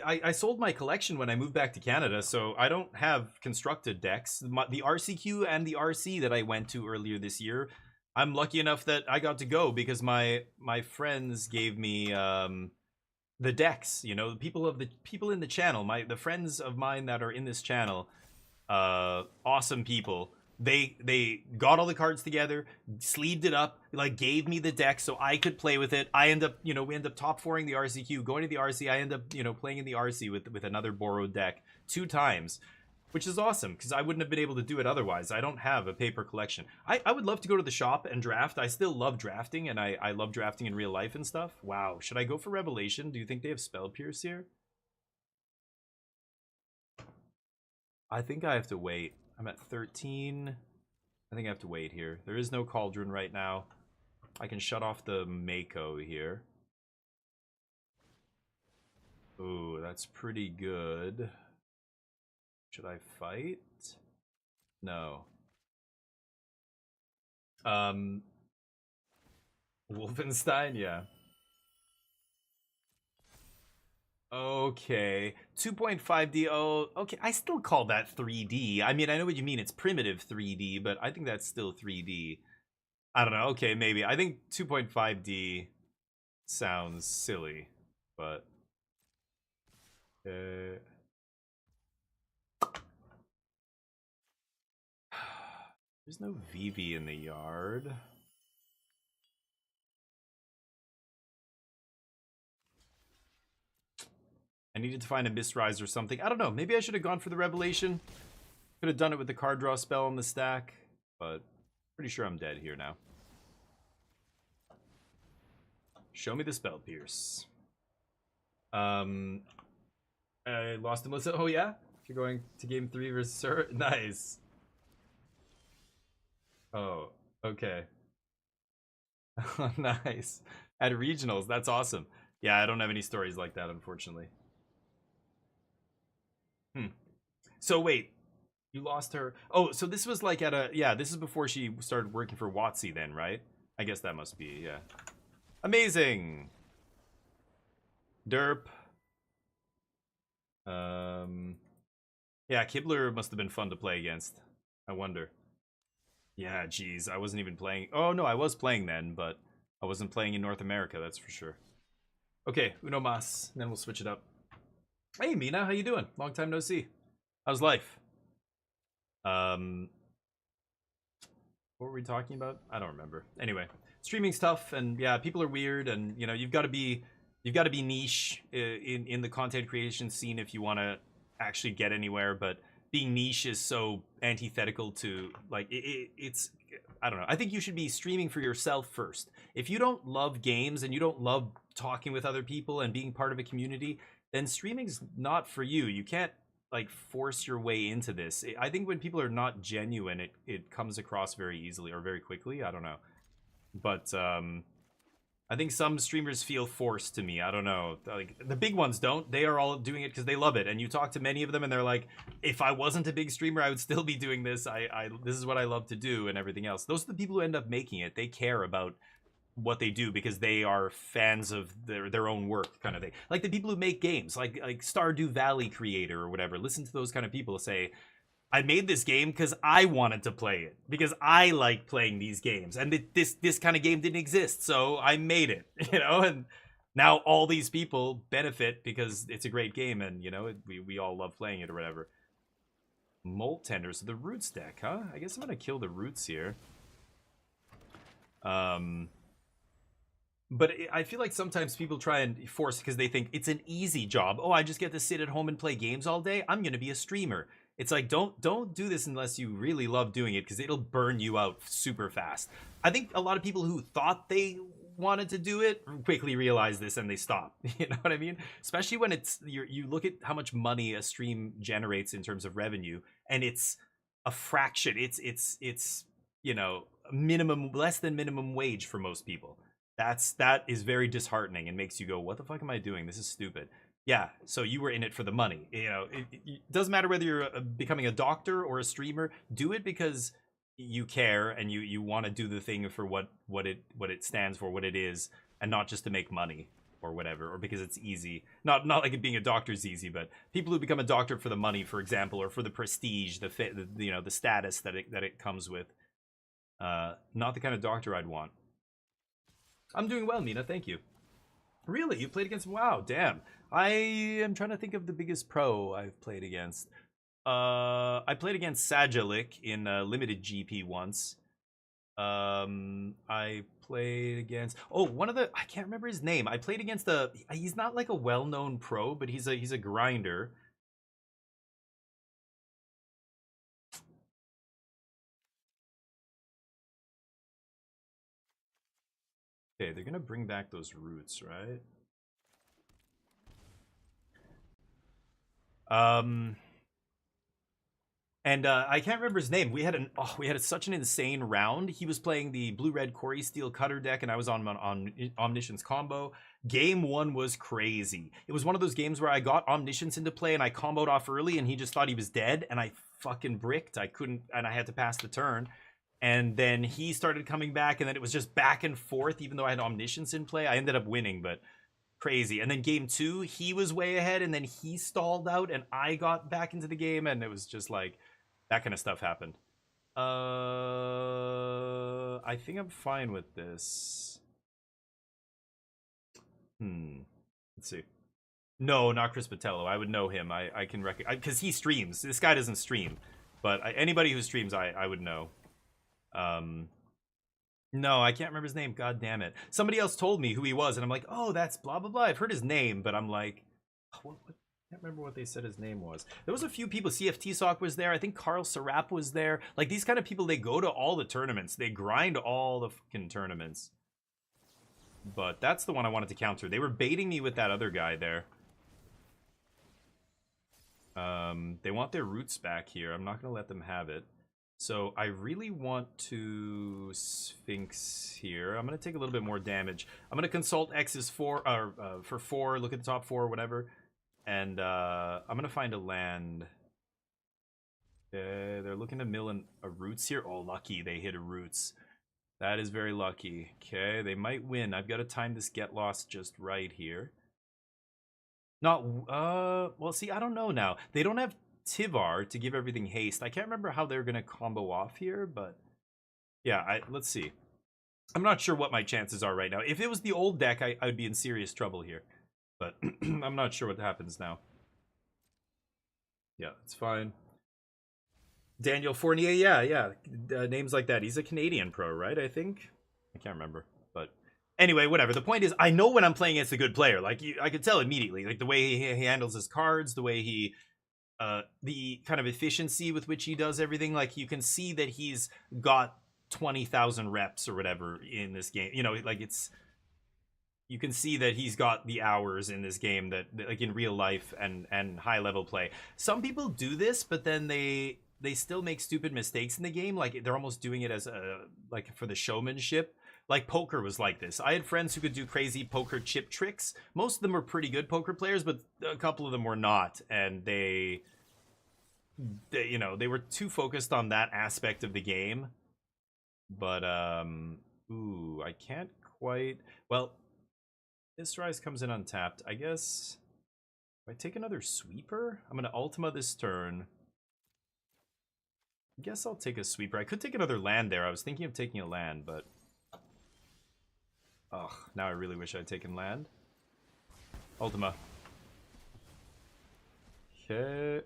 I sold my collection when I moved back to Canada, so I don't have constructed decks. The RCQ and the RC that I went to earlier this year, I'm lucky enough that I got to go because my friends gave me the decks. You know, the people in the channel, the friends of mine that are in this channel, awesome people. They got all the cards together, sleeved it up, like gave me the deck so I could play with it. We end up top 4ing the RCQ, going to the RC. I end up, playing in the RC with another borrowed deck 2 times, which is awesome because I wouldn't have been able to do it otherwise. I don't have a paper collection. I would love to go to the shop and draft. I still love drafting, and I love drafting in real life and stuff. Wow, should I go for Revelation? Do you think they have Spell Pierce here? I think I have to wait. I'm at 13. I think I have to wait here. There is no Cauldron right now. I can shut off the Mako here. Ooh, that's pretty good. Should I fight? No. Wolfenstein? Yeah. Okay, 2.5D. Oh, okay. I still call that 3D. I mean, I know what you mean. It's primitive 3D, but I think that's still 3D. I don't know. Okay, maybe. I think 2.5D sounds silly, but there's no VV in the yard. I needed to find a Mistrise or something. I don't know. Maybe I should have gone for the Revelation. Could have done it with the card draw spell on the stack, but pretty sure I'm dead here now. Show me the Spell Pierce. I lost to Melissa. Oh yeah? If you're going to game 3 versus Sir, nice. Oh, okay. Nice. At regionals, that's awesome. Yeah, I don't have any stories like that, unfortunately. So wait, you lost her. Oh, so this was like at a, yeah, this is before she started working for WotC then, right? I guess that must be, yeah. Amazing. Derp. Yeah, Kibler must have been fun to play against. I wonder. Yeah, geez, I wasn't even playing. Oh no, I was playing then, but I wasn't playing in North America, that's for sure. Okay, uno mas, then we'll switch it up. Hey Mina, how you doing? Long time no see. How's life? What were we talking about? I don't remember. Anyway, streaming's tough, and yeah, people are weird, and you've got to be niche in the content creation scene if you want to actually get anywhere. But being niche is so antithetical to like it's. I don't know. I think you should be streaming for yourself first. If you don't love games and you don't love talking with other people and being part of a community, then streaming's not for you. You can't like force your way into this. I think when people are not genuine, it comes across very easily or very quickly. I don't know. But I think some streamers feel forced to me. I don't know. Like the big ones don't. They are all doing it because they love it. And you talk to many of them, and they're like, "If I wasn't a big streamer, I would still be doing this. This is what I love to do, and everything else." Those are the people who end up making it. They care about what they do because they are fans of their own work, kind of thing. Like the people who make games, like Stardew Valley creator or whatever. Listen to those kind of people say, I made this game because I wanted to play it, because I like playing these games, and this kind of game didn't exist, so I made it, you know. And now all these people benefit because it's a great game, and you know we all love playing it or whatever. Molt tenders, the roots deck, huh? I guess I'm gonna kill the roots here. But I feel like sometimes people try and force because they think it's an easy job. Oh, I just get to sit at home and play games all day. I'm gonna be a streamer. It's like, don't do this unless you really love doing it, because it'll burn you out super fast. I think a lot of people who thought they wanted to do it quickly realize this and they stop. You know what I mean? Especially when it's you look at how much money a stream generates in terms of revenue, and it's a fraction. It's you know, minimum, less than minimum wage for most people. That is very disheartening and makes you go, what the fuck am I doing? This is stupid. Yeah, so you were in it for the money. You know, it doesn't matter whether you're becoming a doctor or a streamer. Do it because you care and you want to do the thing for what it stands for, what it is, and not just to make money or whatever, or because it's easy. Not like it being a doctor is easy, but people who become a doctor for the money, for example, or for the prestige, the you know, the status that it comes with. Not the kind of doctor I'd want. I'm doing well, Nina. Thank you. Really? You played against... Wow, damn. I am trying to think of the biggest pro I've played against. I played against Sajalik in limited GP once. I played against... Oh, one of the... I can't remember his name. I played against a... He's not like a well-known pro, but he's a grinder. Okay, they're gonna bring back those roots, right? And I can't remember his name. We had such an insane round. He was playing the blue-red Quarry Steel Cutter deck, and I was on Omniscience combo. Game 1 was crazy. It was one of those games where I got Omniscience into play, and I comboed off early, and he just thought he was dead, and I fucking bricked. I couldn't, and I had to pass the turn. And then he started coming back, and then it was just back and forth, even though I had Omniscience in play. I ended up winning, but crazy. And then game 2, he was way ahead, and then he stalled out, and I got back into the game, and it was just like, that kind of stuff happened. I think I'm fine with this. Let's see. No, not Chris Patello. I would know him. I can recognize, because he streams. This guy doesn't stream, but anybody who streams, I would know. No, I can't remember his name. God damn it. Somebody else told me who he was, and I'm like, oh, that's blah, blah, blah. I've heard his name, but I'm like, what? I can't remember what they said his name was. There was a few people. CFT Sock was there. I think Carl Serap was there. Like, these kind of people, they go to all the tournaments. They grind all the fucking tournaments. But that's the one I wanted to counter. They were baiting me with that other guy there. They want their roots back here. I'm not going to let them have it. So I really want to Sphinx here. I'm going to take a little bit more damage. I'm going to consult X's for 4, look at the top 4, whatever. And I'm going to find a land. They're looking to mill a roots here. Oh, lucky. They hit a roots. That is very lucky. Okay, they might win. I've got to time this get lost just right here. Not, well, see, I don't know now. They don't have Tivar to give everything haste. I can't remember how they're going to combo off here, but yeah, let's see. I'm not sure what my chances are right now. If it was the old deck, I would be in serious trouble here, but I'm not sure what happens now. Yeah, it's fine. Daniel Fournier, yeah. Names like that. He's a Canadian pro, right? I think. I can't remember, but anyway, whatever. The point is, I know when I'm playing against a good player. Like, I could tell immediately. Like, the way he handles his cards, the way he... the kind of efficiency with which he does everything. Like, you can see that he's got 20,000 reps or whatever in this game. You know, like, it's... You can see that he's got the hours in this game that, like, in real life and high-level play. Some people do this, but then they still make stupid mistakes in the game. Like, they're almost doing it as a, like, for the showmanship, Like poker was like this. I had friends who could do crazy poker chip tricks. Most of them were pretty good poker players, but a couple of them were not, and they you know, they were too focused on that aspect of the game. But ooh, I can't quite. Well, this rise comes in untapped. I guess if I take another sweeper, I'm gonna Ultima this turn. I guess I'll take a sweeper. I could take another land there. I was thinking of taking a land, but ugh, now I really wish I'd taken land. Ultima. Okay.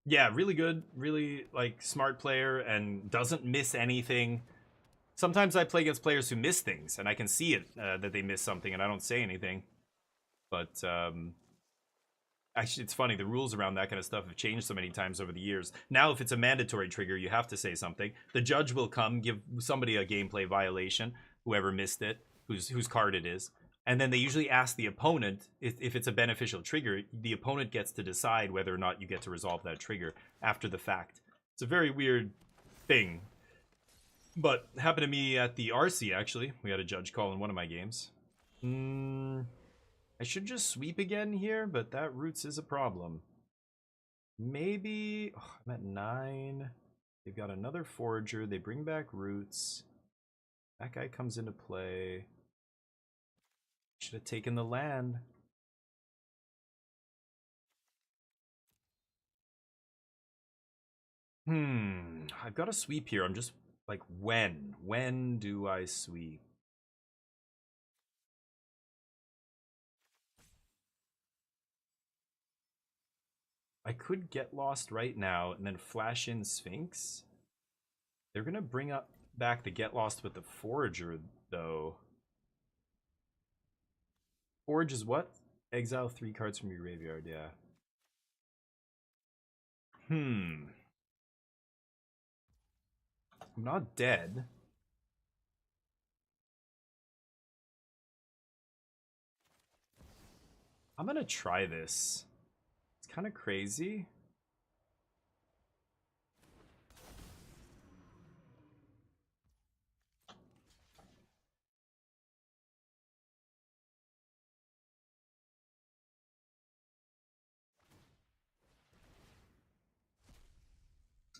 Yeah, really good, really like smart player and doesn't miss anything. Sometimes I play against players who miss things, and I can see it that they miss something, and I don't say anything. But actually, it's funny. The rules around that kind of stuff have changed so many times over the years. Now, if it's a mandatory trigger, you have to say something. The judge will come, give somebody a gameplay violation, whoever missed it, whose card it is. And then they usually ask the opponent, if it's a beneficial trigger, the opponent gets to decide whether or not you get to resolve that trigger after the fact. It's a very weird thing. But happened to me at the RC, actually. We had a judge call in one of my games. I should just sweep again here, but that roots is a problem. Maybe... Oh, I'm at 9. They've got another forager. They bring back roots. That guy comes into play. Should have taken the land. I've got to sweep here. I'm just like, when? When do I sweep? I could get lost right now and then flash in Sphinx. They're gonna bring up back the get lost with the forager though. Forge is what? Exile 3 cards from your graveyard, yeah. I'm not dead. I'm gonna try this. It's kind of crazy.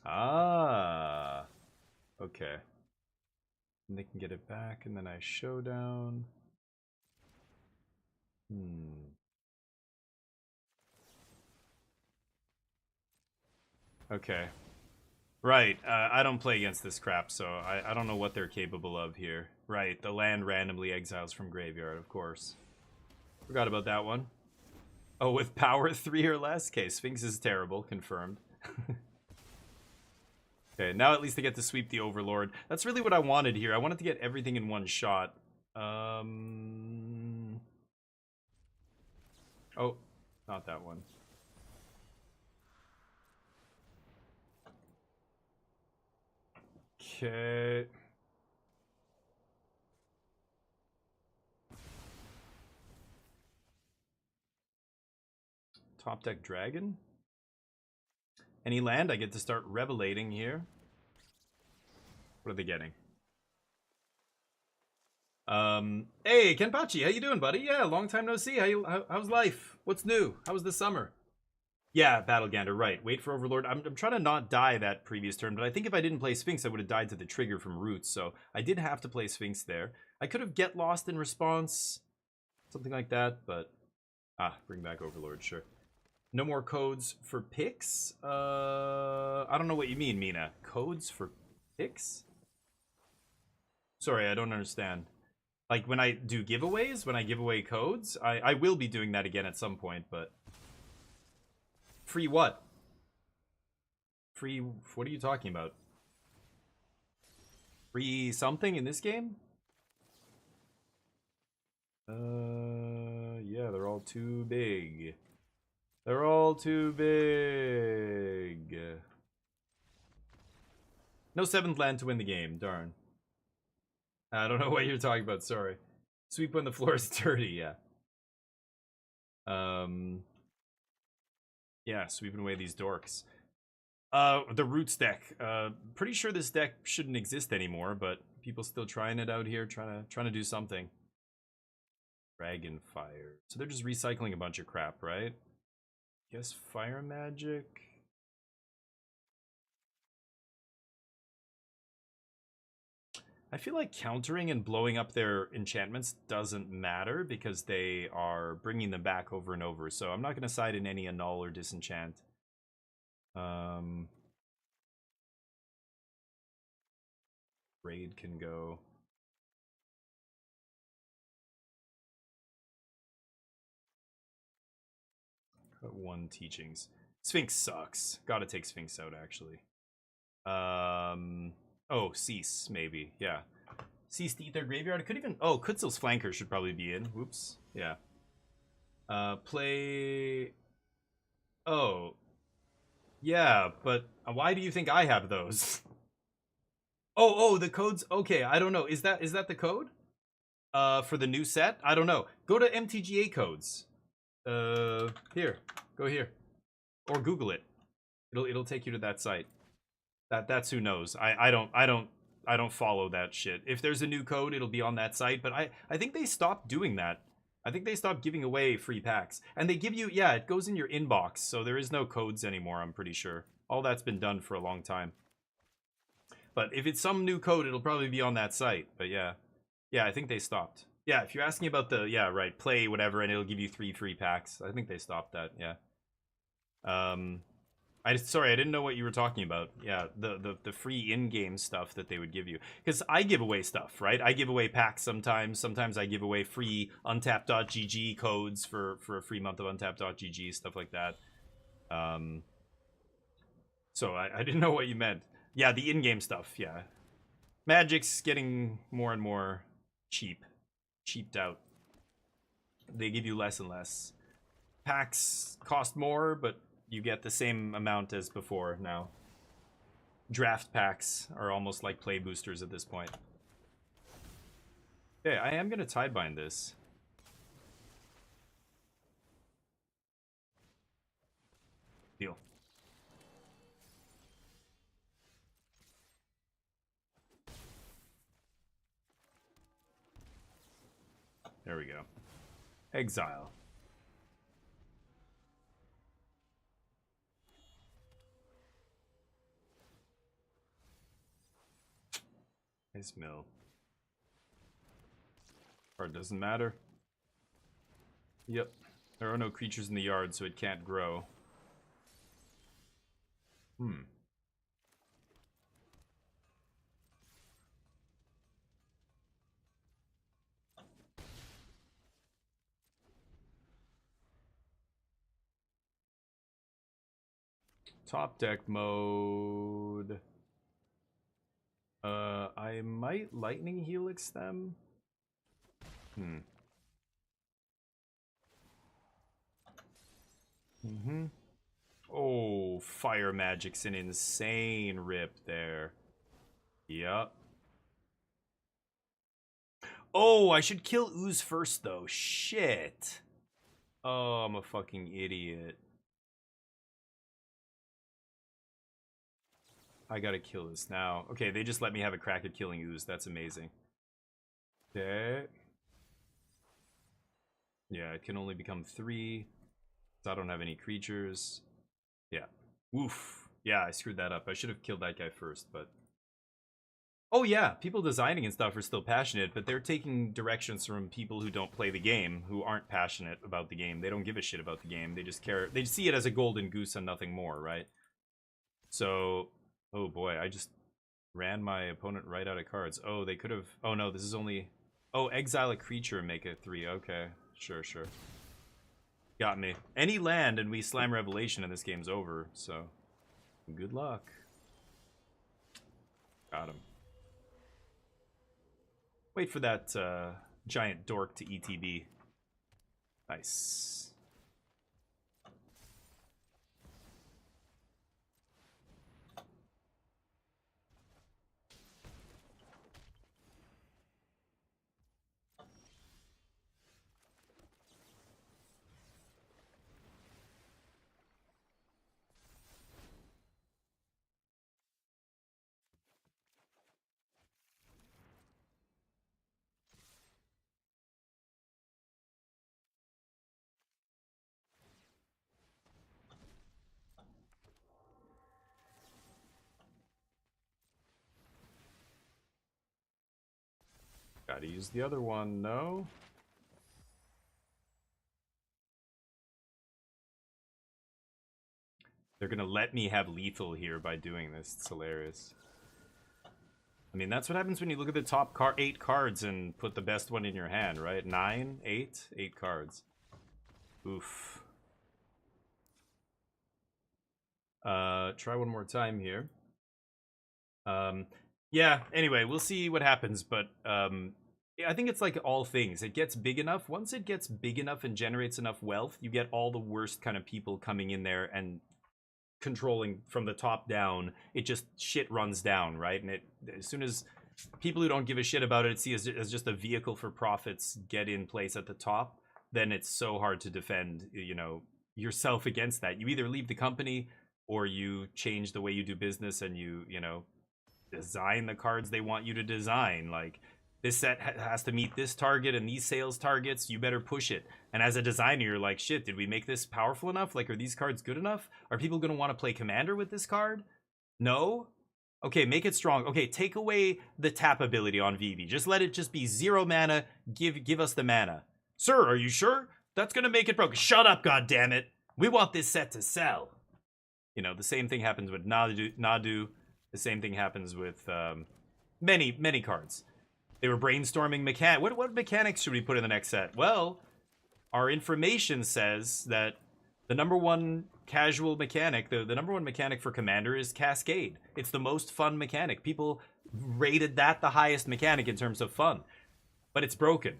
Ah. Okay. And they can get it back, and then I showdown. Okay. Right, I don't play against this crap, so I don't know what they're capable of here. Right, the land randomly exiles from graveyard, of course. Forgot about that one. Oh, with power 3 or less? Okay, Sphinx is terrible, confirmed. Okay, now at least they get to sweep the Overlord. That's really what I wanted here. I wanted to get everything in one shot. Oh, not that one. Okay. Top deck dragon. Any land, I get to start revelating here. What are they getting? Hey, Kenpachi, how you doing, buddy? Yeah, long time no see. How's life? What's new? How was the summer? Yeah, Battlegander, right. Wait for Overlord. I'm trying to not die that previous turn, but I think if I didn't play Sphinx, I would have died to the trigger from Roots, so I did have to play Sphinx there. I could have Get Lost in response, something like that, but... bring back Overlord, sure. No more codes for picks? I don't know what you mean, Mina. Codes for picks? Sorry, I don't understand. Like, when I do giveaways, when I give away codes, I will be doing that again at some point, but... Free what? Free... What are you talking about? Free something in this game? Yeah, they're all too big. They're all too big. No 7th land to win the game, darn. I don't know what you're talking about, sorry. Sweep when the floor is dirty, yeah. Yeah, sweeping away these dorks. The Roots deck. Pretty sure this deck shouldn't exist anymore, but People still trying it out here, trying to do something. Dragonfire. So they're just recycling a bunch of crap, right? Guess fire magic. I feel like countering and blowing up their enchantments doesn't matter because they are bringing them back over and over. So I'm not going to side in any annul or disenchant. Raid can go. Cut 1 teachings. Sphinx sucks. Gotta take Sphinx out, actually. Oh, Cease, maybe. Yeah. Cease to eat their graveyard. I could even... Oh, Kutsil's Flanker should probably be in. Whoops. Yeah. Play... Oh. Yeah, but why do you think I have those? Oh, the codes... Okay, I don't know. Is that the code? For the new set? I don't know. Go to MTGA codes. Here. Go here. Or Google it. It'll take you to that site. That's who knows. I don't follow that shit. If there's a new code, it'll be on that site, but I think they stopped doing that. I think they stopped giving away free packs. And they give you, yeah, it goes in your inbox, so there is no codes anymore, I'm pretty sure. All that's been done for a long time. But if it's some new code, it'll probably be on that site. But yeah. Yeah, I think they stopped. Yeah, if you're asking about the, yeah, right, play whatever, and it'll give you 3 free packs. I think they stopped that, yeah. Sorry, I didn't know what you were talking about. Yeah, the free in-game stuff that they would give you. Because I give away stuff, right? I give away packs sometimes. Sometimes I give away free untap.gg codes for a free month of untap.gg, stuff like that. So I didn't know what you meant. Yeah, the in-game stuff, yeah. Magic's getting more and more cheaped out. They give you less and less. Packs cost more, but you get the same amount as before now. Draft packs are almost like play boosters at this point. Okay, I am going to tidebind this. Deal. There we go. Exile. Nice mill. Card doesn't matter. Yep. There are no creatures in the yard, so it can't grow. Top deck mode. I might Lightning Helix them. Oh, Fire Magic's an insane rip there. Yup. Oh, I should kill Ooze first, though. Shit. Oh, I'm a fucking idiot. I gotta kill this now. Okay, they just let me have a crack at killing Ooze. That's amazing. Okay. Yeah, it can only become 3. So I don't have any creatures. Yeah. Oof. Yeah, I screwed that up. I should have killed that guy first, but... Oh yeah, people designing and stuff are still passionate, but they're taking directions from people who don't play the game, who aren't passionate about the game. They don't give a shit about the game. They just care. They see it as a golden goose and nothing more, right? So... Oh boy, I just ran my opponent right out of cards. Oh, they could have... Oh no, this is only... Oh, exile a creature and make it 3. Okay, sure. Got me. Any land and we slam Revelation and this game's over, so... Good luck. Got him. Wait for that giant dork to ETB. Nice. try to use the other one. No? They're gonna let me have lethal here by doing this. It's hilarious. I mean, that's what happens when you look at the top 8 cards and put the best one in your hand, right? 9, 8, 8 cards. Oof. Try one more time here. Yeah, anyway, we'll see what happens, but I think it's like all things. It gets big enough. Once it gets big enough and generates enough wealth, you get all the worst kind of people coming in there and controlling from the top down. It just shit runs down, right? And as soon as people who don't give a shit about it see as just a vehicle for profits get in place at the top, then it's so hard to defend, you know, yourself against that. You either leave the company or you change the way you do business and you know, design the cards they want you to design. Like, this set has to meet this target and these sales targets, you better push it. And as a designer, you're like, shit, did we make this powerful enough? Like, are these cards good enough? Are people going to want to play Commander with this card? No? Okay, make it strong. Okay, take away the tap ability on VV. Just let it just be 0 mana. Give us the mana. Sir, are you sure? That's going to make it broken. Shut up, goddammit. We want this set to sell. You know, the same thing happens with Nadu. The same thing happens with many cards. They were brainstorming what mechanics should we put in the next set? Well, our information says that the number one casual mechanic, the number one mechanic for Commander is Cascade. It's the most fun mechanic. People rated that the highest mechanic in terms of fun. But it's broken.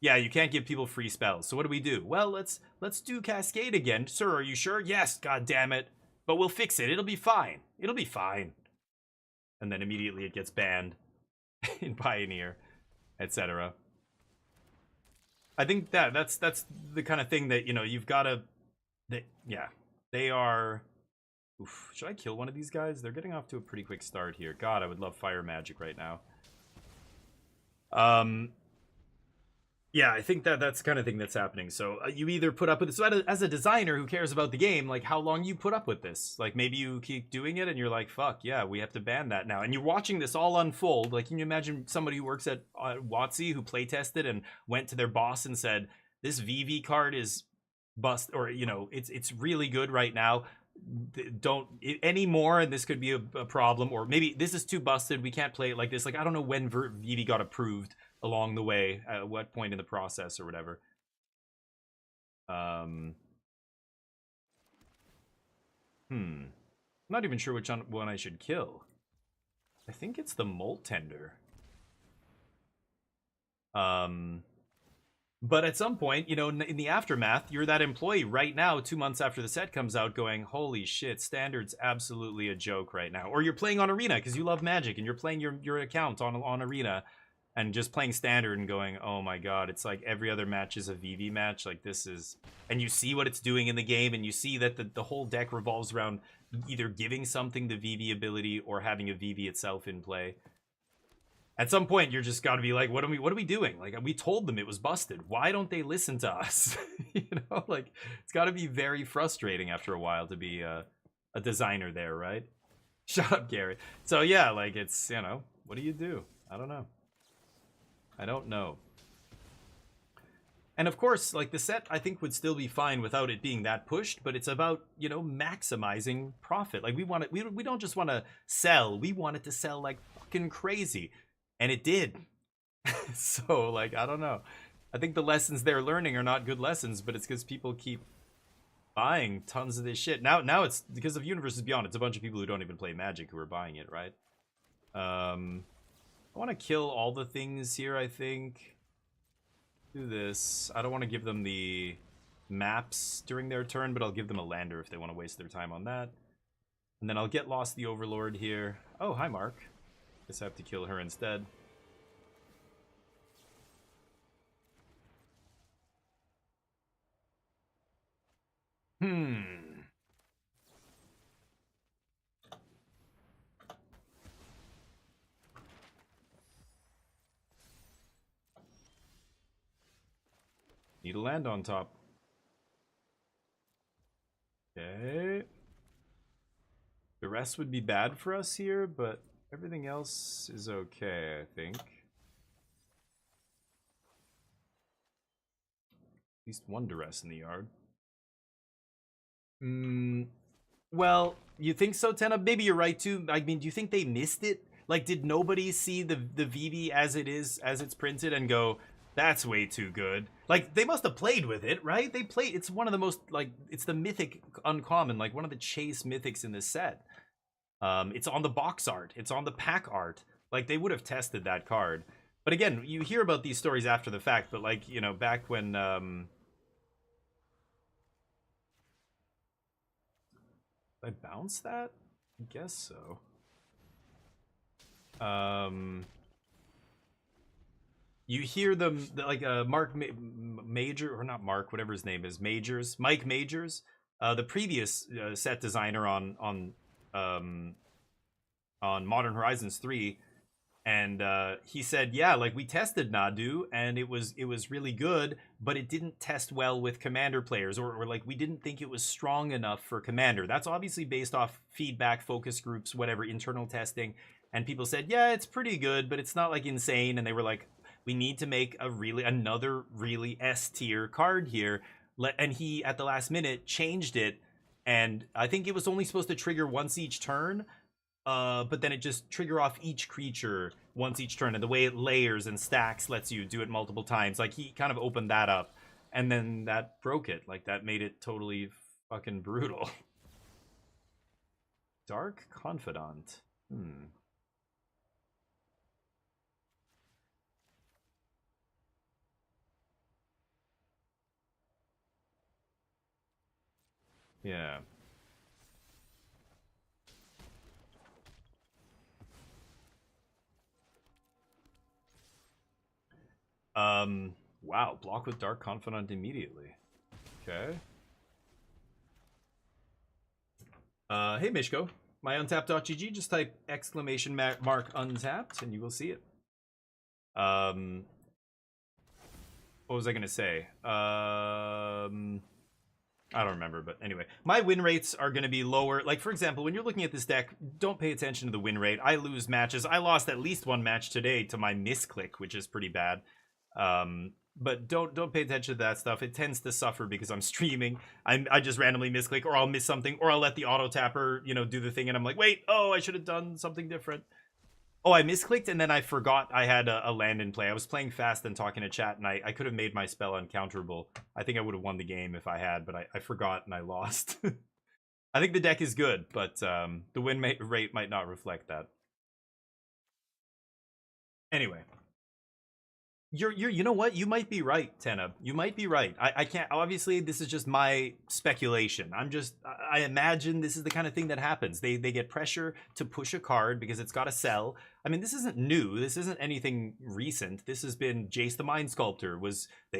Yeah, you can't give people free spells. So what do we do? Well, let's do Cascade again. Sir, are you sure? Yes, god damn it. But we'll fix it. It'll be fine. It'll be fine. And then immediately it gets banned in Pioneer, etc. I think that's the kind of thing that, you know, you've got to... yeah, they are... Oof, should I kill one of these guys? They're getting off to a pretty quick start here. God, I would love fire magic right now. Yeah, I think that's the kind of thing that's happening. So you either put up with it. So as a designer who cares about the game, like, how long you put up with this? Like, maybe you keep doing it and you're like, fuck, yeah, we have to ban that now. And you're watching this all unfold. Like, can you imagine somebody who works at WotC who playtested and went to their boss and said, this VV card is bust, or, you know, it's really good right now. Don't anymore, and this could be a problem. Or maybe this is too busted. We can't play it like this. Like, I don't know when VV got approved along the way, at what point in the process or whatever. I'm not even sure which one I should kill. I think it's the Molt Tender. But at some point, you know, in the aftermath, you're that employee right now, 2 months after the set comes out, going, holy shit, Standard's absolutely a joke right now. Or you're playing on Arena because you love Magic and you're playing your account on Arena and just playing Standard and going, oh my god, it's like every other match is a VV match. Like, this is... And you see what it's doing in the game, and you see that the whole deck revolves around either giving something the VV ability or having a VV itself in play. At some point, you're just got to be like, what are we doing? Like, we told them it was busted. Why don't they listen to us? You know, like, it's got to be very frustrating after a while to be a designer there, right? Shut up, Gary. So yeah, like, it's, you know, what do you do? I don't know. I don't know. And of course, like, the set, I think, would still be fine without it being that pushed, but it's about, you know, maximizing profit. Like, we want it, we don't just want to sell, we want it to sell like fucking crazy. And it did. So, like, I don't know. I think the lessons they're learning are not good lessons, but it's because people keep buying tons of this shit. Now it's because of Universes Beyond. It's a bunch of people who don't even play Magic who are buying it, right? I want to kill all the things here, I think. Do this. I don't want to give them the maps during their turn, but I'll give them a lander if they want to waste their time on that. And then I'll get Lost the Overlord here. Oh, hi, Mark. Guess I have to kill her instead. Need to land on top. Okay. The rest would be bad for us here, but everything else is okay, I think. least one duress in the yard. Well, you think so, Tenna? Maybe you're right too. I mean, do you think they missed it? Like, did nobody see the VV as it is, as it's printed, and go, that's way too good? Like, they must have played with it, right? They played. It's one of the most, like, it's the mythic uncommon, like one of the chase mythics in this set. It's on the box art. It's on the pack art. Like, they would have tested that card. But again, you hear about these stories after the fact. But like, you know, back when I bounce that? I guess so. You hear them like Mark Major, or not Mark, whatever his name is, Mike Majors, the previous set designer on Modern Horizons 3, and he said, yeah, like we tested Nadu and it was really good, but it didn't test well with commander players, or like we didn't think it was strong enough for commander. That's obviously based off feedback, focus groups, whatever, internal testing. And people said, yeah, it's pretty good, but it's not like insane. And they were like, we need to make another really S tier card here. And he at the last minute changed it, and I think it was only supposed to trigger once each turn. But then it just trigger off each creature once each turn, and the way it layers and stacks lets you do it multiple times. Like, he kind of opened that up, and then that broke it. Like, that made it totally fucking brutal. Dark Confidant. Yeah. Wow, block with Dark Confidant immediately. Okay. Hey Mishko, my untapped.gg, just type exclamation mark untapped and you will see it. What was I gonna say? I don't remember, but anyway. My win rates are going to be lower. Like, for example, when you're looking at this deck, don't pay attention to the win rate. I lose matches. I lost at least one match today to my misclick, which is pretty bad. But don't pay attention to that stuff. It tends to suffer because I'm streaming. I just randomly misclick, or I'll miss something, or I'll let the auto tapper, you know, do the thing, and I'm like, wait, oh, I should have done something different. Oh, I misclicked, and then I forgot I had a land in play. I was playing fast and talking to chat, and I could have made my spell uncounterable. I think I would have won the game if I had, but I forgot and I lost. I think the deck is good, but the win rate might not reflect that. Anyway. You know what? You might be right, Tenna. You might be right. I can't, obviously this is just my speculation. I imagine this is the kind of thing that happens. They get pressure to push a card because it's got to sell. I mean, this isn't new. This isn't anything recent. This has been Jace the Mind Sculptor.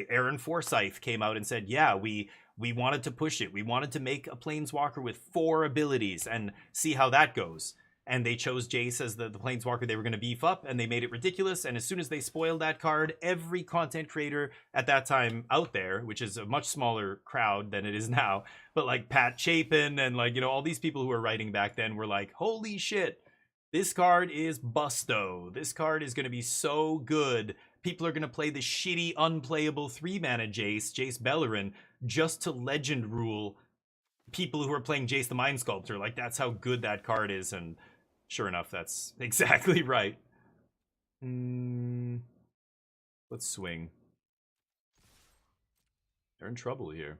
Aaron Forsyth came out and said, yeah, we wanted to push it. We wanted to make a Planeswalker with 4 abilities and see how that goes. And they chose Jace as the Planeswalker they were going to beef up, and they made it ridiculous. And as soon as they spoiled that card, every content creator at that time out there, which is a much smaller crowd than it is now, but like Pat Chapin and like, you know, all these people who were writing back then were like, holy shit, this card is busto. This card is going to be so good. People are going to play the shitty, unplayable 3-mana Jace Beleren, just to legend rule people who are playing Jace the Mind Sculptor. Like, that's how good that card is, and sure enough, that's exactly right. Let's swing. They're in trouble here.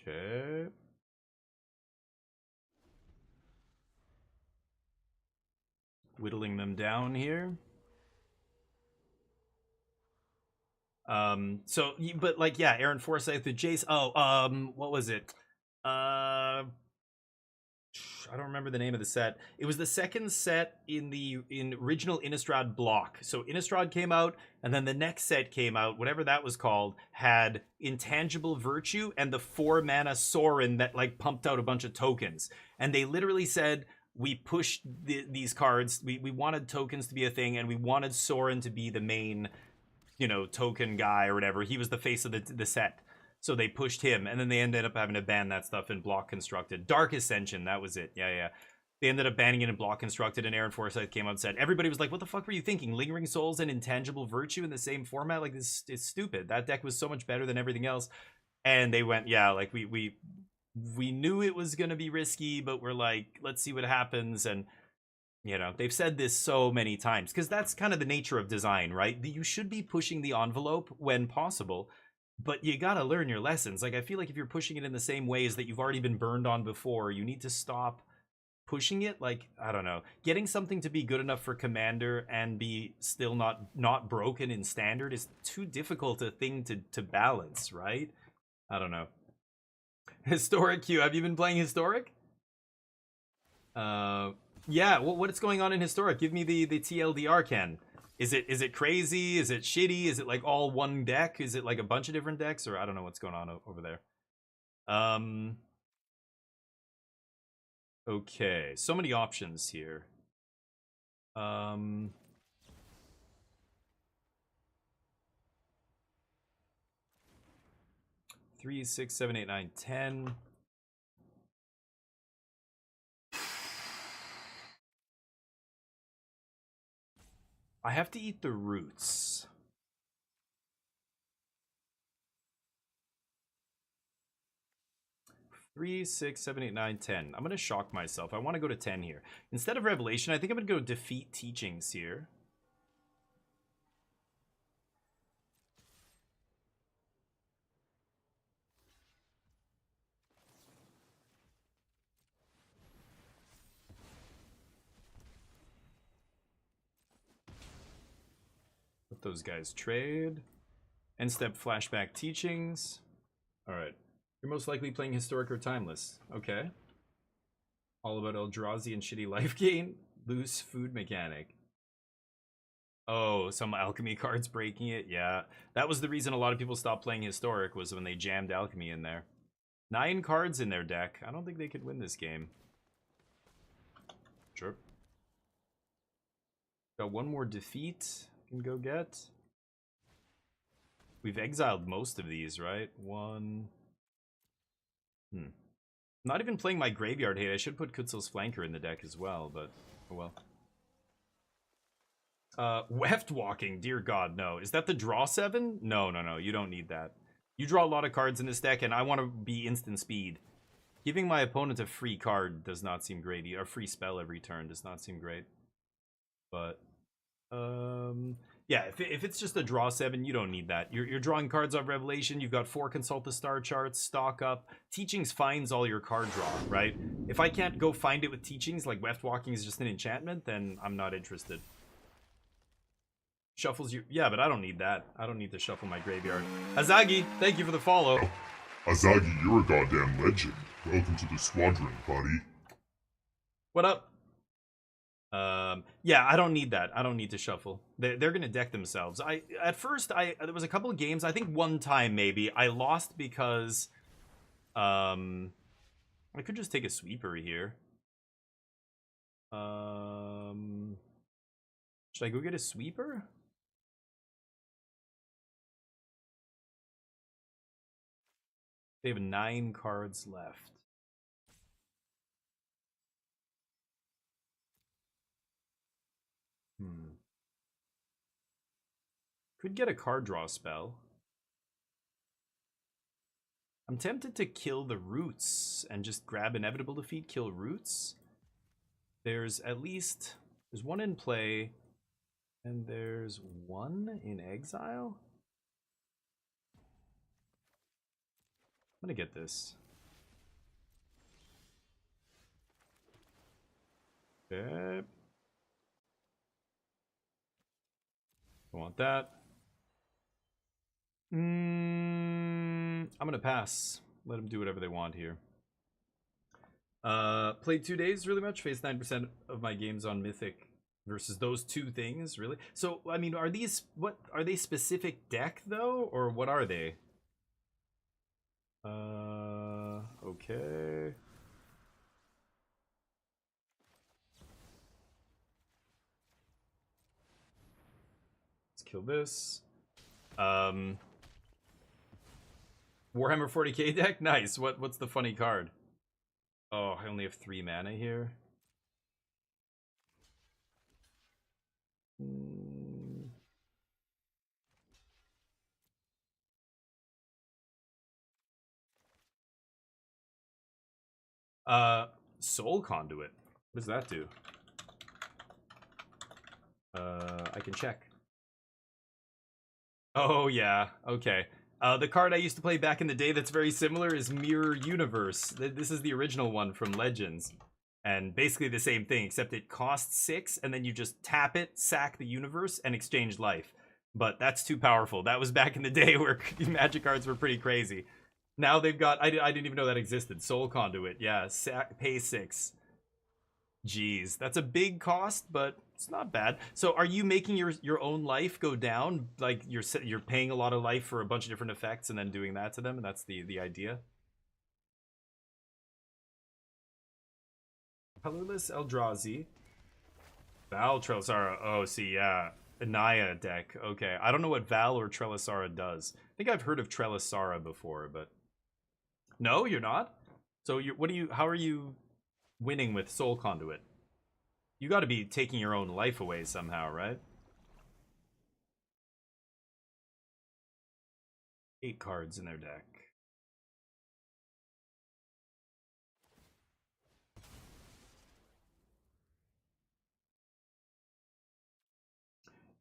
Okay. Whittling them down here. So, but like, yeah, Aaron Forsyth, the Jace. Oh, what was it? I I don't remember the name of the set. It was the second set in the original Innistrad block. So Innistrad came out, and then the next set came out, whatever that was called, had Intangible Virtue and the 4-mana Sorin that like pumped out a bunch of tokens. And they literally said, we pushed these cards. We wanted tokens to be a thing, and we wanted Sorin to be the main, you know, token guy or whatever. He was the face of the set. So they pushed him, and then they ended up having to ban that stuff in Block Constructed. Dark Ascension, that was it. Yeah. They ended up banning it in Block Constructed, and Aaron Forsyth came out and said, everybody was like, what the fuck were you thinking? Lingering Souls and Intangible Virtue in the same format? Like, this is stupid. That deck was so much better than everything else. And they went, yeah, like, we knew it was going to be risky, but we're like, let's see what happens. And, you know, they've said this so many times, because that's kind of the nature of design, right? You should be pushing the envelope when possible, but you gotta learn your lessons. Like, I feel like if you're pushing it in the same ways that you've already been burned on before, you need to stop pushing it. Like, I don't know, getting something to be good enough for Commander and be still not broken in Standard is too difficult a thing to balance, right? I don't know. Historic Q, have you been playing Historic? Yeah, what's going on in Historic? Give me the TLDR, Ken. Is it crazy? Is it shitty? Is it like all one deck? Is it like a bunch of different decks? Or I don't know what's going on over there. Okay, so many options here. 3, 6, 7, 8, 9, 10. I have to eat the roots. Three, 6, 7, 8, 9, 10. I'm gonna shock myself. I want to go to 10 here. Instead of Revelation, I think I'm gonna go Defeat Teachings here. Let those guys trade. End step Flashback Teachings. Alright. You're most likely playing Historic or Timeless. Okay. All about Eldrazi and shitty life gain. Loose food mechanic. Oh, some alchemy cards breaking it? Yeah. That was the reason a lot of people stopped playing Historic, was when they jammed alchemy in there. 9 cards in their deck. I don't think they could win this game. Sure. Got one more defeat can go get. We've exiled most of these, right? One. Not even playing my graveyard hate. I should put Kutzel's Flanker in the deck as well, but oh well. Weft Walking, dear God, no. Is that the draw 7? No, you don't need that. You draw a lot of cards in this deck, and I want to be instant speed. Giving my opponent a free card does not seem great. A free spell every turn does not seem great. But, yeah, if it's just a draw 7, you don't need that. You're drawing cards off Revelation. You've got 4 Consult the Star charts, stock up. Teachings finds all your card draw, right? If I can't go find it with Teachings, like Weft Walking is just an enchantment, then I'm not interested. Shuffles you... Yeah, but I don't need that. I don't need to shuffle my graveyard. Azagi, thank you for the follow. Azagi, you're a goddamn legend. Welcome to the squadron, buddy. What up? Yeah, I don't need that. I don't need to shuffle. They're gonna deck themselves. At first, there was a couple of games, I think one time maybe, I lost because, I could just take a sweeper here. Should I go get a sweeper? They have 9 cards left. Could get a card draw spell. I'm tempted to kill the roots and just grab Inevitable Defeat, kill roots. There's one in play, and there's one in exile. I'm gonna get this. Okay. I want that. I'm gonna pass. Let them do whatever they want here. Played 2 days really much. Faced 9% of my games on Mythic versus those two things, really. So, I mean, are these, what, are they specific deck, though? Or what are they? Okay. Let's kill this. Warhammer 40k deck? Nice. What's the funny card? Oh, I only have 3 mana here. Soul Conduit. What does that do? I can check. Oh, yeah. Okay. The card I used to play back in the day that's very similar is Mirror Universe. This is the original one from Legends. And basically the same thing, except it costs 6, and then you just tap it, sack the universe, and exchange life. But that's too powerful. That was back in the day where Magic cards were pretty crazy. Now they've got, I didn't even know that existed. Soul Conduit, yeah, pay 6. Jeez, that's a big cost, but it's not bad. So are you making your own life go down? Like you're paying a lot of life for a bunch of different effects and then doing that to them, and that's the idea? Colorless Eldrazi. Val Trelisara. Oh, see, yeah. Anaya deck. Okay. I don't know what Val or Trelisara does. I think I've heard of Trelisara before, but... No, you're not? So how are you winning with Soul Conduit? You gotta be taking your own life away somehow, right? 8 cards in their deck.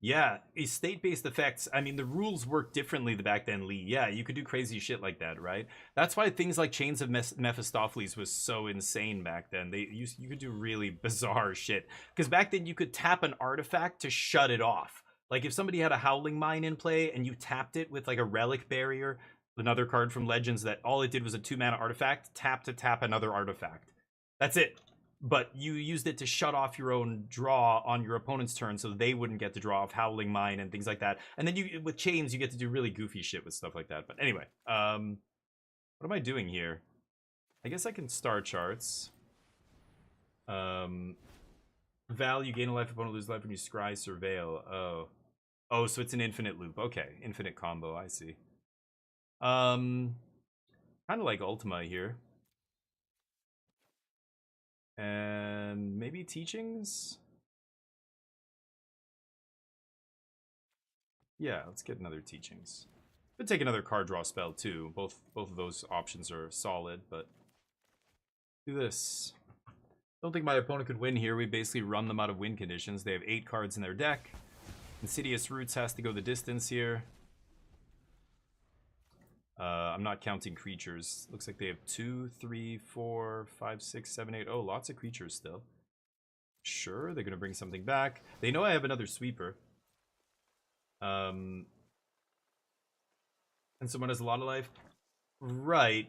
Yeah, state-based effects, I mean, the rules work differently back then, Lee. Yeah, you could do crazy shit like that, right? That's why things like Chains of Mephistopheles was so insane back then. You could do really bizarre shit. Because back then, you could tap an artifact to shut it off. Like, if somebody had a Howling Mine in play, and you tapped it with, like, a Relic Barrier, another card from Legends that all it did was a 2-mana artifact, tap to tap another artifact. That's it. But you used it to shut off your own draw on your opponent's turn so they wouldn't get to draw off Howling Mine and things like that. And then with chains, you get to do really goofy shit with stuff like that. But anyway, what am I doing here? I guess I can star charts. Val, you gain a life, opponent lose life when you scry surveil. Oh, so it's an infinite loop. Okay, infinite combo, I see. Kind of like Ultima here. And maybe Teachings? Yeah, let's get another Teachings. Could take another card draw spell too. Both of those options are solid, but do this. Don't think my opponent could win here. We basically run them out of win conditions. They have 8 cards in their deck. Insidious Roots has to go the distance here. I'm not counting creatures. Looks like they have 2, 3, 4, 5, 6, 7, 8. Oh, lots of creatures still. Sure, they're going to bring something back. They know I have another sweeper. And someone has a lot of life. Right.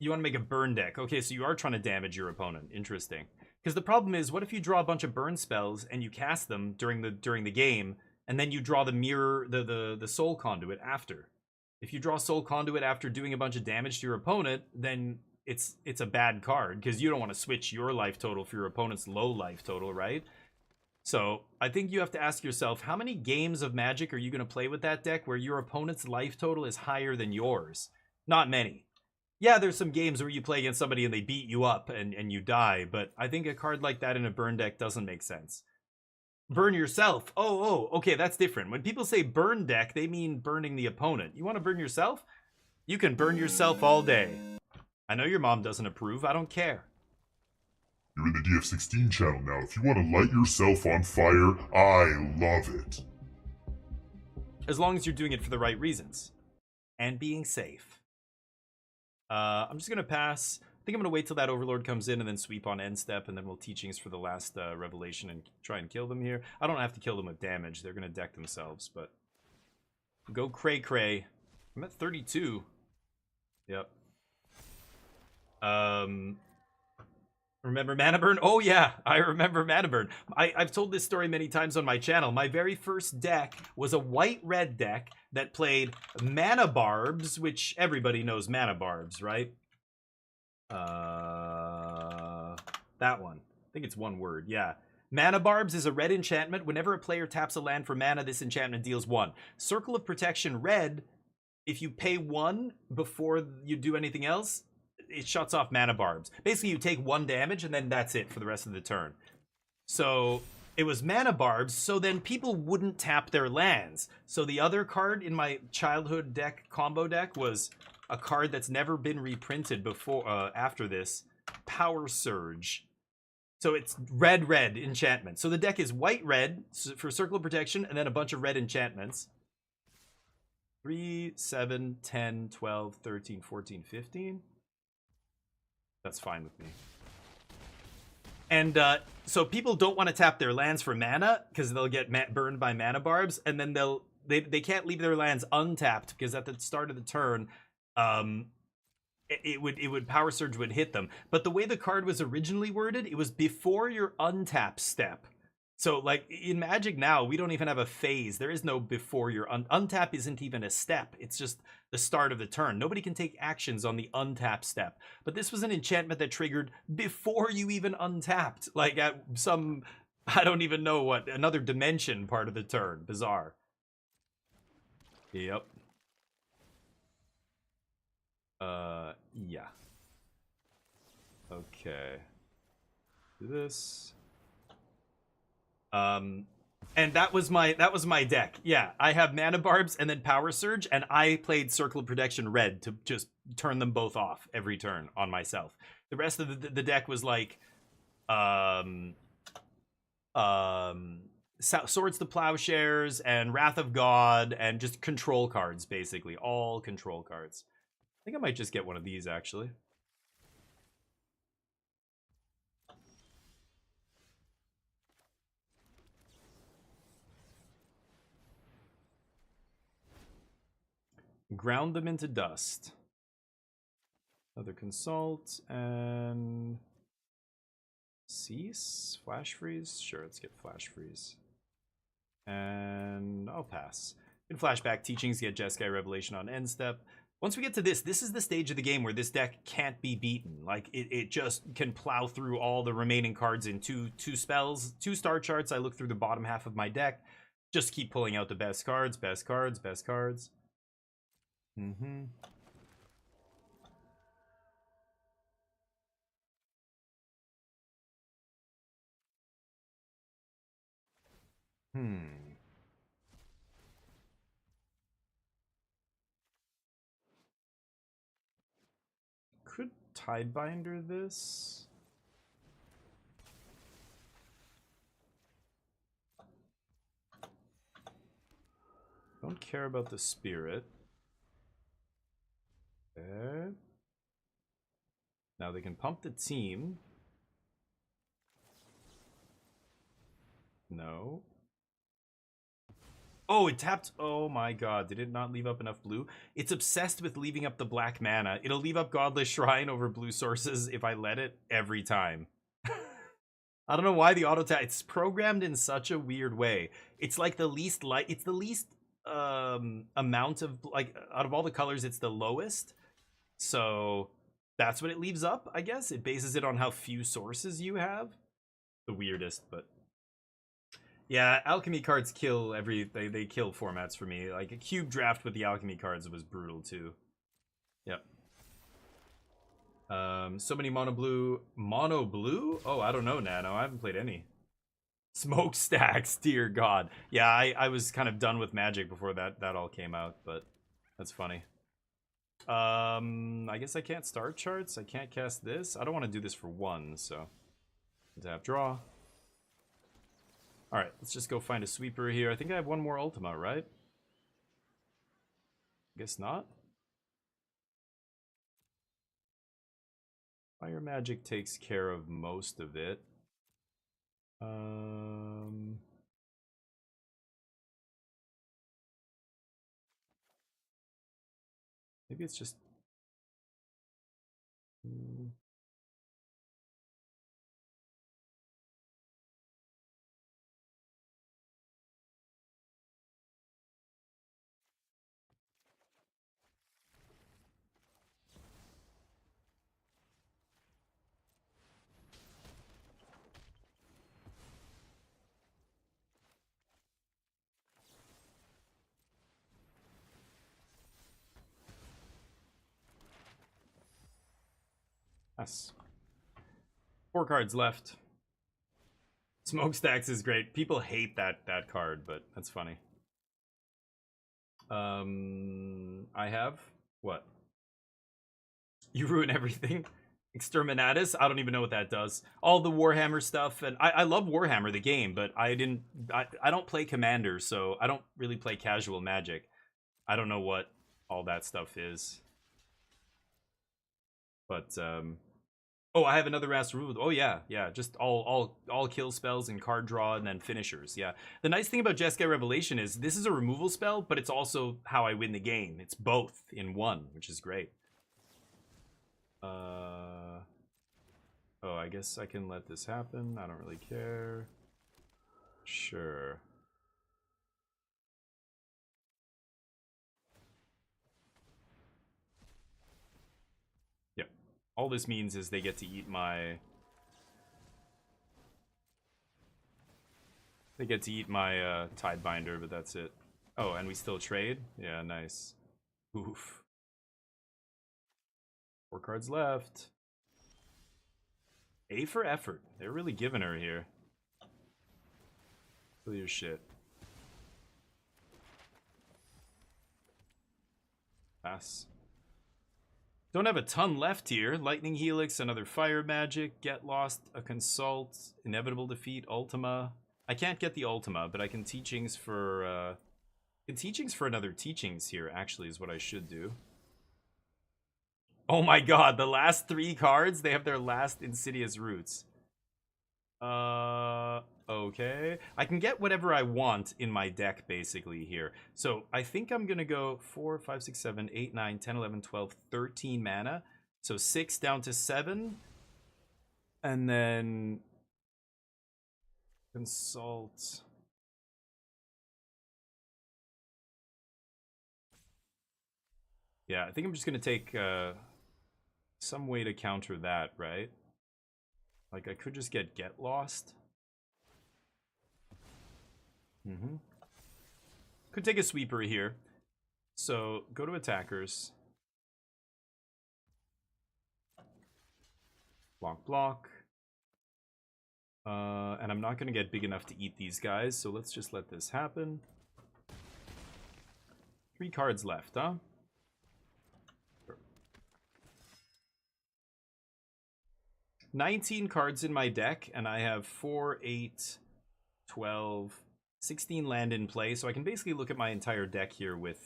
You want to make a burn deck. Okay, so you are trying to damage your opponent. Interesting. Because the problem is, what if you draw a bunch of burn spells and you cast them during the game, and then you draw the mirror, the Soul Conduit after? If you draw Soul Conduit after doing a bunch of damage to your opponent, then it's a bad card, because you don't want to switch your life total for your opponent's low life total, right? So I think you have to ask yourself, how many games of Magic are you going to play with that deck where your opponent's life total is higher than yours? Not many. Yeah, there's some games where you play against somebody and they beat you up and you die, but I think a card like that in a burn deck doesn't make sense. Burn yourself. Oh, okay, that's different. When people say burn deck, they mean burning the opponent. You want to burn yourself? You can burn yourself all day. I know your mom doesn't approve. I don't care. You're in the DF16 channel now. If you want to light yourself on fire, I love it. As long as you're doing it for the right reasons. And being safe. I'm just going to pass. I think I'm going to wait till that Overlord comes in and then sweep on end step, and then we'll Teachings for the last Revelation and try and kill them here. I don't have to kill them with damage. They're going to deck themselves, but... Go cray cray. I'm at 32. Yep. Remember Mana Burn? Oh yeah, I remember Mana Burn. I've told this story many times on my channel. My very first deck was a white-red deck that played Mana Barbs, which everybody knows Mana Barbs, right? That one. I think it's one word, yeah. Mana Barbs is a red enchantment. Whenever a player taps a land for mana, this enchantment deals 1. Circle of Protection red, if you pay 1 before you do anything else, it shuts off Mana Barbs. Basically, you take 1 damage, and then that's it for the rest of the turn. So it was Mana Barbs, so then people wouldn't tap their lands. So the other card in my childhood deck, combo deck, was a card that's never been reprinted before after this, Power Surge. So it's red enchantment. So the deck is white-red for Circle of Protection, and then a bunch of red enchantments. 3, 7, 10, 12, 13, 14, 15. That's fine with me. And so people don't want to tap their lands for mana because they'll get burned by Mana Barbs, and then they can't leave their lands untapped because at the start of the turn, it would Power Surge would hit them. But the way the card was originally worded, it was before your untap step. So like in Magic now, we don't even have a phase. There is no before your untap isn't even a step. It's just the start of the turn. Nobody can take actions on the untap step. But this was an enchantment that triggered before you even untapped. Like at some, I don't even know what, another dimension part of the turn. Bizarre. Yep. Yeah. Okay. Do this. And that was my deck. Yeah, I have Mana Barbs and then Power Surge, and I played Circle of Protection red to just turn them both off every turn on myself. The rest of the deck was like, Swords to Plowshares and Wrath of God and just control cards, basically. All control cards. I think I might just get one of these, actually. Ground them into dust. Another Consult and Cease? Flash Freeze? Sure, let's get Flash Freeze. And I'll pass. In Flashback Teachings, get Jeskai Revelation on end step. Once we get to this is the stage of the game where this deck can't be beaten. Like, it just can plow through all the remaining cards in two spells, 2 star charts. I look through the bottom half of my deck. Just keep pulling out the best cards, best cards, best cards. Mm-hmm. Could Tidebinder this? Don't care about the spirit. Okay. Now they can pump the team. No. Oh, it tapped. Oh my god. Did it not leave up enough blue? It's obsessed with leaving up the black mana. It'll leave up Godless Shrine over blue sources if I let it every time. I don't know why the auto tap. It's programmed in such a weird way. It's like the least light. It's the least amount of, like, out of all the colors, it's the lowest. So that's what it leaves up, I guess. It bases it on how few sources you have. The weirdest, but yeah, alchemy cards kill they kill formats for me. Like a cube draft with the alchemy cards was brutal too. Yep. So many mono blue. Oh, I don't know, Nano. I haven't played any. Smokestacks, dear god. Yeah, I was kind of done with Magic before that all came out, but that's funny. I guess I can't start charts. I can't cast this. I don't want to do this for 1, so tap draw. All right, let's just go find a sweeper here. I think I have 1 more Ultima, right? Guess not. Fire Magic takes care of most of it. Maybe it's just Pass. 4 cards left. Smokestacks is great. People hate that card, but that's funny. I have what? You ruin everything. Exterminatus. I don't even know what that does. All the Warhammer stuff, and I love Warhammer the game, but I don't play Commander, so I don't really play casual Magic. I don't know what all that stuff is. But oh, I have another master rule. Oh yeah, just all kill spells and card draw and then finishers. Yeah. The nice thing about Jeskai Revelation is this is a removal spell, but it's also how I win the game. It's both in one, which is great. Oh, I guess I can let this happen. I don't really care. Sure. Yep. All this means is they get to eat my... They get to eat my Tidebinder, but that's it. Oh, and we still trade? Yeah, nice. Oof. 4 cards left. A for effort. They're really giving her here. Kill your shit. Pass. Don't have a ton left here. Lightning Helix, another Fire Magic, Get Lost, a Consult, Inevitable Defeat, Ultima. I can't get the Ultima, but I can Teachings for... Teachings for another Teachings here, actually, is what I should do. Oh my god, the last 3 cards, they have their last Insidious Roots. Okay. I can get whatever I want in my deck, basically, here. So, I think I'm gonna go 4, 5, 6, 7, 8, 9, 10, 11, 12, 13 mana. So, 6 down to 7. And then... Consult... Yeah, I think I'm just gonna take, some way to counter that, right? Like, I could just get Lost. Could take a sweeper here. So, go to attackers. Block. And I'm not gonna get big enough to eat these guys, so let's just let this happen. 3 cards left, huh? 19 cards in my deck, and I have 4, 8, 12, 16 land in play, so I can basically look at my entire deck here with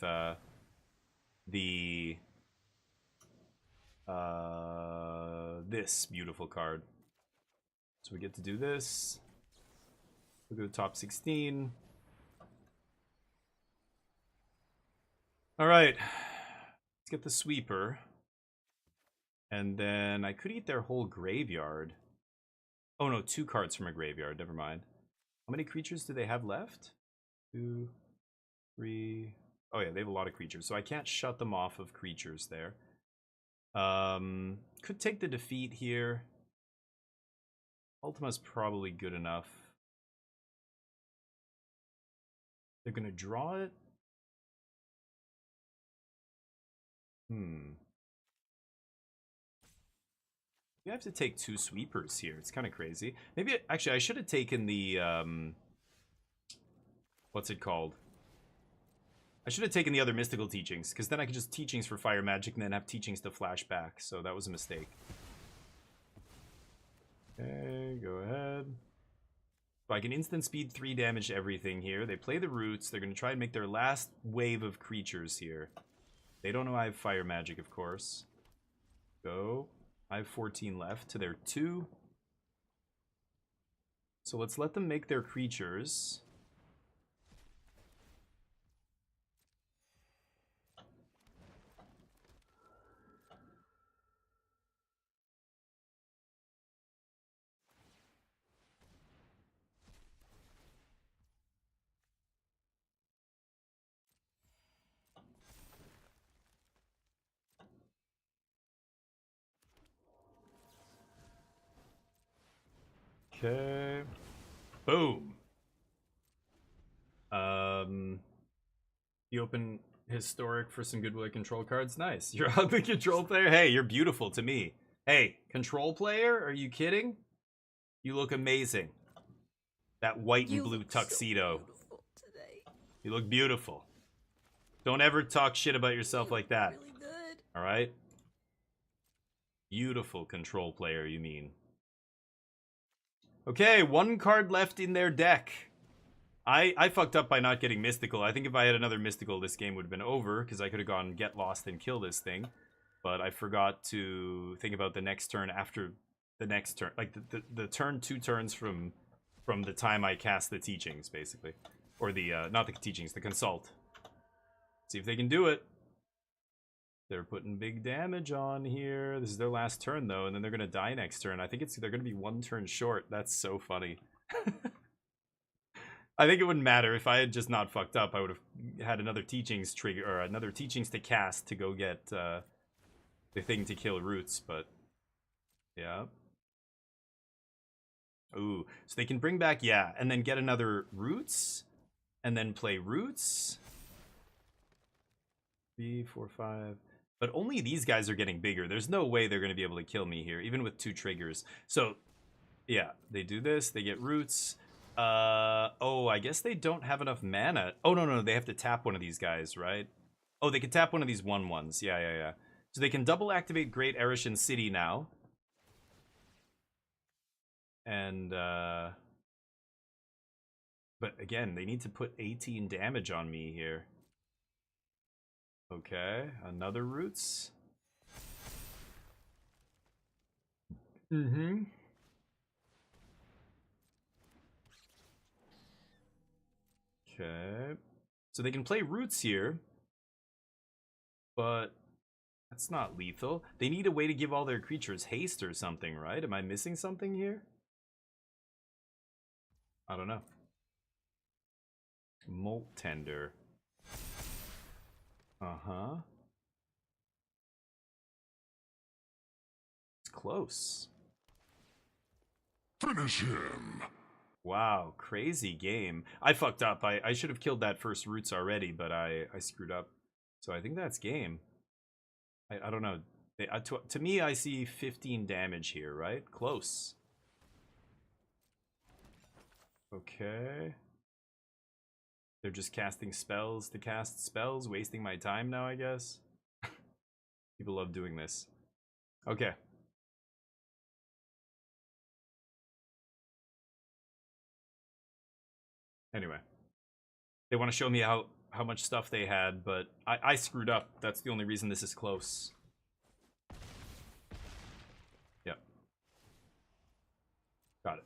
this beautiful card. So we get to do this. We'll go to top 16. Alright. Let's get the sweeper. And then I could eat their whole graveyard. Oh no, 2 cards from a graveyard. Never mind. How many creatures do they have left? 2, 3. Oh yeah, they have a lot of creatures. So I can't shut them off of creatures there. Could take the defeat here. Ultima's probably good enough. They're gonna draw it? You have to take 2 sweepers here. It's kind of crazy. Maybe, actually, I should have taken the, what's it called? I should have taken the other mystical teachings, because then I could just teachings for fire magic and then have teachings to flash back. So that was a mistake. Okay, go ahead. So I can instant speed 3 damage to everything here. They play the roots. They're going to try and make their last wave of creatures here. They don't know I have fire magic, of course. Go. I have 14 left to their 2. So let's let them make their creatures. Okay. Boom. You open historic for some Goodwill control cards. Nice. You're a ugly control player. Hey, you're beautiful to me. Hey, Control player? Are you kidding? You look amazing. That white and You blue look so tuxedo. beautiful today. You look beautiful. Don't ever talk shit about yourself You like look that. Really good. All right? Beautiful control player, you mean. Okay, one card left in their deck. I fucked up by not getting Mystical. I think if I had another Mystical, this game would have been over, because I could have gone get lost and kill this thing. But I forgot to think about the next turn after the next turn. Like, the turn 2 turns from the time I cast the teachings, basically. Or the, not the teachings, the consult. See if they can do it. They're putting big damage on here. This is their last turn, though, and then they're going to die next turn. I think they're going to be 1 turn short. That's so funny. I think it wouldn't matter if I had just not fucked up. I would have had another teachings trigger, or another teachings to cast to go get the thing to kill roots, but yeah. Ooh, so they can bring back, yeah, and then get another roots, and then play roots. 3, 4, 5. But only these guys are getting bigger. There's no way they're going to be able to kill me here, even with 2 triggers. So, yeah, they do this. They get roots. Oh, I guess they don't have enough mana. Oh, no, they have to tap one of these guys, right? Oh, they can tap one of these 1/1s. Yeah. So they can double activate Great Erishan City now. And, but again, they need to put 18 damage on me here. Okay, another roots. Mm-hmm. Okay. So they can play roots here. But that's not lethal. They need a way to give all their creatures haste or something, right? Am I missing something here? I don't know. Molt Tender. Uh-huh. It's close. Finish him! Wow, crazy game. I fucked up. I should have killed that first roots already, but I screwed up. So I think that's game. I don't know. To me, I see 15 damage here, right? Close. Okay. They're just casting spells to cast spells, wasting my time now, I guess. People love doing this. Okay. Anyway. They want to show me how much stuff they had, but I screwed up. That's the only reason this is close. Yep. Got it.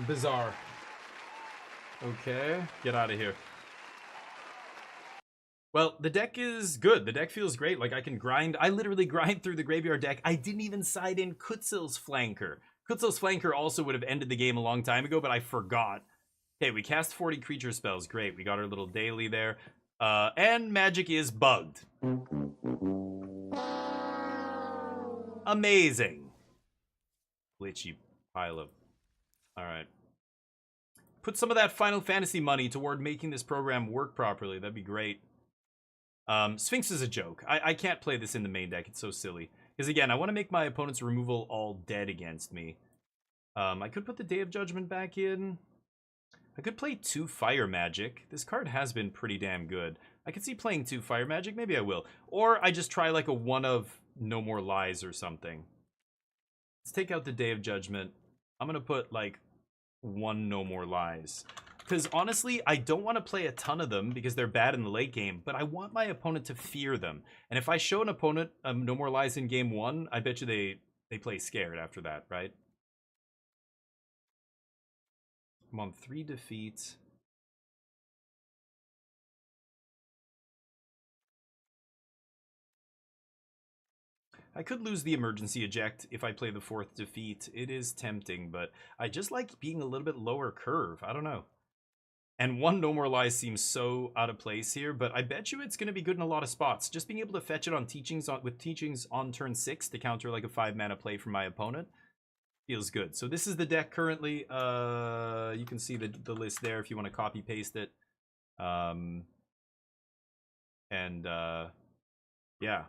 Bizarre. Okay, get out of here. Well, the deck is good. The deck feels great. Like, I can grind. I literally grind through the graveyard deck. I didn't even side in Kutsil's Flanker. Kutsil's Flanker also would have ended the game a long time ago, but I forgot. Okay, we cast 40 creature spells. Great. We got our little daily there. And magic is bugged. Amazing. Glitchy pile of... Alright. Put some of that Final Fantasy money toward making this program work properly. That'd be great. Sphinx is a joke. I can't play this in the main deck. It's so silly. Because again, I want to make my opponent's removal all dead against me. I could put the Day of Judgment back in. I could play 2 Fire Magic. This card has been pretty damn good. I could see playing 2 Fire Magic. Maybe I will. Or I just try like a 1 of No More Lies or something. Let's take out the Day of Judgment. I'm going to put like 1 No More Lies. Because honestly, I don't want to play a ton of them because they're bad in the late game, but I want my opponent to fear them. And if I show an opponent No More Lies in game 1, I bet you they play scared after that, right? I'm on 3 defeats. I could lose the emergency eject if I play the 4th defeat. It is tempting, but I just like being a little bit lower curve. I don't know. And 1 No More Lies seems so out of place here, but I bet you it's going to be good in a lot of spots. Just being able to fetch it on teachings with teachings on turn 6 to counter like a 5-mana play from my opponent feels good. So this is the deck currently. You can see the list there if you want to copy paste it. And yeah,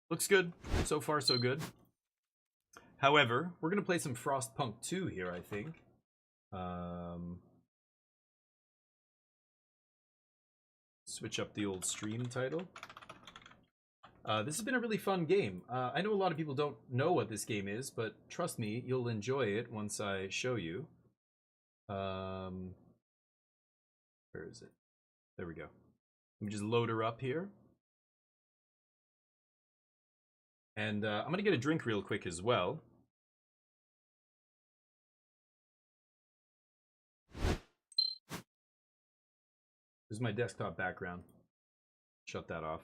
looks good. So far, so good. However, we're gonna play some Frostpunk 2 here, I think. Switch up the old stream title. This has been a really fun game. I know a lot of people don't know what this game is, but trust me, you'll enjoy it once I show you. Where is it? There we go. Let me just load her up here. And I'm going to get a drink real quick as well. This is my desktop background. Shut that off.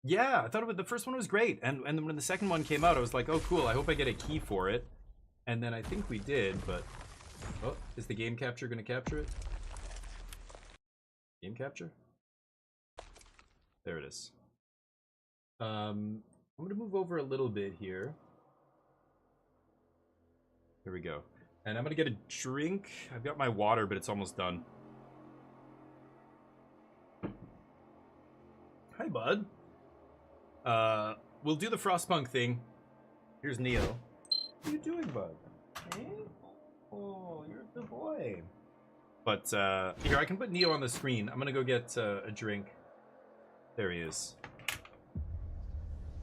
Yeah, I thought the first one was great, and when the second one came out, I was like, oh cool, I hope I get a key for it. And then I think we did, but oh, is the game capture gonna capture it? Game capture? There it is. I'm gonna move over a little bit here. Here we go. And I'm gonna get a drink. I've got my water, but it's almost done. Hi, bud. We'll do the Frostpunk thing. Here's Neo. What are you doing, bud? Hey? Oh, you're a good boy. But, here, I can put Neo on the screen. I'm gonna go get a drink. There he is.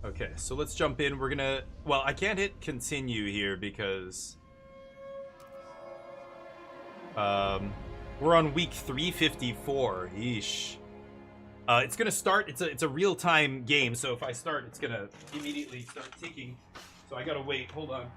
Okay, so let's jump in. We're gonna... Well, I can't hit continue here because... we're on week 354. Yeesh. It's gonna start. It's a real-time game, so if I start, it's gonna immediately start ticking. So I gotta wait. Hold on.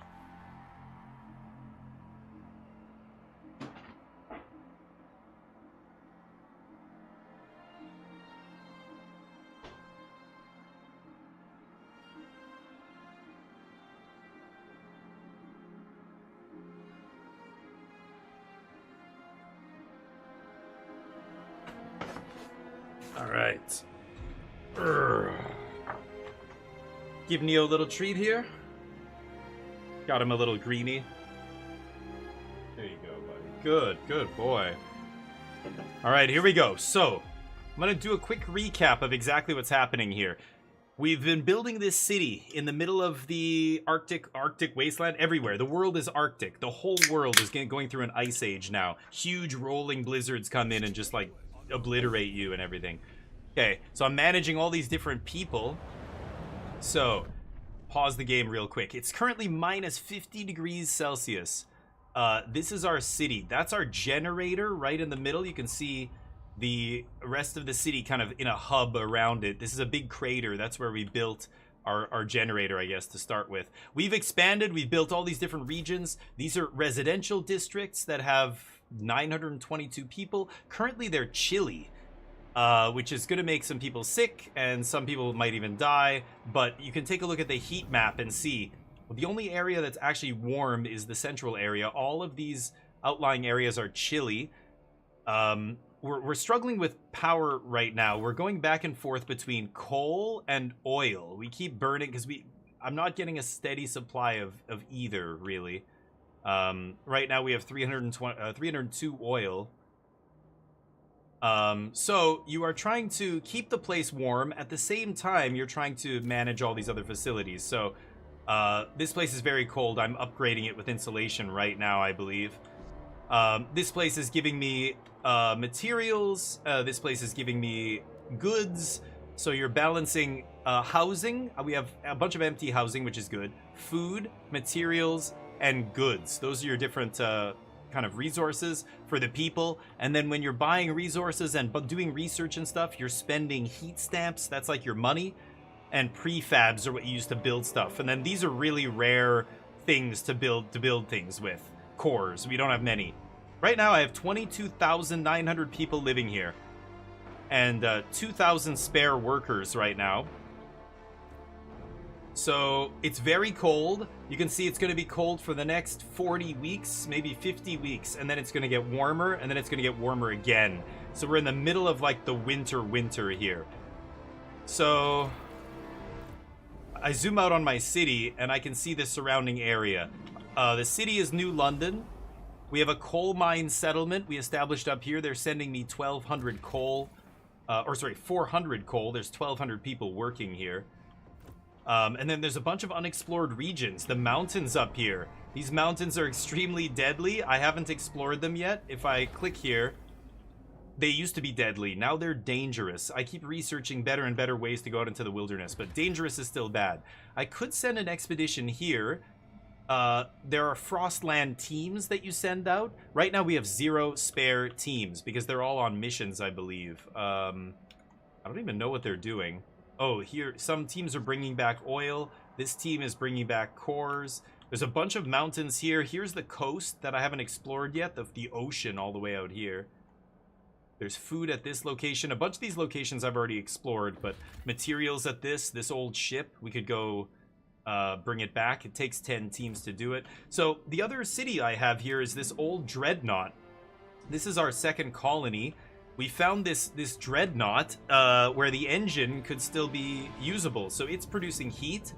All right. Give Neo a little treat here. Got him a little greenie. There you go, buddy. Good boy. All right, here we go. So, I'm going to do a quick recap of exactly what's happening here. We've been building this city in the middle of the Arctic wasteland everywhere. The world is Arctic. The whole world is going through an ice age now. Huge rolling blizzards come in and just like obliterate you and everything. Okay, so I'm managing all these different people. So, pause the game real quick. It's currently minus 50 degrees Celsius. This is our city. That's our generator right in the middle. You can see the rest of the city kind of in a hub around it. This is a big crater. That's where we built our generator, I guess, to start with. We've expanded. We've built all these different regions. These are residential districts that have 922 people. Currently, they're chilly, which is going to make some people sick, and some people might even die. But you can take a look at the heat map and see the only area that's actually warm is the central area. All of these outlying areas are chilly. We're struggling with power right now. We're going back and forth between coal and oil. We keep burning because I'm not getting a steady supply of either, really. Right now we have 302 oil. So you are trying to keep the place warm. At the same time, you're trying to manage all these other facilities. So this place is very cold. I'm upgrading it with insulation right now, I believe. This place is giving me materials. This place is giving me goods. So you're balancing housing. We have a bunch of empty housing, which is good. Food, materials, and goods. Those are your different kind of resources for the people. And then when you're buying resources and doing research and stuff, you're spending heat stamps. That's like your money. And prefabs are what you use to build stuff. And then these are really rare things to build things with. Cores. We don't have many. Right now I have 22,900 people living here. And 2,000 spare workers right now. So it's very cold. You can see it's going to be cold for the next 40 weeks, maybe 50 weeks. And then it's going to get warmer, and then it's going to get warmer again. So we're in the middle of like the winter here. So I zoom out on my city, and I can see the surrounding area. The city is New London. We have a coal mine settlement we established up here. They're sending me 1,200 coal or sorry, 400 coal. There's 1,200 people working here. And then there's a bunch of unexplored regions. The mountains up here. These mountains are extremely deadly. I haven't explored them yet. If I click here, they used to be deadly. Now they're dangerous. I keep researching better and better ways to go out into the wilderness, but dangerous is still bad. I could send an expedition here. There are Frostland teams that you send out. Right now we have 0 spare teams because they're all on missions, I believe. I don't even know what they're doing. Oh, here, some teams are bringing back oil. This team is bringing back cores. There's a bunch of mountains here. Here's the coast that I haven't explored yet, the ocean all the way out here. There's food at this location. A bunch of these locations I've already explored, but materials at this old ship, we could go bring it back. It takes 10 teams to do it. So the other city I have here is this old dreadnought. This is our second colony. We found this dreadnought where the engine could still be usable. So it's producing heat.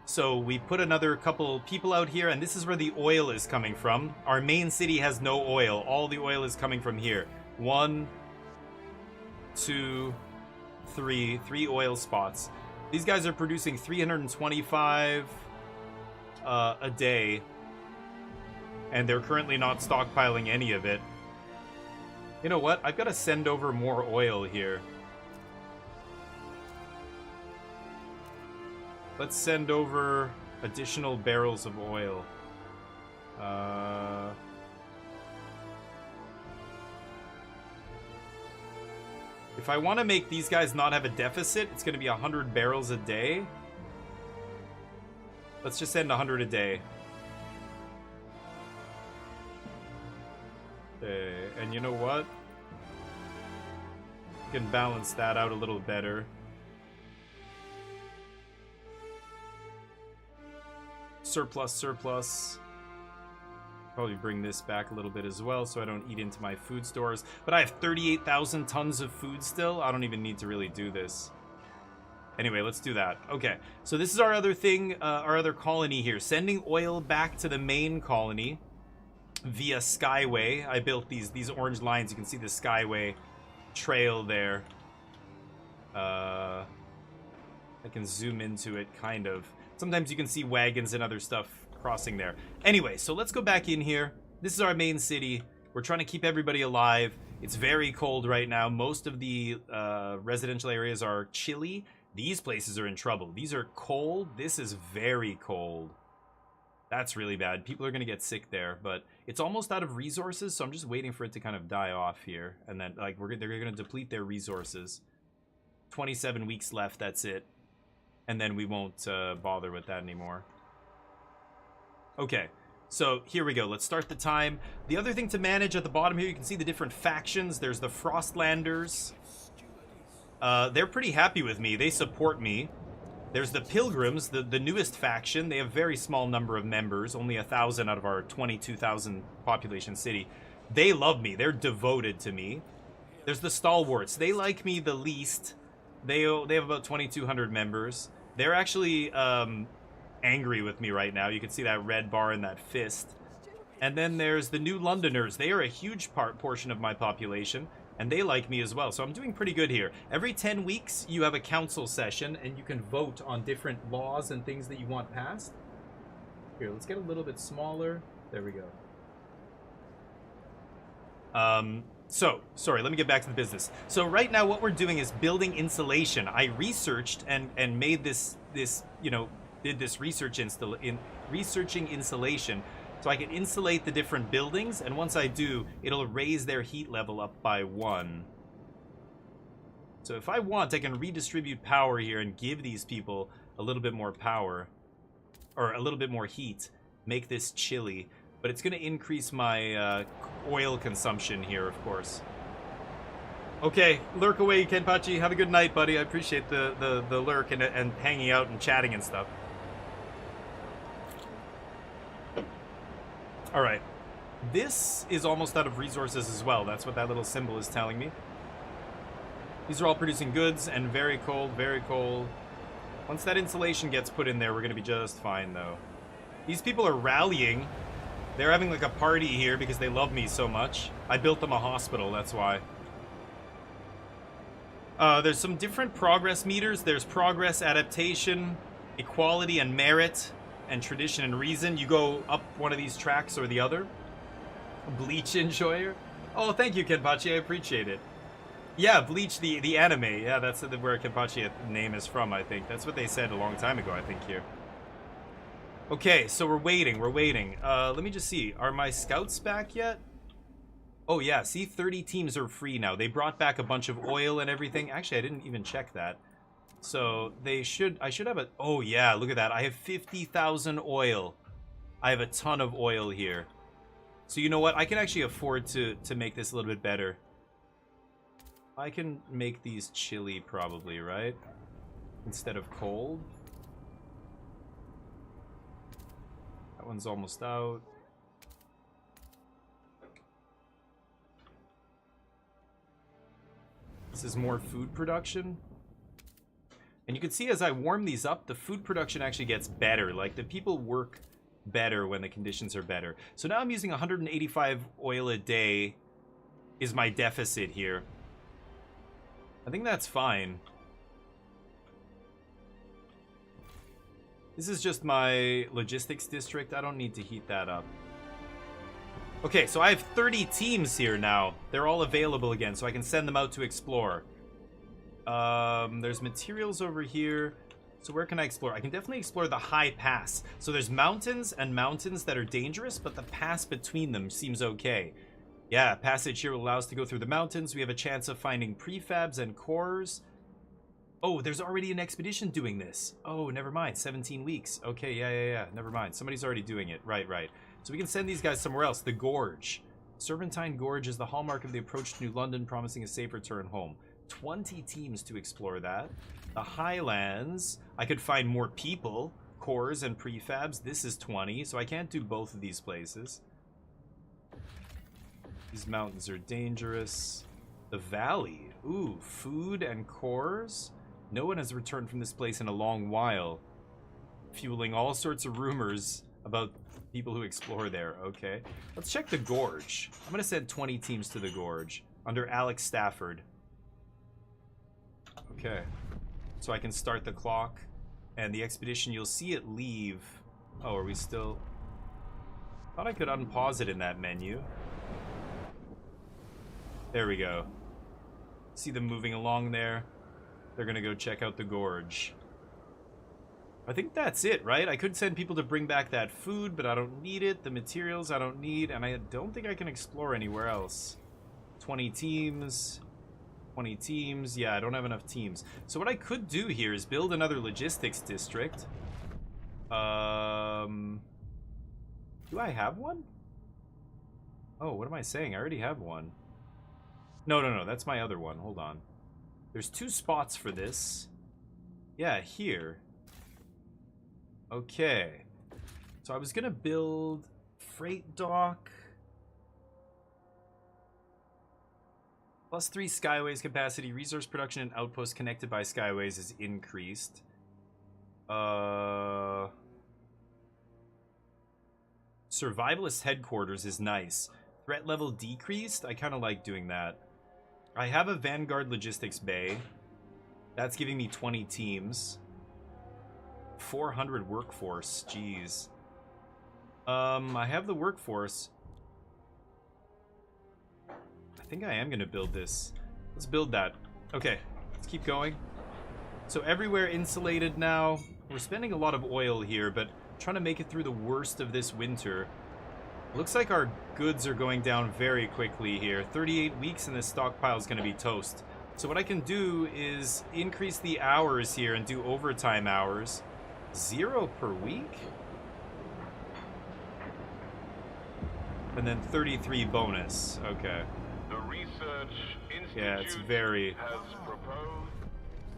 So we put another couple people out here, and this is where the oil is coming from. Our main city has no oil. All the oil is coming from here. 1, 2, 3 oil spots. These guys are producing 325 a day, and they're currently not stockpiling any of it. You know what? I've got to send over more oil here. Let's send over additional barrels of oil. If I want to make these guys not have a deficit, it's going to be 100 barrels a day. Let's just send 100 a day. Okay, and you know what? We can balance that out a little better. Surplus. Probably bring this back a little bit as well so I don't eat into my food stores. But I have 38,000 tons of food still. I don't even need to really do this. Anyway, let's do that. Okay, so this is our other thing, our other colony here. Sending oil back to the main colony via Skyway. I built these orange lines. You can see the Skyway trail there. I can zoom into it, kind of. Sometimes you can see wagons and other stuff crossing there. Anyway, so let's go back in here. This is our main city. We're trying to keep everybody alive. It's very cold right now. Most of the residential areas are chilly. These places are in trouble. These are cold. This is very cold. That's really bad. People are going to get sick there, but it's almost out of resources, so I'm just waiting for it to kind of die off here. And then, like, they're going to deplete their resources. 27 weeks left, that's it. And then we won't bother with that anymore. Okay, so here we go. Let's start the time. The other thing to manage at the bottom here, you can see the different factions. There's the Frostlanders. They're pretty happy with me. They support me. There's the Pilgrims, the newest faction. They have a very small number of members, only 1,000 out of our 22,000 population city. They love me. They're devoted to me. There's the Stalwarts. They like me the least. They have about 2,200 members. They're actually angry with me right now. You can see that red bar and that fist. And then there's the New Londoners. They are a huge portion of my population, and they like me as well. So I'm doing pretty good here. Every 10 weeks, you have a council session, and you can vote on different laws and things that you want passed. Here, let's get a little bit smaller. There we go. So, sorry, let me get back to the business. So right now what we're doing is building insulation. I researched and made this you know, did this researching insulation so I can insulate the different buildings, and once I do, it'll raise their heat level up by 1. So if I want, I can redistribute power here and give these people a little bit more power, or a little bit more heat, make this chilly. But it's going to increase my oil consumption here, of course. Okay, lurk away, Kenpachi. Have a good night, buddy. I appreciate the lurk and hanging out and chatting and stuff. All right. This is almost out of resources as well. That's what that little symbol is telling me. These are all producing goods and very cold, very cold. Once that insulation gets put in there, we're going to be just fine, though. These people are rallying. They're having like a party here because they love me so much. I built them a hospital, that's why. There's some different progress meters. There's progress, adaptation, equality, and merit, and tradition and reason. You go up one of these tracks or the other. Bleach enjoyer. Oh, thank you, Kenpachi. I appreciate it. Yeah, Bleach, the anime. Yeah, that's where Kenpachi name is from, I think. That's what they said a long time ago, I think, here. Okay, so we're waiting. Let me just see. Are my scouts back yet? Oh, yeah. See, 30 teams are free now. They brought back a bunch of oil and everything. Actually, I didn't even check that. So, I should have a... Oh, yeah, look at that. I have 50,000 oil. I have a ton of oil here. So, you know what? I can actually afford to make this a little bit better. I can make these chilly, probably, right? Instead of cold. That one's almost out. This is more food production. And you can see as I warm these up, the food production actually gets better. Like, the people work better when the conditions are better. So now I'm using 185 oil a day is my deficit here. I think that's fine. This is just my logistics district. I don't need to heat that up. Okay, so I have 30 teams here now. They're all available again, so I can send them out to explore. There's materials over here. So where can I explore? I can definitely explore the high pass. So there's mountains and mountains that are dangerous, but the pass between them seems okay. Yeah, passage here will allow us to go through the mountains. We have a chance of finding prefabs and cores. Oh, there's already an expedition doing this. Oh, never mind. 17 weeks. Okay, yeah. Never mind. Somebody's already doing it. Right. So we can send these guys somewhere else. The Gorge. Serpentine Gorge is the hallmark of the approach to New London, promising a safe return home. 20 teams to explore that. The Highlands. I could find more people. Cores and prefabs. This is 20, so I can't do both of these places. These mountains are dangerous. The Valley. Ooh, food and cores. No one has returned from this place in a long while. Fueling all sorts of rumors about people who explore there. Okay. Let's check the Gorge. I'm going to send 20 teams to the Gorge. Under Alex Stafford. Okay. So I can start the clock. And the expedition, you'll see it leave. Oh, are we still... Thought I could unpause it in that menu. There we go. See them moving along there. They're gonna go check out the Gorge. I think that's it, right? I could send people to bring back that food, but I don't need it. The materials I don't need, and I don't think I can explore anywhere else. 20 teams. 20 teams. Yeah, I don't have enough teams. So what I could do here is build another logistics district. Do I have one? Oh, what am I saying? I already have one. No, that's my other one. Hold on. There's 2 spots for this. Yeah, here. Okay. So I was gonna build freight dock. +3 skyways capacity. Resource production and outpost connected by skyways is increased. Survivalist headquarters is nice. Threat level decreased. I kind of like doing that. I have a Vanguard Logistics Bay. That's giving me 20 teams. 400 workforce. Jeez. I have the workforce. I think I am going to build this. Let's build that. Okay, let's keep going. So everywhere insulated now. We're spending a lot of oil here, but trying to make it through the worst of this winter. Looks like our goods are going down very quickly here. 38 weeks and this stockpile is going to be toast. So what I can do is increase the hours here and do overtime hours. 0 per week? And then 33 bonus. Okay. The Research Institute Yeah, it's very... has proposed...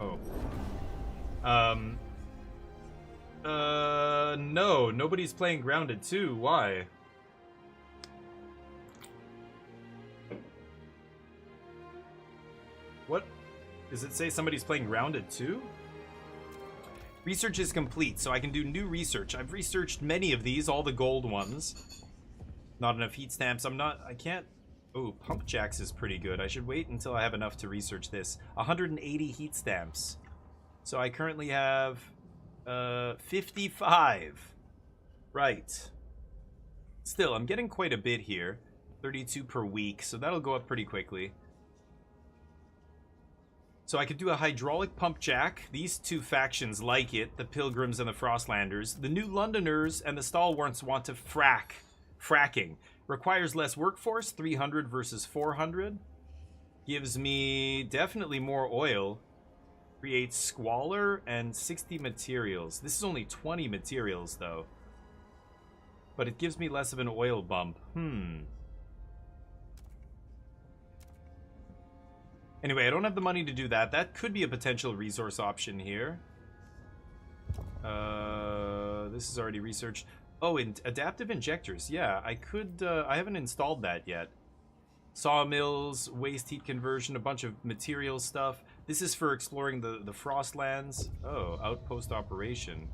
Oh. No. Nobody's playing Grounded 2. Why? What? Does it say somebody's playing Grounded 2? Research is complete, so I can do new research. I've researched many of these, all the gold ones. Not enough heat stamps. I can't Oh, pump jacks is pretty good. I should wait until I have enough to research this. 180 heat stamps. So I currently have 55. Right. Still, I'm getting quite a bit here. 32 per week, so that'll go up pretty quickly. So I could do a hydraulic pump jack. These two factions like it, the Pilgrims and the Frostlanders. The New Londoners and the Stalwarts want to fracking. Requires less workforce, 300 versus 400. Gives me definitely more oil. Creates squalor and 60 materials. This is only 20 materials, though. But it gives me less of an oil bump. Anyway, I don't have the money to do that. That could be a potential resource option here. This is already researched. Oh, and adaptive injectors. Yeah, I could... I haven't installed that yet. Sawmills, waste heat conversion, a bunch of material stuff. This is for exploring the Frostlands. Oh, outpost operation.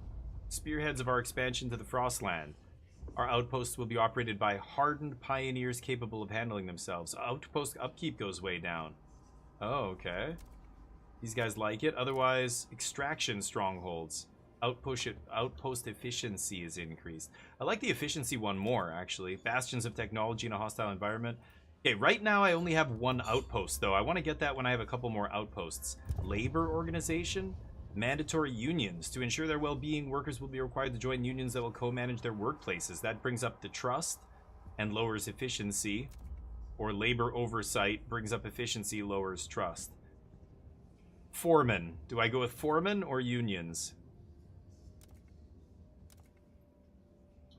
Spearheads of our expansion to the Frostland. Our outposts will be operated by hardened pioneers capable of handling themselves. Outpost upkeep goes way down. Oh, okay. These guys like it. Otherwise, extraction strongholds. Outpost efficiency is increased. I like the efficiency one more, actually. Bastions of technology in a hostile environment. Okay, right now I only have one outpost, though. I want to get that when I have a couple more outposts. Labor organization. Mandatory unions. To ensure their well-being, workers will be required to join unions that will co-manage their workplaces. That brings up the trust and lowers efficiency. Or labor oversight brings up efficiency, lowers trust. Foreman. Do I go with foreman or unions?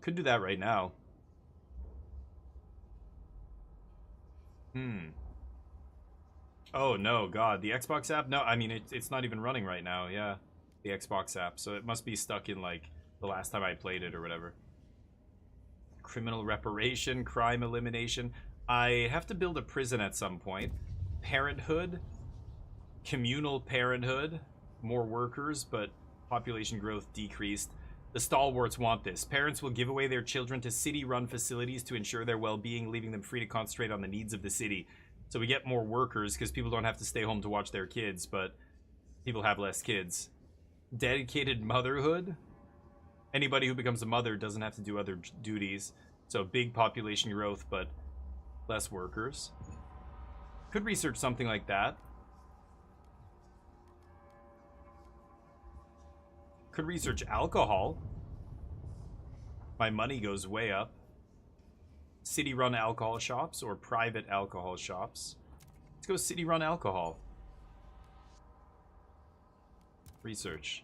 Could do that right now. Oh, no, God. The Xbox app? No, I mean, it's not even running right now, yeah. The Xbox app. So it must be stuck in, like, the last time I played it or whatever. Criminal reparation, crime elimination. I have to build a prison at some point. Parenthood. Communal parenthood. More workers, but population growth decreased. The Stalwarts want this. Parents will give away their children to city-run facilities to ensure their well-being, leaving them free to concentrate on the needs of the city. So we get more workers because people don't have to stay home to watch their kids, but people have less kids. Dedicated motherhood. Anybody who becomes a mother doesn't have to do other duties. So big population growth, but less workers. Could research something like that. Could research alcohol. My money goes way up. City-run alcohol shops or private alcohol shops. Let's go city-run alcohol. Research.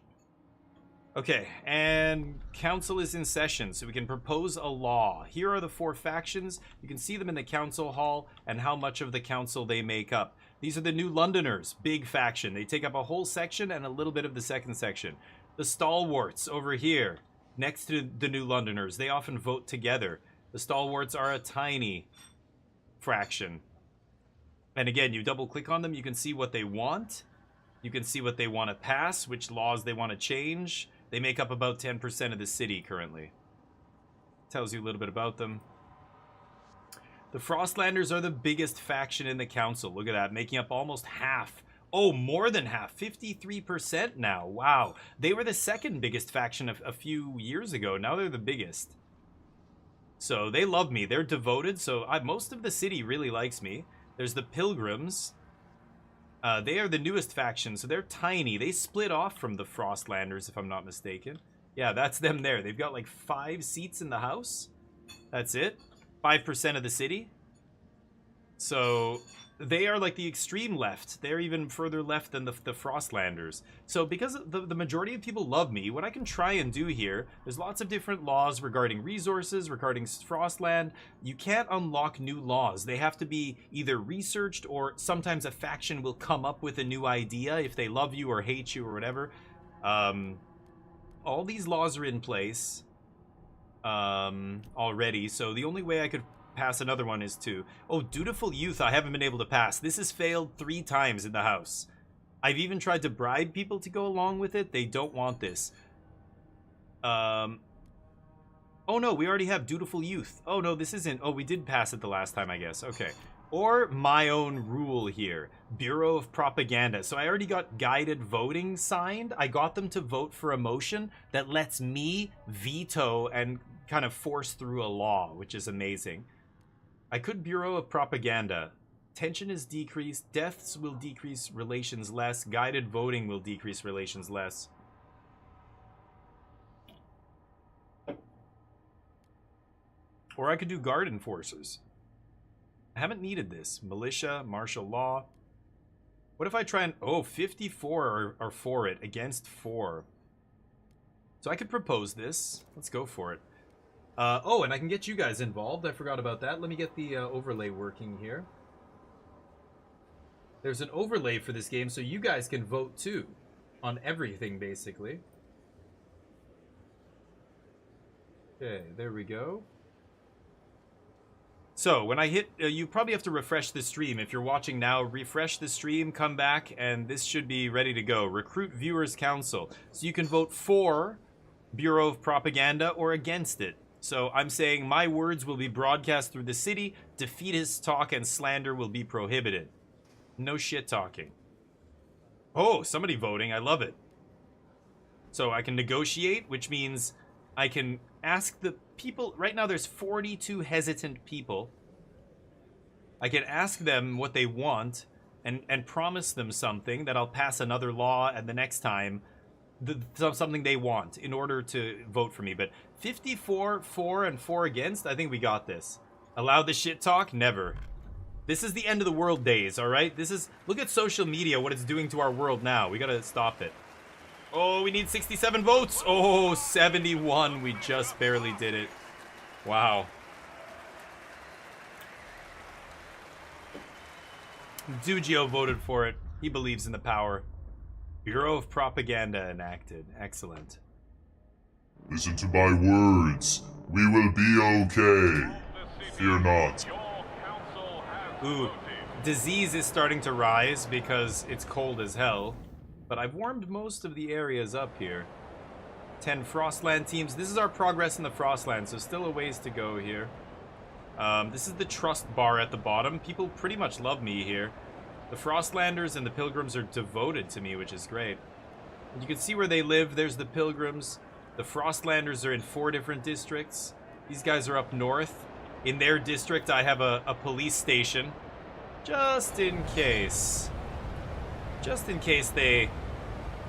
Okay, and council is in session, so we can propose a law. Here are the 4 factions. You can see them in the council hall and how much of the council they make up. These are the New Londoners, big faction. They take up a whole section and a little bit of the second section. The Stalwarts over here, next to the New Londoners. They often vote together. The Stalwarts are a tiny fraction. And again, you double click on them, you can see what they want. You can see what they want to pass, which laws they want to change. They make up about 10% of the city currently. Tells you a little bit about them. The Frostlanders are the biggest faction in the council. Look at that, making up almost half. Oh, more than half. 53% now. Wow. They were the second biggest faction a few years ago. Now they're the biggest. So they love me. They're devoted. So most of the city really likes me. There's the Pilgrims. They are the newest faction, so they're tiny. They split off from the Frostlanders, if I'm not mistaken. Yeah, that's them there. They've got like 5 seats in the house. That's it. 5% of the city. So they are like the extreme left. They're even further left than the Frostlanders. So because the majority of people love me, what I can try and do here, there's lots of different laws regarding resources, regarding Frostland. You can't unlock new laws. They have to be either researched or sometimes a faction will come up with a new idea if they love you or hate you or whatever. All these laws are in place already, so the only way I could pass another one is to... Oh, dutiful youth I haven't been able to pass. This has failed 3 times in the house. I've even tried to bribe people to go along with it. They don't want this. Oh no, we already have dutiful youth. Oh no, this isn't... Oh, we did pass it the last time, I guess. Okay. Or my own rule here. Bureau of Propaganda. So I already got guided voting signed. I got them to vote for a motion that lets me veto and kind of force through a law, which is amazing. I could Bureau of Propaganda. Tension is decreased. Deaths will decrease relations less. Guided voting will decrease relations less. Or I could do guard enforcers. I haven't needed this. Militia, martial law. What if I try and... Oh, 54 are for it, against 4. So I could propose this. Let's go for it. Oh, and I can get you guys involved. I forgot about that. Let me get the overlay working here. There's an overlay for this game, so you guys can vote too. On everything, basically. Okay, there we go. So, when I hit, you probably have to refresh the stream. If you're watching now, refresh the stream, come back, and this should be ready to go. Recruit Viewers Council. So you can vote for Bureau of Propaganda or against it. So I'm saying my words will be broadcast through the city, defeatist talk and slander will be prohibited. No shit talking. Oh, somebody voting, I love it. So I can negotiate, which means I can ask the people. Right now there's 42 hesitant people. I can ask them what they want and promise them something that I'll pass another law and the next time something they want in order to vote for me. But 54 for and 4 against, I think we got this. Allow the shit talk? Never. This is the end of the world days, all right? This is, look at social media, what it's doing to our world now. We gotta stop it. Oh, we need 67 votes. Oh, 71. We just barely did it. Wow. Dugio voted for it. He believes in the power. Bureau of Propaganda enacted. Excellent. Listen to my words. We will be okay. Fear not. Ooh, disease is starting to rise because it's cold as hell. But I've warmed most of the areas up here. 10 Frostland teams. This is our progress in the Frostland, so still a ways to go here. This is the trust bar at the bottom. People pretty much love me here. The Frostlanders and the Pilgrims are devoted to me, which is great. You can see where they live. There's the Pilgrims. The Frostlanders are in 4 different districts. These guys are up north. In their district, I have a police station. Just in case. Just in case they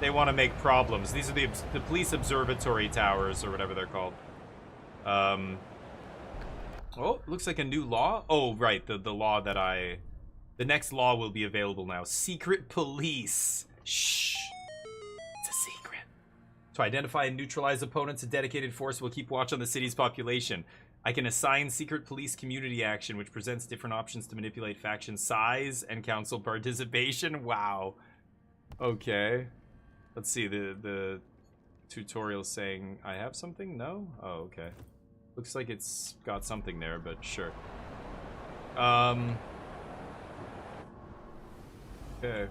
want to make problems. These are the police observatory towers, or whatever they're called. Oh, looks like a new law. Oh, right, the law that the next law will be available now. Secret police. Shh. It's a secret. To identify and neutralize opponents, a dedicated force will keep watch on the city's population. I can assign secret police community action, which presents different options to manipulate faction size and council participation. Wow. Okay. Let's see, the tutorial saying I have something? No? Oh, okay. Looks like it's got something there, but sure. Okay.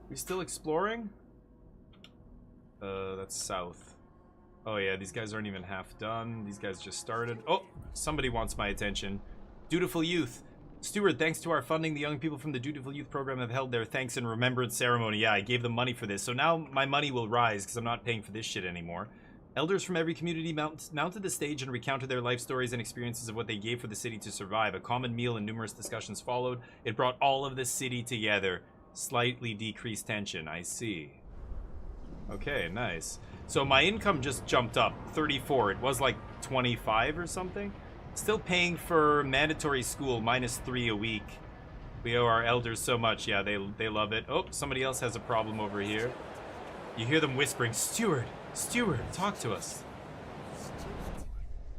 We still exploring? That's south. Oh yeah, these guys aren't even half done. These guys just started. Oh, somebody wants my attention. Dutiful Youth. Steward, thanks to our funding, the young people from the Dutiful Youth program have held their thanks and remembrance ceremony. Yeah, I gave them money for this, so now my money will rise because I'm not paying for this shit anymore. Elders from every community mounted the stage and recounted their life stories and experiences of what they gave for the city to survive. A common meal and numerous discussions followed. It brought all of the city together. Slightly decreased tension, I see. Okay, nice. So my income just jumped up, 34. It was like 25 or something. Still paying for mandatory school, -3 a week. We owe our elders so much. Yeah, they love it. Oh, somebody else has a problem over here. You hear them whispering, Steward, Steward, talk to us.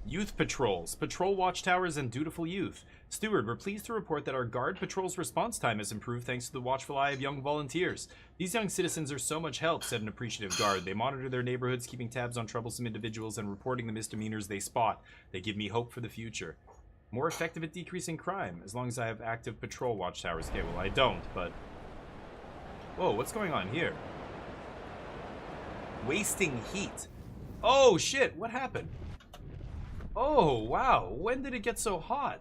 Youth patrols, patrol watchtowers, and dutiful youth. Steward, we're pleased to report that our guard patrol's response time has improved thanks to the watchful eye of young volunteers. These young citizens are so much help, said an appreciative guard. They monitor their neighborhoods, keeping tabs on troublesome individuals and reporting the misdemeanors they spot. They give me hope for the future. More effective at decreasing crime, as long as I have active patrol watchtowers. Okay, well, I don't, but... Whoa, what's going on here? Wasting heat. Oh, shit, what happened? Oh, wow, when did it get so hot?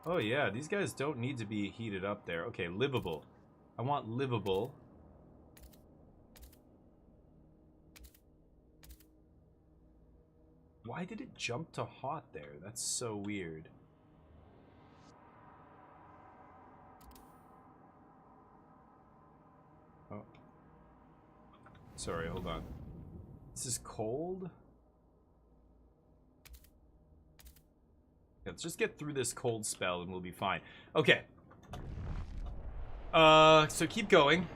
Oh yeah, these guys don't need to be heated up there. Okay, livable. I want livable. Why did it jump to hot there? That's so weird. Oh. Sorry, hold on. This is cold? Let's just get through this cold spell and we'll be fine. Okay. So keep going.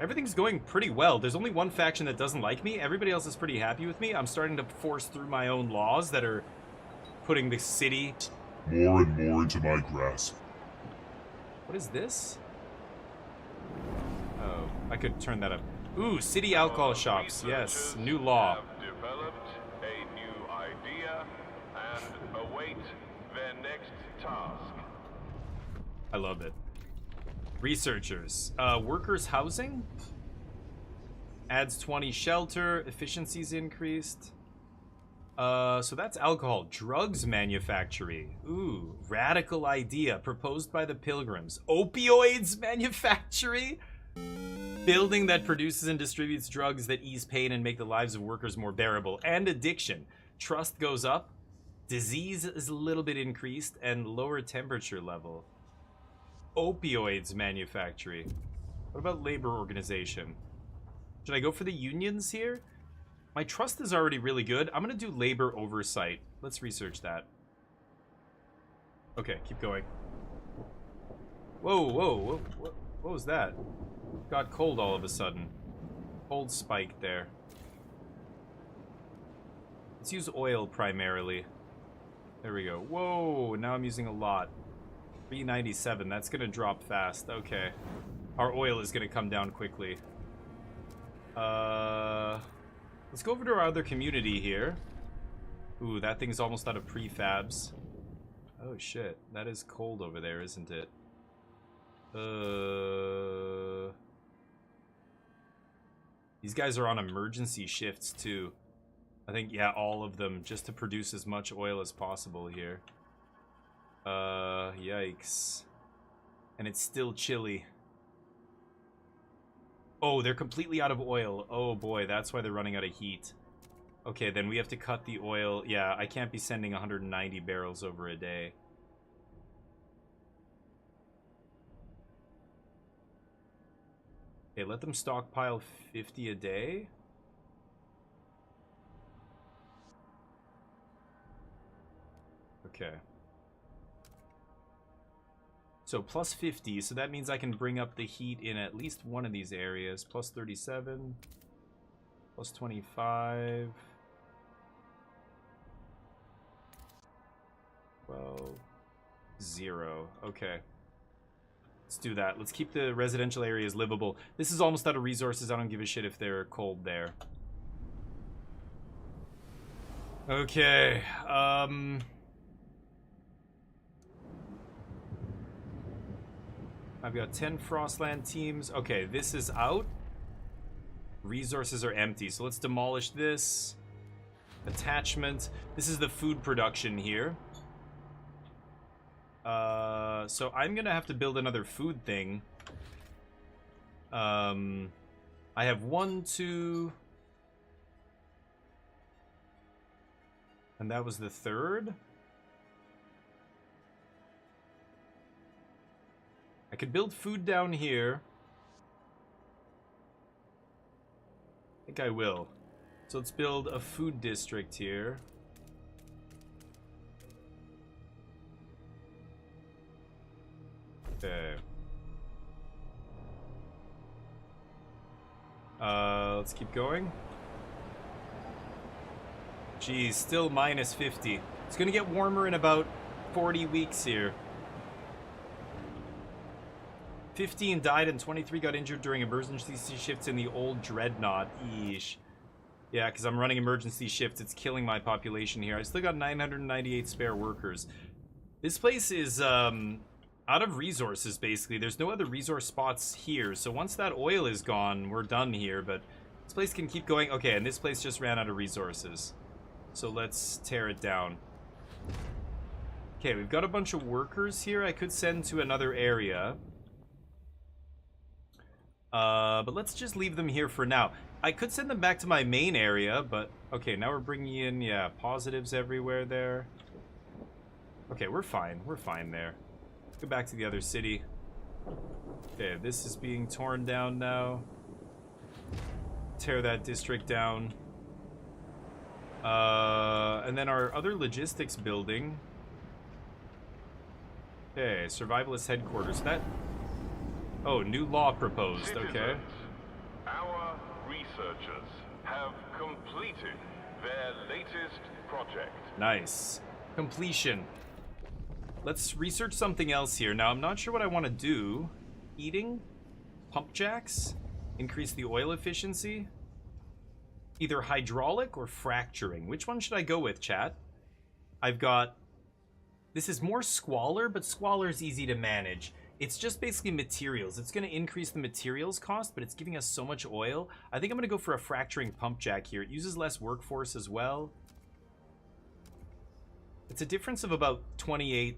Everything's going pretty well. There's only one faction that doesn't like me. Everybody else is pretty happy with me. I'm starting to force through my own laws that are putting the city... More and more into my grasp. What is this? Oh, I could turn that up. Ooh, city alcohol shops. Yes, new law. Have developed a new idea and await their next task. I love it. Researchers. Workers housing? Adds 20 shelter. Efficiency's increased. So that's alcohol. Drugs manufacturing. Ooh, radical idea proposed by the pilgrims. Opioids manufacturing? Building that produces and distributes drugs that ease pain and make the lives of workers more bearable. And addiction. Trust goes up. Disease is a little bit increased. And lower temperature level. Opioids manufacturing. What about labor organization? Should I go for the unions here? My trust is already really good. I'm gonna do labor oversight. Let's research that. Okay, keep going. Whoa, whoa, whoa, what was that? Got cold all of a sudden. Cold spike there. Let's use oil primarily. There we go. Whoa, now I'm using a lot. 397, that's gonna drop fast. Okay. Our oil is gonna come down quickly. Let's go over to our other community here. Ooh, that thing's almost out of prefabs. Oh shit, that is cold over there, isn't it? These guys are on emergency shifts too. I think, yeah, all of them, just to produce as much oil as possible here. Yikes. And it's still chilly. Oh, they're completely out of oil. Oh boy, that's why they're running out of heat. Okay, then we have to cut the oil. Yeah, I can't be sending 190 barrels over a day. Okay, let them stockpile 50 a day. Okay. So plus 50, so that means I can bring up the heat in at least one of these areas. Plus 37, plus 25, 12, 0. Okay. Let's do that. Let's keep the residential areas livable. This is almost out of resources. I don't give a shit if they're cold there. Okay. I've got 10 Frostland teams. Okay, this is out. Resources are empty, so let's demolish this. Attachment. This is the food production here. So I'm gonna have to build another food thing. I have 1, 2... And that was the third? I could build food down here. I think I will. So let's build a food district here. Okay. Let's keep going. Geez, still minus 50. It's gonna get warmer in about 40 weeks here. 15 died and 23 got injured during emergency shifts in the old dreadnought. Eesh. Yeah, because I'm running emergency shifts. It's killing my population here. I still got 998 spare workers. This place is out of resources, basically. There's no other resource spots here. So once that oil is gone, we're done here. But this place can keep going. Okay, and this place just ran out of resources. So let's tear it down. Okay, we've got a bunch of workers here I could send to another area. But let's just leave them here for now. I could send them back to my main area, but... Okay, now we're bringing in, yeah, positives everywhere there. Okay, we're fine. We're fine there. Let's go back to the other city. Okay, this is being torn down now. Tear that district down. And then our other logistics building. Okay, survivalist headquarters. That... Oh, new law proposed. Citizens, okay. Our researchers have completed their latest project. Nice. Completion. Let's research something else here. Now, I'm not sure what I want to do. Eating? Pump jacks? Increase the oil efficiency? Either hydraulic or fracturing. Which one should I go with, chat? I've got... This is more squalor, but squalor is easy to manage. It's just basically materials. It's going to increase the materials cost, but it's giving us so much oil. I think I'm going to go for a fracturing pump jack here. It uses less workforce as well. It's a difference of about 28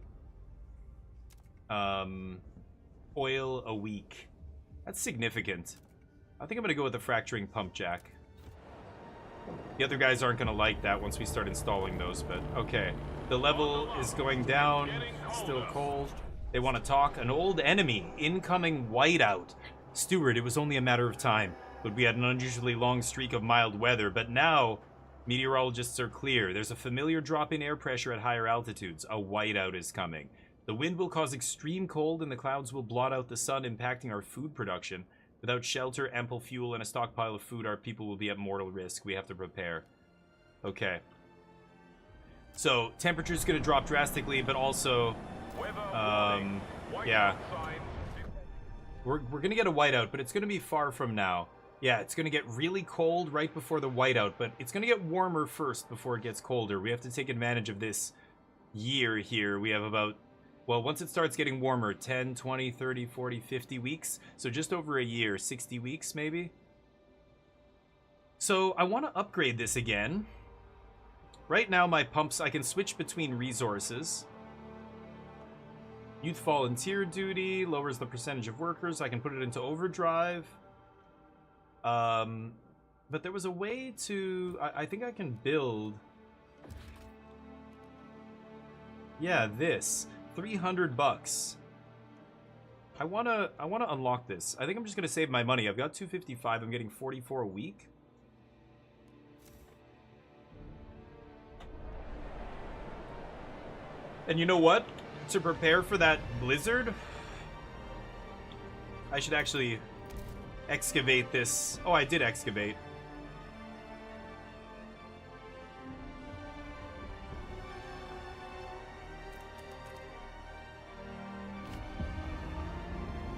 oil a week. That's significant. I think I'm going to go with a fracturing pump jack. The other guys aren't going to like that once we start installing those, but okay. The level is going down. Still cold. They want to talk. An old enemy. Incoming whiteout. Steward, it was only a matter of time. But we had an unusually long streak of mild weather. But now, meteorologists are clear. There's a familiar drop in air pressure at higher altitudes. A whiteout is coming. The wind will cause extreme cold and the clouds will blot out the sun, impacting our food production. Without shelter, ample fuel, and a stockpile of food, our people will be at mortal risk. We have to prepare. Okay. So, temperature's going to drop drastically, but also... yeah. We're going to get a whiteout, but it's going to be far from now. Yeah, it's going to get really cold right before the whiteout, but it's going to get warmer first before it gets colder. We have to take advantage of this year here. We have about... Well, once it starts getting warmer, 10, 20, 30, 40, 50 weeks. So just over a year, 60 weeks maybe. So I want to upgrade this again. Right now my pumps, I can switch between resources. Youth volunteer duty, lowers the percentage of workers. I can put it into overdrive. But there was a way to, I think I can build. Yeah, this. 300 bucks. I wanna unlock this. I think I'm just gonna save my money. I've got 255. I'm getting 44 a week. And you know what? To prepare for that blizzard, I should actually excavate this. Oh, I did excavate.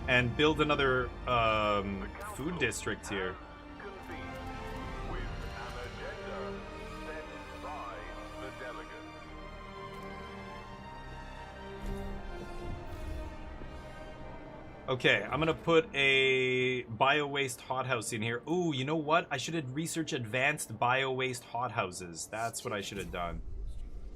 And build another food district here. With an agenda set by the delegates. Okay, I'm gonna put a bio-waste hothouse in here. Ooh, you know what? I should have researched advanced bio-waste hothouses. That's what I should have done.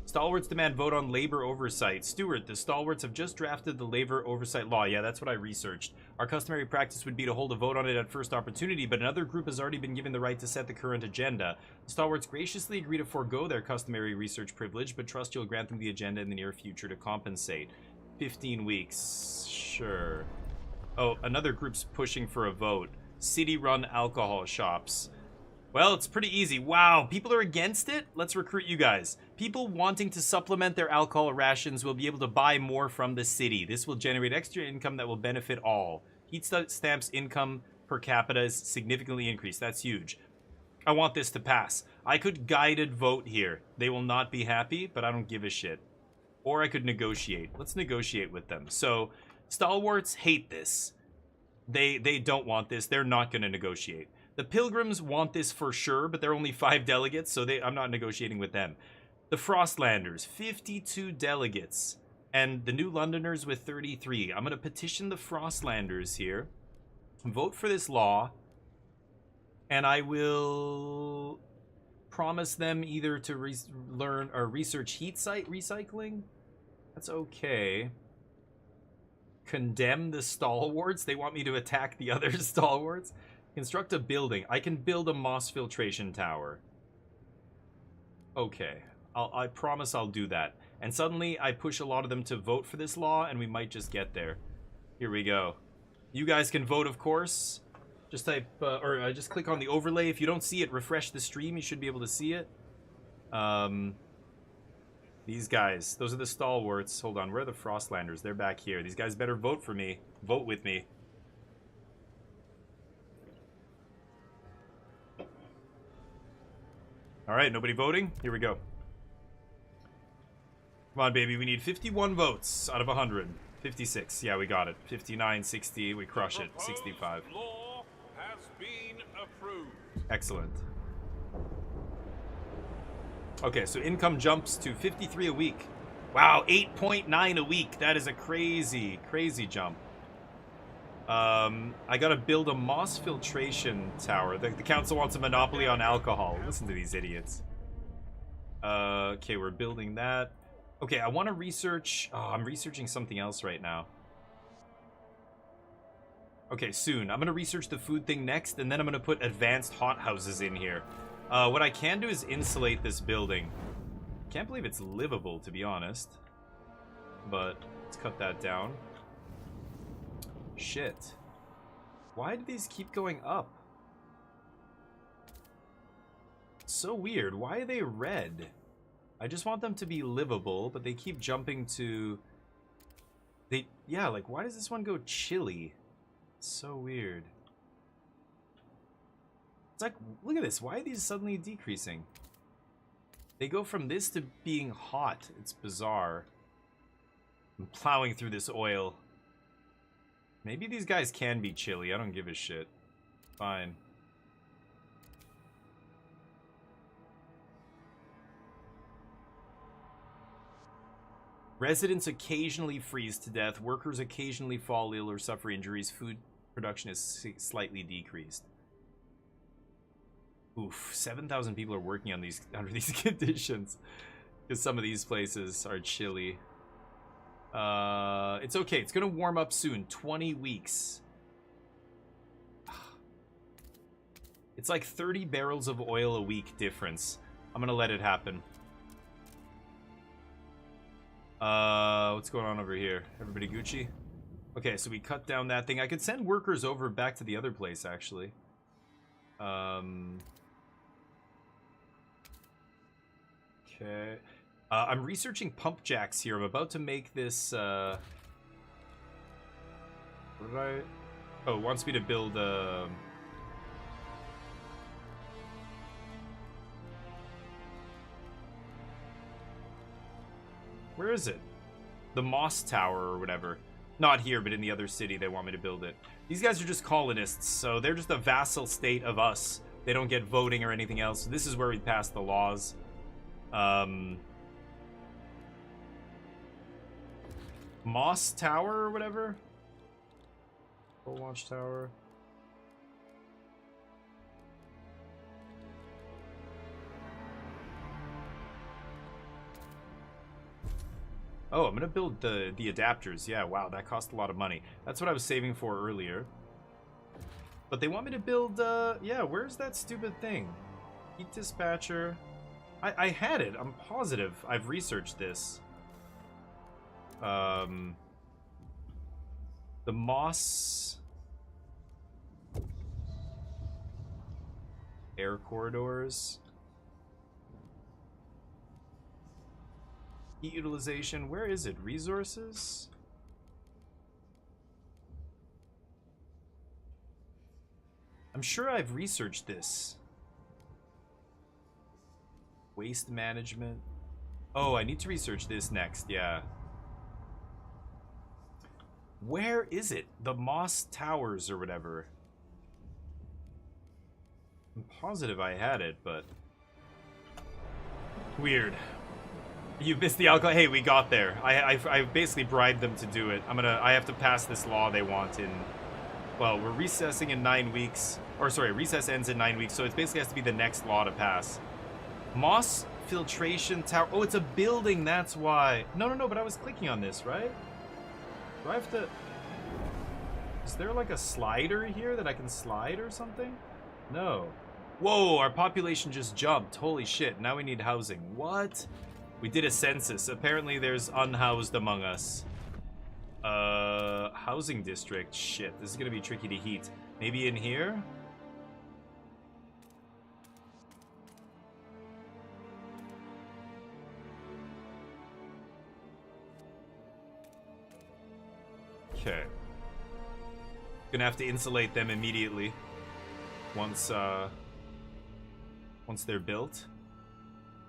Stalwarts demand vote on labor oversight. Stewart, the Stalwarts have just drafted the labor oversight law. Yeah, that's what I researched. Our customary practice would be to hold a vote on it at first opportunity, but another group has already been given the right to set the current agenda. The Stalwarts graciously agree to forego their customary research privilege, but trust you'll grant them the agenda in the near future to compensate. 15 weeks. Sure. Oh, another group's pushing for a vote. City-run alcohol shops. Well, it's pretty easy. Wow, people are against it? Let's recruit you guys. People wanting to supplement their alcohol rations will be able to buy more from the city. This will generate extra income that will benefit all. Heat stamps income per capita is significantly increased. That's huge. I want this to pass. I could guided vote here. They will not be happy, but I don't give a shit. Or I could negotiate. Let's negotiate with them. So, Stalwarts hate this. They don't want this. They're not going to negotiate. The Pilgrims want this for sure, but they're only 5 delegates, so I'm not negotiating with them. The Frostlanders, 52 delegates. And the New Londoners with 33. I'm going to petition the Frostlanders here. Vote for this law. And I will promise them either to learn or research heat site recycling. That's okay. Condemn the stalwarts? They want me to attack the other stalwarts? Construct a building. I can build a moss filtration tower. Okay. I promise I'll do that. And suddenly I push a lot of them to vote for this law, and we might just get there. Here we go. You guys can vote, of course. Just type, just click on the overlay. If you don't see it, refresh the stream. You should be able to see it. These guys, those are the stalwarts. Hold on, where are the Frostlanders? They're back here. These guys better vote for me. Vote with me. Alright, nobody voting? Here we go. Come on, baby. We need 51 votes out of 100. 56. Yeah, we got it. 59, 60. We crush it. 65. Law has been approved. Excellent. Okay, so income jumps to 53 a week. Wow, 8.9 a week. That is a crazy, crazy jump. I gotta build a moss filtration tower. The council wants a monopoly on alcohol. Listen to these idiots. Okay, we're building that. Okay, I want to research... Oh, I'm researching something else right now. Okay, soon. I'm going to research the food thing next, and then I'm going to put advanced hothouses in here. What I can do is insulate this building. Can't believe it's livable, to be honest. But let's cut that down. Shit. Why do these keep going up? It's so weird. Why are they red? I just want them to be livable, but they keep jumping to... Yeah, like, why does this one go chilly? It's so weird. It's like, look at this. Why are these suddenly decreasing? They go from this to being hot. It's bizarre. I'm plowing through this oil. Maybe these guys can be chilly. I don't give a shit. Fine. Residents occasionally freeze to death. Workers occasionally fall ill or suffer injuries. Food production is slightly decreased. Oof, 7,000 people are working on these under these conditions. Because some of these places are chilly. It's okay. It's going to warm up soon. 20 weeks. It's like 30 barrels of oil a week difference. I'm going to let it happen. What's going on over here? Everybody Gucci? Okay, so we cut down that thing. I could send workers over back to the other place, actually. Okay. I'm researching pump jacks here. I'm about to make this, what did I... Oh, it wants me to build, Where is it? The Moss Tower or whatever. Not here, but in the other city they want me to build it. These guys are just colonists, so they're just a vassal state of us. They don't get voting or anything else. This is where we pass the laws. Moss Tower or whatever? Full Launch Tower. Oh, I'm gonna build the adapters. Yeah, wow, that cost a lot of money. That's what I was saving for earlier. But they want me to build, yeah, where's that stupid thing? Heat dispatcher. I had it, I'm positive. I've researched this. The moss... Air corridors. Heat utilization, where is it? Resources? I'm sure I've researched this. Waste management. Oh, I need to research this next, yeah. Where is it? The Moss Towers or whatever. I'm positive I had it, but... Weird. You missed the alcohol. Hey, we got there. I basically bribed them to do it. I have to pass this law they want in... Well, we're recessing in 9 weeks. Or sorry, recess ends in 9 weeks, so it basically has to be the next law to pass. Moss Filtration tower. Oh, it's a building, that's why. No, but I was clicking on this, right? Do I have to... Is there like a slider here that I can slide or something? No. Whoa, our population just jumped. Holy shit, now we need housing. What? We did a census. Apparently there's unhoused among us. Housing district. Shit, this is gonna be tricky to heat. Maybe in here? Okay. Gonna have to insulate them immediately. Once they're built.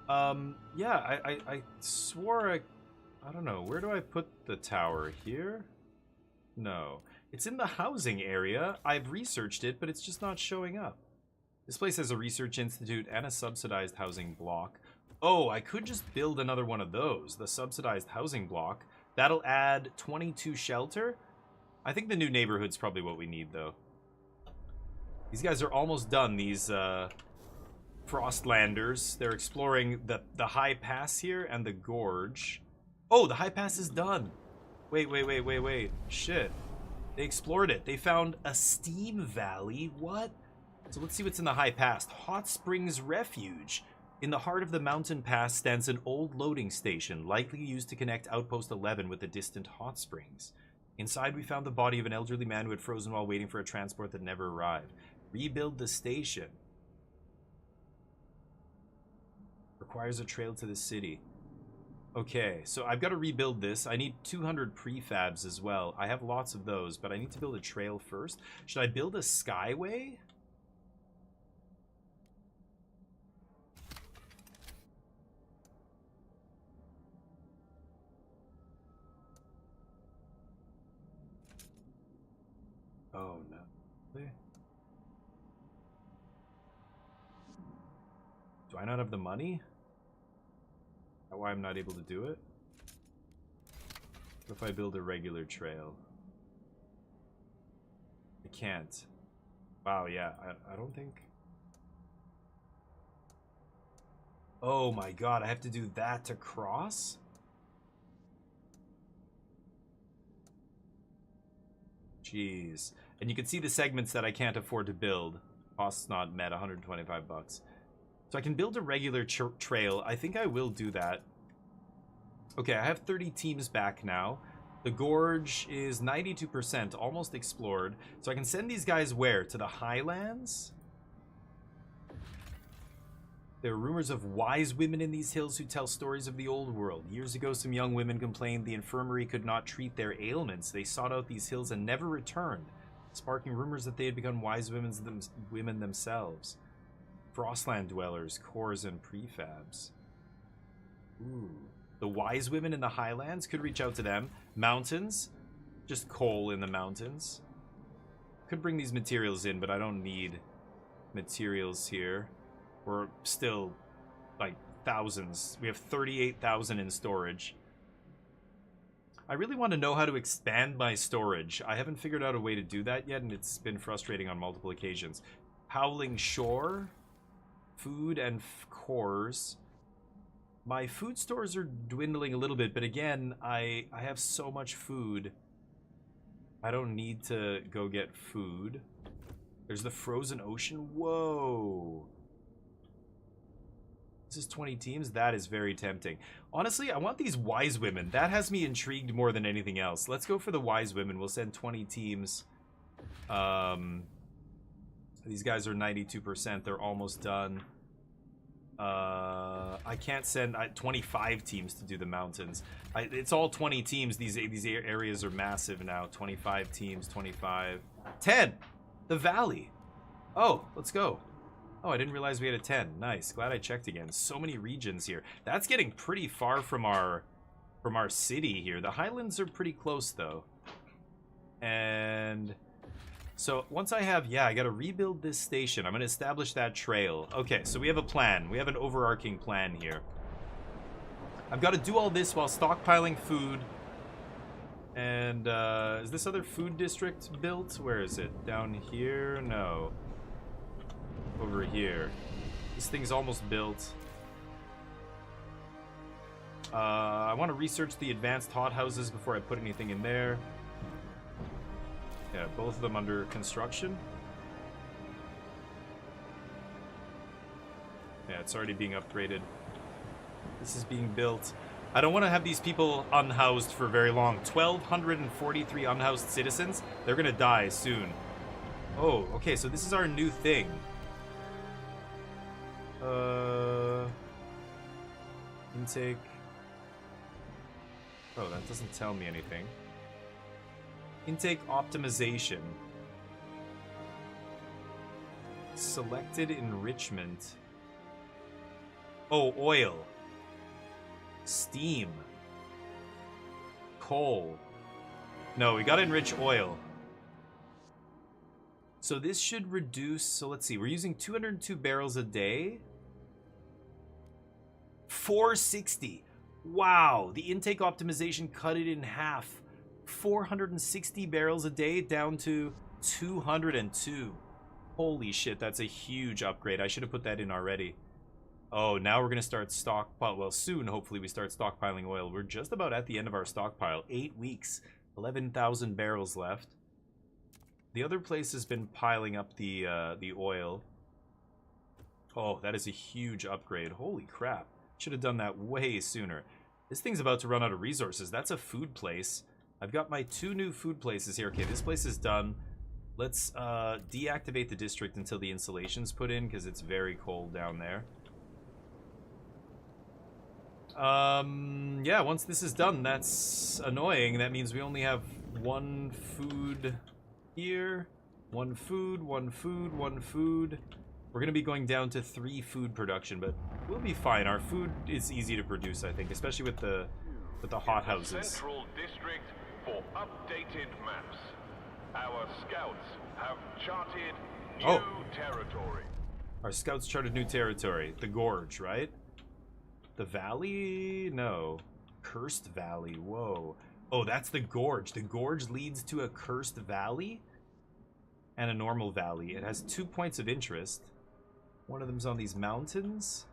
Yeah, I swore I don't know, where do I put the tower? Here? No. It's in the housing area. I've researched it, but it's just not showing up. This place has a research institute and a subsidized housing block. Oh, I could just build another one of those. The subsidized housing block. That'll add 22 shelter. I think the new neighborhood's probably what we need, though. These guys are almost done, these Frostlanders. They're exploring the high pass here and the gorge. Oh, the high pass is done. Wait. Shit. They explored it. They found a steam valley. What? So let's see what's in the high pass. Hot Springs Refuge. In the heart of the mountain pass stands an old loading station, likely used to connect Outpost 11 with the distant hot springs. Inside, we found the body of an elderly man who had frozen while waiting for a transport that never arrived. Rebuild the station. Requires a trail to the city. Okay, so I've got to rebuild this. I need 200 prefabs as well. I have lots of those, but I need to build a trail first. Should I build a skyway? Oh, no. Really? Do I not have the money? Is that why I'm not able to do it? What if I build a regular trail? I can't. Wow, yeah, I don't think... Oh my god, I have to do that to cross? Jeez. And you can see the segments that I can't afford to build. Costs not met, 125 bucks. So I can build a regular trail. I think I will do that. Okay, I have 30 teams back now. The gorge is 92%, almost explored. So I can send these guys where? To the highlands? There are rumors of wise women in these hills who tell stories of the old world. Years ago, some young women complained the infirmary could not treat their ailments. They sought out these hills and never returned, sparking rumors that they had become wise women themselves. Frostland dwellers, cores, and prefabs. Ooh. The wise women in the highlands, could reach out to them. Mountains, just coal in the mountains. Could bring these materials in, but I don't need materials here. We're still like thousands. We have 38,000 in storage. I really want to know how to expand my storage. I haven't figured out a way to do that yet, and it's been frustrating on multiple occasions. Howling Shore, food and cores. My food stores are dwindling a little bit, but again, I have so much food. I don't need to go get food. There's the frozen ocean. Whoa. This is 20 teams. That is very tempting. Honestly, I want these wise women. That has me intrigued more than anything else. Let's go for the wise women. We'll send 20 teams. These guys are 92%. They're almost done. I can't send 25 teams to do the mountains. It's all 20 teams. These areas are massive now. 25 teams, 25. 10! The valley. Oh, let's go. Oh, I didn't realize we had a 10. Nice. Glad I checked again. So many regions here. That's getting pretty far from our city here. The highlands are pretty close, though. And so once I have... Yeah, I got to rebuild this station. I'm going to establish that trail. Okay, so we have a plan. We have an overarching plan here. I've got to do all this while stockpiling food. And is this other food district built? Where is it? Down here? No. Over here. This thing's almost built. I want to research the advanced hothouses before I put anything in there. Yeah, both of them under construction. Yeah, it's already being upgraded. This is being built. I don't want to have these people unhoused for very long. 1,243 unhoused citizens. They're going to die soon. Oh, okay, so this is our new thing. Intake. Oh, that doesn't tell me anything. Intake optimization. Selected enrichment. Oh, oil. Steam. Coal. No, we gotta enrich oil. So this should reduce, so let's see, we're using 202 barrels a day. 460. Wow, the intake optimization cut it in half. 460 barrels a day down to 202. Holy shit, that's a huge upgrade. I should have put that in already. Oh, now we're going to start stockpile. Well, soon, hopefully, we start stockpiling oil. We're just about at the end of our stockpile. 8 weeks. 11,000 barrels left. The other place has been piling up the oil. Oh, that is a huge upgrade. Holy crap. Should have done that way sooner. This thing's about to run out of resources. That's a food place. I've got my 2 new food places here. Okay, this place is done. Let's deactivate the district until the insulation's put in, because it's very cold down there. Yeah, once this is done, that's annoying. That means we only have 1 food here. 1 food, 1 food, 1 food. We're gonna be going down to 3 food production, but we'll be fine. Our food is easy to produce, I think, especially with the hothouses. Central District for updated maps. Our scouts have charted new territory. Our scouts charted new territory. The Gorge, right? The Valley? No. Cursed Valley. Whoa. Oh, that's the Gorge. The Gorge leads to a Cursed Valley and a normal valley. It has 2 points of interest. One of them's on these mountains.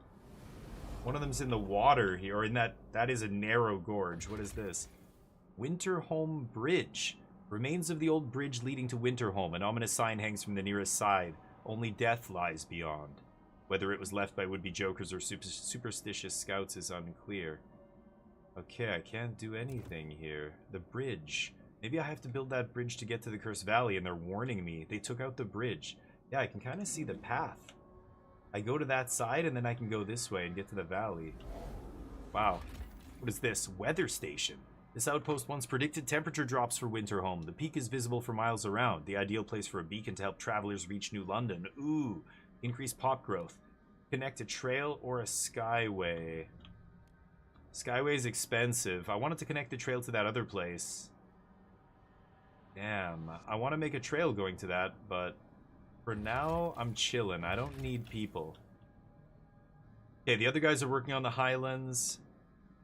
One of them's in the water here, or in that is a narrow gorge. What is this? Winterholm Bridge. Remains of the old bridge leading to Winterholm. An ominous sign hangs from the nearest side. Only death lies beyond. Whether it was left by would-be jokers or superstitious scouts is unclear. Okay, I can't do anything here. The bridge. Maybe I have to build that bridge to get to the Cursed Valley, and they're warning me. They took out the bridge. Yeah, I can kind of see the path. I go to that side, and then I can go this way and get to the valley. Wow. What is this? Weather station. This outpost once predicted temperature drops for Winterholm. The peak is visible for miles around. The ideal place for a beacon to help travelers reach New London. Ooh. Increased pop growth. Connect a trail or a skyway. Skyway is expensive. I wanted to connect the trail to that other place. Damn. I want to make a trail going to that, but for now, I'm chilling. I don't need people. Okay, the other guys are working on the Highlands.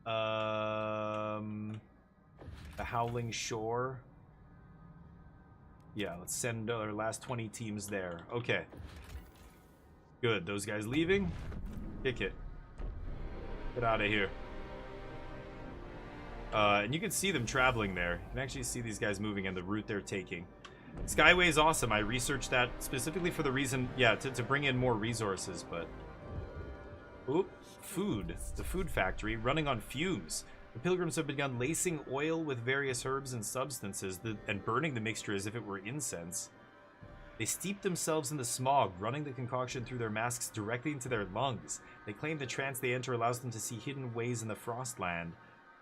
The Howling Shore. Yeah, let's send our last 20 teams there. Okay. Good. Those guys leaving. Kick it. Get out of here. And you can see them traveling there. You can actually see these guys moving and the route they're taking. Skyway is awesome. I researched that specifically for the reason, yeah, to bring in more resources, but... Oop. Food. The food factory running on fumes. The pilgrims have begun lacing oil with various herbs and substances and burning the mixture as if it were incense. They steep themselves in the smog, running the concoction through their masks directly into their lungs. They claim the trance they enter allows them to see hidden ways in the Frostland,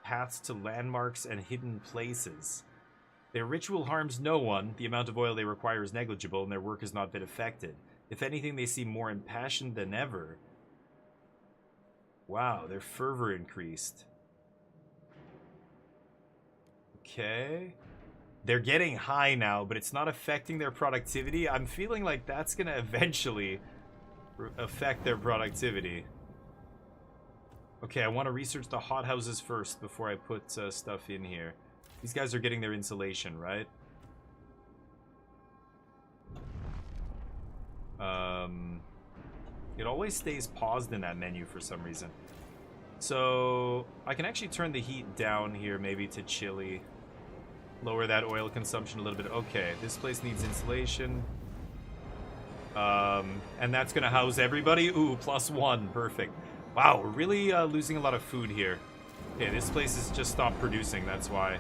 paths to landmarks and hidden places. Their ritual harms no one, the amount of oil they require is negligible, and their work has not been affected. If anything, they seem more impassioned than ever. Wow, their fervor increased. Okay. They're getting high now, but it's not affecting their productivity. I'm feeling like that's going to eventually affect their productivity. Okay, I want to research the hothouses first before I put stuff in here. These guys are getting their insulation, right? It always stays paused in that menu for some reason. So I can actually turn the heat down here, maybe to chilly. Lower that oil consumption a little bit. Okay, this place needs insulation. And that's gonna house everybody. Ooh, +1, perfect. Wow, we're really losing a lot of food here. Okay, this place has just stopped producing, that's why.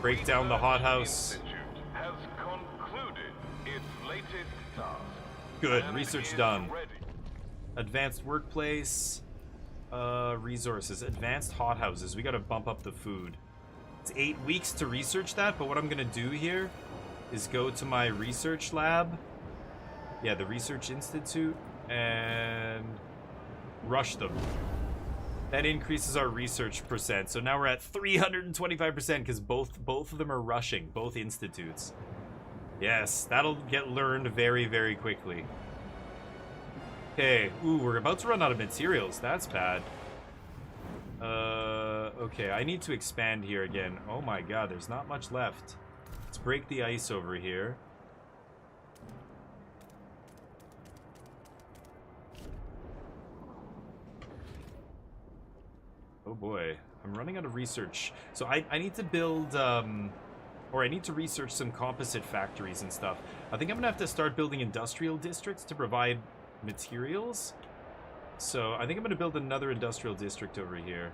Break down the hothouse. Institute has concluded its latest task. Good, and research is done. ready. Advanced workplace. Resources. Advanced hothouses. We gotta bump up the food. It's 8 weeks to research that, but what I'm gonna do here is go to my research lab. Yeah, the Research Institute, and rush them. That increases our research percent. So now we're at 325% because both of them are rushing, both institutes. Yes, that'll get learned very, very quickly. Okay, ooh, we're about to run out of materials. That's bad. Okay, I need to expand here again. Oh my god, there's not much left. Let's break the ice over here. Oh boy, I'm running out of research. So I need to build, or I need to research some composite factories and stuff. I think I'm gonna have to start building industrial districts to provide materials. So I think I'm gonna build another industrial district over here.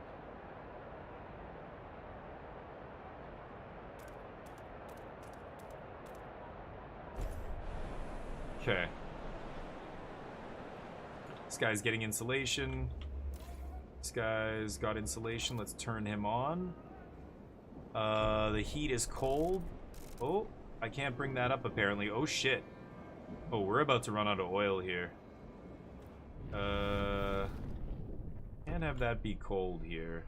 Okay. This guy's getting insulation. This guy's got insulation. Let's turn him on. The heat is cold. Oh, I can't bring that up apparently. Oh shit. Oh, we're about to run out of oil here. Can't have that be cold here.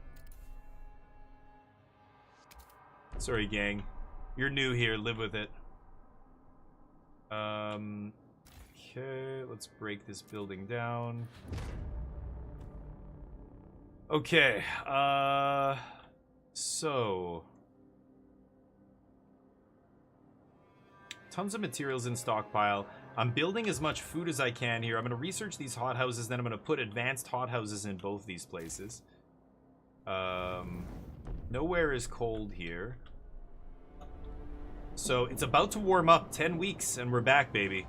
Sorry, gang. You're new here. Live with it. Okay, let's break this building down. Okay, so tons of materials in stockpile. I'm building as much food as I can here. I'm going to research these hothouses, then I'm going to put advanced hothouses in both these places. Nowhere is cold here. So it's about to warm up. 10 weeks and we're back, baby.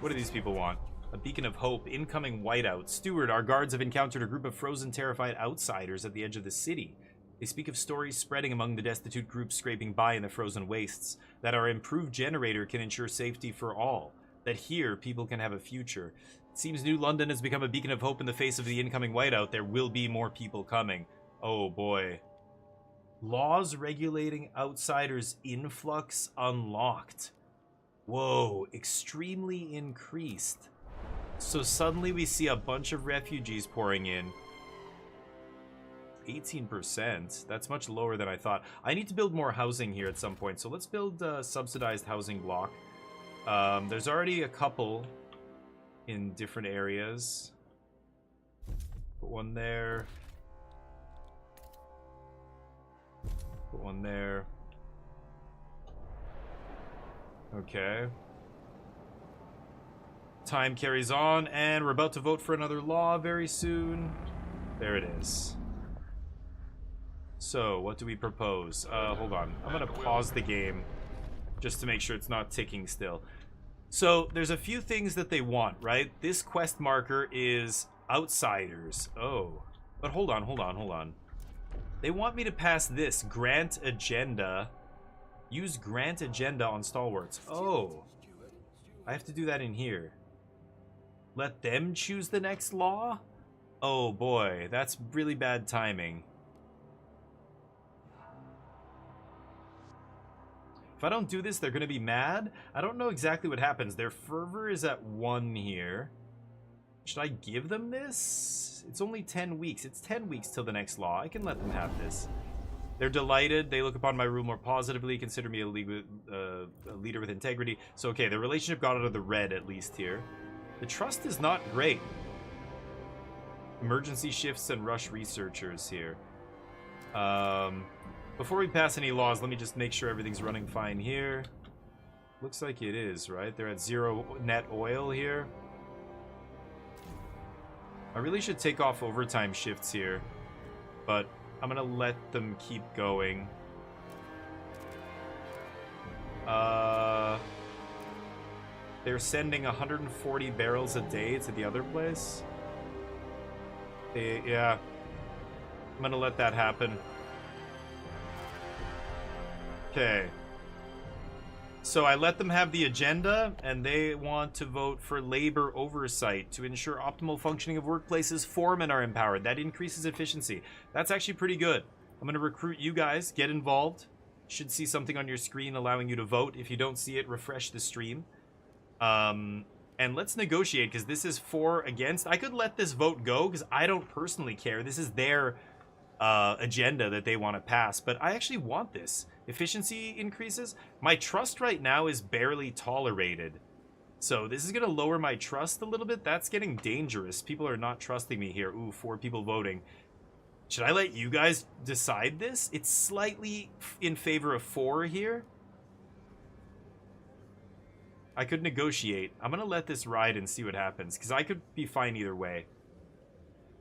What do these people want? A beacon of hope. Incoming whiteout. Steward, our guards have encountered a group of frozen, terrified outsiders at the edge of the city. They speak of stories spreading among the destitute groups scraping by in the frozen wastes. That our improved generator can ensure safety for all. That here, people can have a future. It seems New London has become a beacon of hope in the face of the incoming whiteout. There will be more people coming. Oh boy. Laws regulating outsiders' influx unlocked. Whoa, extremely increased. So suddenly we see a bunch of refugees pouring in. 18%. That's much lower than I thought. I need to build more housing here at some point. So let's build a subsidized housing block. There's already a couple in different areas. Put one there. Put one there. Okay. Time carries on, and we're about to vote for another law very soon. There it is. So, what do we propose? Hold on. I'm gonna pause the game just to make sure it's not ticking still. So, there's a few things that they want, right? This quest marker is outsiders. Oh. But hold on. They want me to pass this. Grant agenda. Use grant agenda on stalwarts. Oh. I have to do that in here. Let them choose the next law? Oh boy, that's really bad timing. If I don't do this, they're gonna be mad. I don't know exactly what happens. Their fervor is at 1 here. Should I give them this? It's only 10 weeks. It's 10 weeks till the next law. I can let them have this. They're delighted. They look upon my rule more positively. Consider me a leader with integrity. So, okay, the relationship got out of the red, at least here. The trust is not great. Emergency shifts and rush researchers here. Before we pass any laws, let me just make sure everything's running fine here. Looks like it is, right? They're at 0 net oil here. I really should take off overtime shifts here, but I'm gonna let them keep going. They're sending 140 barrels a day to the other place. Yeah. I'm gonna let that happen. Okay. So I let them have the agenda, and they want to vote for labor oversight to ensure optimal functioning of workplaces. Foremen are empowered. That increases efficiency. That's actually pretty good. I'm gonna recruit you guys. Get involved. Should see something on your screen allowing you to vote. If you don't see it, refresh the stream. And let's negotiate, because this is 4 against. I could let this vote go, because I don't personally care. This is their agenda that they want to pass, but I actually want this. Efficiency increases. My trust right now is barely tolerated. So this is going to lower my trust a little bit. That's getting dangerous. People are not trusting me here. Ooh, 4 people voting. Should I let you guys decide this? It's slightly in favor of 4 here. I could negotiate. I'm going to let this ride and see what happens, because I could be fine either way.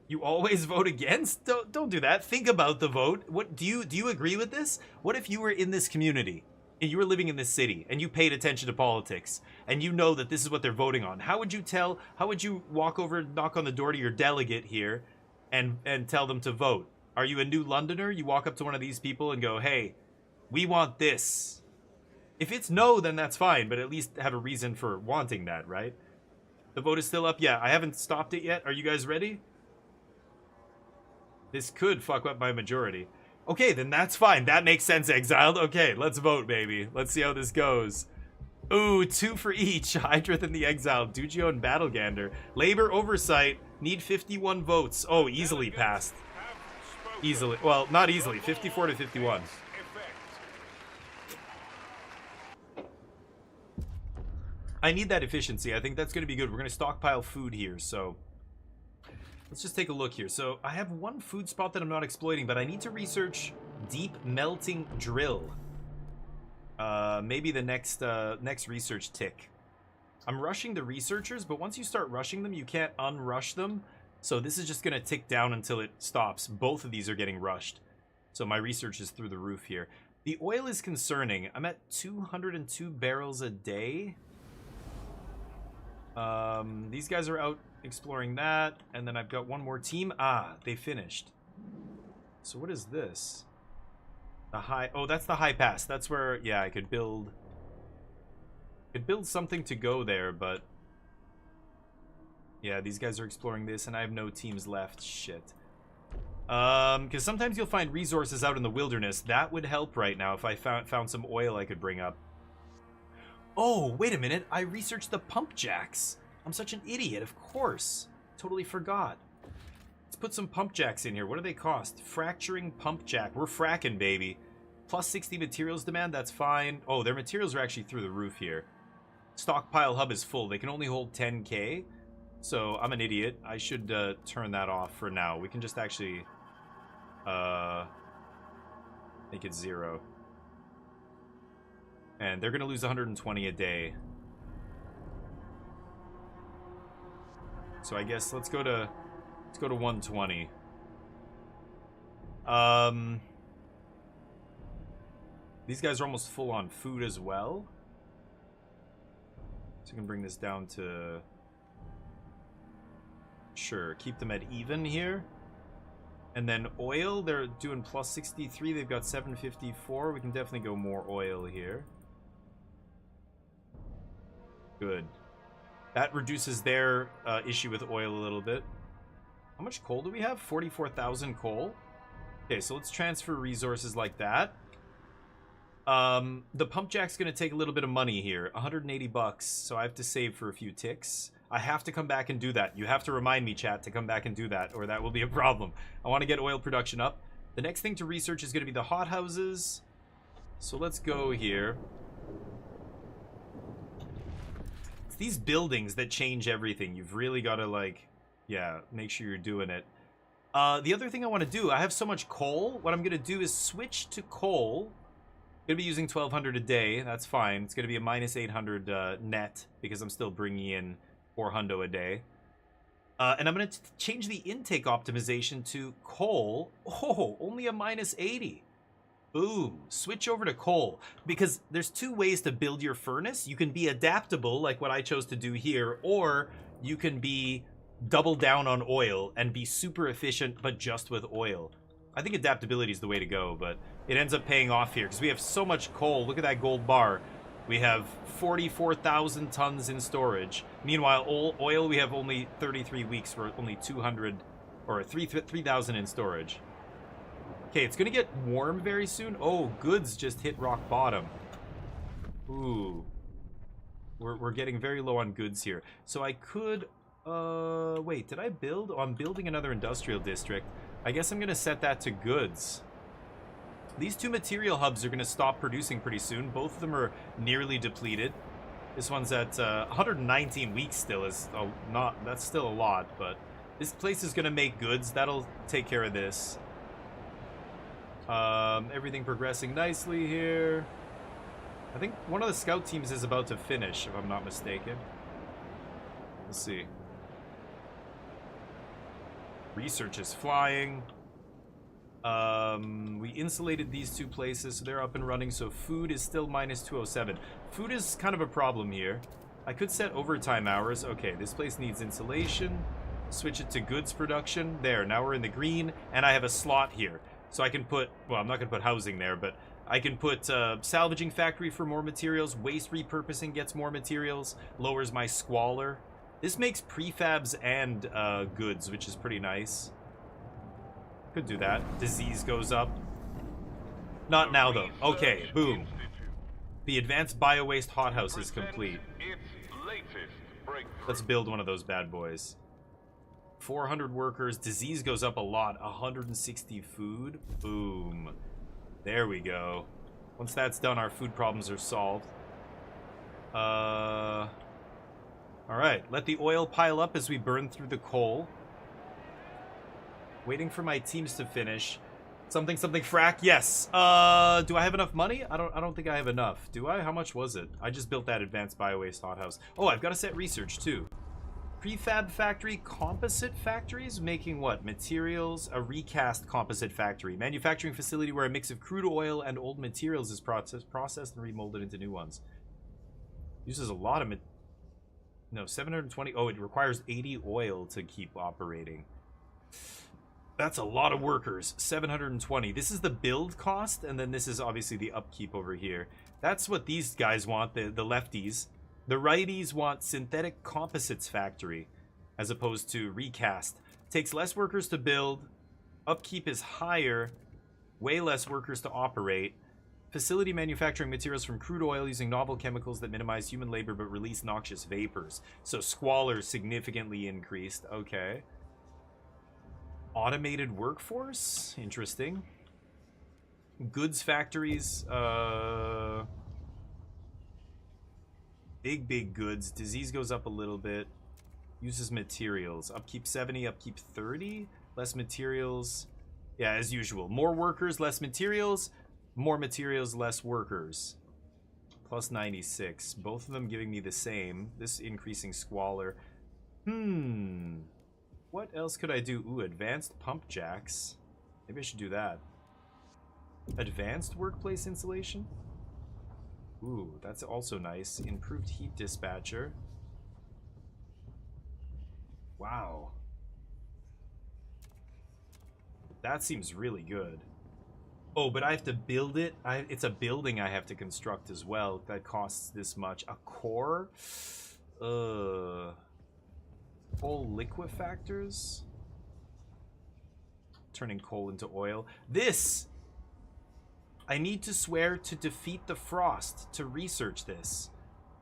You always vote against? Don't do that. Think about the vote. What do you agree with this? What if you were in this community and you were living in this city and you paid attention to politics and you know that this is what they're voting on? How would you tell? How would you walk over, knock on the door to your delegate here and tell them to vote? Are you a new Londoner? You walk up to one of these people and go, "Hey, we want this." If it's no, then that's fine, but at least have a reason for wanting that, right? The vote is still up. Yeah, I haven't stopped it yet. Are you guys ready? This could fuck up my majority. Okay, then that's fine. That makes sense, Exiled. Okay, let's vote, baby. Let's see how this goes. Ooh, 2 for each. Hydrith and the Exiled. Dugio and Battlegander. Labor oversight. Need 51 votes. Oh, easily passed. Easily. Well, not easily. 54 to 51. I need that efficiency. I think that's going to be good. We're going to stockpile food here, so... Let's just take a look here. So I have one food spot that I'm not exploiting, but I need to research deep melting drill. Maybe the next research tick. I'm rushing the researchers, but once you start rushing them, you can't unrush them. So this is just going to tick down until it stops. Both of these are getting rushed. So my research is through the roof here. The oil is concerning. I'm at 202 barrels a day. These guys are out exploring that, and then I've got one more team. Ah, they finished. So what is this? The high... Oh, that's the high pass. That's where, yeah, I could build something to go there, but... Yeah, these guys are exploring this, and I have no teams left. Shit. Because sometimes you'll find resources out in the wilderness. That would help right now if I found some oil I could bring up. Oh, wait a minute. I researched the pump jacks. I'm such an idiot, of course. Totally forgot. Let's put some pump jacks in here. What do they cost? Fracturing pump jack. We're fracking, baby. Plus 60 materials demand, that's fine. Oh, their materials are actually through the roof here. Stockpile hub is full. They can only hold 10k. So, I'm an idiot. I should turn that off for now. We can just actually make it 0. And they're going to lose 120 a day. So I guess let's go to 120. These guys are almost full on food as well. So we can bring this down to... Sure, keep them at even here. And then oil, they're doing plus 63. They've got 754. We can definitely go more oil here. Good. That reduces their issue with oil a little bit. How much coal do we have? 44,000 coal. Okay, so let's transfer resources like that. The pump jack's going to take a little bit of money here. 180 bucks, so I have to save for a few ticks. I have to come back and do that. You have to remind me, chat, to come back and do that, or that will be a problem. I want to get oil production up. The next thing to research is going to be the hothouses. So let's go here. These buildings that change everything. You've really got to, like, yeah, make sure you're doing it. The other thing I want to do, I have so much coal. What I'm going to do is switch to coal. Going to be using 1,200 a day. That's fine. It's going to be a minus 800 net because I'm still bringing in 400 a day. And I'm going to change the intake optimization to coal. Oh, only a -80. Boom. Switch over to coal. Because there's two ways to build your furnace. You can be adaptable, like what I chose to do here, or you can be double down on oil and be super efficient, but just with oil. I think adaptability is the way to go, but it ends up paying off here because we have so much coal. Look at that gold bar. We have 44,000 tons in storage. Meanwhile, oil, we have only 33 weeks for only 200 or 3,000 in storage. Okay, it's going to get warm very soon. Oh, goods just hit rock bottom. Ooh. We're getting very low on goods here. So I could... wait, did I build? Oh, I'm building another industrial district. I guess I'm going to set that to goods. These two material hubs are going to stop producing pretty soon. Both of them are nearly depleted. This one's at 119 weeks still. That's still a lot, but this place is going to make goods. That'll take care of this. Everything progressing nicely here. I think one of the scout teams is about to finish, if I'm not mistaken. We'll see. Research is flying. We insulated these two places, so they're up and running, so food is still -207. Food is kind of a problem here. I could set overtime hours. Okay, this place needs insulation. Switch it to goods production. There, now we're in the green, and I have a slot here. So I can put, well, I'm not going to put housing there, but I can put salvaging factory for more materials. Waste repurposing gets more materials. Lowers my squalor. This makes prefabs and goods, which is pretty nice. Could do that. Disease goes up. Not now, though. Okay, boom. The advanced biowaste hothouse is complete. Let's build one of those bad boys. 400 workers. Disease goes up a lot. 160 food. Boom. There we go. Once that's done, our food problems are solved. Alright, let the oil pile up as we burn through the coal. Waiting for my teams to finish. Something frack. Yes. Do I have enough money? I don't think I have enough. Do I? How much was it? I just built that advanced biowaste hothouse. Oh, I've got to set research too. Prefab factory, composite factories, making what? Materials, a recast composite factory. Manufacturing facility where a mix of crude oil and old materials is processed and remolded into new ones. Uses a lot of no, 720. Oh, it requires 80 oil to keep operating. That's a lot of workers. 720. This is the build cost, and then this is obviously the upkeep over here. That's what these guys want, the lefties. The righties want synthetic composites factory, as opposed to recast. Takes less workers to build. Upkeep is higher. Way less workers to operate. Facility manufacturing materials from crude oil using novel chemicals that minimize human labor but release noxious vapors. So squalor significantly increased. Okay. Automated workforce? Interesting. Goods factories. Big goods. Disease goes up a little bit. Uses materials. Upkeep 70, upkeep 30. Less materials. Yeah, as usual. More workers, less materials. More materials, less workers. Plus 96. Both of them giving me the same. This increasing squalor. What else could I do? Ooh, advanced pump jacks. Maybe I should do that. Advanced workplace insulation? Ooh, that's also nice. Improved heat dispatcher. Wow. That seems really good. Oh, but I have to build it? It's a building I have to construct as well. That costs this much. A core? Coal liquefactors? Turning coal into oil. This! I need to swear to defeat the frost to research this.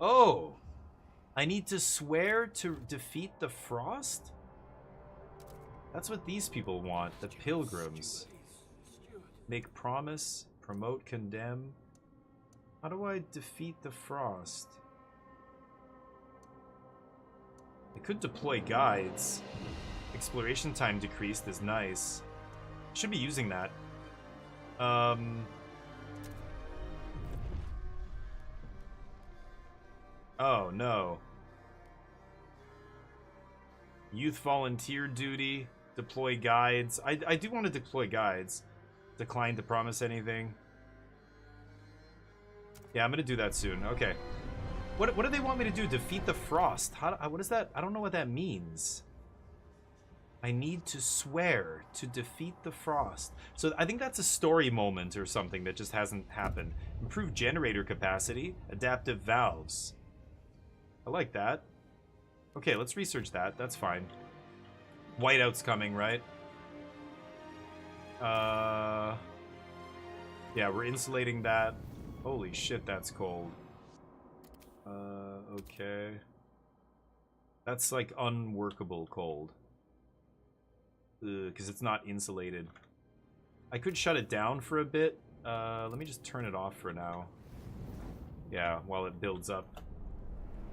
Oh! I need to swear to defeat the frost? That's what these people want, the pilgrims. Make promise, promote, condemn. How do I defeat the frost? I could deploy guides. Exploration time decreased is nice. Should be using that. Oh, no. Youth volunteer duty. Deploy guides. I do want to deploy guides. Decline to promise anything. Yeah, I'm gonna do that soon. Okay. What do they want me to do? Defeat the Frost. What is that? I don't know what that means. I need to swear to defeat the Frost. So I think that's a story moment or something that just hasn't happened. Improve generator capacity. Adaptive valves. I like that. Okay, let's research that. That's fine. Whiteout's coming, right? Yeah, we're insulating that. Holy shit, that's cold. Okay. That's like unworkable cold. Because it's not insulated. I could shut it down for a bit. Let me just turn it off for now. Yeah, while it builds up.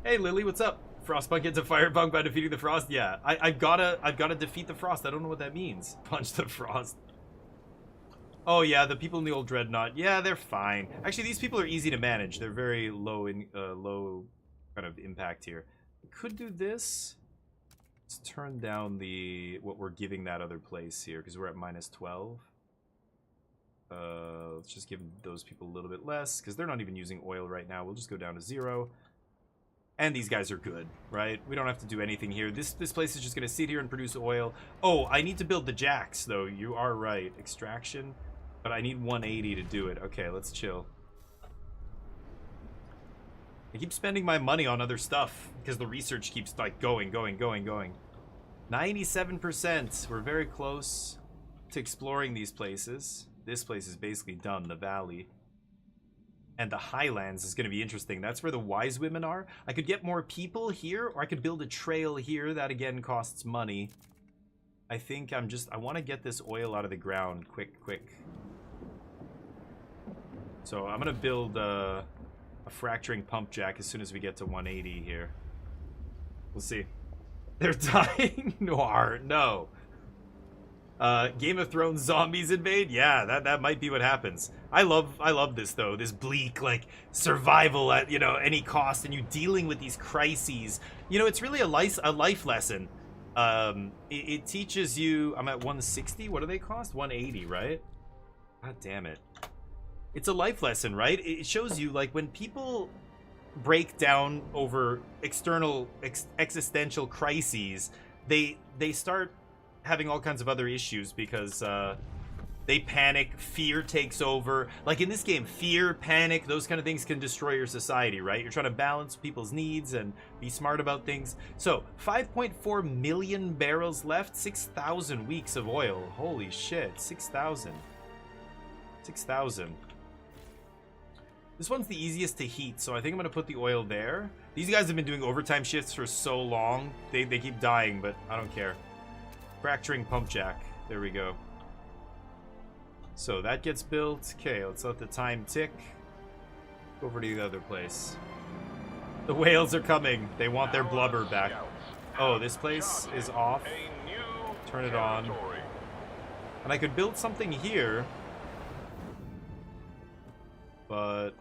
Hey Lily, what's up? Frostpunk gets a Firepunk by defeating the Frost? Yeah, I've gotta defeat the Frost. I don't know what that means. Punch the Frost. Oh yeah, the people in the old Dreadnought. Yeah, they're fine. Actually, these people are easy to manage. They're very low low kind of impact here. We could do this. Let's turn down what we're giving that other place here because we're at -12. Let's just give those people a little bit less because they're not even using oil right now. We'll just go down to 0. And these guys are good, right? We don't have to do anything here. This place is just going to sit here and produce oil. Oh, I need to build the jacks, though. You are right. Extraction. But I need 180 to do it. Okay, let's chill. I keep spending my money on other stuff because the research keeps, like, going. 97%. We're very close to exploring these places. This place is basically done, the valley. And the Highlands is going to be interesting. That's where the wise women are. I could get more people here, or I could build a trail here. That, again, costs money. I think I want to get this oil out of the ground quick. So I'm going to build a fracturing pump jack as soon as we get to 180 here. We'll see. They're dying? Noir, no. Game of Thrones zombies invade? Yeah, that might be what happens. I love this though. This bleak like survival at any cost, and you dealing with these crises. It's really a life lesson. It teaches you. I'm at 160. What do they cost? 180, right? God damn it. It's a life lesson, right? It shows you like when people break down over external existential crises, they start having all kinds of other issues because they panic, fear takes over. Like in this game, fear, panic, those kind of things can destroy your society, right? You're trying to balance people's needs and be smart about things. So 5.4 million barrels left, 6,000 weeks of oil. Holy shit, 6,000. This one's the easiest to heat, so I think I'm gonna put the oil there. These guys have been doing overtime shifts for so long. They keep dying, but I don't care. Fracturing pump jack. There we go. So that gets built. Okay, let's let the time tick. Go over to the other place. The whales are coming. They want their blubber back. Oh, this place is off. Turn it on. And I could build something here. But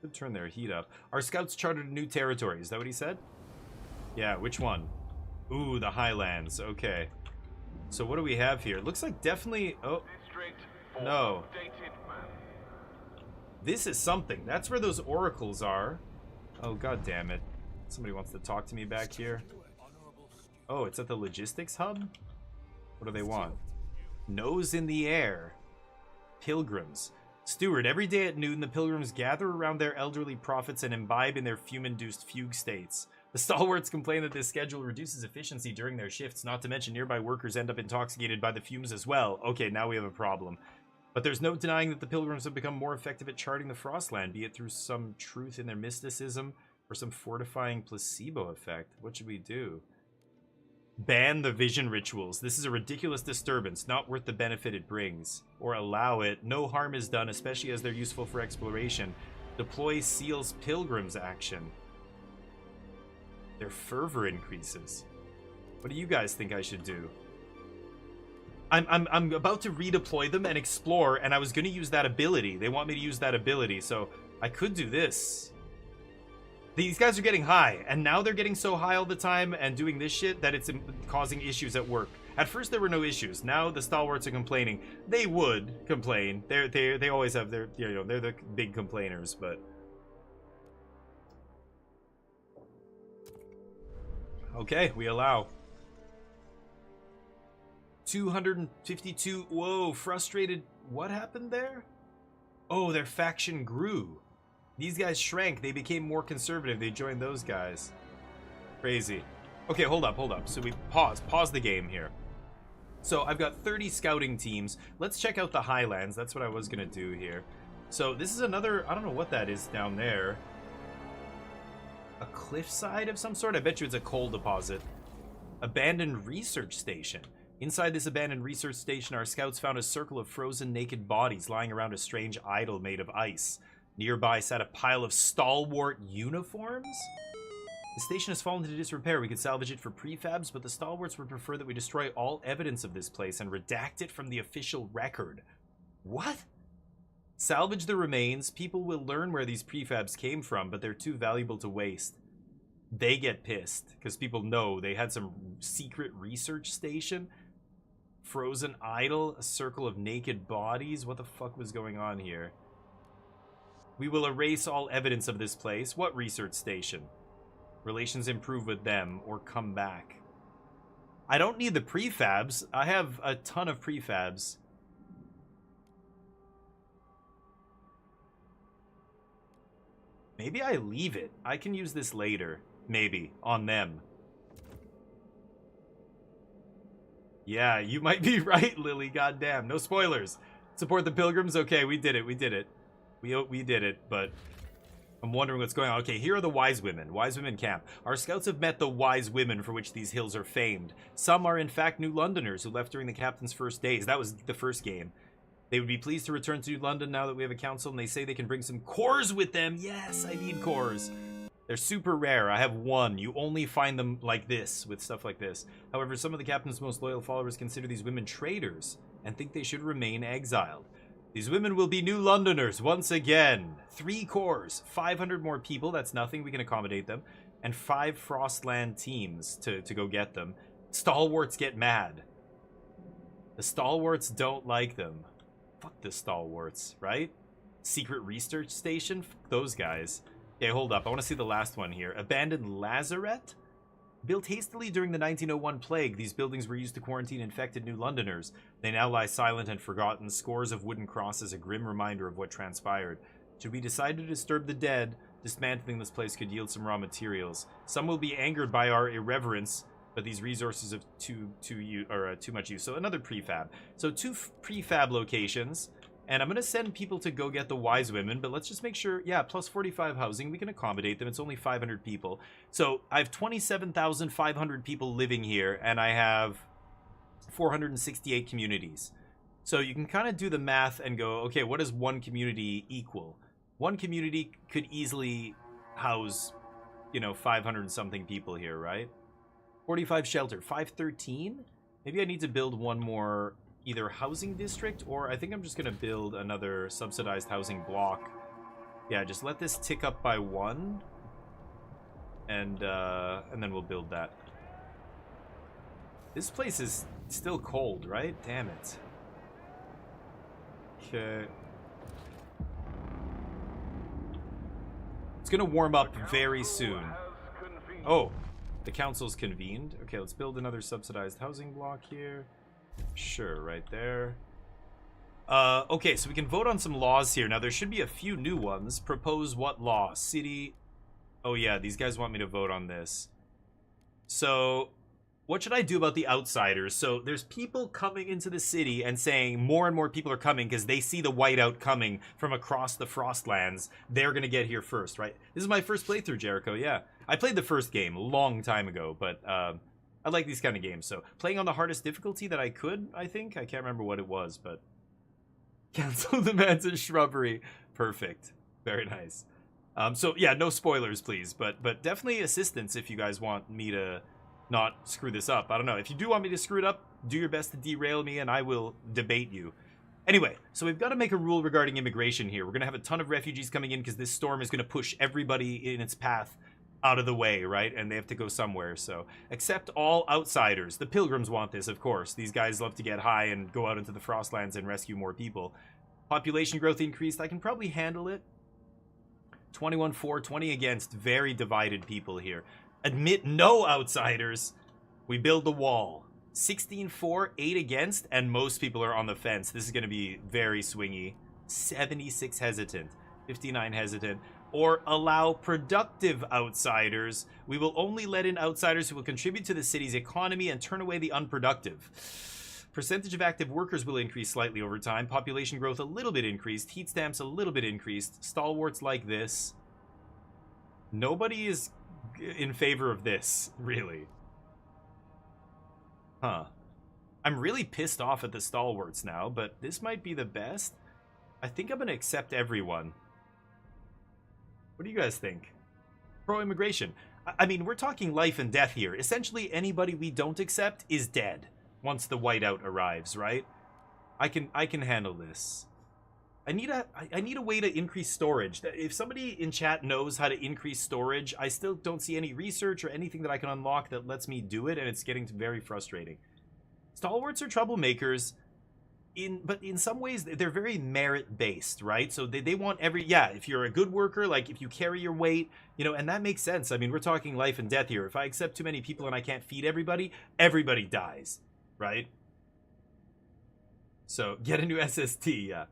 could turn their heat up. Our scouts charted new territory. Is that what he said? Yeah, which one? Ooh, the Highlands. Okay. So what do we have here? Looks like definitely... Oh, no. This is something. That's where those oracles are. Oh, god damn it. Somebody wants to talk to me back here. Oh, it's at the logistics hub? What do they want? Nose in the air. Pilgrims. Steward, every day at noon, the pilgrims gather around their elderly prophets and imbibe in their fume-induced fugue states. The stalwarts complain that this schedule reduces efficiency during their shifts, not to mention nearby workers end up intoxicated by the fumes as well. Okay, now we have a problem. But there's no denying that the pilgrims have become more effective at charting the Frostland, be it through some truth in their mysticism or some fortifying placebo effect. What should we do? Ban the vision rituals. This is a ridiculous disturbance, not worth the benefit it brings. Or allow it. No harm is done, especially as they're useful for exploration. Deploy Seal's Pilgrims action. Their fervor increases. What do you guys think I should do? I'm about to redeploy them and explore, and I was going to use that ability. They want me to use that ability, so I could do this. These guys are getting high, and now they're getting so high all the time and doing this shit that it's causing issues at work. At first there were no issues. Now the stalwarts are complaining. They would complain. They always have their, you know, they're the big complainers, but okay, we allow. 252. Whoa, frustrated. What happened there? Oh, their faction grew. These guys shrank. They became more conservative. They joined those guys. Crazy. Okay, hold up. So we pause the game here. So I've got 30 scouting teams. Let's check out the highlands. That's what I was gonna do here. So this is another, I don't know what that is down there. A cliffside of some sort? I bet you it's a coal deposit. Abandoned research station. Inside this abandoned research station, our scouts found a circle of frozen naked bodies lying around a strange idol made of ice. Nearby sat a pile of stalwart uniforms? The station has fallen into disrepair. We could salvage it for prefabs, but the stalwarts would prefer that we destroy all evidence of this place and redact it from the official record. What? Salvage the remains. People will learn where these prefabs came from, but they're too valuable to waste. They get pissed, because people know they had some secret research station. Frozen idol, a circle of naked bodies. What the fuck was going on here? We will erase all evidence of this place. What research station? Relations improve with them, or come back. I don't need the prefabs. I have a ton of prefabs. Maybe I leave it. I can use this later. Maybe. On them. Yeah, you might be right, Lily. Goddamn. No spoilers. Support the pilgrims? Okay, we did it. We did it. We did it, but I'm wondering what's going on. Okay, here are the wise women. Wise women camp. Our scouts have met the wise women for which these hills are famed. Some are in fact New Londoners who left during the captain's first days. That was the first game. They would be pleased to return to New London now that we have a council, and they say they can bring some cores with them. Yes, I need cores. They're super rare. I have one. You only find them like this, with stuff like this. However, some of the captain's most loyal followers consider these women traitors and think they should remain exiled. These women will be New Londoners once again. 3 cores, 500 more people. That's nothing. We can accommodate them. And 5 Frostland teams to go get them. Stalwarts get mad. The Stalwarts don't like them. Fuck the Stalwarts, right? Secret research station? Fuck those guys. Okay, hold up. I want to see the last one here. Abandoned Lazaret? Built hastily during the 1901 plague, these buildings were used to quarantine infected New Londoners. They now lie silent and forgotten, scores of wooden crosses, a grim reminder of what transpired. Should we decide to disturb the dead, dismantling this place could yield some raw materials. Some will be angered by our irreverence, but these resources of too much use. So another prefab. So 2 prefab locations. And I'm going to send people to go get the wise women, but let's just make sure, yeah, plus 45 housing, we can accommodate them. It's only 500 people. So I have 27,500 people living here, and I have 468 communities. So you can kind of do the math and go, okay, what does one community equal? One community could easily house, you know, 500 and something people here, right? 45 shelter, 513? Maybe I need to build one more either housing district, or I think I'm just going to build another subsidized housing block. Yeah, just let this tick up by 1, and then we'll build that. This place is still cold, right? Damn it. Okay. It's going to warm up very soon. Oh, the council's convened. Okay, let's build another subsidized housing block here. Sure, right there. Okay, so we can vote on some laws here. Now, there should be a few new ones. Propose what law? City... Oh, yeah, these guys want me to vote on this. So, what should I do about the outsiders? So, there's people coming into the city and saying more and more people are coming because they see the whiteout coming from across the Frostlands. They're going to get here first, right? This is my first playthrough, Jericho, yeah. I played the first game a long time ago, but... I like these kind of games, so playing on the hardest difficulty that I could, I think. I can't remember what it was, but... Cancel the man's shrubbery. Perfect. Very nice. So, yeah, no spoilers, please, but definitely assistance if you guys want me to not screw this up. I don't know. If you do want me to screw it up, do your best to derail me, and I will debate you. Anyway, so we've got to make a rule regarding immigration here. We're going to have a ton of refugees coming in because this storm is going to push everybody in its path out of the way, right? And they have to go somewhere. So accept all outsiders. The pilgrims want this, of course. These guys love to get high and go out into the Frostlands and rescue more people. Population growth increased. I can probably handle it. 21 for, 20 against. Very divided people here. Admit no outsiders. We build the wall. 16 for, 8 against, and most people are on the fence. This is going to be very swingy. 76 hesitant. 59 hesitant. Or allow productive outsiders. We will only let in outsiders who will contribute to the city's economy and turn away the unproductive. Percentage of active workers will increase slightly over time. Population growth a little bit increased. Heat stamps a little bit increased. Stalwarts like this. Nobody is in favor of this, really. Huh. I'm really pissed off at the stalwarts now, but this might be the best. I think I'm going to accept everyone. What do you guys think? Pro-immigration. I mean, we're talking life and death here. Essentially, anybody we don't accept is dead once the whiteout arrives, right? I can handle this. I need a way to increase storage. If somebody in chat knows how to increase storage, I still don't see any research or anything that I can unlock that lets me do it, and it's getting very frustrating. Stalwarts are troublemakers. But in some ways they're very merit-based, right? So they want if you're a good worker, like if you carry your weight, you know, and that makes sense. I mean, we're talking life and death here. If I accept too many people and I can't feed everybody, everybody dies, right? So get a new SST, yeah.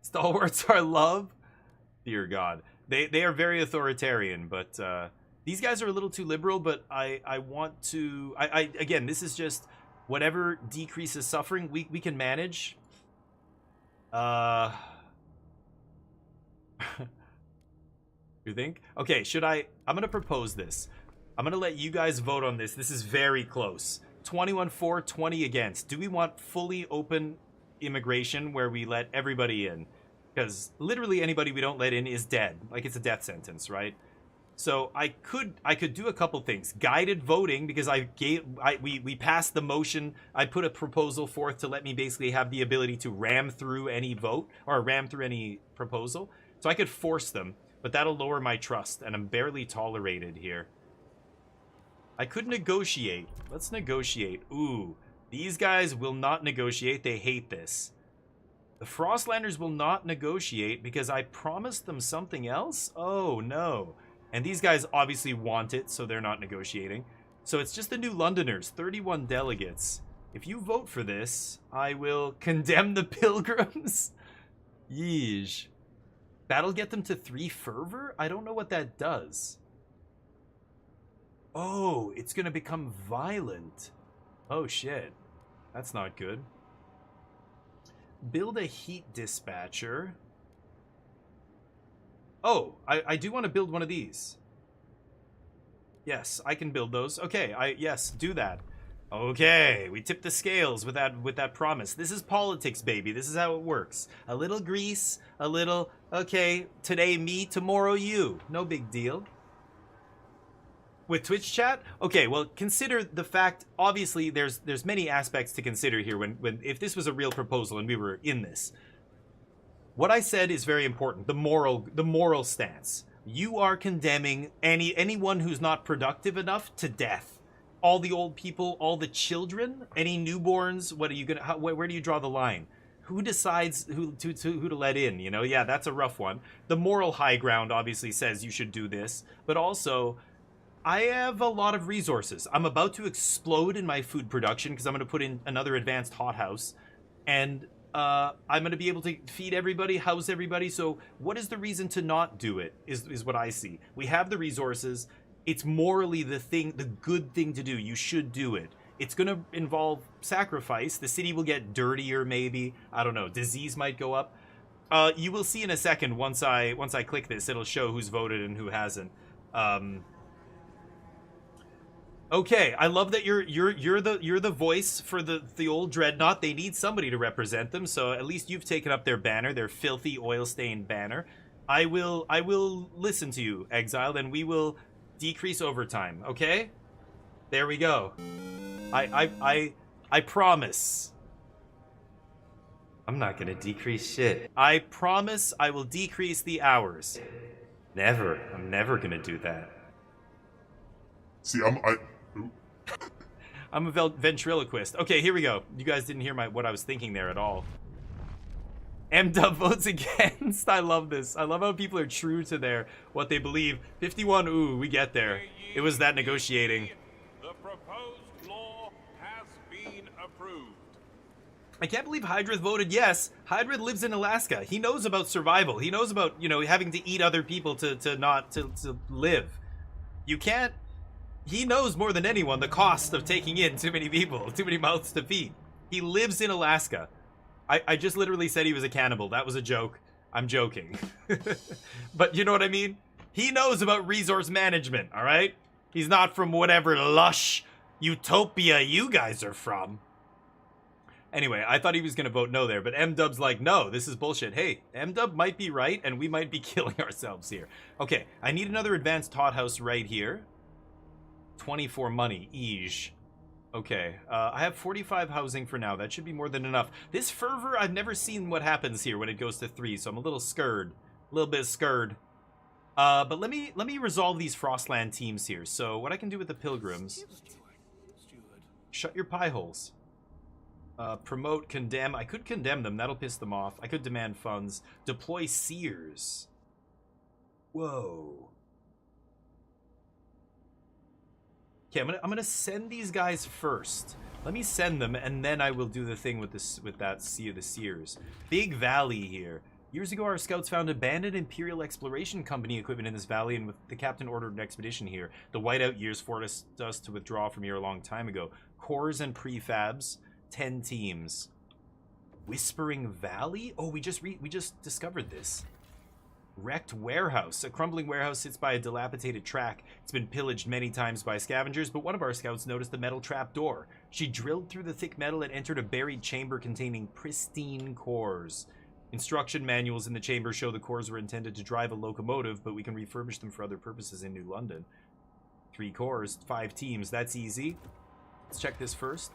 Stalwarts are love. Dear God, they are very authoritarian, but these guys are a little too liberal. But I want to again, this is just. Whatever decreases suffering, we can manage. You think? Okay, I'm going to propose this. I'm going to let you guys vote on this. This is very close. 21 for, 20 against. Do we want fully open immigration where we let everybody in? Because literally anybody we don't let in is dead. Like, it's a death sentence, right? So I could do a couple things. Guided voting, because we passed the motion. I put a proposal forth to let me basically have the ability to ram through any vote or ram through any proposal. So I could force them, but that'll lower my trust, and I'm barely tolerated here. I could negotiate. Let's negotiate. Ooh, these guys will not negotiate. They hate this. The Frostlanders will not negotiate because I promised them something else? Oh, no. And these guys obviously want it, so they're not negotiating. So it's just the New Londoners, 31 delegates. If you vote for this, I will condemn the Pilgrims. Yeesh. That'll get them to 3 fervor? I don't know what that does. Oh, it's going to become violent. Oh, shit. That's not good. Build a heat dispatcher. Oh, I do want to build one of these. Yes, I can build those. Okay, yes, do that. Okay, we tip the scales with that promise. This is politics, baby. This is how it works. A little grease, a little, okay, today me, tomorrow you. No big deal. With Twitch chat? Okay, well, consider the fact, obviously, there's many aspects to consider here when if this was a real proposal and we were in this. What I said is very important. The moral stance. You are condemning anyone who's not productive enough to death. All the old people, all the children, any newborns. What are you gonna? Where do you draw the line? Who decides who to let in? You know, yeah, that's a rough one. The moral high ground obviously says you should do this, but also, I have a lot of resources. I'm about to explode in my food production because I'm going to put in another advanced hothouse, and I'm going to be able to feed everybody, house everybody. So what is the reason to not do it is what I see. We have the resources. It's morally the good thing to do. You should do it. It's going to involve sacrifice. The city will get dirtier, maybe. I don't know. Disease might go up. You will see in a second once I click this. It'll show who's voted and who hasn't. Okay, I love that you're the voice for the old dreadnought. They need somebody to represent them, so at least you've taken up their banner, their filthy oil-stained banner. I will listen to you, Exiled, and we will decrease overtime. Okay? There we go. I promise. I'm not gonna decrease shit. I promise I will decrease the hours. Never. I'm never gonna do that. See, I'm a ventriloquist. Okay, here we go. You guys didn't hear what I was thinking there at all. M-Dub votes against. I love this. I love how people are true to what they believe. 51, ooh, we get there. It was that negotiating. The proposed law has been approved. I can't believe Hydrath voted yes. Hydrath lives in Alaska. He knows about survival. He knows about, having to eat other people to live. You can't... He knows more than anyone the cost of taking in too many people, too many mouths to feed. He lives in Alaska. I just literally said he was a cannibal. That was a joke. I'm joking. But you know what I mean? He knows about resource management, all right? He's not from whatever lush utopia you guys are from. Anyway, I thought he was going to vote no there, but M-Dub's like, no, this is bullshit. Hey, M-Dub might be right, and we might be killing ourselves here. Okay, I need another advanced hothouse right here. 24 money, eege. Okay, I have 45 housing for now. That should be more than enough. This fervor, I've never seen what happens here when it goes to 3, so I'm a little scared. A little bit scared. But let me resolve these Frostland teams here. So what I can do with the pilgrims... Shut your pie holes. Promote, condemn. I could condemn them. That'll piss them off. I could demand funds. Deploy seers. Whoa. Okay, I'm gonna send these guys first. Let me send them, and then I will do the thing with the seers. Big valley here. Years ago, our scouts found abandoned Imperial Exploration Company equipment in this valley, and the captain ordered an expedition here. The whiteout years forced us to withdraw from here a long time ago. Cores and prefabs, 10 teams. Whispering Valley? Oh, we just discovered this. Wrecked warehouse. A crumbling warehouse sits by a dilapidated track. It's been pillaged many times by scavengers, but one of our scouts noticed a metal trap door. She drilled through the thick metal and entered a buried chamber containing pristine cores. Instruction manuals in the chamber show the cores were intended to drive a locomotive, but we can refurbish them for other purposes in New London. 3 cores, 5 teams. That's easy. Let's check this first.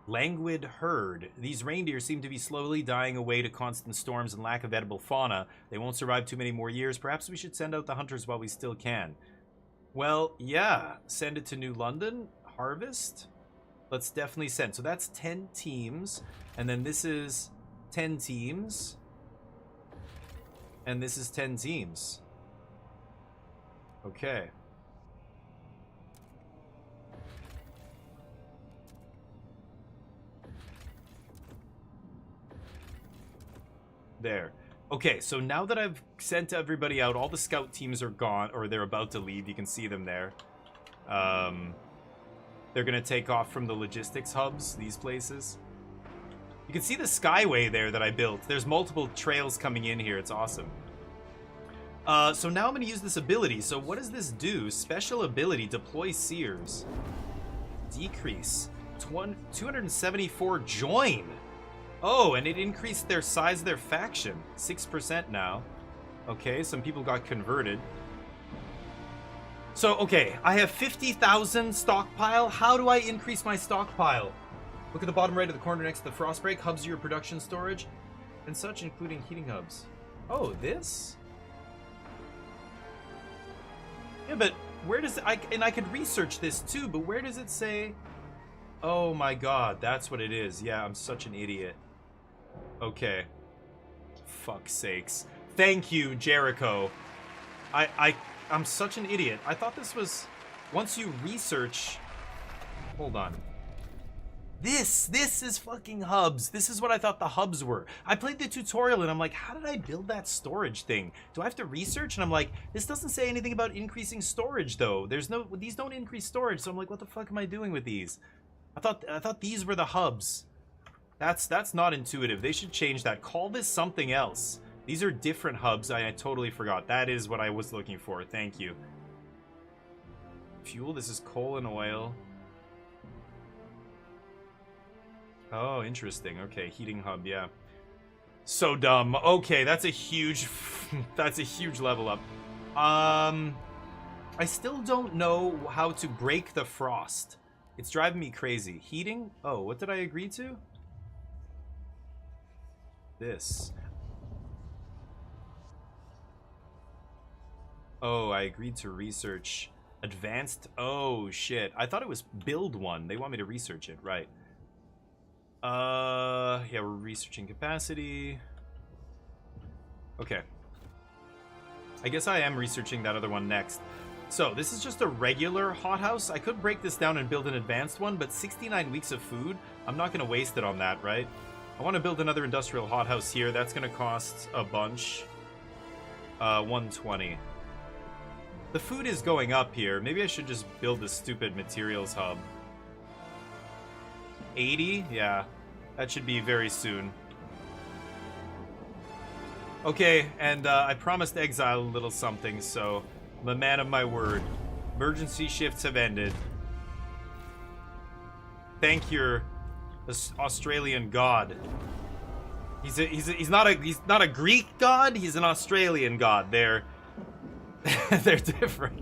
Languid herd. These reindeer seem to be slowly dying away to constant storms and lack of edible fauna. They won't survive too many more years. Perhaps we should send out the hunters while we still can. Well, yeah. Send it to New London. Harvest. Let's definitely send. So that's 10 teams. And then this is 10 teams. And this is 10 teams. Okay. There. Okay, so now that I've sent everybody out, all the scout teams are gone, or they're about to leave. You can see them there. They're going to take off from the logistics hubs, these places. You can see the skyway there that I built. There's multiple trails coming in here. It's awesome. So now I'm going to use this ability. So what does this do? Special ability, deploy seers. Decrease. 274 join. Oh, and it increased their size of their faction. 6% now. Okay, some people got converted. So, okay, I have 50,000 stockpile. How do I increase my stockpile? Look at the bottom right of the corner next to the Frostbreak. Hubs your production storage and such, including heating hubs. Oh, this? Yeah, but where does it... and I could research this too, but where does it say... Oh my god, that's what it is. Yeah, I'm such an idiot. Okay. Fuck's sakes. Thank you, Jericho. I'm such an idiot. I thought this was... Once you research... Hold on. This is fucking hubs. This is what I thought the hubs were. I played the tutorial and I'm like, how did I build that storage thing? Do I have to research? And I'm like, this doesn't say anything about increasing storage though. These don't increase storage. So I'm like, what the fuck am I doing with these? I thought these were the hubs. That's not intuitive. They should change that. Call this something else. These are different hubs. I totally forgot. That is what I was looking for. Thank you. Fuel. This is coal and oil. Oh, interesting. Okay, heating hub. Yeah. So dumb. Okay, that's a huge level up. I still don't know how to break the frost. It's driving me crazy. Heating? Oh, what did I agree to? This. Oh, I agreed to research advanced. Oh, shit. I thought it was build one. They want me to research it, right. Yeah, we're researching capacity. Okay. I guess I am researching that other one next. So, this is just a regular hothouse. I could break this down and build an advanced one, but 69 weeks of food, I'm not going to waste it on that, right? I want to build another industrial hothouse here. That's going to cost a bunch. 120. The food is going up here. Maybe I should just build this stupid materials hub. 80? Yeah. That should be very soon. Okay, and I promised Exile a little something, so I'm a man of my word. Emergency shifts have ended. Thank your Australian god. He's not a Greek god. He's an Australian god. They're different.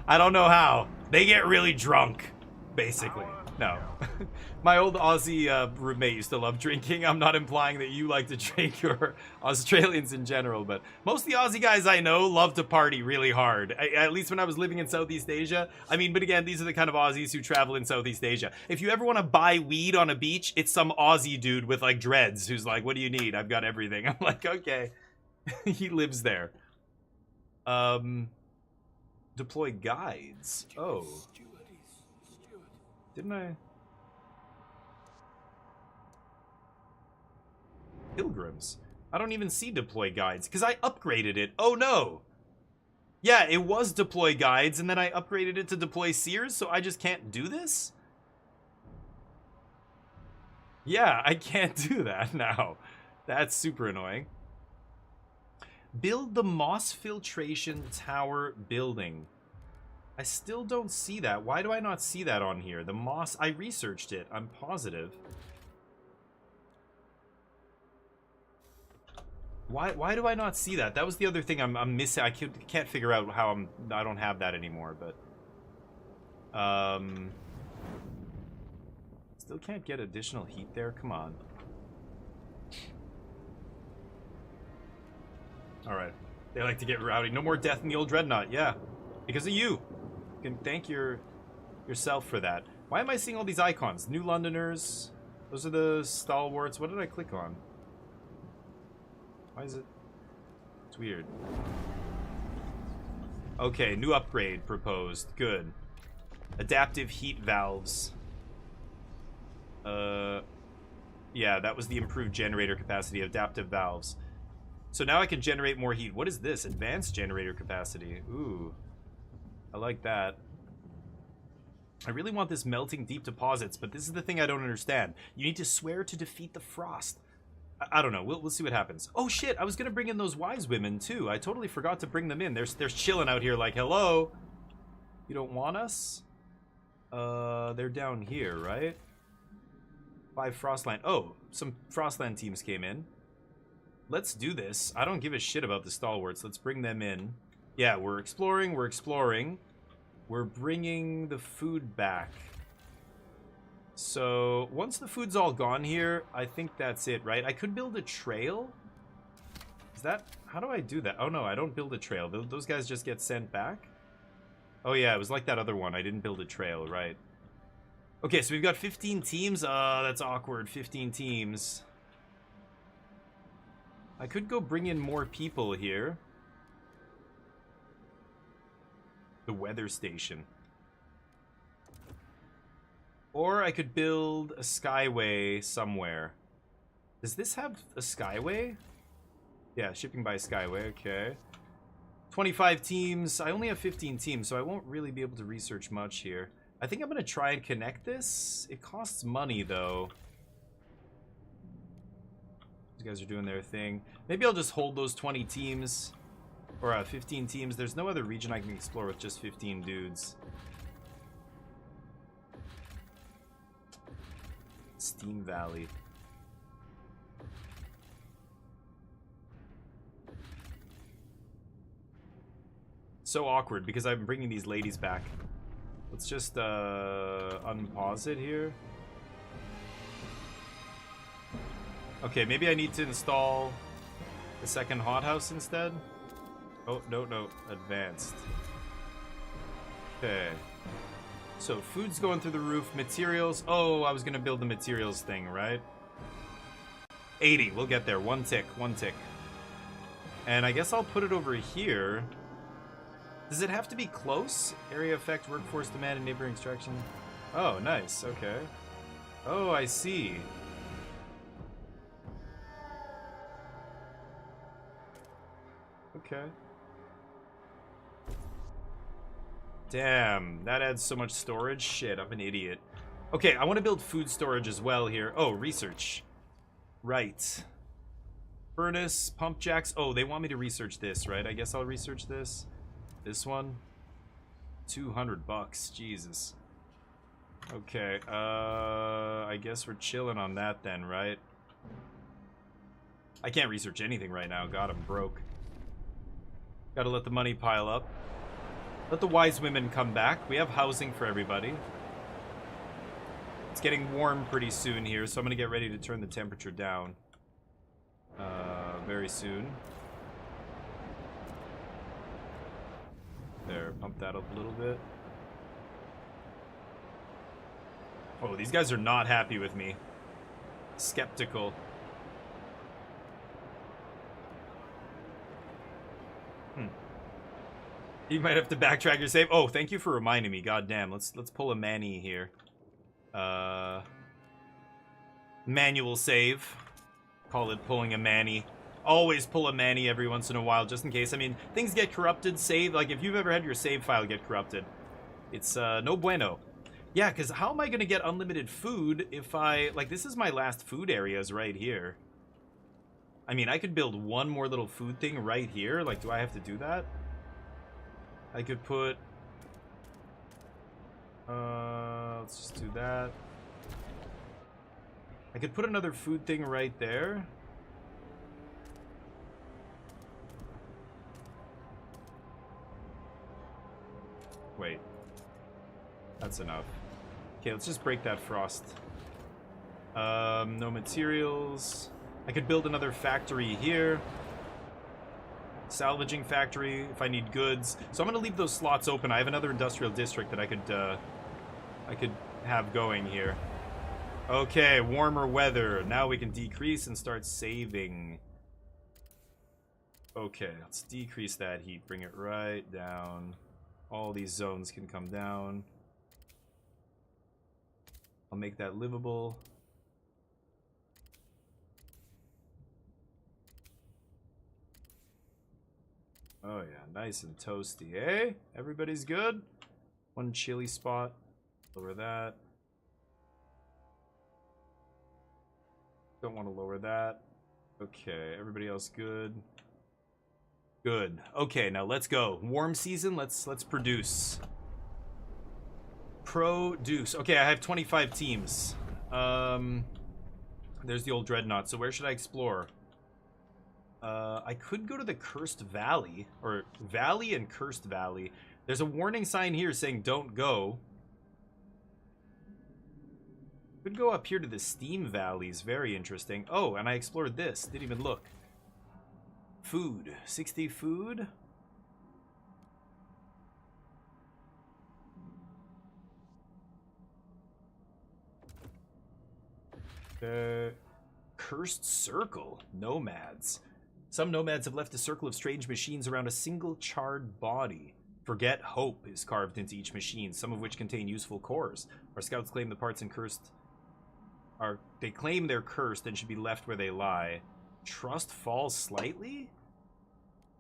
I don't know how. They get really drunk, basically. No. My old Aussie roommate used to love drinking. I'm not implying that you like to drink or Australians in general, but most of the Aussie guys I know love to party really hard. At least when I was living in Southeast Asia. I mean, but again, these are the kind of Aussies who travel in Southeast Asia. If you ever want to buy weed on a beach, it's some Aussie dude with like dreads who's like, what do you need? I've got everything. I'm like, okay. He lives there. Deploy guides. Oh. Didn't I? Pilgrims. I don't even see deploy guides because I upgraded it. Oh no. Yeah, it was deploy guides and then I upgraded it to deploy seers, so I just can't do this? Yeah, I can't do that now. That's super annoying. Build the moss filtration tower building. I still don't see that. Why do I not see that on here? The moss, I researched it. I'm positive. Why do I not see that? That was the other thing I'm missing. I can't figure out how I don't have that anymore, but still can't get additional heat there. Come on. All right. They like to get rowdy. No more death in the old dreadnought. Yeah. Because of you. You can thank yourself for that. Why am I seeing all these icons? New Londoners. Those are the stalwarts. What did I click on? Why is it? It's weird. Okay, new upgrade proposed. Good. Adaptive heat valves. Yeah, that was the improved generator capacity. Adaptive valves. So now I can generate more heat. What is this? Advanced generator capacity. Ooh. I like that. I really want this melting deep deposits, but this is the thing I don't understand. You need to swear to defeat the frost. I don't know. We'll see what happens. Oh shit, I was gonna bring in those wise women too. I totally forgot to bring them in. They're chilling out here like, hello? You don't want us? They're down here, right? 5 Frostland. Oh, some Frostland teams came in. Let's do this. I don't give a shit about the stalwarts. Let's bring them in. Yeah, we're exploring. We're bringing the food back. So, once the food's all gone here, I think that's it, right? I could build a trail? Is that... How do I do that? Oh, no, I don't build a trail. Those guys just get sent back? Oh, yeah, it was like that other one. I didn't build a trail, right. Okay, so we've got 15 teams. That's awkward. 15 teams. I could go bring in more people here. The weather station. Or I could build a skyway somewhere. Does this have a skyway? Yeah, shipping by skyway, okay. 25 teams. I only have 15 teams, so I won't really be able to research much here. I think I'm going to try and connect this. It costs money, though. These guys are doing their thing. Maybe I'll just hold those 20 teams. Or 15 teams. There's no other region I can explore with just 15 dudes. Steam Valley. So awkward because I'm bringing these ladies back. Let's just unpause it here. Okay, maybe I need to install the second hothouse instead. Oh, no, no. Advanced. Okay. So, food's going through the roof. Materials. Oh, I was going to build the materials thing, right? 80. We'll get there. One tick. One tick. And I guess I'll put it over here. Does it have to be close? Area effect, workforce demand, and neighboring extraction. Oh, nice. Okay. Oh, I see. Okay. Damn, that adds so much storage. Shit, I'm an idiot. Okay, I want to build food storage as well here. Oh, research. Right. Furnace, pump jacks. Oh, they want me to research this, right? I guess I'll research this. This one. $200. Jesus. Okay, I guess we're chilling on that then, right? I can't research anything right now. God, I'm broke. Gotta let the money pile up. Let the wise women come back. We have housing for everybody. It's getting warm pretty soon here, so I'm gonna get ready to turn the temperature down. Very soon. There, pump that up a little bit. Oh, these guys are not happy with me. Skeptical. You might have to backtrack your save. Oh, thank you for reminding me. God damn. Let's pull a Manny here. Manual save. Call it pulling a Manny. Always pull a Manny every once in a while, just in case. I mean, things get corrupted. Save, like if you've ever had your save file get corrupted, it's no bueno. Yeah, because how am I going to get unlimited food if I... Like, this is my last food areas right here. I mean, I could build one more little food thing right here. Like, do I have to do that? I could put... let's just do that. I could put another food thing right there. Wait. That's enough. Okay, let's just break that frost. No materials. I could build another factory here. Salvaging factory if I need goods. So I'm gonna leave those slots open. I have another industrial district that I could have going here. Okay, warmer weather. Now we can decrease and start saving. Okay, let's decrease that heat. Bring it right down. All these zones can come down. I'll make that livable. Oh yeah, nice and toasty, eh? Everybody's good? One chili spot. Lower that. Don't want to lower that. Okay, everybody else good? Good. Okay, now let's go. Warm season, let's produce. Produce. Okay, I have 25 teams. There's the old dreadnought. So where should I explore? I could go to the Cursed Valley, or Valley and Cursed Valley. There's a warning sign here saying don't go. Could go up here to the Steam Valleys. Very interesting. Oh, and I explored this. Didn't even look. Food. 60 food. Cursed Circle. Nomads. Some nomads have left a circle of strange machines around a single charred body. Forget Hope is carved into each machine, some of which contain useful cores. Our scouts claim the parts in cursed they claim they're cursed and should be left where they lie. Trust falls slightly?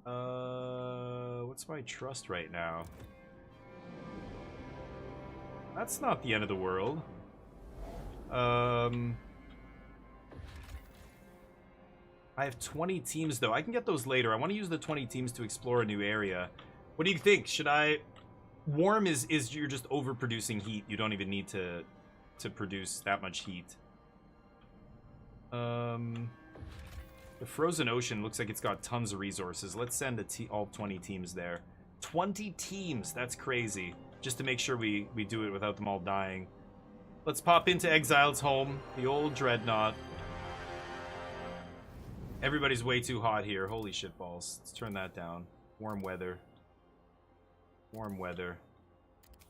What's my trust right now? That's not the end of the world. I have 20 teams, though. I can get those later. I want to use the 20 teams to explore a new area. What do you think? Should I... Warm is you're just overproducing heat. You don't even need to produce that much heat. The Frozen Ocean looks like it's got tons of resources. Let's send all 20 teams there. 20 teams! That's crazy. Just to make sure we do it without them all dying. Let's pop into Exiled's home. The old dreadnought. Everybody's way too hot here. Holy shitballs. Let's turn that down. Warm weather. Warm weather.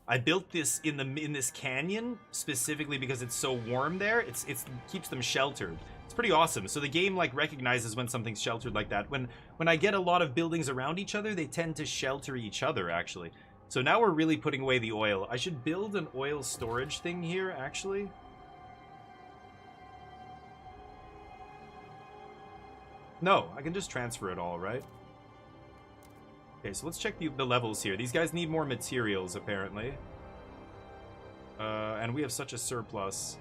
I built this in this canyon specifically because it's so warm there. It's keeps them sheltered. It's pretty awesome. So the game like recognizes when something's sheltered like that. When I get a lot of buildings around each other, they tend to shelter each other actually. So now we're really putting away the oil. I should build an oil storage thing here actually. No, I can just transfer it all, right? Okay, so let's check the levels here. These guys need more materials, apparently. And we have such a surplus.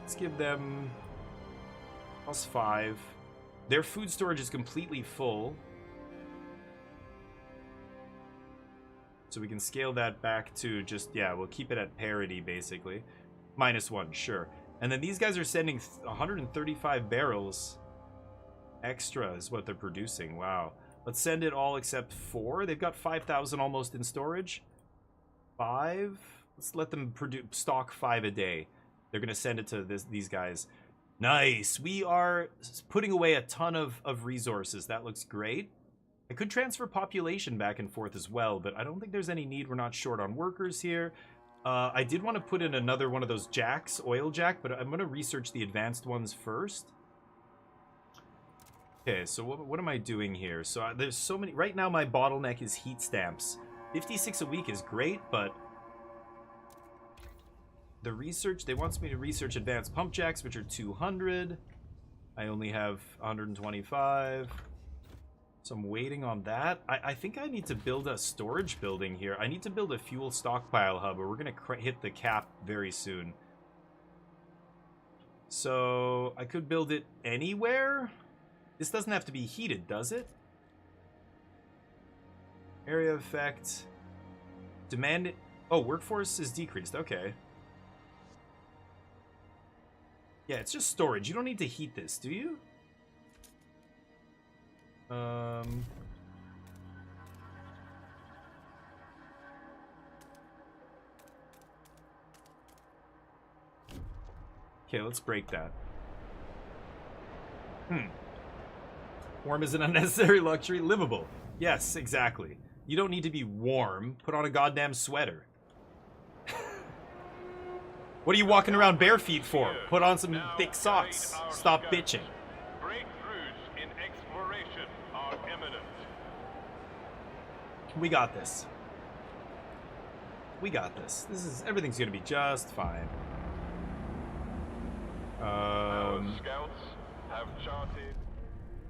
Let's give them +5. Their food storage is completely full. So we can scale that back to just, yeah, we'll keep it at parity, basically. -1, sure. And then these guys are sending 135 barrels extra is what they're producing. Wow. Let's send it all except 4. They've got 5,000 almost in storage. 5. Let's let them stock 5 a day. They're going to send it to these guys. Nice. We are putting away a ton of resources. That looks great. I could transfer population back and forth as well, but I don't think there's any need. We're not short on workers here. I did want to put in another one of those jacks, oil jack, but I'm going to research the advanced ones first. Okay, so what am I doing here? So there's so many... Right now my bottleneck is heat stamps. 56 a week is great, but... The research... They wants me to research advanced pump jacks, which are 200. I only have 125. So I'm waiting on that. I think I need to build a storage building here. I need to build a fuel stockpile hub, or we're going to hit the cap very soon. So I could build it anywhere... This doesn't have to be heated, does it? Area effect. Demand... Oh, workforce is decreased. Okay. Yeah, it's just storage. You don't need to heat this, do you? Okay, let's break that. Warm is an unnecessary luxury. Livable. Yes, exactly. You don't need to be warm. Put on a goddamn sweater. What are you walking around bare feet for? Put on some thick socks. Stop bitching. Breakthroughs in exploration are imminent. We got this. We got this. Everything's gonna be just fine. Our scouts have charted.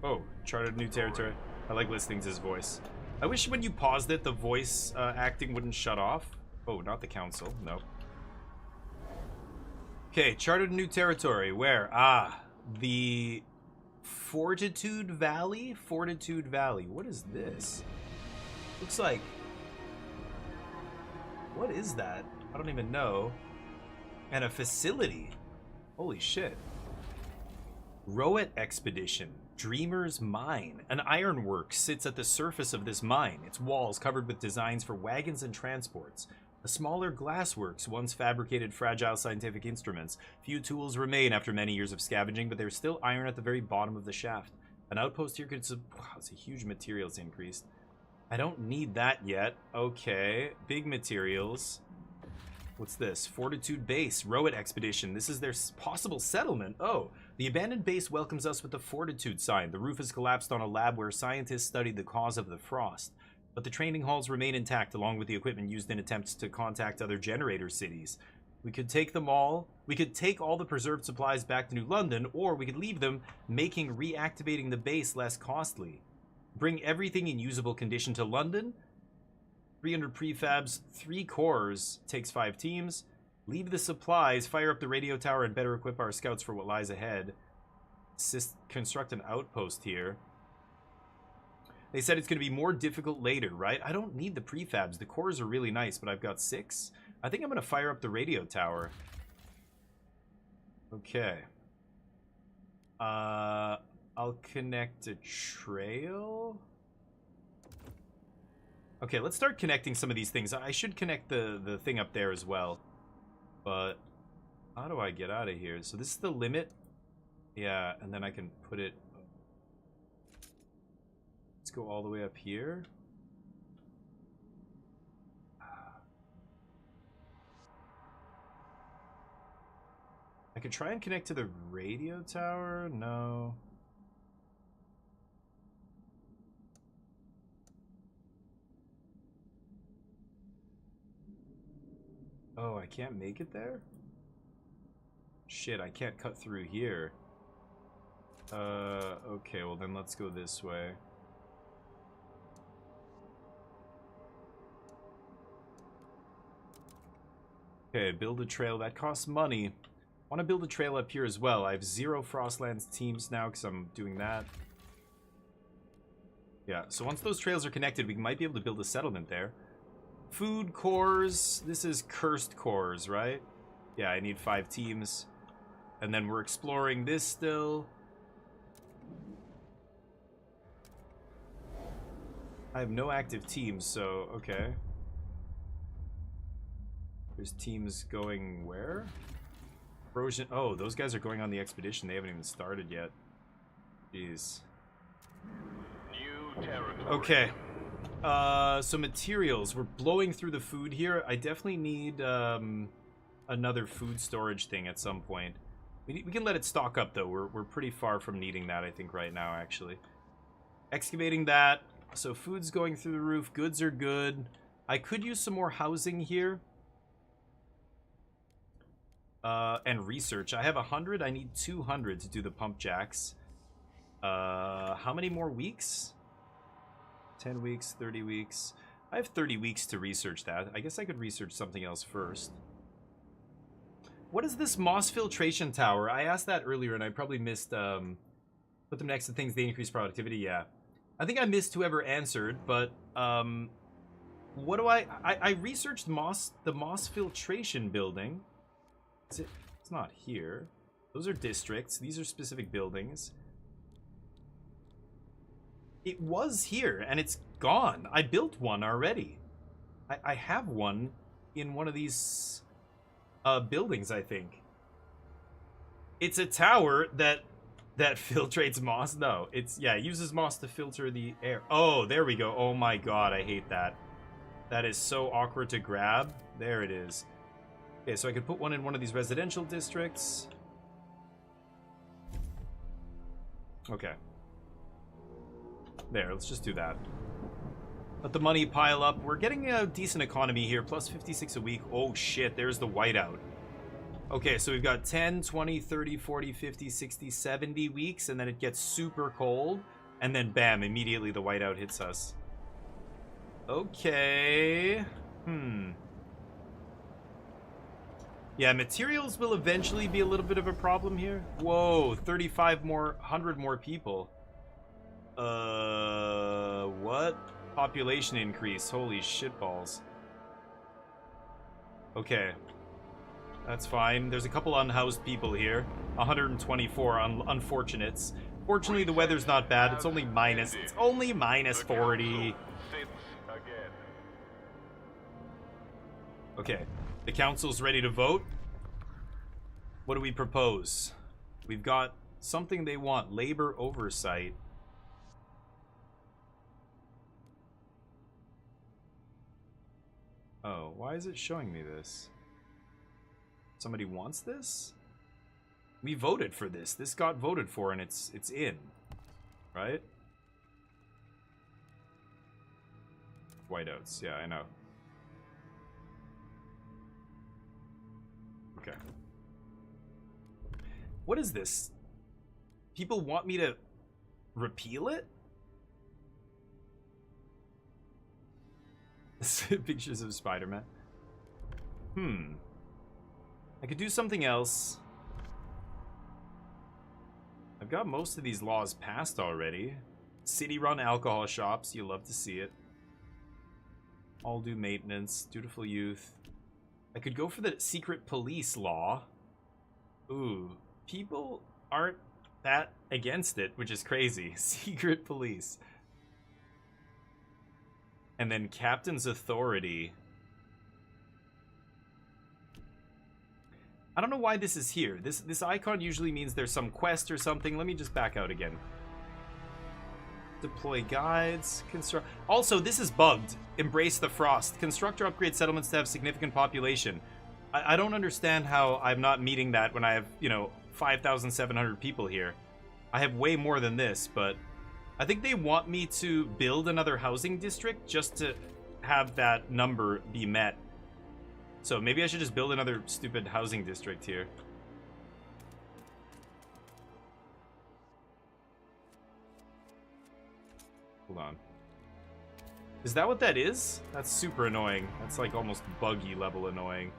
Oh, charted new territory. I like listening to his voice. I wish when you paused it, the voice acting wouldn't shut off. Oh, not the council. No. Okay, charted new territory. Where? Ah, the Fortitude Valley? Fortitude Valley. What is this? Looks like... What is that? I don't even know. And a facility. Holy shit. Rowett Expedition. Dreamer's Mine. An ironworks sits at the surface of this mine, its walls covered with designs for wagons and transports. A smaller glassworks once fabricated fragile scientific instruments. Few tools remain after many years of scavenging, but there's still iron at the very bottom of the shaft. An outpost here could... Wow, it's a huge materials increase. I don't need that yet. Okay, big materials. What's this? Fortitude Base, Rowett Expedition. This is their possible settlement. Oh, the abandoned base welcomes us with the Fortitude sign. The roof has collapsed on a lab where scientists studied the cause of the frost. But the training halls remain intact along with the equipment used in attempts to contact other generator cities. We could take them all. We could take all the preserved supplies back to New London, or we could leave them, making reactivating the base less costly. Bring everything in usable condition to London. 300 prefabs, 3 cores, takes 5 teams. Leave the supplies, fire up the radio tower, and better equip our scouts for what lies ahead. Construct an outpost here. They said it's going to be more difficult later, right? I don't need the prefabs. The cores are really nice, but I've got 6. I think I'm going to fire up the radio tower. Okay. I'll connect a trail. Okay, let's start connecting some of these things. I should connect the thing up there as well. But how do I get out of here? So this is the limit. Yeah, and then I can put it... Let's just go all the way up here. I could try and connect to the radio tower. No. Oh, I can't make it there? Shit, I can't cut through here. Okay, well then let's go this way. Okay, build a trail. That costs money. Want to build a trail up here as well. I have 0 Frostlands teams now because I'm doing that. Yeah, so once those trails are connected, we might be able to build a settlement there. Food cores. This is cursed cores, right? Yeah, I need 5 teams. And then we're exploring this still. I have no active teams, so okay. There's teams going where? Erosion. Oh, those guys are going on the expedition. They haven't even started yet. Jeez. New territory. Okay. So materials. We're blowing through the food here. I definitely need another food storage thing at some point. We can let it stock up though. We're pretty far from needing that, I think, right now, actually. Excavating that. So food's going through the roof. Goods are good. I could use some more housing here. And research. I have 100. I need 200 to do the pump jacks. How many more weeks? 10 weeks, 30 weeks. I have 30 weeks to research that. I guess I could research something else first. What is this moss filtration tower? I asked that earlier and I probably missed, put them next to things they increase productivity. Yeah. I think I missed whoever answered, but, what do I researched the moss filtration building. It's not here. Those are districts. These are specific buildings. It was here, and it's gone. I built one already. I have one in one of these buildings, I think. It's a tower that filtrates moss. No, it's, yeah, it uses moss to filter the air. Oh, there we go. Oh my god, I hate that. That is so awkward to grab. There it is. Okay, so I could put one in one of these residential districts. Okay. There, let's just do that. Let the money pile up. We're getting a decent economy here, plus 56 a week. Oh shit, there's the whiteout. Okay, so we've got 10, 20, 30, 40, 50, 60, 70 weeks, and then it gets super cold, and then bam, immediately the whiteout hits us. Okay. Yeah, materials will eventually be a little bit of a problem here. Whoa, 100 more people. What? Population increase. Holy shitballs. Okay. That's fine. There's a couple unhoused people here. 124 unfortunates. Fortunately, the weather's not bad. It's only minus. It's only minus 40. Okay. The council's ready to vote. What do we propose? We've got something they want. Labor oversight. Oh, why is it showing me this? Somebody wants this? We voted for this. This got voted for and it's in. Right? Whiteouts. Yeah, I know. Okay. What is this? People want me to repeal it? Pictures of Spider-Man. I could do something else. I've got most of these laws passed already. City-run alcohol shops. You love to see it. All due maintenance. Dutiful youth. I could go for the secret police law. Ooh. People aren't that against it, which is crazy. Secret police. And then captain's authority. I don't know why this is here. This icon usually means there's some quest or something. Let me just back out again. deploy guides, construct. Also, this is bugged. Embrace the frost. Construct or upgrade settlements to have significant population. I don't understand how I'm not meeting that when I have, 5,700 people here. I have way more than this, but I think they want me to build another housing district just to have that number be met. So maybe I should just build another stupid housing district here. Hold on. Is that what that is? That's super annoying. That's like almost buggy level annoying.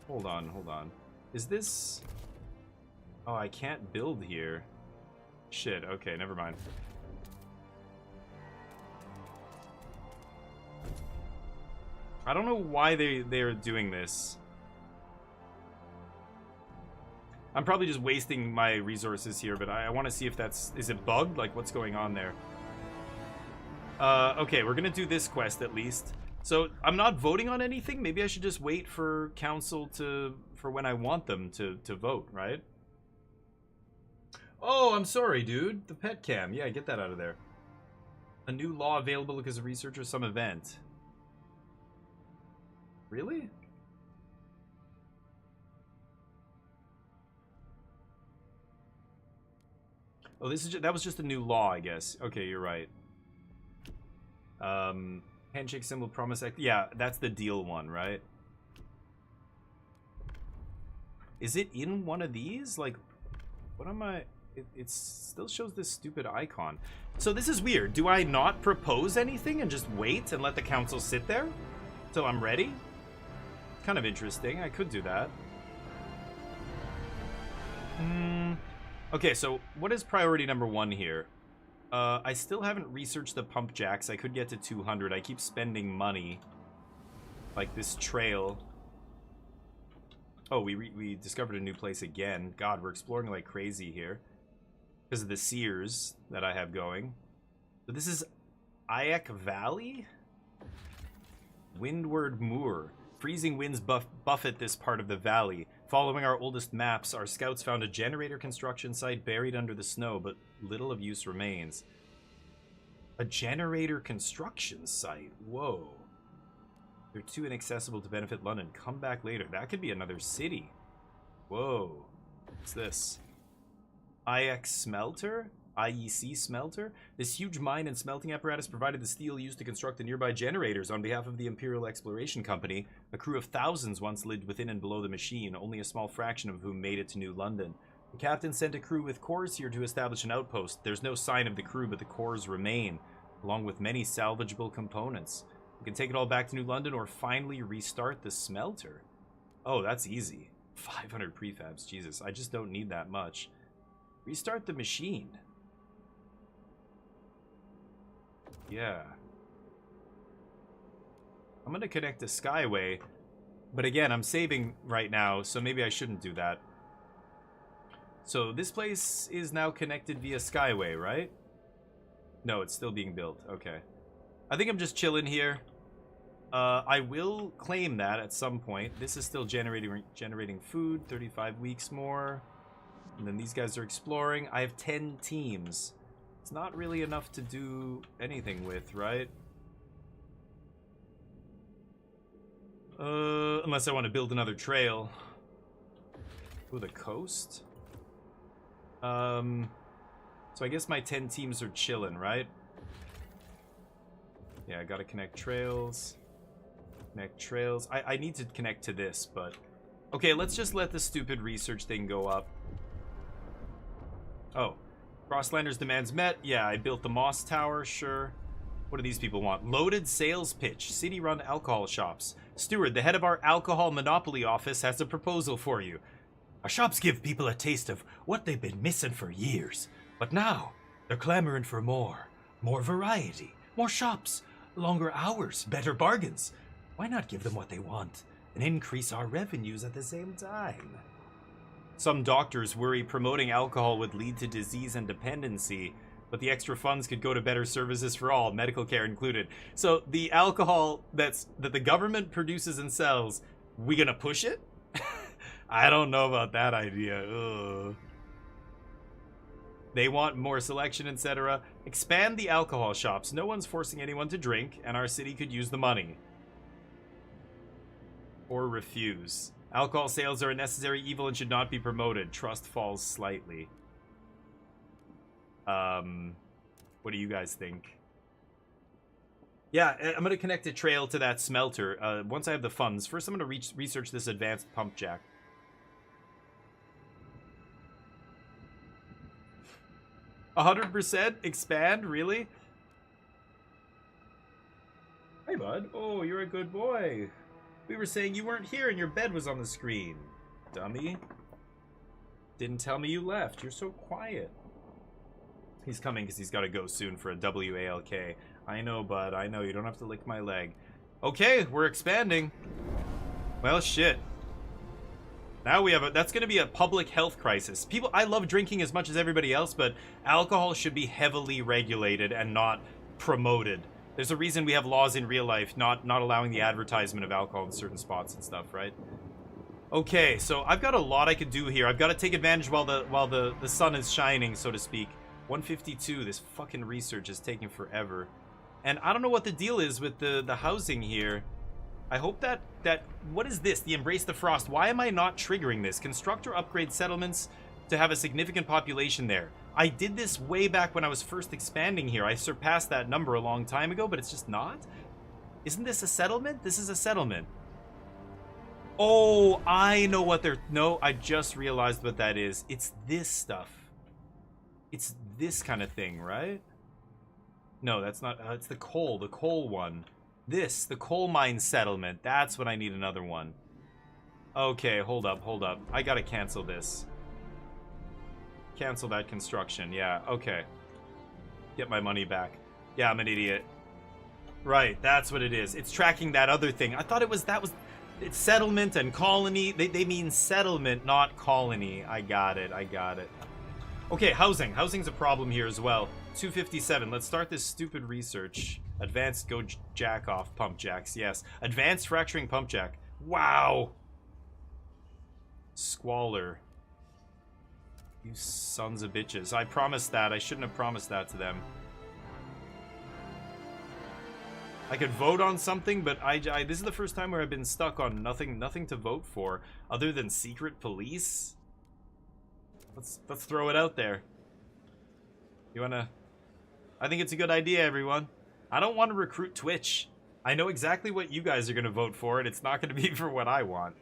Hold on, hold on. Is this... Oh, I can't build here. Shit, okay, never mind. I don't know why they're doing this. I'm probably just wasting my resources here, but I want to see if that's... Is it bugged? Like, what's going on there? Okay, we're gonna do this quest at least. So, I'm not voting on anything? Maybe I should just wait for council for when I want them to vote, right? Oh, I'm sorry, dude. The pet cam. Yeah, get that out of there. A new law available because of research or some event. Really? Oh, that was just a new law, I guess. Okay, you're right. Handshake symbol, promise act. Yeah, that's the deal one, right? Is it in one of these? Like, what am I... It still shows this stupid icon. So this is weird. Do I not propose anything and just wait and let the council sit there till I'm ready? Kind of interesting. I could do that. Okay, so what is priority number 1 here? I still haven't researched the pump jacks. I could get to 200. I keep spending money. Like this trail. Oh, we discovered a new place again. God, we're exploring like crazy here. Because of the Sears that I have going. So this is Ayek Valley? Windward Moor. Freezing winds buffet this part of the valley. Following our oldest maps, our scouts found a generator construction site buried under the snow, but little of use remains. A generator construction site? Whoa. They're too inaccessible to benefit London. Come back later. That could be another city. Whoa. What's this? IX Smelter? IEC Smelter? This huge mine and smelting apparatus provided the steel used to construct the nearby generators on behalf of the Imperial Exploration Company. A crew of thousands once lived within and below the machine, only a small fraction of whom made it to New London. The captain sent a crew with cores here to establish an outpost. There's no sign of the crew, but the cores remain, along with many salvageable components. We can take it all back to New London or finally restart the smelter. Oh, that's easy. 500 prefabs, Jesus, I just don't need that much. Restart the machine. Yeah. I'm gonna connect to Skyway, but again, I'm saving right now, so maybe I shouldn't do that. So this place is now connected via Skyway, right? No, it's still being built. Okay. I think I'm just chilling here. I will claim that at some point. This is still generating food, 35 weeks more. And then these guys are exploring. I have 10 teams. It's not really enough to do anything with, right? Unless I want to build another trail. Ooh, the coast? So I guess my 10 teams are chilling, right? Yeah, I gotta connect trails. Connect trails. I need to connect to this, but... Okay, let's just let the stupid research thing go up. Oh. Frostlanders demands met. Yeah, I built the Moss Tower, sure. What do these people want? Loaded sales pitch. City-run alcohol shops. Steward, the head of our alcohol monopoly office has a proposal for you. Our shops give people a taste of what they've been missing for years. But now, they're clamoring for more. More variety. More shops. Longer hours. Better bargains. Why not give them what they want and increase our revenues at the same time? Some doctors worry promoting alcohol would lead to disease and dependency, but the extra funds could go to better services for all, medical care included. So the alcohol that the government produces and sells, we gonna push it? I don't know about that idea. Ugh. They want more selection, etc. Expand the alcohol shops. No one's forcing anyone to drink, and our city could use the money. Or refuse. Alcohol sales are a necessary evil and should not be promoted. Trust falls slightly. What do you guys think? Yeah, I'm going to connect a trail to that smelter once I have the funds. First, I'm going to research this advanced pump jack. %? Expand? Really? Hey, bud. Oh, you're a good boy. We were saying you weren't here and your bed was on the screen. Dummy. Didn't tell me you left. You're so quiet. He's coming because he's got to go soon for a WALK. I know, bud. I know. You don't have to lick my leg. Okay, we're expanding. Well, shit. Now we have a... That's going to be a public health crisis. People... I love drinking as much as everybody else, but alcohol should be heavily regulated and not promoted. There's a reason we have laws in real life not allowing the advertisement of alcohol in certain spots and stuff, right? Okay, so I've got a lot I could do here. I've got to take advantage while the sun is shining, so to speak. 152, this fucking research is taking forever. And I don't know what the deal is with the housing here. I hope that what is this? The Embrace the Frost. Why am I not triggering this? Construct or upgrade settlements to have a significant population there. I did this way back when I was first expanding here. I surpassed that number a long time ago, but it's just not. Isn't this a settlement? This is a settlement. Oh, I know what they're... No, I just realized what that is. It's this stuff. It's this kind of thing, right? No, that's not... it's the coal one. This, the coal mine settlement. That's what I need another one. Okay, hold up. I gotta cancel this. Cancel that construction. Yeah, okay. Get my money back. Yeah, I'm an idiot. Right, that's what it is. It's tracking that other thing. I thought it's settlement and colony. They mean settlement, not colony. I got it. Okay, housing. Housing's a problem here as well. 257. Let's start this stupid research. Advanced go jack off pump jacks. Yes. Advanced fracturing pump jack. Wow. Squalor. You sons of bitches. I promised that. I shouldn't have promised that to them. I could vote on something, but this is the first time where I've been stuck on nothing to vote for other than secret police. Let's throw it out there. You wanna... I think it's a good idea, everyone. I don't want to recruit Twitch. I know exactly what you guys are gonna vote for, and it's not gonna be for what I want.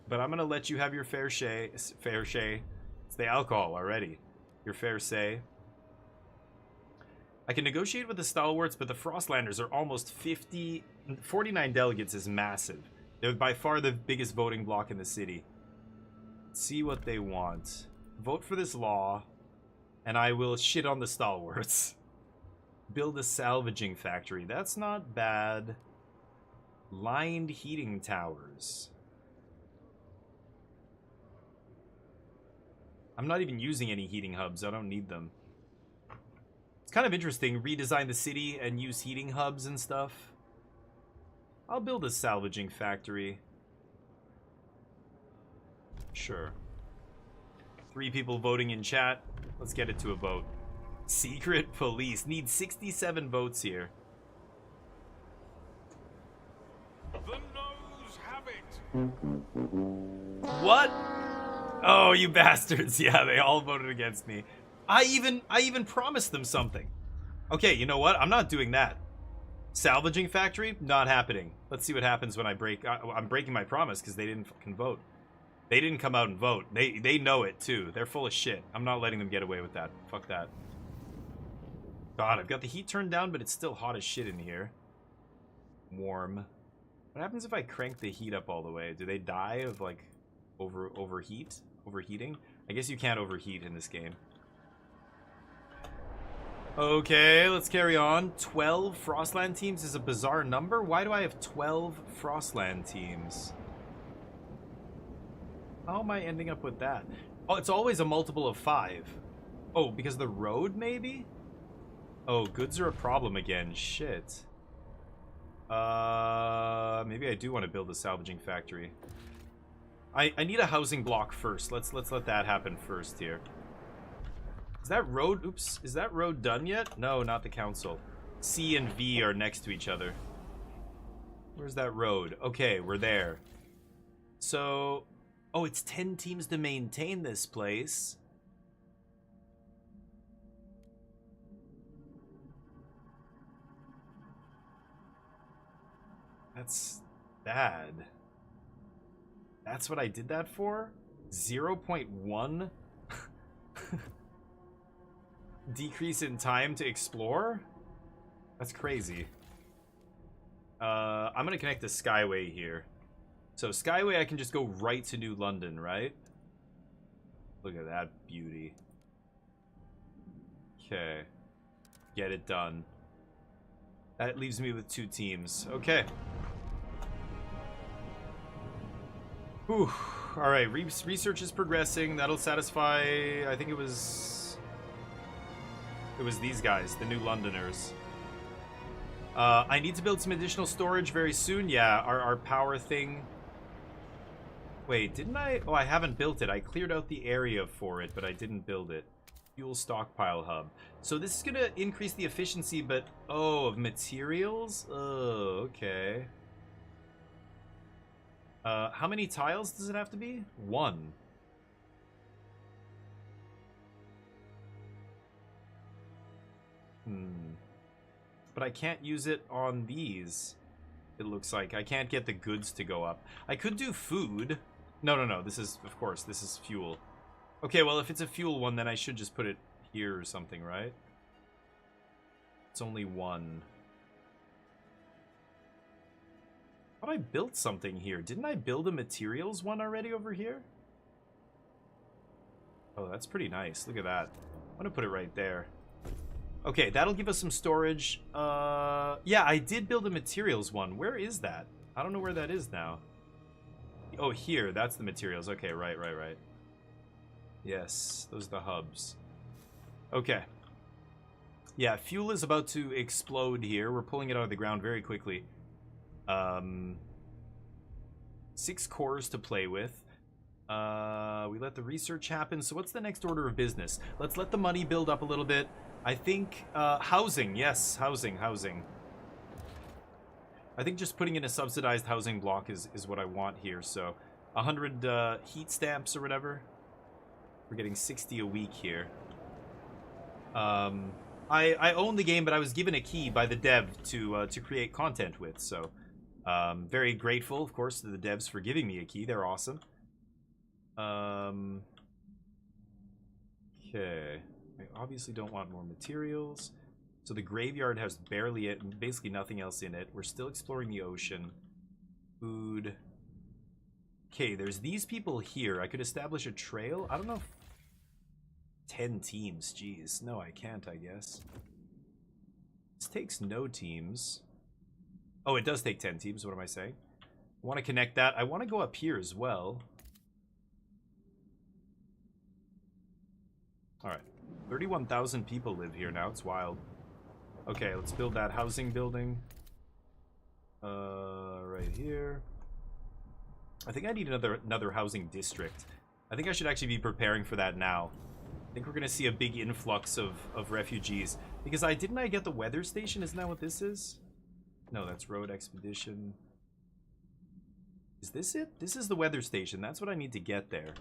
But I'm gonna let you have your fair share. It's the alcohol already. Your fair say. I can negotiate with the Stalwarts, but the Frostlanders are almost 49 delegates is massive. They're by far the biggest voting bloc in the city. Let's see what they want. Vote for this law, and I will shit on the Stalwarts. Build a salvaging factory. That's not bad. Lined heating towers. I'm not even using any heating hubs. I don't need them. It's kind of interesting. Redesign the city and use heating hubs and stuff. I'll build a salvaging factory. Sure. 3 people voting in chat. Let's get it to a vote. Secret police. Need 67 votes here. The noes have it. What? Oh, you bastards. Yeah, they all voted against me. I even promised them something. Okay, you know what? I'm not doing that. Salvaging factory? Not happening. Let's see what happens when I break... I'm breaking my promise because they didn't fucking vote. They didn't come out and vote. They know it, too. They're full of shit. I'm not letting them get away with that. Fuck that. God, I've got the heat turned down, but it's still hot as shit in here. Warm. What happens if I crank the heat up all the way? Do they die of, like, overheating? I guess you can't overheat in this game. Okay, let's carry on. 12 Frostland teams is a bizarre number. Why do I have 12 Frostland teams? How am I ending up with that? Oh, it's always a multiple of 5. Oh, because of the road, maybe? Oh, goods are a problem again. Shit. Maybe I do want to build a salvaging factory. I need a housing block first. Let's let that happen first here. Is that road? Oops. Is that road done yet? No, not the council. C and V are next to each other. Where's that road? Okay, we're there. So, oh, it's 10 teams to maintain this place. That's bad. That's what I did that for? 0.1 decrease in time to explore? That's crazy. I'm gonna connect to Skyway here. So Skyway, I can just go right to New London, right? Look at that beauty. Okay. Get it done. That leaves me with 2 teams. Okay. Whew. Alright, research is progressing. That'll satisfy... I think it was these guys, the New Londoners. I need to build some additional storage very soon. Yeah, our power thing... Wait, didn't I? Oh, I haven't built it. I cleared out the area for it, but I didn't build it. Fuel stockpile hub. So this is going to increase the efficiency, but... Oh, of materials? Oh, okay. How many tiles does it have to be? 1. But I can't use it on these. It looks like I can't get the goods to go up. I could do food. No. This is, of course, this is fuel. Okay, well, if it's a fuel one, then I should just put it here or something, right? It's only 1. I thought I built something here. Didn't I build a materials one already over here? Oh, that's pretty nice. Look at that. I'm gonna put it right there. Okay, that'll give us some storage. Yeah, I did build a materials one. Where is that? I don't know where that is now. Oh, here. That's the materials. Okay, right. Yes, those are the hubs. Okay. Yeah, fuel is about to explode here. We're pulling it out of the ground very quickly. 6 cores to play with. We let the research happen. So what's the next order of business? Let's let the money build up a little bit. I think housing. Yes, housing. I think just putting in a subsidized housing block is what I want here. So 100 heat stamps or whatever. We're getting 60 a week here. I own the game, but I was given a key by the dev to create content with. So very grateful, of course, to the devs for giving me a key. They're awesome. Okay. I obviously don't want more materials. So the graveyard has basically nothing else in it. We're still exploring the ocean. Food. Okay, there's these people here. I could establish a trail. I don't know if... 10 teams. Jeez. No, I can't, I guess. This takes no teams. Oh, it does take 10 teams. What am I saying? I want to connect that. I want to go up here as well. Alright. 31,000 people live here now. It's wild. Okay, let's build that housing building. Right here. I think I need another housing district. I think I should actually be preparing for that now. I think we're going to see a big influx of refugees. Because didn't I get the weather station? Isn't that what this is? No, that's road expedition. Is this it? This is the weather station. That's what I need to get there.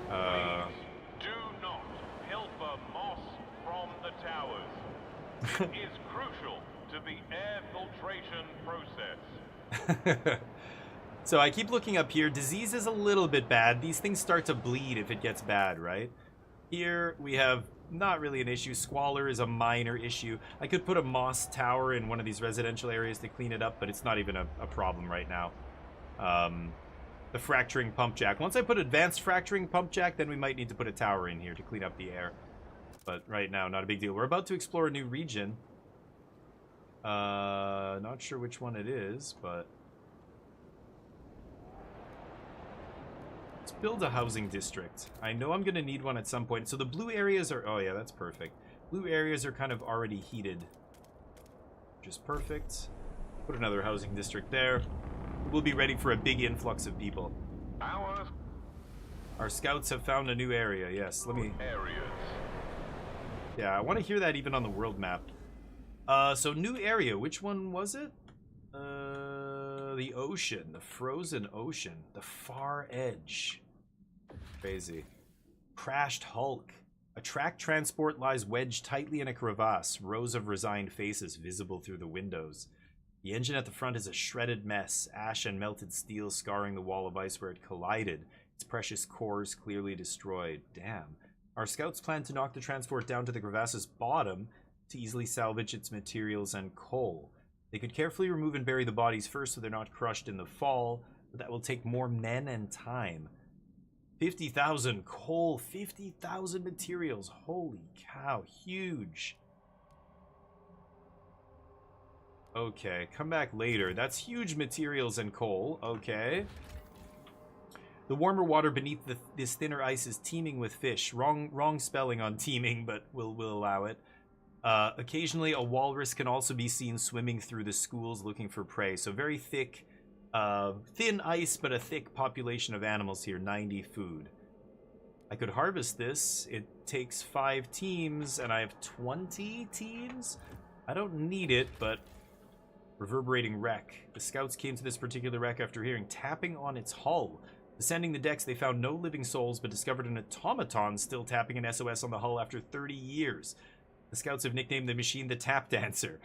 Do not pilfer moss from the towers. It is crucial to the air filtration process. So I keep looking up here. Disease is a little bit bad. These things start to bleed if it gets bad, right? Here we have not really an issue. Squalor is a minor issue. I could put a moss tower in one of these residential areas to clean it up, but it's not even a problem right now. The fracturing pump jack. Once I put advanced fracturing pump jack, then we might need to put a tower in here to clean up the air. But right now, not a big deal. We're about to explore a new region. Not sure which one it is, but... Let's build a housing district. I know I'm going to need one at some point. So the blue areas are... Oh, yeah, that's perfect. Blue areas are kind of already heated. Which is perfect. Put another housing district there. We'll be ready for a big influx of people. Our scouts have found a new area. Yes, let me... areas. Yeah, I want to hear that even on the world map. So new area. Which one was it? The ocean. The frozen ocean. The far edge. Crazy. Crashed Hulk. A track transport lies wedged tightly in a crevasse. Rows of resigned faces visible through the windows. The engine at the front is a shredded mess. Ash and melted steel scarring the wall of ice where it collided. Its precious cores clearly destroyed. Damn. Our scouts plan to knock the transport down to the crevasse's bottom to easily salvage its materials and coal. They could carefully remove and bury the bodies first so they're not crushed in the fall, but that will take more men and time. 50,000 coal, 50,000 materials. Holy cow, huge. Okay, come back later. That's huge materials and coal. Okay. The warmer water beneath this thinner ice is teeming with fish. Wrong spelling on teeming, but we'll allow it. Occasionally, a walrus can also be seen swimming through the schools looking for prey. So very thick, thin ice, but a thick population of animals here. 90 food. I could harvest this. It takes 5 teams, and I have 20 teams. I don't need it, but... Reverberating wreck. The scouts came to this particular wreck after hearing tapping on its hull. Descending the decks, they found no living souls, but discovered an automaton still tapping an SOS on the hull after 30 years. The scouts have nicknamed the machine the Tap Dancer.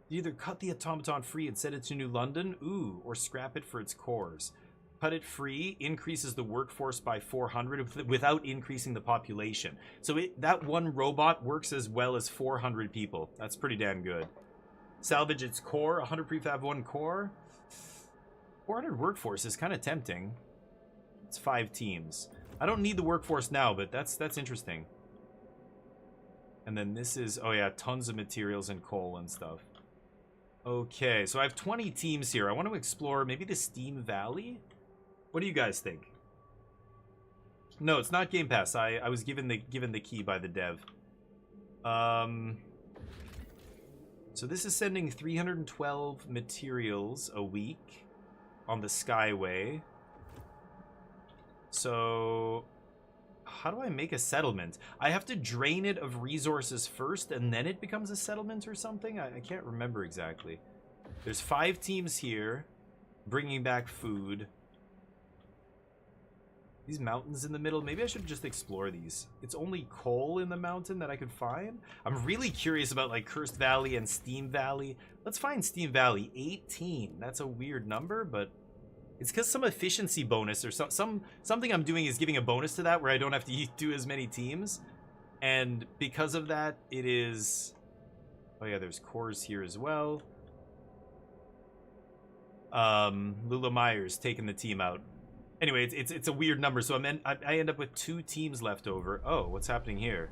You either cut the automaton free and send it to New London, or scrap it for its cores. Cut it free increases the workforce by 400 without increasing the population. So that one robot works as well as 400 people. That's pretty damn good. Salvage its core, 100 prefab, 1 core. 400 workforce is kind of tempting. It's 5 teams. I don't need the workforce now, but that's interesting. And then this is, oh yeah, tons of materials and coal and stuff. Okay, so I have 20 teams here. I want to explore maybe the Steam Valley. What do you guys think? No, it's not Game Pass. I was given the key by the dev. So this is sending 312 materials a week on the Skyway. So how do I make a settlement? I have to drain it of resources first and then it becomes a settlement or something? I can't remember exactly. There's 5 teams here bringing back food. These mountains in the middle, maybe I should just explore these. It's only coal in the mountain that I could find. I'm really curious about like Cursed Valley and Steam Valley. Let's find Steam Valley. 18. That's a weird number, but it's because some efficiency bonus or something I'm doing is giving a bonus to that where I don't have to do as many teams. And because of that, it is... Oh yeah, there's cores here as well. Lula Myers taking the team out. Anyway, it's a weird number, so I end up with 2 teams left over. Oh, what's happening here?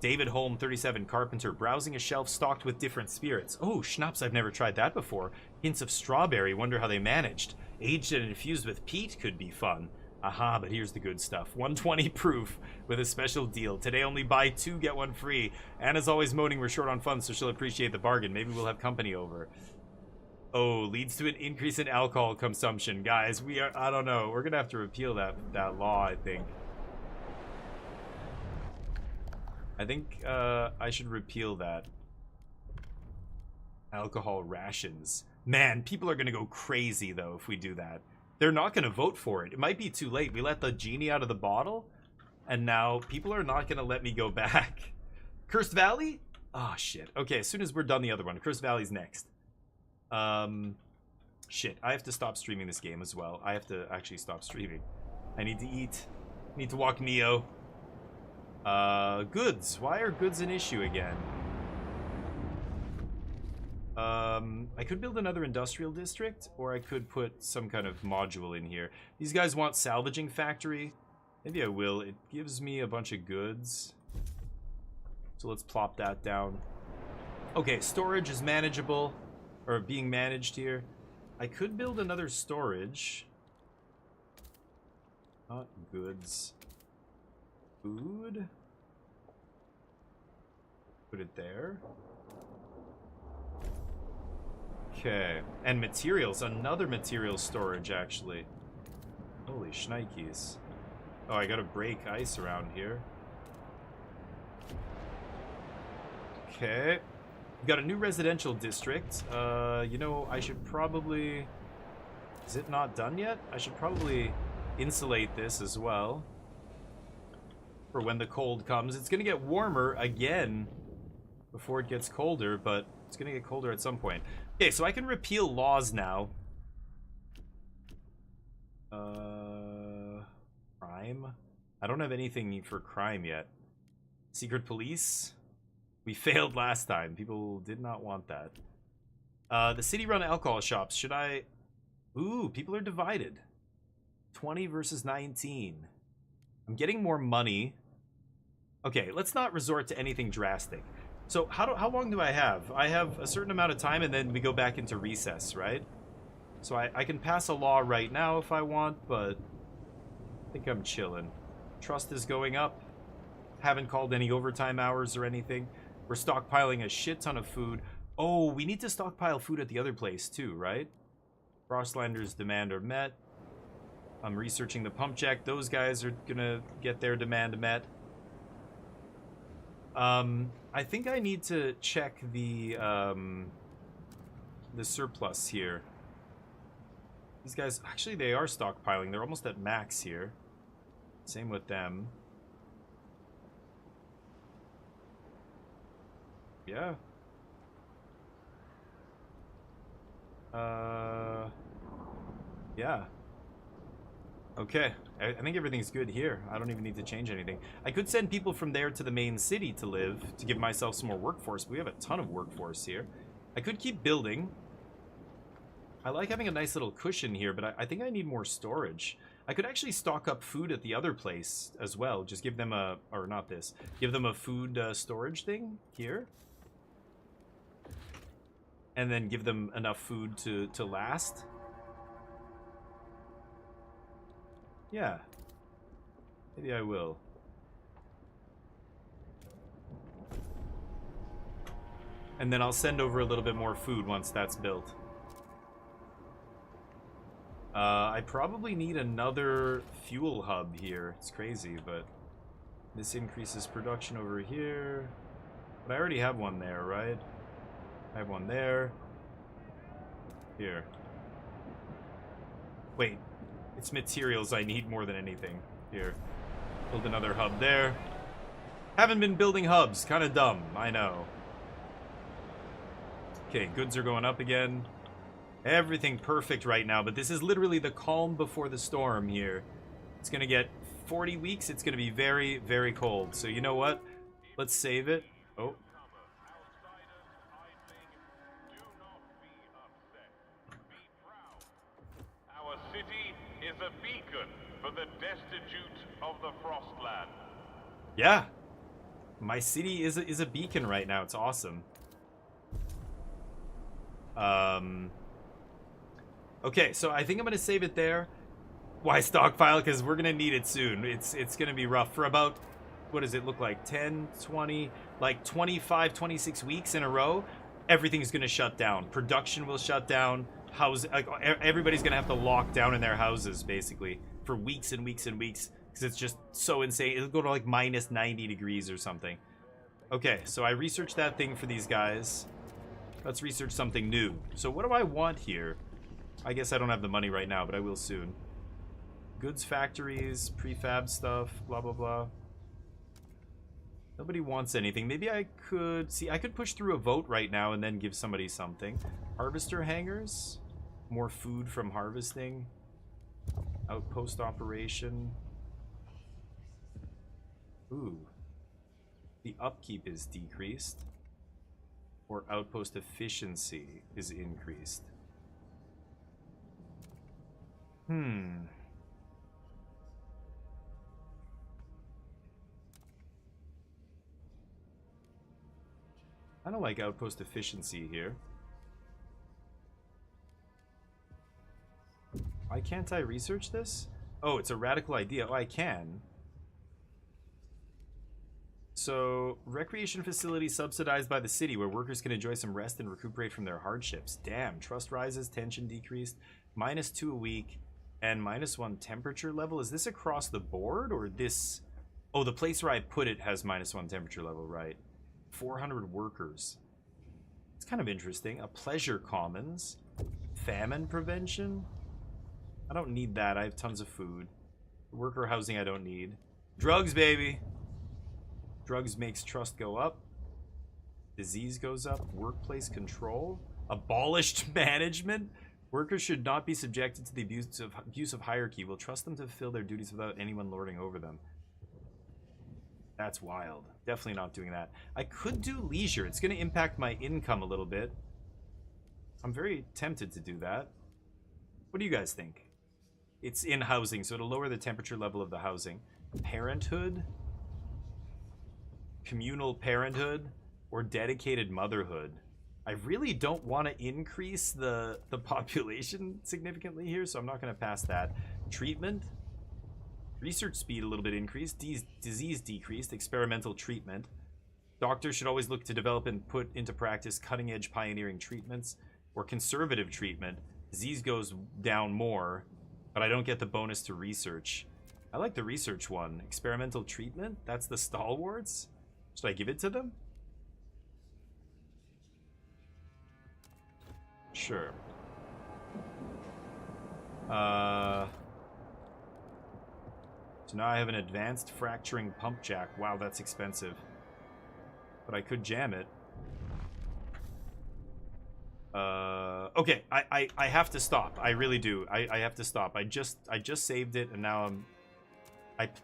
David Holm, 37, carpenter, browsing a shelf stocked with different spirits. Oh, schnapps, I've never tried that before. Hints of strawberry, wonder how they managed. Aged and infused with peat could be fun. Aha, but here's the good stuff. 120 proof with a special deal. Today only buy 2, get 1 free. Anna's always moaning we're short on funds, so she'll appreciate the bargain. Maybe we'll have company over. Oh, leads to an increase in alcohol consumption. Guys, I don't know. We're gonna have to repeal that law, I think. I should repeal that. Alcohol rations. Man, people are gonna go crazy, though, if we do that. They're not gonna vote for it. It might be too late. We let the genie out of the bottle, and now people are not gonna let me go back. Cursed Valley? Oh, shit. Okay, as soon as we're done the other one. Cursed Valley's next. Shit, I have to stop streaming this game as well. I have to actually stop streaming. I need to eat. I need to walk Neo. Goods. Why are goods an issue again? I could build another industrial district, or I could put some kind of module in here. These guys want salvaging factory. Maybe I will. It gives me a bunch of goods. So let's plop that down. Okay, storage is manageable. Or being managed here. I could build another storage. Not goods. Food. Put it there. Okay. And materials. Another materials storage, actually. Holy shnikes. Oh, I gotta break ice around here. Okay. We got a new residential district. You know, I should probably... Is it not done yet? I should probably insulate this as well. For when the cold comes. It's gonna get warmer again before it gets colder, but it's gonna get colder at some point. Okay, so I can repeal laws now. Crime? I don't have anything for crime yet. Secret police? We failed last time. People did not want that. The city-run alcohol shops. Should I... Ooh, people are divided. 20 versus 19. I'm getting more money. Okay, let's not resort to anything drastic. So how long do I have? I have a certain amount of time and then we go back into recess, right? So I can pass a law right now if I want, but I think I'm chilling. Trust is going up. Haven't called any overtime hours or anything. We're stockpiling a shit ton of food. Oh, we need to stockpile food at the other place too, right? Frostlanders' demand are met. I'm researching the pump jack. Those guys are gonna get their demand met. I think I need to check the surplus here. These guys, actually they are stockpiling. They're almost at max here. Same with them. Yeah. Yeah. Okay. I think everything's good here. I don't even need to change anything. I could send people from there to the main city to live, to give myself some more workforce. But we have a ton of workforce here. I could keep building. I like having a nice little cushion here, but I think I need more storage. I could actually stock up food at the other place as well. Just give them a... Or not this. Give them a food storage thing here. And then give them enough food to last. Yeah. Maybe I will. And then I'll send over a little bit more food once that's built. I probably need another fuel hub here. It's crazy, but this increases production over here. But I already have one there, right? I have one there. Here. Wait. It's materials I need more than anything. Here. Build another hub there. Haven't been building hubs. Kind of dumb. I know. Okay, goods are going up again. Everything perfect right now, but this is literally the calm before the storm here. It's gonna get 40 weeks. It's gonna be very, very cold. So you know what? Let's save it. Oh. Our city is a beacon for the destitute of the Frostland. Yeah. My city is a beacon right now. It's awesome. Okay, so I think I'm going to save it there. Why stockpile? Because we're going to need it soon. It's going to be rough for about, what does it look like? 10, 20, like 25, 26 weeks in a row. Everything's going to shut down. Production will shut down. Everybody's going to have to lock down in their houses, basically, for weeks and weeks and weeks. Because it's just so insane. It'll go to like minus 90 degrees or something. Okay, so I researched that thing for these guys. Let's research something new. So what do I want here? I guess I don't have the money right now, but I will soon. Goods factories, prefab stuff, blah, blah, blah. Nobody wants anything. Maybe I could... See, I could push through a vote right now and then give somebody something. Harvester hangars. More food from harvesting. Outpost operation. Ooh. The upkeep is decreased. Or outpost efficiency is increased. I don't like outpost efficiency here. Why can't I research this? Oh, it's a radical idea. Oh, I can. So, recreation facility subsidized by the city where workers can enjoy some rest and recuperate from their hardships. Damn, trust rises, tension decreased. -2 a week. and -1 temperature level. Is this across the board or this? Oh, the place where I put it has -1 temperature level, right? 400 workers. It's kind of interesting. A pleasure commons. Famine prevention. I don't need that. I have tons of food. Worker housing I don't need. Drugs, baby. Drugs makes trust go up. Disease goes up. Workplace control. Abolished management. Workers should not be subjected to the abuse of hierarchy. We'll trust them to fulfill their duties without anyone lording over them. That's wild. Definitely not doing that. I could do leisure. It's going to impact my income a little bit. I'm very tempted to do that. What do you guys think? It's in housing, so it'll lower the temperature level of the housing. Parenthood? Communal parenthood? Or dedicated motherhood? I really don't want to increase the population significantly here, so I'm not going to pass that. Treatment? Research speed a little bit increased. Disease decreased. Experimental treatment. Doctors should always look to develop and put into practice cutting-edge pioneering treatments. Or conservative treatment. Disease goes down more, but I don't get the bonus to research. I like the research one. Experimental treatment? That's the stalwarts? Should I give it to them? Sure. So now I have an advanced fracturing pump jack. Wow, that's expensive. But I could jam it. Okay, I have to stop. I really do. I have to stop. I just saved it, and now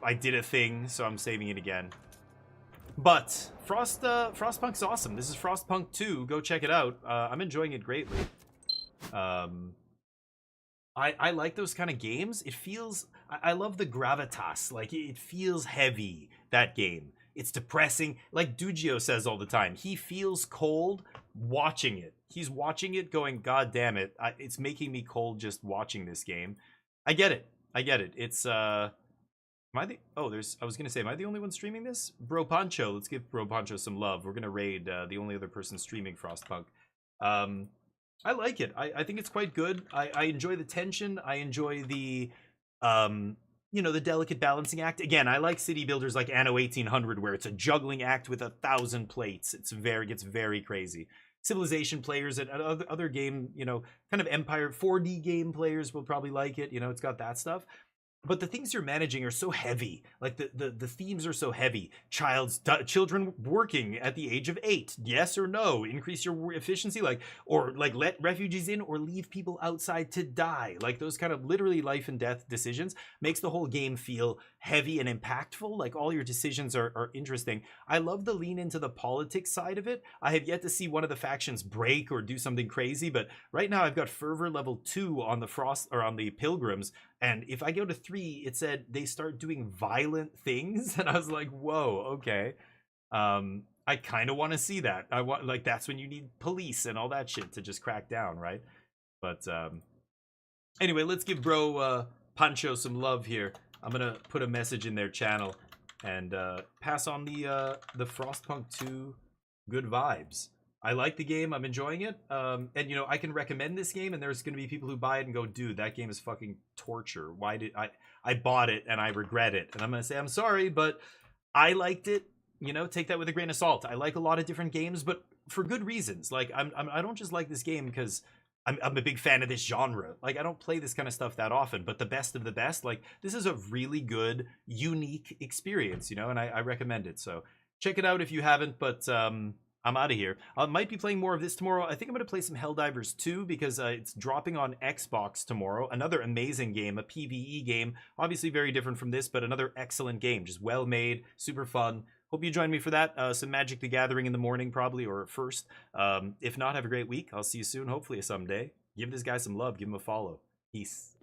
I did a thing, so I'm saving it again. But Frostpunk's awesome. This is Frostpunk 2. Go check it out. I'm enjoying it greatly. I like those kind of games. It feels... I love the gravitas. Like, it feels heavy, that game. It's depressing. Like Dugio says all the time, he feels cold watching it. He's watching it going, God damn it. It's making me cold just watching this game. I get it. I get it. It's... Am I the... Oh, there's... I was going to say, am I the only one streaming this? Bro Pancho. Let's give Bro Pancho some love. We're going to raid the only other person streaming Frostpunk. I like it. I think it's quite good. I enjoy the tension. I enjoy the, you know, the delicate balancing act. Again, I like city builders like Anno 1800, where it's a juggling act with 1,000 plates. Gets very crazy. Civilization players and other game, you know, kind of Empire 4D game players will probably like it. You know, it's got that stuff. But the things you're managing are so heavy. Like the themes are so heavy. Children working at the age of 8. Yes or no? Increase your efficiency, or let refugees in or leave people outside to die. Like those kind of literally life and death decisions makes the whole game feel heavy and impactful. Like all your decisions are interesting. I love the lean into the politics side of it. I have yet to see one of the factions break or do something crazy, but right now I've got fervor level 2 on the pilgrims. And if I go to 3, it said they start doing violent things, and I was like, "Whoa, okay." I kind of want to see that. I want that's when you need police and all that shit to just crack down, right? But anyway, let's give Bro Pancho some love here. I'm gonna put a message in their channel and pass on the Frostpunk 2 good vibes. I like the game. I'm enjoying it. And, you know, I can recommend this game, and there's going to be people who buy it and go, dude, that game is fucking torture. Why did I bought it, and I regret it. And I'm going to say, I'm sorry, but I liked it. You know, take that with a grain of salt. I like a lot of different games, but for good reasons. Like, I don't just like this game because I'm a big fan of this genre. Like, I don't play this kind of stuff that often, but the best of the best, like, this is a really good, unique experience, you know, and I recommend it. So check it out if you haven't, but... I'm out of here. I might be playing more of this tomorrow. I think I'm going to play some Helldivers 2 because it's dropping on Xbox tomorrow. Another amazing game, a PvE game. Obviously very different from this, but another excellent game. Just well made, super fun. Hope you join me for that. Some Magic the Gathering in the morning probably, or first. If not, have a great week. I'll see you soon, hopefully someday. Give this guy some love. Give him a follow. Peace.